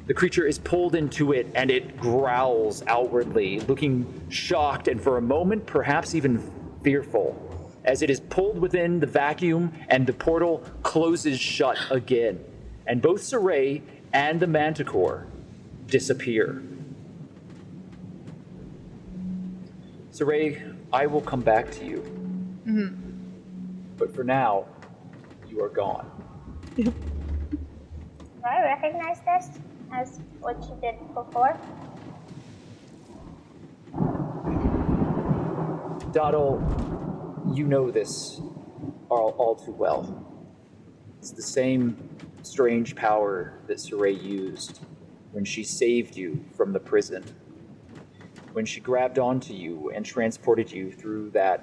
The creature is pulled into it, and it growls outwardly, looking shocked and for a moment perhaps even fearful, as it is pulled within the vacuum and the portal closes shut again, and both Siraye and the manticore disappear. Siraye, I will come back to you. Mm-hmm. But for now, you are gone. Do I recognize this as what you did before? Doddle, you know this all too well. It's the same strange power that Siraye used when she saved you from the prison. When she grabbed onto you and transported you through that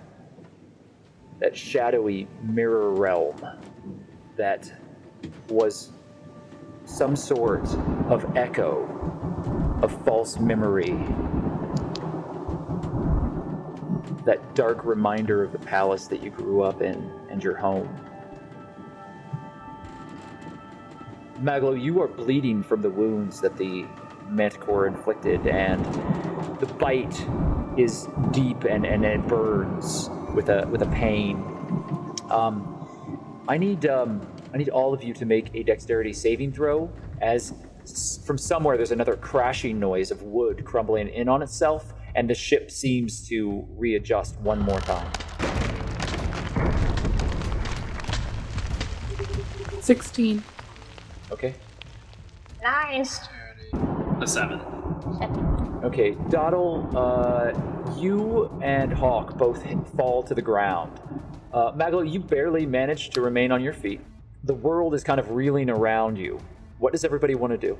shadowy mirror realm that was some sort of echo of false memory. That dark reminder of the palace that you grew up in and your home. Maglo, you are bleeding from the wounds that the manticore inflicted, and the bite is deep and it burns with a pain I need all of you to make a dexterity saving throw, as from somewhere there's another crashing noise of wood crumbling in on itself, and the ship seems to readjust one more time. 16. Okay. Nice. A 7. Okay, Doddle, you and Hawke both fall to the ground. Maglo, you barely manage to remain on your feet. The world is kind of reeling around you. What does everybody want to do?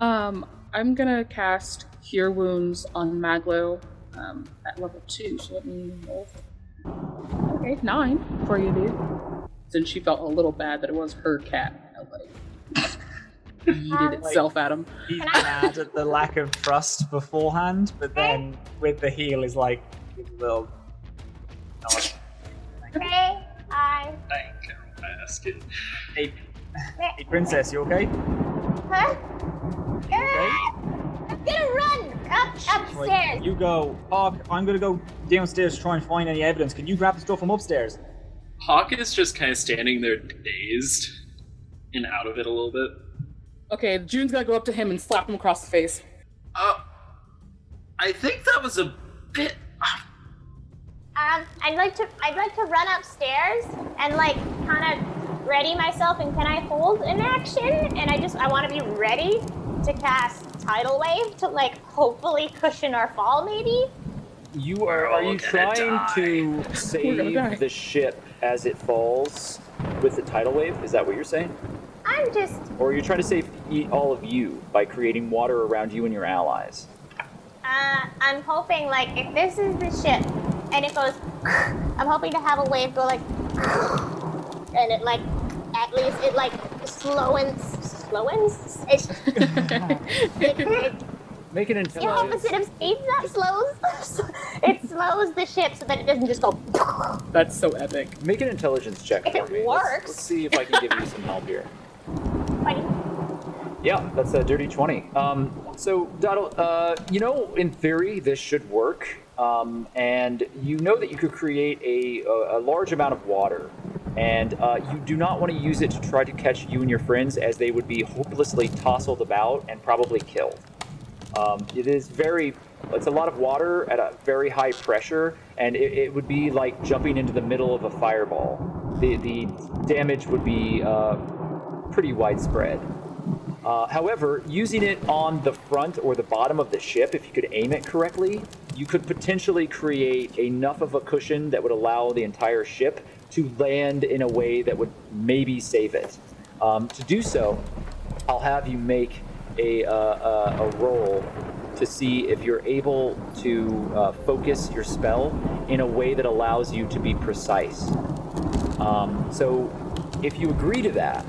I'm gonna cast Cure Wounds on Maglo at level 2, so let me roll. Okay, 9 for you, dude. Since she felt a little bad that it was her cat that, like, yeeted itself at him. He's mad at the lack of trust beforehand, but then with the heal is like, a little... Okay, I... Thank you for asking. Hey, princess, you okay? Huh? I'm gonna run upstairs. Right, you go. Hawke, I'm gonna go downstairs to try and find any evidence. Can you grab the stuff from upstairs? Hawke is just kind of standing there dazed and out of it a little bit. Okay, June's gonna go up to him and slap him across the face. I think that was a bit... I'd like to run upstairs and like kind of ready myself, and can I hold an action? And I want to be ready to cast Tidal Wave to like hopefully cushion our fall, maybe? Are you trying to save the ship as it falls with the tidal wave? Is that what you're saying? I'm just... Or are you trying to save all of you by creating water around you and your allies? I'm hoping, like, if this is the ship and it goes, I'm hoping to have a wave go like, and it like, at least it like slowens? Make an intelligence. The opposite of speed, that slows. It slows the ship so that it doesn't just go. That's so epic. Make an intelligence check If for it me. works. Let's see if I can give you some help here. 20. Yeah, that's a dirty 20. So, Doddle, in theory, this should work. And you know that you could create a large amount of water. And you do not want to use it to try to catch you and your friends, as they would be hopelessly tousled about and probably killed. It's a lot of water at a very high pressure, and it would be like jumping into the middle of a fireball. The damage would be pretty widespread. However, using it on the front or the bottom of the ship, if you could aim it correctly, you could potentially create enough of a cushion that would allow the entire ship to land in a way that would maybe save it. To do so, I'll have you make a roll to see if you're able to focus your spell in a way that allows you to be precise. So if you agree to that,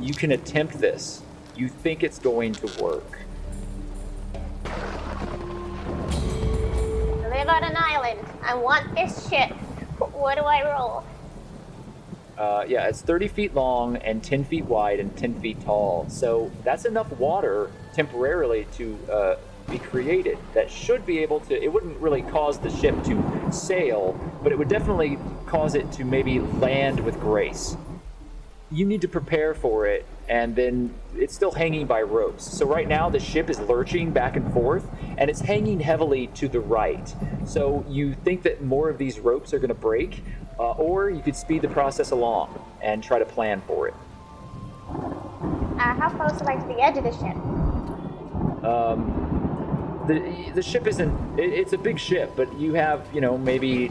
you can attempt this. You think it's going to work. I live on an island. I want this ship. What do I roll? Yeah, it's 30 feet long and 10 feet wide and 10 feet tall. So that's enough water temporarily to be created that should be able to, it wouldn't really cause the ship to sail, but it would definitely cause it to maybe land with grace. You need to prepare for it, and then it's still hanging by ropes. So right now the ship is lurching back and forth, and it's hanging heavily to the right. So you think that more of these ropes are going to break, or you could speed the process along and try to plan for it. How close am I to the edge of the ship? The ship isn't, it's a big ship, but you have, maybe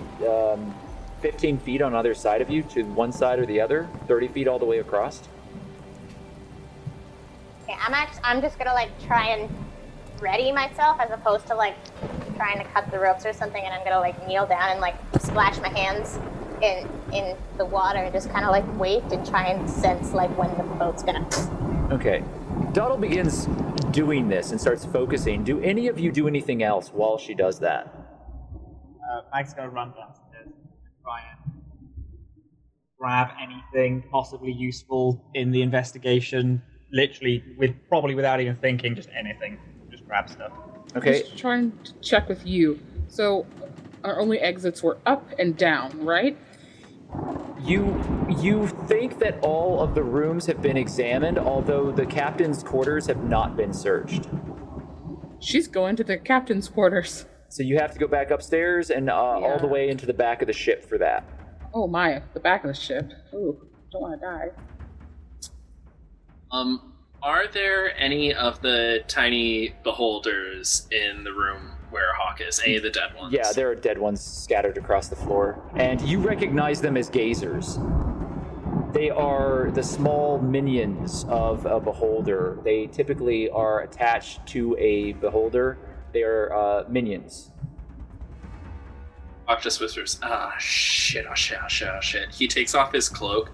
15 feet on either side of you, to one side or the other, 30 feet all the way across. Okay, I'm just gonna try and ready myself, as opposed to trying to cut the ropes or something, and I'm gonna kneel down and splash my hands in the water and just kind of wait and try and sense when the boat's gonna. Okay. Doddle begins doing this and starts focusing. Do any of you do anything else while she does that? Mag's gonna run downstairs and try and grab anything possibly useful in the investigation. Literally, without even thinking, just anything. Just grab stuff. Okay. Just trying to check with you. So, our only exits were up and down, right? You think that all of the rooms have been examined, although the captain's quarters have not been searched. She's going to the captain's quarters. So you have to go back upstairs and all the way into the back of the ship for that. Oh my, the back of the ship. Ooh, don't want to die. Are there any of the tiny beholders in the room where Hawke is? Any of the dead ones? Yeah, there are dead ones scattered across the floor. And you recognize them as gazers. They are the small minions of a beholder. They typically are attached to a beholder. They are minions. Hawke just whispers, shit. He takes off his cloak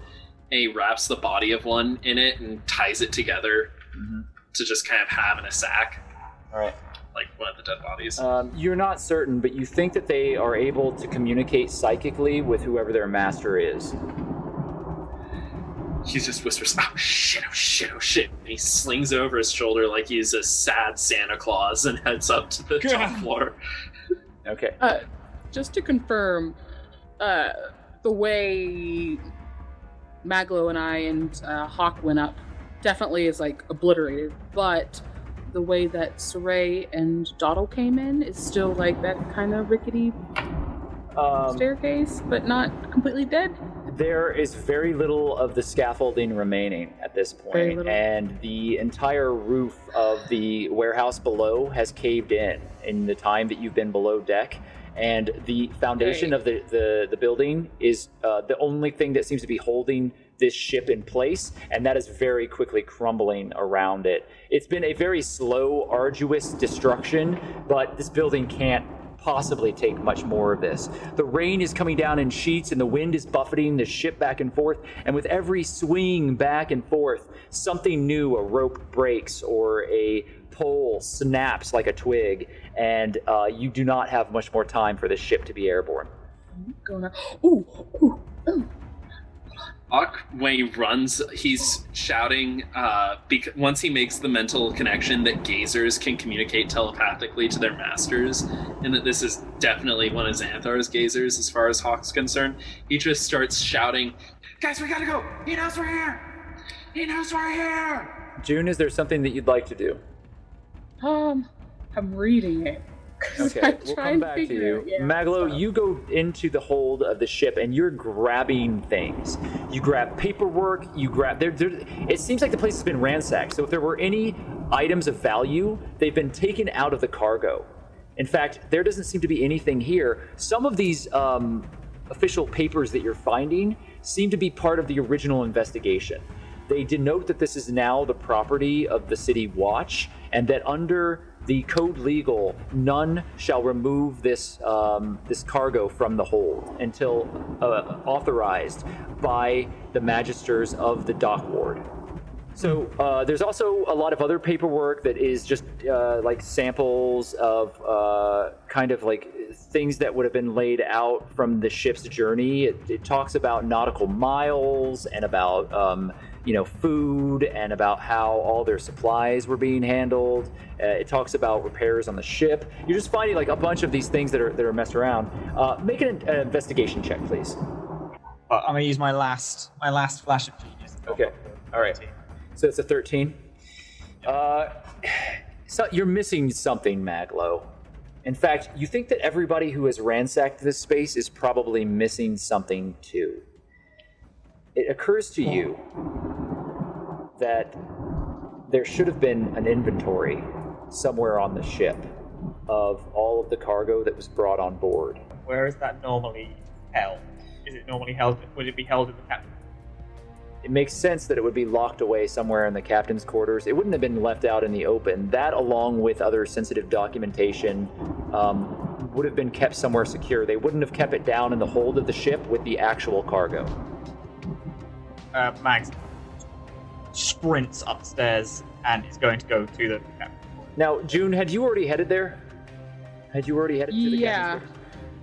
and he wraps the body of one in it and ties it together to just kind of have in a sack. All right. Like one of the dead bodies. You're not certain, but you think that they are able to communicate psychically with whoever their master is. He just whispers, oh shit. And he slings over his shoulder like he's a sad Santa Claus and heads up to the top floor. Okay. Just to confirm, the way Maglo and I and Hawke went up definitely is like obliterated, but the way that Siraye and Doddle came in is still like that kind of rickety staircase, but not completely dead. There is very little of the scaffolding remaining at this point, and the entire roof of the warehouse below has caved in the time that you've been below deck. And the foundation of the building is the only thing that seems to be holding this ship in place, and that is very quickly crumbling around it. It's been a very slow, arduous destruction, but this building can't possibly take much more of this. The rain is coming down in sheets, and the wind is buffeting the ship back and forth, and with every swing back and forth, something new, a rope breaks, or a pole snaps like a twig, and you do not have much more time for this ship to be airborne. Hawke, when he runs, he's shouting, once he makes the mental connection that gazers can communicate telepathically to their masters, and that this is definitely one of Xanthar's gazers as far as Hawke's concerned, he just starts shouting, guys, we gotta go! He knows we're here! He knows we're here! June, is there something that you'd like to do? I'm reading it. Okay, we'll come back to you. Maglo, you go into the hold of the ship and you're grabbing things. You grab paperwork, you grab... it seems like the place has been ransacked, so if there were any items of value, they've been taken out of the cargo. In fact, there doesn't seem to be anything here. Some of these official papers that you're finding seem to be part of the original investigation. They denote that this is now the property of the City Watch, and that under the Code Legal, none shall remove this this cargo from the hold until authorized by the magisters of the dock ward. So there's also a lot of other paperwork that is just like samples of kind of like things that would have been laid out from the ship's journey. It talks about nautical miles and about food and about how all their supplies were being handled. It talks about repairs on the ship. You're just finding like a bunch of these things that are messed around. Make an investigation check, please. I'm gonna use my last flash of genius. Okay. All right. So it's a 13. So you're missing something, Maglo. In fact, you think that everybody who has ransacked this space is probably missing something too. It occurs to you that there should have been an inventory somewhere on the ship of all of the cargo that was brought on board. Where is that normally held? Is it normally held? Would it be held in the captain? It makes sense that it would be locked away somewhere in the captain's quarters. It wouldn't have been left out in the open. That, along with other sensitive documentation, would have been kept somewhere secure. They wouldn't have kept it down in the hold of the ship with the actual cargo. Max sprints upstairs and is going to go to the captain. Now, June, had you already headed there? Had you already headed to the captain's quarters?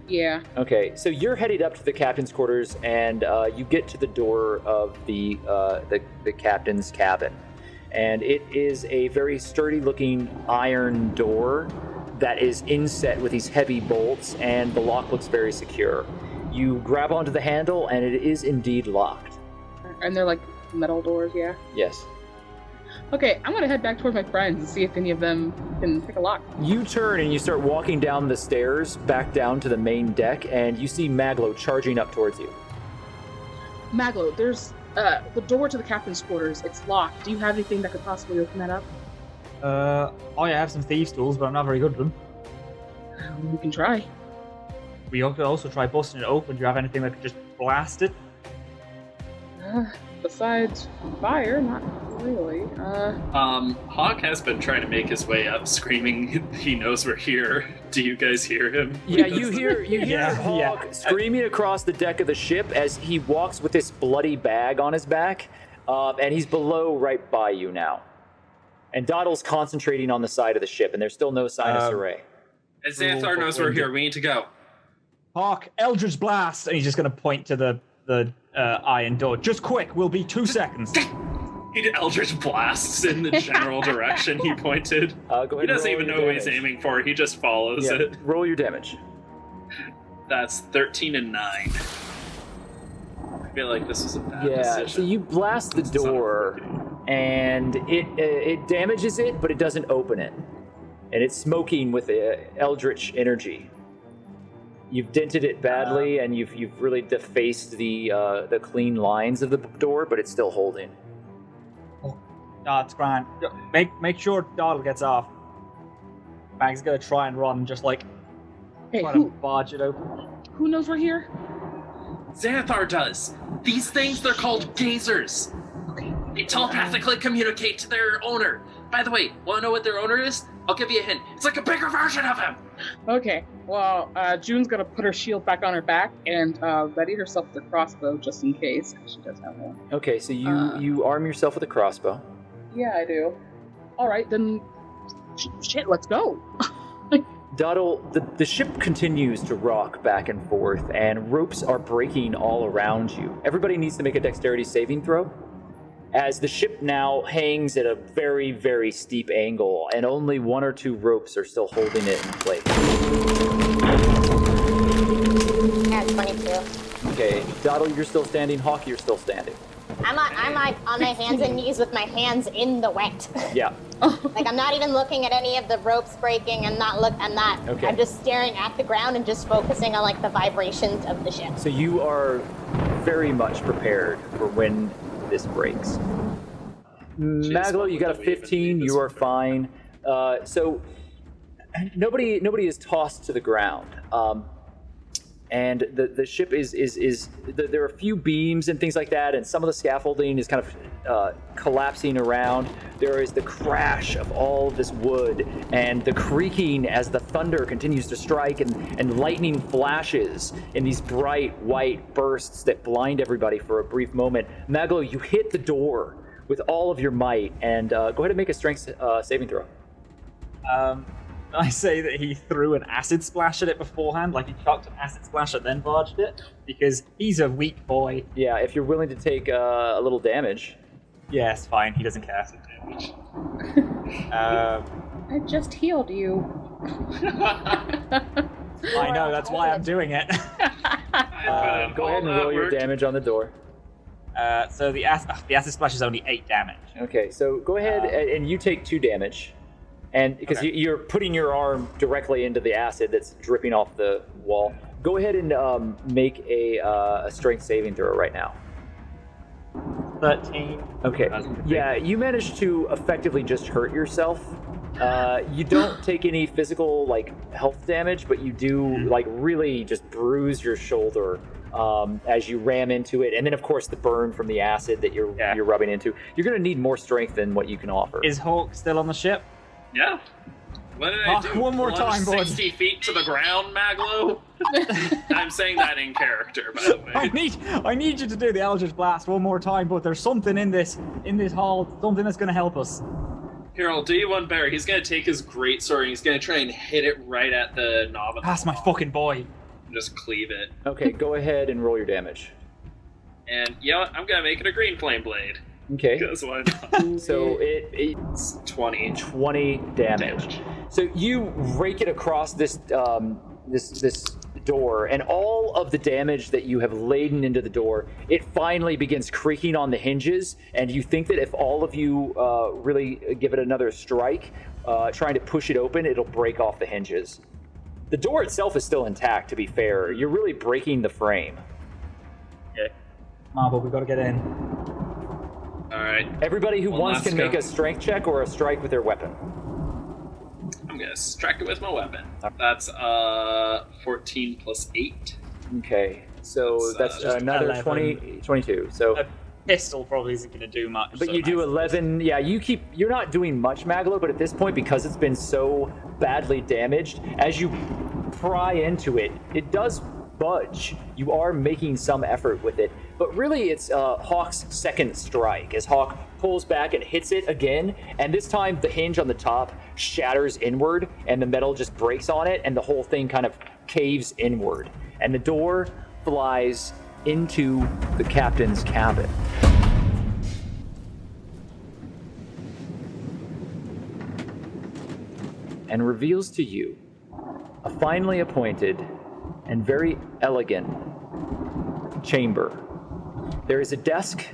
Yeah. Okay, so you're headed up to the captain's quarters, and you get to the door of the captain's cabin, and it is a very sturdy-looking iron door that is inset with these heavy bolts, and the lock looks very secure. You grab onto the handle, and it is indeed locked. And they're like metal doors, yeah? Yes. Okay, I'm gonna head back towards my friends and see if any of them can pick a lock. You turn and you start walking down the stairs back down to the main deck, and you see Maglo charging up towards you. Maglo, there's the door to the captain's quarters. It's locked. Do you have anything that could possibly open that up? I have some thieves' tools, but I'm not very good at them. We can try. We could also try busting it open. Do you have anything that could just blast it? Besides fire, not really. Hawke has been trying to make his way up, screaming he knows we're here. Do you guys hear him? Yeah, you hear Hawke screaming across the deck of the ship as he walks with this bloody bag on his back, and he's below right by you now. And Doddle's concentrating on the side of the ship, and there's still no sign of Siraye. Xanathar knows we're here. We need to go. Hawke, Eldritch Blast! And he's just going to point to the iron door. Just quick, we'll be 2 seconds. He did Eldritch Blasts in the general direction he pointed. Go ahead he doesn't even know what he's aiming for. He just follows it. Roll your damage. That's 13 and 9. I feel like this is a bad decision. So you blast the door, and it damages it, but it doesn't open it. And it's smoking with eldritch energy. You've dented it badly, and you've really defaced the clean lines of the door, but it's still holding. No, it's grand. Make sure Doddle gets off. Mag's gonna try and run, just like try to barge it open. Who knows we're here? Xanathar does. These things, they're called gazers. Okay. They telepathically communicate to their owner. By the way, want to know what their owner is? I'll give you a hint. It's like a bigger version of him. Okay. Well, June's gonna put her shield back on her back and ready herself with a crossbow just in case, because she does have one. Okay, so you arm yourself with a crossbow. Yeah, I do. All right, then. Shit, let's go. Doddle, the ship continues to rock back and forth, and ropes are breaking all around you. Everybody needs to make a dexterity saving throw, as the ship now hangs at a very, very steep angle, and only 1 or 2 ropes are still holding it in place. Yeah, 22. Okay, Doddle, you're still standing. Hawke, you're still standing. I'm on my hands and knees with my hands in the wet. Yeah. Like, I'm not even looking at any of the ropes breaking. I'm not. Okay. I'm just staring at the ground and just focusing on, like, the vibrations of the ship. So you are very much prepared for when this breaks. Maglo, you got a 15. You are fine. So nobody is tossed to the ground. And the ship there are a few beams and things like that, and some of the scaffolding is kind of collapsing around. There is the crash of all of this wood and the creaking as the thunder continues to strike, and lightning flashes in these bright white bursts that blind everybody for a brief moment. Maglo, you hit the door with all of your might, and go ahead and make a strength saving throw. I say that he threw an acid splash at it beforehand, like he chucked an acid splash and then barged it, because he's a weak boy. Yeah, if you're willing to take a little damage. Yes, fine, he doesn't care. I just healed you. I know, that's why I'm doing it. Go ahead and roll your damage on the door. So the acid splash is only 8 damage. Okay, so go ahead and you take 2 damage. And because you're putting your arm directly into the acid that's dripping off the wall. Go ahead and make a strength saving throw right now. 13. Okay. Yeah, you managed to effectively just hurt yourself. You don't take any physical health damage, but you do really just bruise your shoulder as you ram into it, and then of course the burn from the acid that you're rubbing into. You're going to need more strength than what you can offer. Is Hawke still on the ship? Yeah. What did I do? One more time, boys. 60 feet to the ground, Maglo? I'm saying that in character, by the way. I need you to do the Eldritch Blast one more time, but there's something in this hall, something that's going to help us. Here, I'll do you one better. He's going to take his greatsword and he's going to try and hit it right at the knob. That's my fucking boy. Just cleave it. Okay, go ahead and roll your damage. And you know what? I'm going to make it a green flame blade. Okay. Because why not? So it's 20. 20 damage. So you rake it across this door, and all of the damage that you have laden into the door, it finally begins creaking on the hinges, and you think that if all of you really give it another strike, trying to push it open, it'll break off the hinges. The door itself is still intact, to be fair. You're really breaking the frame. Okay. Marble, we've got to get in. Alright. Everybody who wants can go. make a strength check or a strike with their weapon. I'm gonna strike it with my weapon. That's 14 plus 8. Okay, so that's another 11. 22. So A pistol probably isn't going to do much. but so you do nice. 11. Yeah, you're not doing much, Maglo, but at this point, because it's been so badly damaged, as you pry into it, it does budge. You are making some effort with it, but really it's Hawke's second strike as Hawke pulls back and hits it again, and this time the hinge on the top shatters inward and the metal just breaks on it, and the whole thing kind of caves inward, and the door flies into the captain's cabin. And reveals to you a finely appointed and very elegant chamber. There is a desk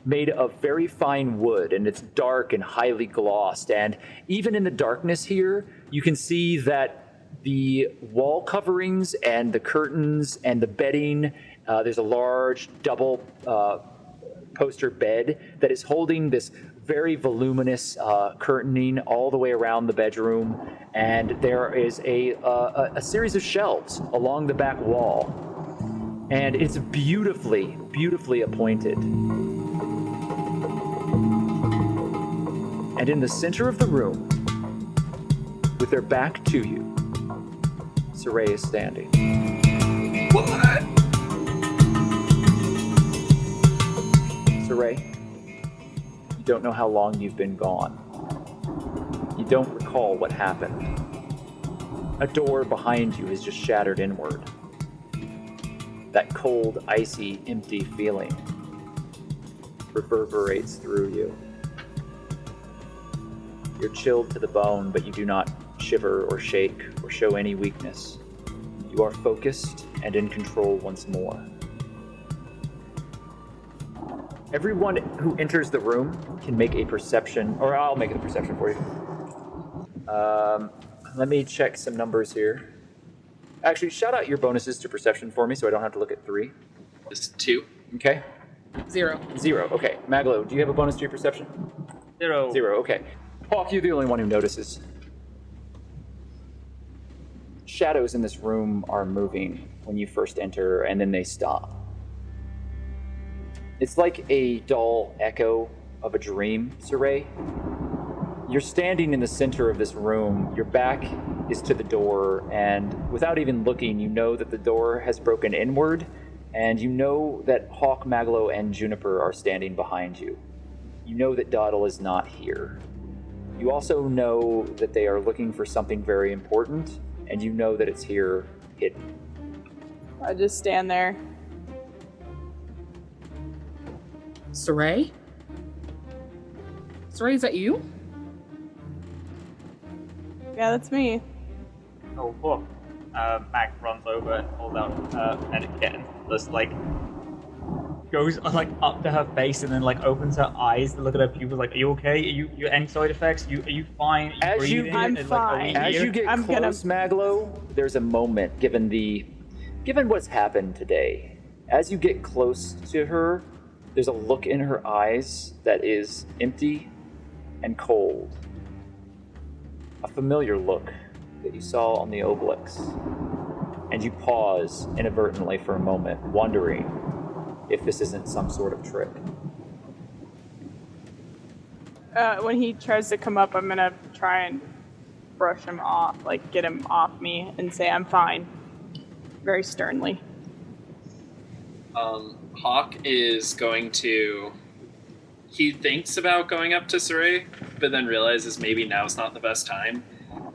made of very fine wood, and it's dark and highly glossed, and even in the darkness here, you can see that the wall coverings and the curtains and the bedding, there's a large double poster bed that is holding this very voluminous curtaining all the way around the bedroom, and there is a series of shelves along the back wall, and it's beautifully, beautifully appointed. And in the center of the room, with their back to you, Siraye is standing. What? Siraye, you don't know how long you've been gone. You don't recall what happened. A door behind you has just shattered inward. That cold, icy, empty feeling reverberates through you. You're chilled to the bone, but you do not shiver or shake or show any weakness. You are focused and in control once more. Everyone who enters the room can make a perception, or I'll make the perception for you. Let me check some numbers here. Actually, shout out your bonuses to perception for me so I don't have to look at 3. It's 2. Okay. 0. 0, okay. Maglo, do you have a bonus to your perception? 0. 0, okay. Hawke, you're the only one who notices. Shadows in this room are moving when you first enter, and then they stop. It's like a dull echo of a dream, Siraye. You're standing in the center of this room. Your back is to the door, and without even looking, you know that the door has broken inward, and you know that Hawke, Maglo, and Juniper are standing behind you. You know that Doddle is not here. You also know that they are looking for something very important, and you know that it's here hidden. I just stand there. Siraye? Siraye, is that you? Yeah, that's me. Oh, fuck. Mag runs over and pulls out and again, just like goes like up to her face and then like opens her eyes to look at her pupils. Like, are you okay? Are you any side effects? Are you fine? Are you breathing? I'm And, fine. As you get close, Maglo, there's a moment, given what's happened today, as you get close to her, there's a look in her eyes that is empty and cold. A familiar look that you saw on the Obelix. And you pause inadvertently for a moment, wondering if this isn't some sort of trick. When he tries to come up, I'm gonna try and brush him off, like get him off me and say I'm fine. Very sternly. Hawke is going to... He thinks about going up to Siraye, but then realizes maybe now's not the best time.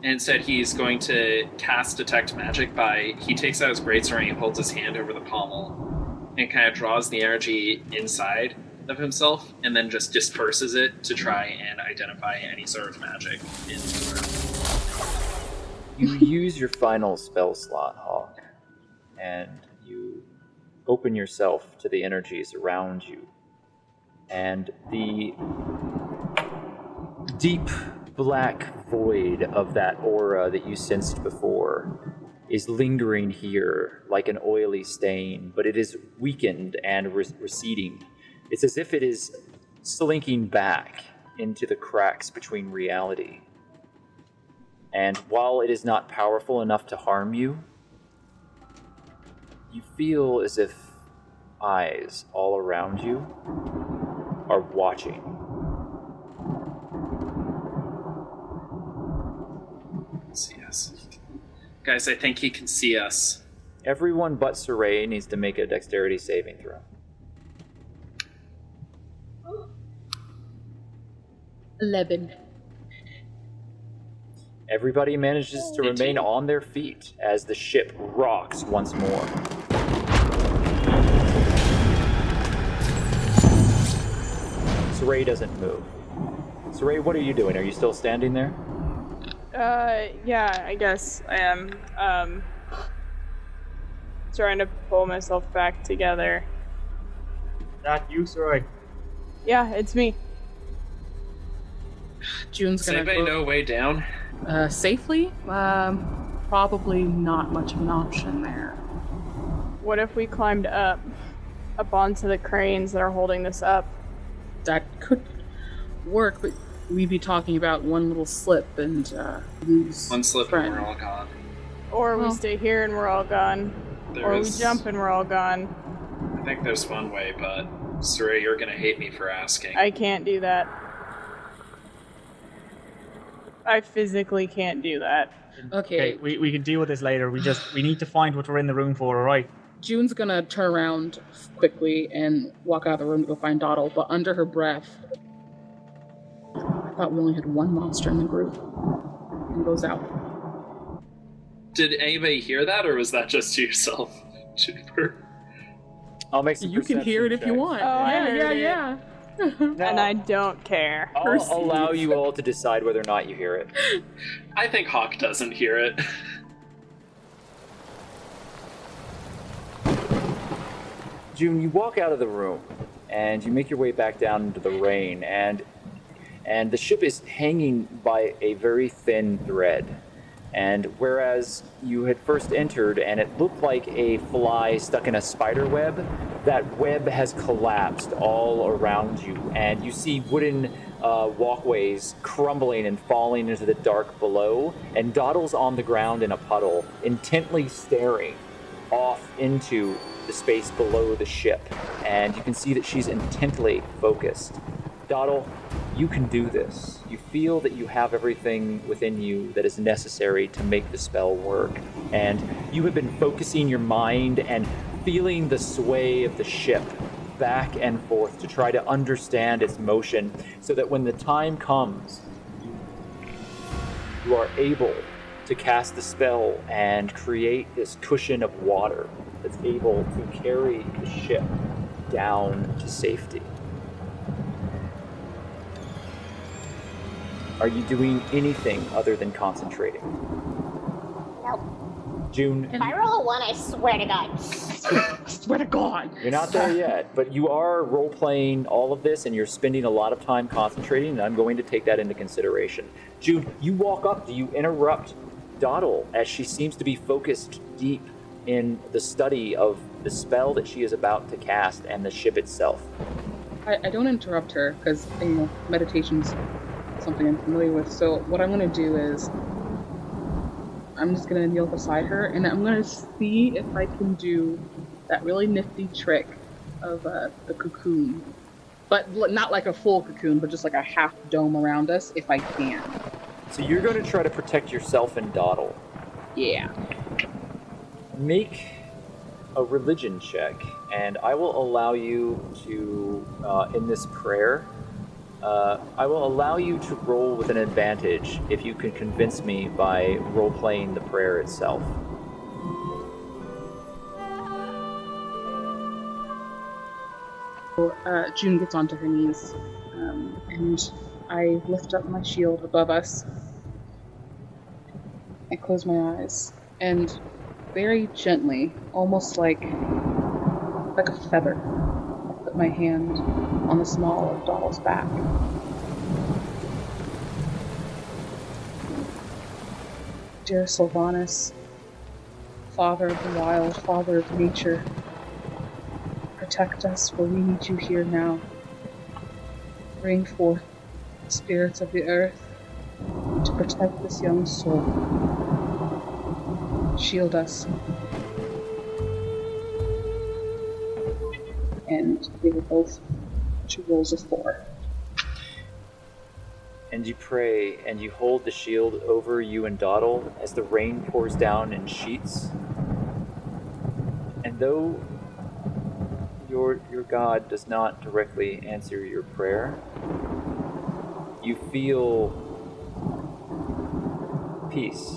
And instead he's going to cast Detect Magic by... He takes out his greatsword and he holds his hand over the pommel and kind of draws the energy inside of himself and then just disperses it to try and identify any sort of magic in the room. You use your final spell slot, Hawke. and you open yourself to the energies around you. And the deep black void of that aura that you sensed before is lingering here like an oily stain, but it is weakened and receding. It's as if it is slinking back into the cracks between reality. And while it is not powerful enough to harm you, you feel as if eyes all around you are watching. See us. Guys, I think he can see us. Everyone but Siraye needs to make a dexterity saving throw. 11. Everybody manages to remain on their feet as the ship rocks once more. Siraye doesn't move. Siraye, what are you doing? Are you still standing there? Yeah, I guess I am. Trying to pull myself back together. That you, Siraye? Yeah, it's me. June's Does gonna anybody know a way down? Safely? Probably not much of an option there. What if we climbed up onto the cranes that are holding this up? That could work, but we'd be talking about one little slip and lose one slip friend. and we're all gone. Or we stay here and we're all gone. Or we jump and we're all gone. I think there's one way, but Siraye, you're gonna hate me for asking. I can't do that. I physically can't do that. Okay. We can deal with this later. We need to find what we're in the room for, alright? June's gonna turn around quickly and walk out of the room to go find Doddle, but under her breath, I thought we only had one monster in the group. And goes out. Did anybody hear that, or was that just to yourself, Juniper? I'll make some You can hear it if you want. Oh, I heard yeah. And I don't care. I'll allow you all to decide whether or not you hear it. I think Hawke doesn't hear it. June, you walk out of the room, and you make your way back down into the rain, and the ship is hanging by a very thin thread. And whereas you had first entered and it looked like a fly stuck in a spider web, that web has collapsed all around you, and you see wooden walkways crumbling and falling into the dark below, and Doddle's on the ground in a puddle, intently staring off into the space below the ship, and you can see that she's intently focused. Doddle, you can do this. You feel that you have everything within you that is necessary to make the spell work, and you have been focusing your mind and feeling the sway of the ship back and forth to try to understand its motion, so that when the time comes, you are able to cast the spell and create this cushion of water that's able to carry the ship down to safety. Are you doing anything other than concentrating? Nope. June? If I roll a 1, I swear to God. Swear to God. You're not there yet, but you are role-playing all of this, and you're spending a lot of time concentrating, and I'm going to take that into consideration. June, you walk up. Do you interrupt Doddle as she seems to be focused deep in the study of the spell that she is about to cast and the ship itself? I don't interrupt her, because, meditation's something I'm familiar with. So what I'm going to do is I'm just going to kneel beside her, and I'm going to see if I can do that really nifty trick of the cocoon. But not like a full cocoon, but just like a half dome around us, if I can. So you're going to try to protect yourself and Doddle. Yeah. Make a religion check, and I will allow you to, in this prayer, I will allow you to roll with an advantage if you can convince me by role-playing the prayer itself. June gets onto her knees, and I lift up my shield above us. I close my eyes, and very gently, almost like a feather, put my hand on the small of Doddle's back. Dear Sylvanus, Father of the Wild, Father of Nature, protect us, for we need you here now. Bring forth the spirits of the earth to protect this young soul. Shield us. And we were both 2 rolls of 4. And you pray, and you hold the shield over you and Doddle as the rain pours down in sheets. And though your God does not directly answer your prayer, you feel peace.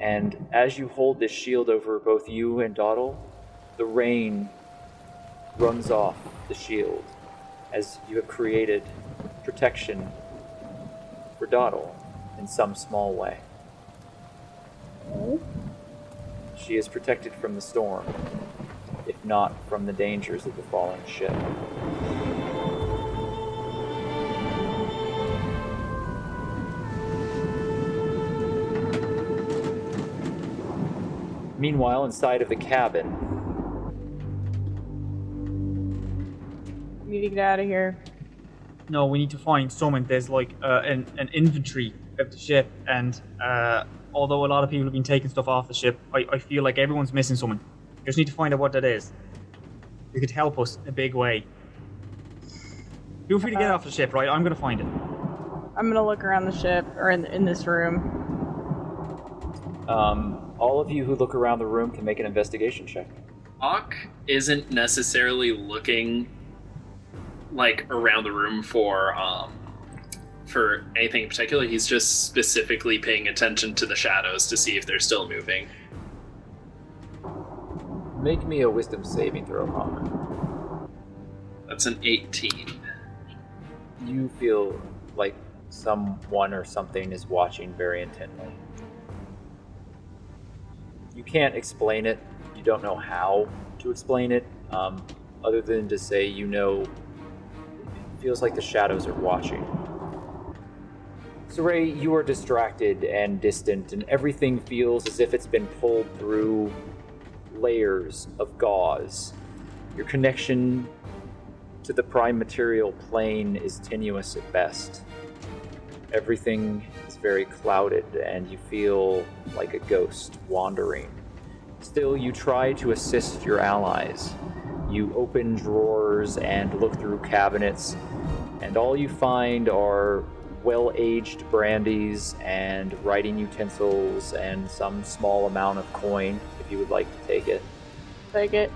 And as you hold this shield over both you and Doddle, the rain runs off the shield as you have created protection for Doddle in some small way. She is protected from the storm, if not from the dangers of the falling ship. Meanwhile, inside of the cabin, We need to get out of here. No, we need to find someone. There's like an inventory of the ship, and although a lot of people have been taking stuff off the ship, I feel like everyone's missing someone. We just need to find out what that is. You could help us in a big way. Feel free to get off the ship, right? I'm gonna find it. I'm gonna look around the ship, or in this room. All of you who look around the room can make an investigation check. Hawke isn't necessarily looking like around the room for anything in particular. He's just specifically paying attention to the shadows to see if they're still moving. Make me a wisdom saving throw, Hawke. That's an 18. You feel like someone or something is watching very intently. You can't explain it. You don't know how to explain it, other than to say you know it feels like the shadows are watching. Siraye, you are distracted and distant, and everything feels as if it's been pulled through layers of gauze. Your connection to the prime material plane is tenuous at best. Everything is very clouded, and you feel like a ghost wandering. Still, you try to assist your allies. You open drawers and look through cabinets, and all you find are well-aged brandies and writing utensils and some small amount of coin, if you would like to take it. Take it.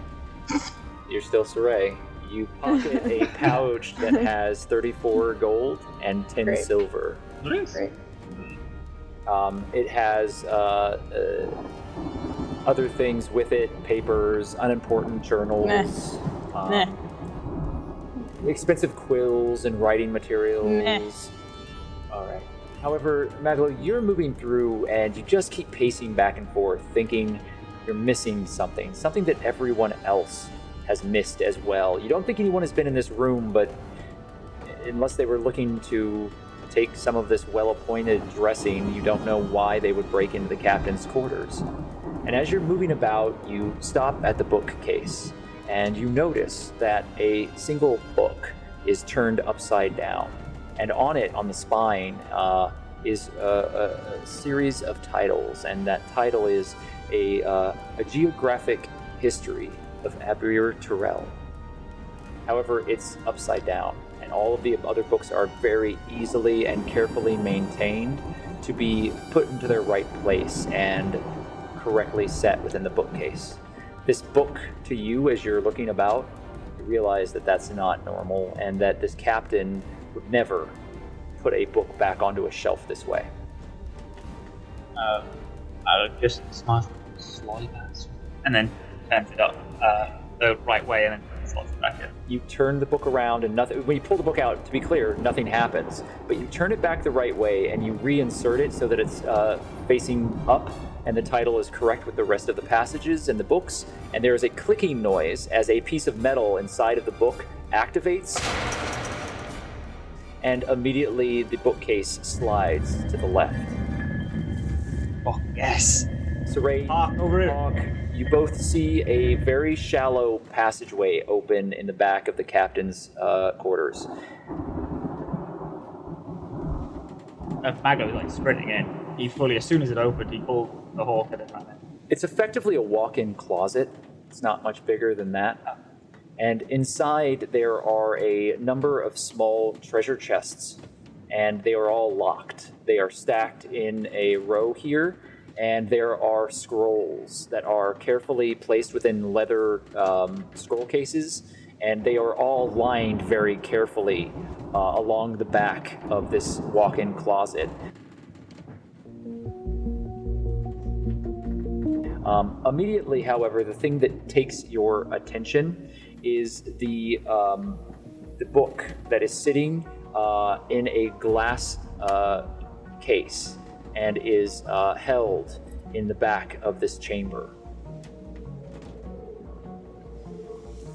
You're still Siraye. You pocket a pouch that has 34 gold and 10 Great. silver. Nice. Great. It has other things with it, papers, unimportant journals, expensive quills and writing materials. All right. However, Maglo, you're moving through and you just keep pacing back and forth, thinking you're missing something that everyone else has missed as well. You don't think anyone has been in this room, but unless they were looking to take some of this well-appointed dressing, you don't know why they would break into the captain's quarters. And as you're moving about, you stop at the bookcase, and you notice that a single book is turned upside down. And on it, on the spine, is a series of titles, and that title is a geographic history of Abrir Terrell. However, it's upside down, and all of the other books are very easily and carefully maintained to be put into their right place and correctly set within the bookcase. This book, to you, as you're looking about, you realize that that's not normal, and that this captain would never put a book back onto a shelf this way. I would just smile, sly bastard, and then turns it up the right way, and then slots it back in. You turn the book around, and nothing. When you pull the book out, to be clear, nothing happens. But you turn it back the right way, and you reinsert it so that it's facing up, and the title is correct with the rest of the passages in the books, and there is a clicking noise as a piece of metal inside of the book activates, and immediately the bookcase slides to the left. Oh, yes. Siraye, Hawke, you both see a very shallow passageway open in the back of the captain's quarters. Maglo is like sprinting in. He fully, as soon as it opened, he pulled the Hawke and ran in. It's effectively a walk-in closet. It's not much bigger than that. And inside there are a number of small treasure chests, and they are all locked. They are stacked in a row here, and there are scrolls that are carefully placed within leather scroll cases, and they are all lined very carefully along the back of this walk-in closet. Immediately, however, the thing that takes your attention is the book that is sitting in a glass case and is held in the back of this chamber.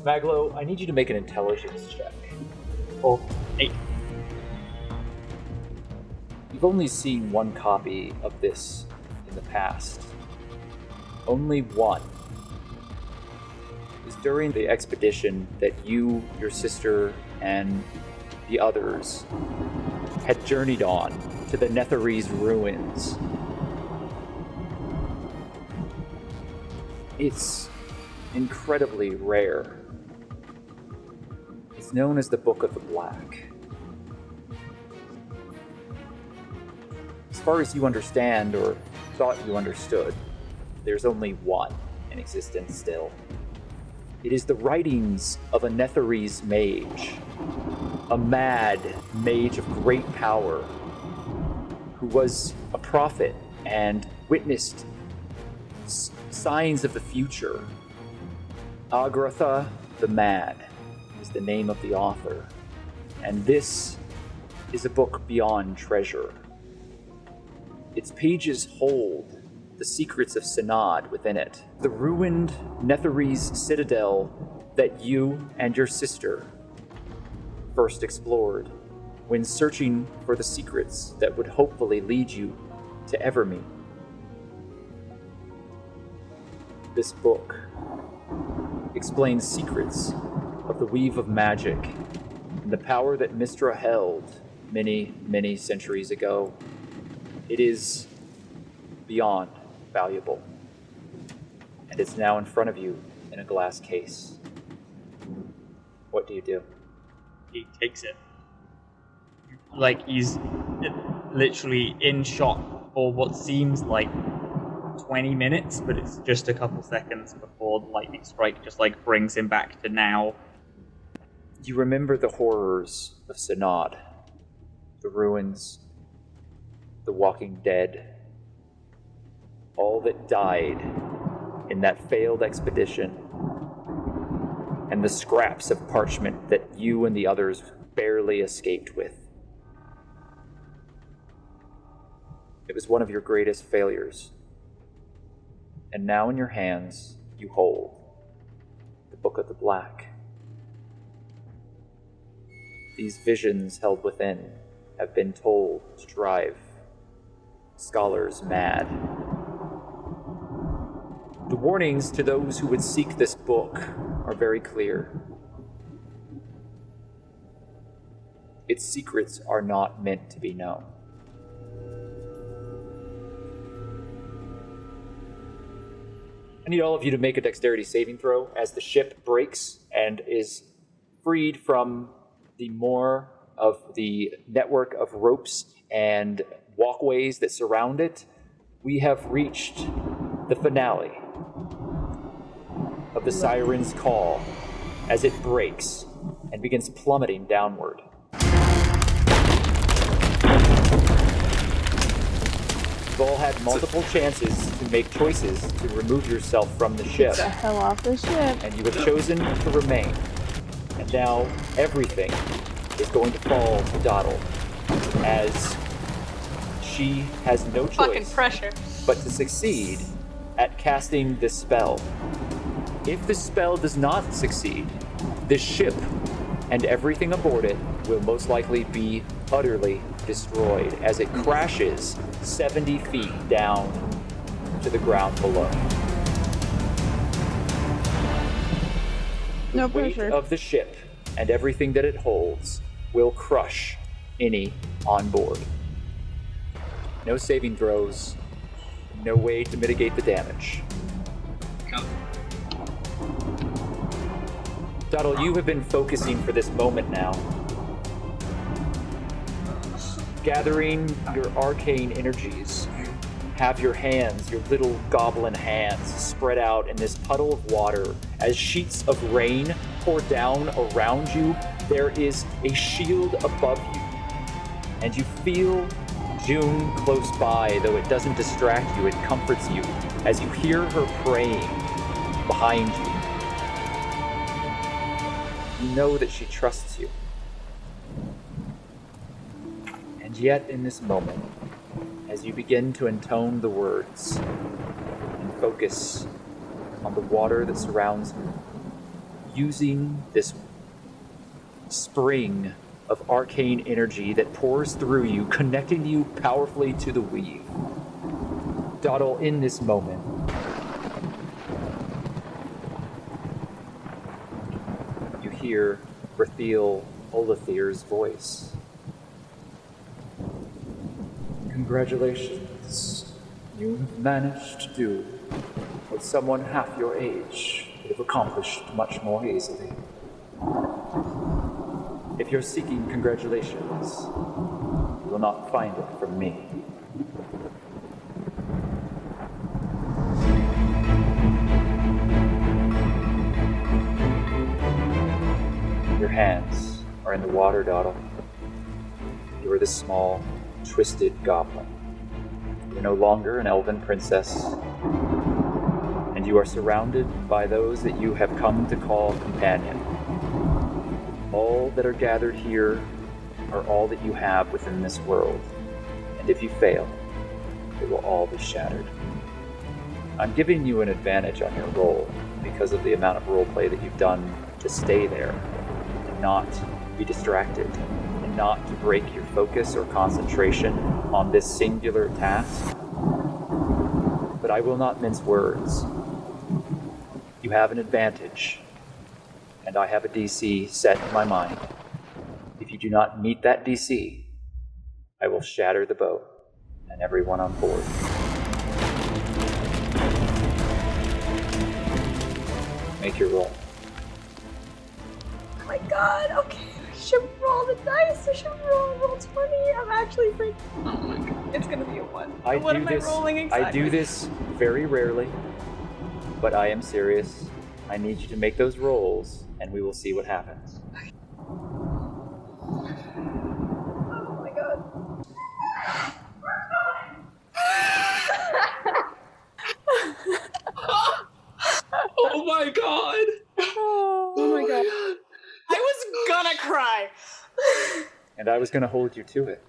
Maglo, I need you to make an intelligence check. Oh, 8. You've only seen one copy of this in the past. Only one. It was during the expedition that you, your sister, and the others had journeyed on to the Netherese ruins. It's incredibly rare. It's known as the Book of the Black. As far as you understand, or thought you understood, there's only one in existence still. It is the writings of a Netherese mage, a mad mage of great power, who was a prophet and witnessed signs of the future. Agratha the Mad is the name of the author, and this is a book beyond treasure. Its pages hold the secrets of Synod within it, the ruined Netherese citadel that you and your sister first explored when searching for the secrets that would hopefully lead you to Evermeet. This book explains secrets of the weave of magic and the power that Mystra held many, many centuries ago. It is beyond valuable, and it's now in front of you in a glass case. What do you do? He takes it. Like he's literally in shock for what seems like 20 minutes, but it's just a couple seconds before the lightning strike just like brings him back to now. You remember the horrors of Synod, the ruins, the walking dead, all that died in that failed expedition, and the scraps of parchment that you and the others barely escaped with. It was one of your greatest failures. And now in your hands, you hold the Book of the Black. These visions held within have been told to drive scholars mad. The warnings to those who would seek this book are very clear. Its secrets are not meant to be known. I need all of you to make a dexterity saving throw as the ship breaks and is freed from the more of the network of ropes and walkways that surround it. We have reached the finale of the Sirens Call as it breaks and begins plummeting downward. You've all had multiple chances to make choices to remove yourself from the ship. Get the hell off the ship. And you have chosen to remain. And now everything is going to fall to Doddle as she has no choice Fucking pressure. but to succeed at casting this spell. If the spell does not succeed, this ship and everything aboard it will most likely be utterly destroyed as it crashes 70 feet down to the ground below. No The weight pressure. of the ship and everything that it holds will crush any on board. No saving throws, no way to mitigate the damage. Doddle, you have been focusing for this moment now. Gathering your arcane energies. Have your hands, your little goblin hands, spread out in this puddle of water. As sheets of rain pour down around you, there is a shield above you. And you feel June close by, though it doesn't distract you, it comforts you as you hear her praying behind you. You know that she trusts you. And yet, in this moment, as you begin to intone the words and focus on the water that surrounds you, using this spring of arcane energy that pours through you, connecting you powerfully to the weave. Doddle, in this moment, you hear Brathiel Olathir's voice. Congratulations. You have managed to do what someone half your age would have accomplished much more easily. If you're seeking congratulations, you will not find it from me. Your hands are in the water, Doddle. You are the small, twisted goblin. You are no longer an elven princess, and you are surrounded by those that you have come to call companion. All that are gathered here are all that you have within this world, and if you fail, it will all be shattered. I'm giving you an advantage on your roll because of the amount of roleplay that you've done to stay there, and not be distracted, and not to break your focus or concentration on this singular task. But I will not mince words. You have an advantage, and I have a DC set in my mind. If you do not meet that DC, I will shatter the boat and everyone on board. Make your roll. Oh my god, okay. I should roll the dice. I should roll 20. I'm actually freaking. Oh my god. It's gonna be a 1. What am I rolling exactly? I do this very rarely, but I am serious. I need you to make those rolls, and we will see what happens. Oh my god. Oh my god! Oh my god. I was gonna cry. And I was going to hold you to it.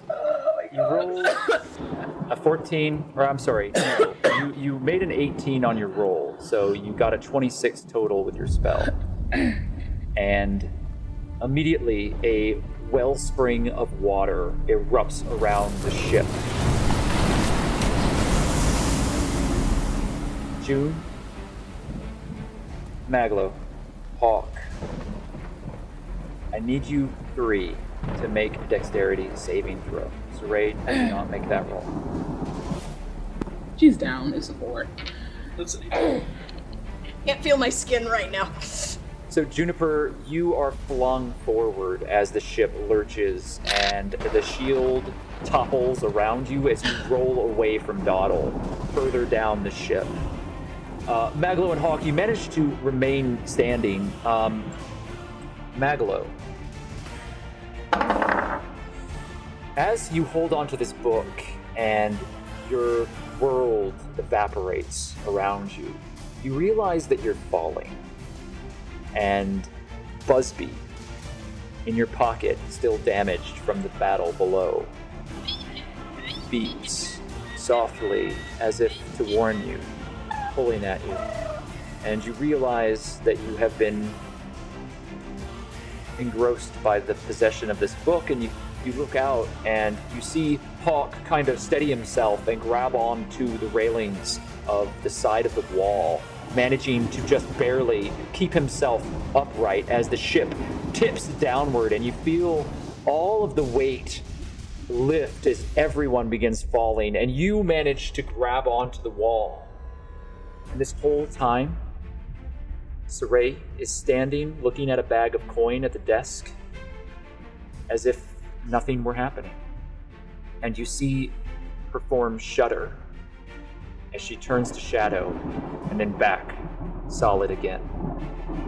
Oh my You rolled a 14, or I'm sorry, no, you made an 18 on your roll, so you got a 26 total with your spell. And immediately a wellspring of water erupts around the ship. June, Maglo, Hawke, I need you 3 to make a dexterity saving throw. Siraye, do not make that roll. She's down, is a 4. Let's see. Can't feel my skin right now. So Juniper, you are flung forward as the ship lurches and the shield topples around you as you roll away from Doddle further down the ship. Maglo and Hawke, you managed to remain standing. Maglo, as you hold on to this book and your world evaporates around you, you realize that you're falling. And Busby, in your pocket, still damaged from the battle below, beeps softly, as if to warn you, pulling at you. And you realize that you have been engrossed by the possession of this book, and you look out and you see Hawke kind of steady himself and grab onto the railings of the side of the wall, managing to just barely keep himself upright as the ship tips downward, and you feel all of the weight lift as everyone begins falling, and you manage to grab onto the wall. And this whole time, Siraye is standing looking at a bag of coin at the desk as if nothing were happening. And you see her form shudder as she turns to shadow and then back solid again,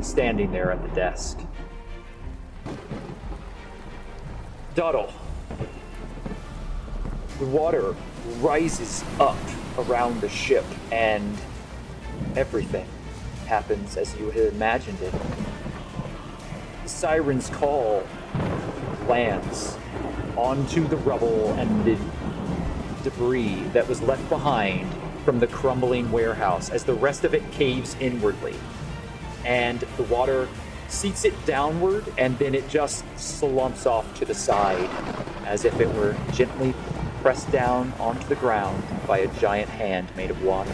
standing there at the desk. Doddle. The water rises up around the ship and everything happens as you had imagined it. The Sirens Call lands onto the rubble and the debris that was left behind from the crumbling warehouse as the rest of it caves inwardly. And the water seats it downward, and then it just slumps off to the side as if it were gently pressed down onto the ground by a giant hand made of water.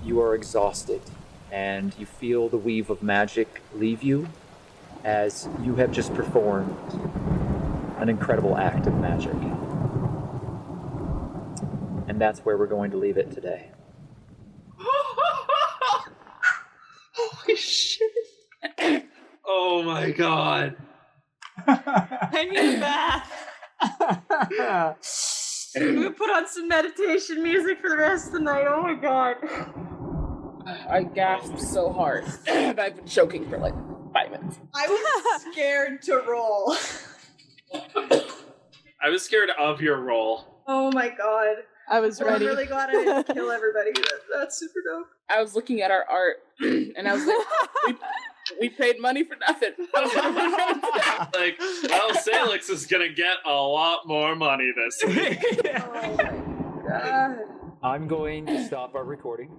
You are exhausted, and you feel the weave of magic leave you as you have just performed an incredible act of magic. And that's where we're going to leave it today. Holy shit. Oh my god. I need a bath. I'm gonna put on some meditation music for the rest of the night. Oh my god. I gasped so hard, and I've been choking for like 5 minutes. I was scared to roll. I was scared of your roll. Oh my god. I was ready. I'm really glad I didn't kill everybody. That's super dope. I was looking at our art, and I was like, we paid money for nothing. Like, well, Salix is gonna get a lot more money this week. Oh my god. I'm going to stop our recording.